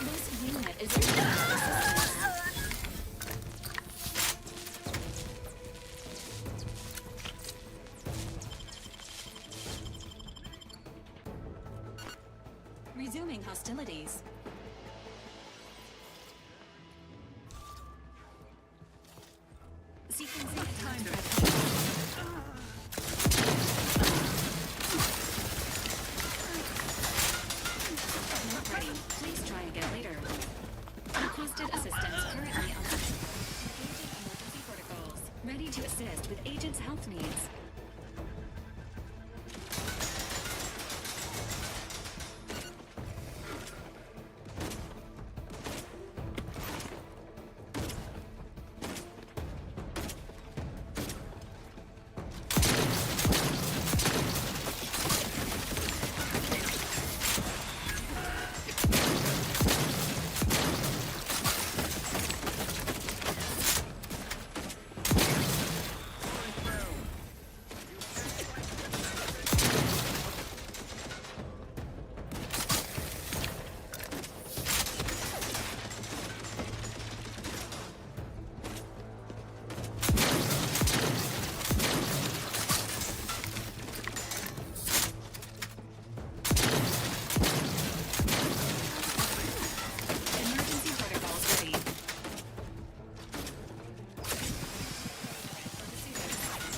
Speaker 8: This unit is in assistance. Resuming hostilities. Sequencing time Not ready. Please try again later. Requested assistance currently on engaging emergency protocols. Ready to assist with agent's health needs. Emergency protocols ready.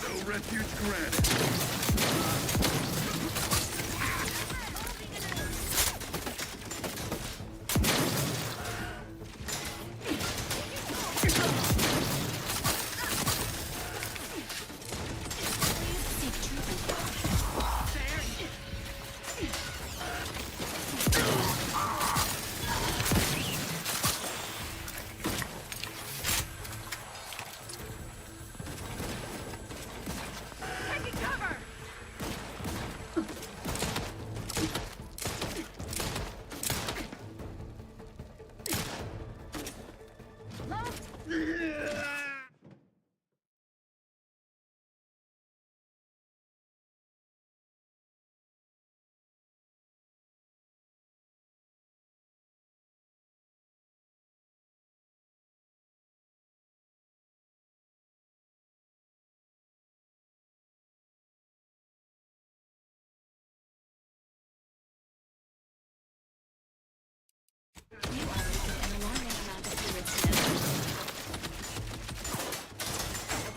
Speaker 13: No refuge granted.
Speaker 8: Seek treatment.
Speaker 17: Taking cover!
Speaker 8: You are leaking an alarming amount of fluids to them.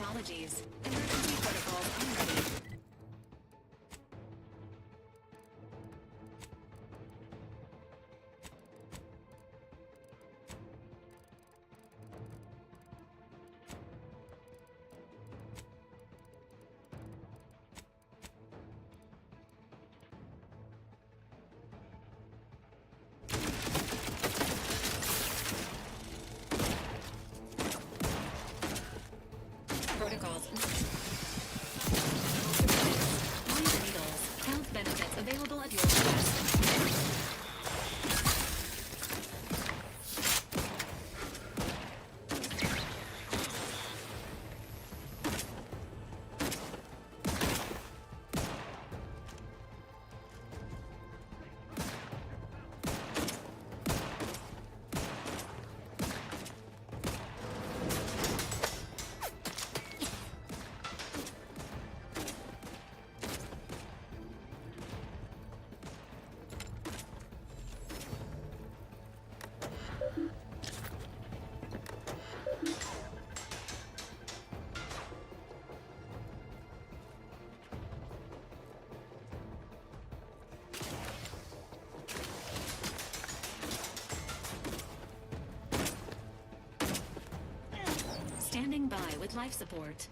Speaker 8: Apologies. Emergency protocols unready. Protocols. Lines and needles. Health benefits available at your request. Standing by with life support.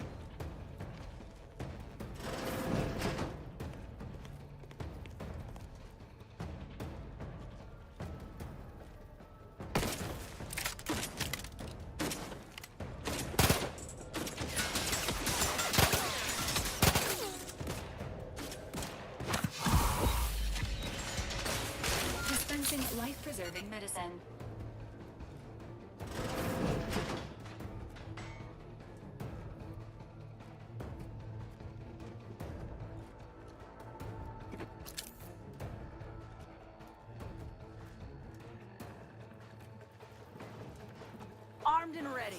Speaker 8: Dispensing life-preserving medicine.
Speaker 4: Armed and ready.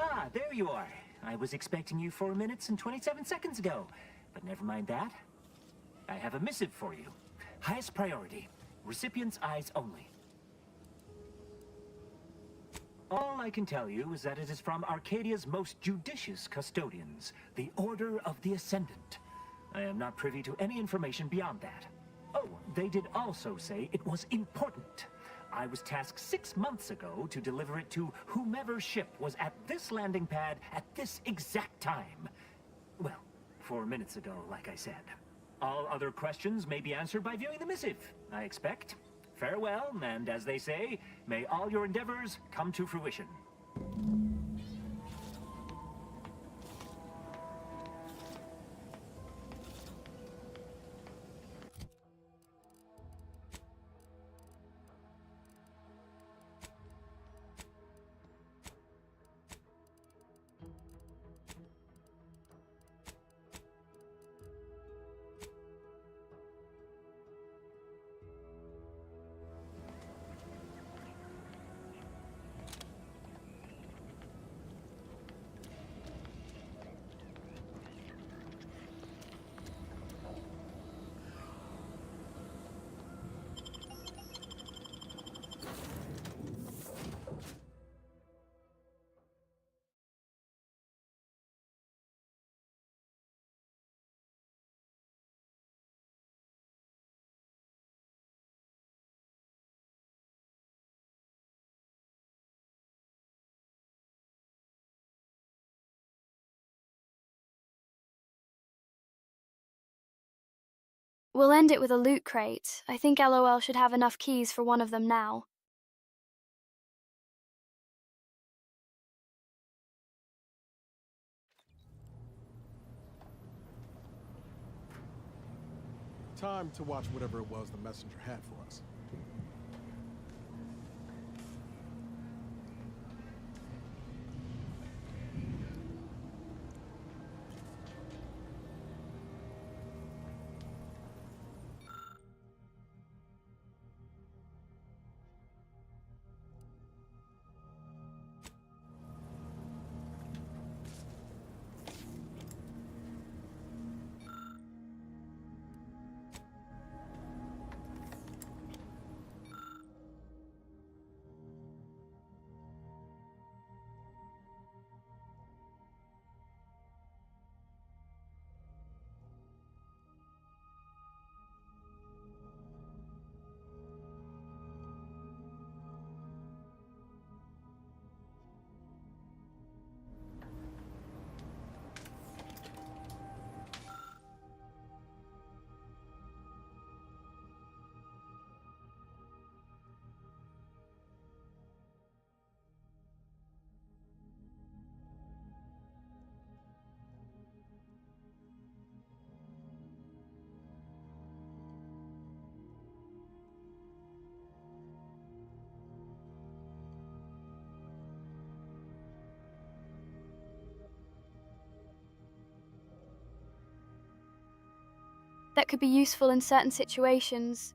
Speaker 20: Ah, there you are. I was expecting you 4 minutes and 27 seconds ago. But never mind that. I have a missive for you. Highest priority. Recipient's eyes only. All I can tell you is that it is from Arcadia's most judicious custodians, the Order of the Ascendant. I am not privy to any information beyond that. Oh, they did also say it was important. I was tasked 6 months ago to deliver it to whomever ship was at this landing pad at this exact time. Well, 4 minutes ago, like I said. All other questions may be answered by viewing the missive, I expect. Farewell, and as they say, may all your endeavors come to fruition.
Speaker 1: We'll end it with a loot crate. I think LOL should have enough keys for one of them now.
Speaker 22: Time to watch whatever it was the messenger had for us.
Speaker 1: That could be useful in certain situations.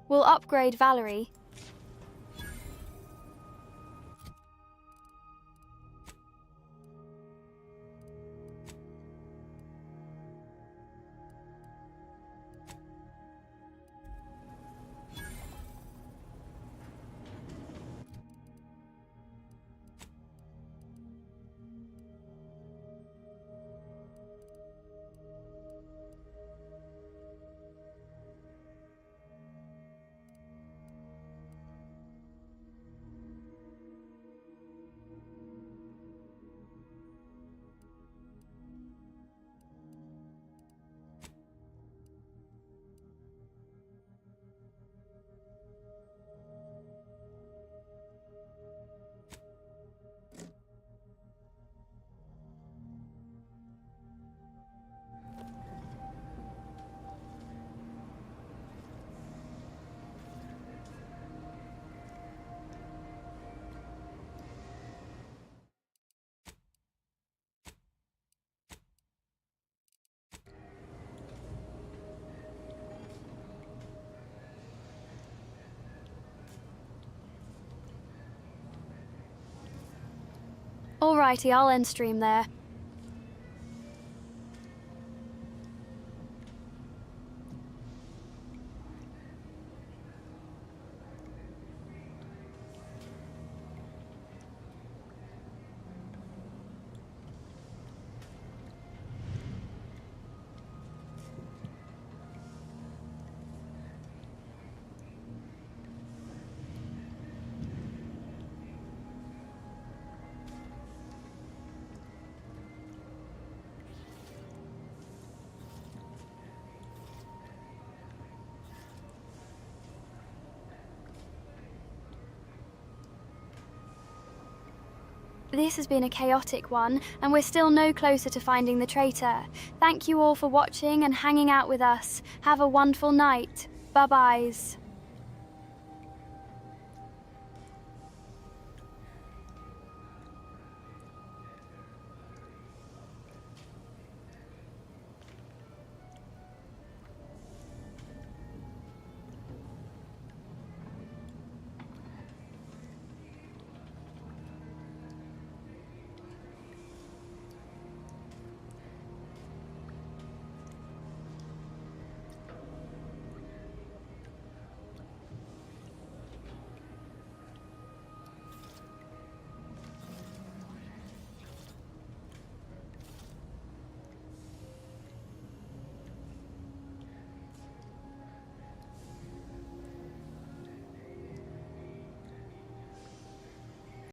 Speaker 1: We'll upgrade Valerie. Alrighty, I'll end stream there. This has been a chaotic one, and we're still no closer to finding the traitor. Thank you all for watching and hanging out with us. Have a wonderful night. Bye-byes.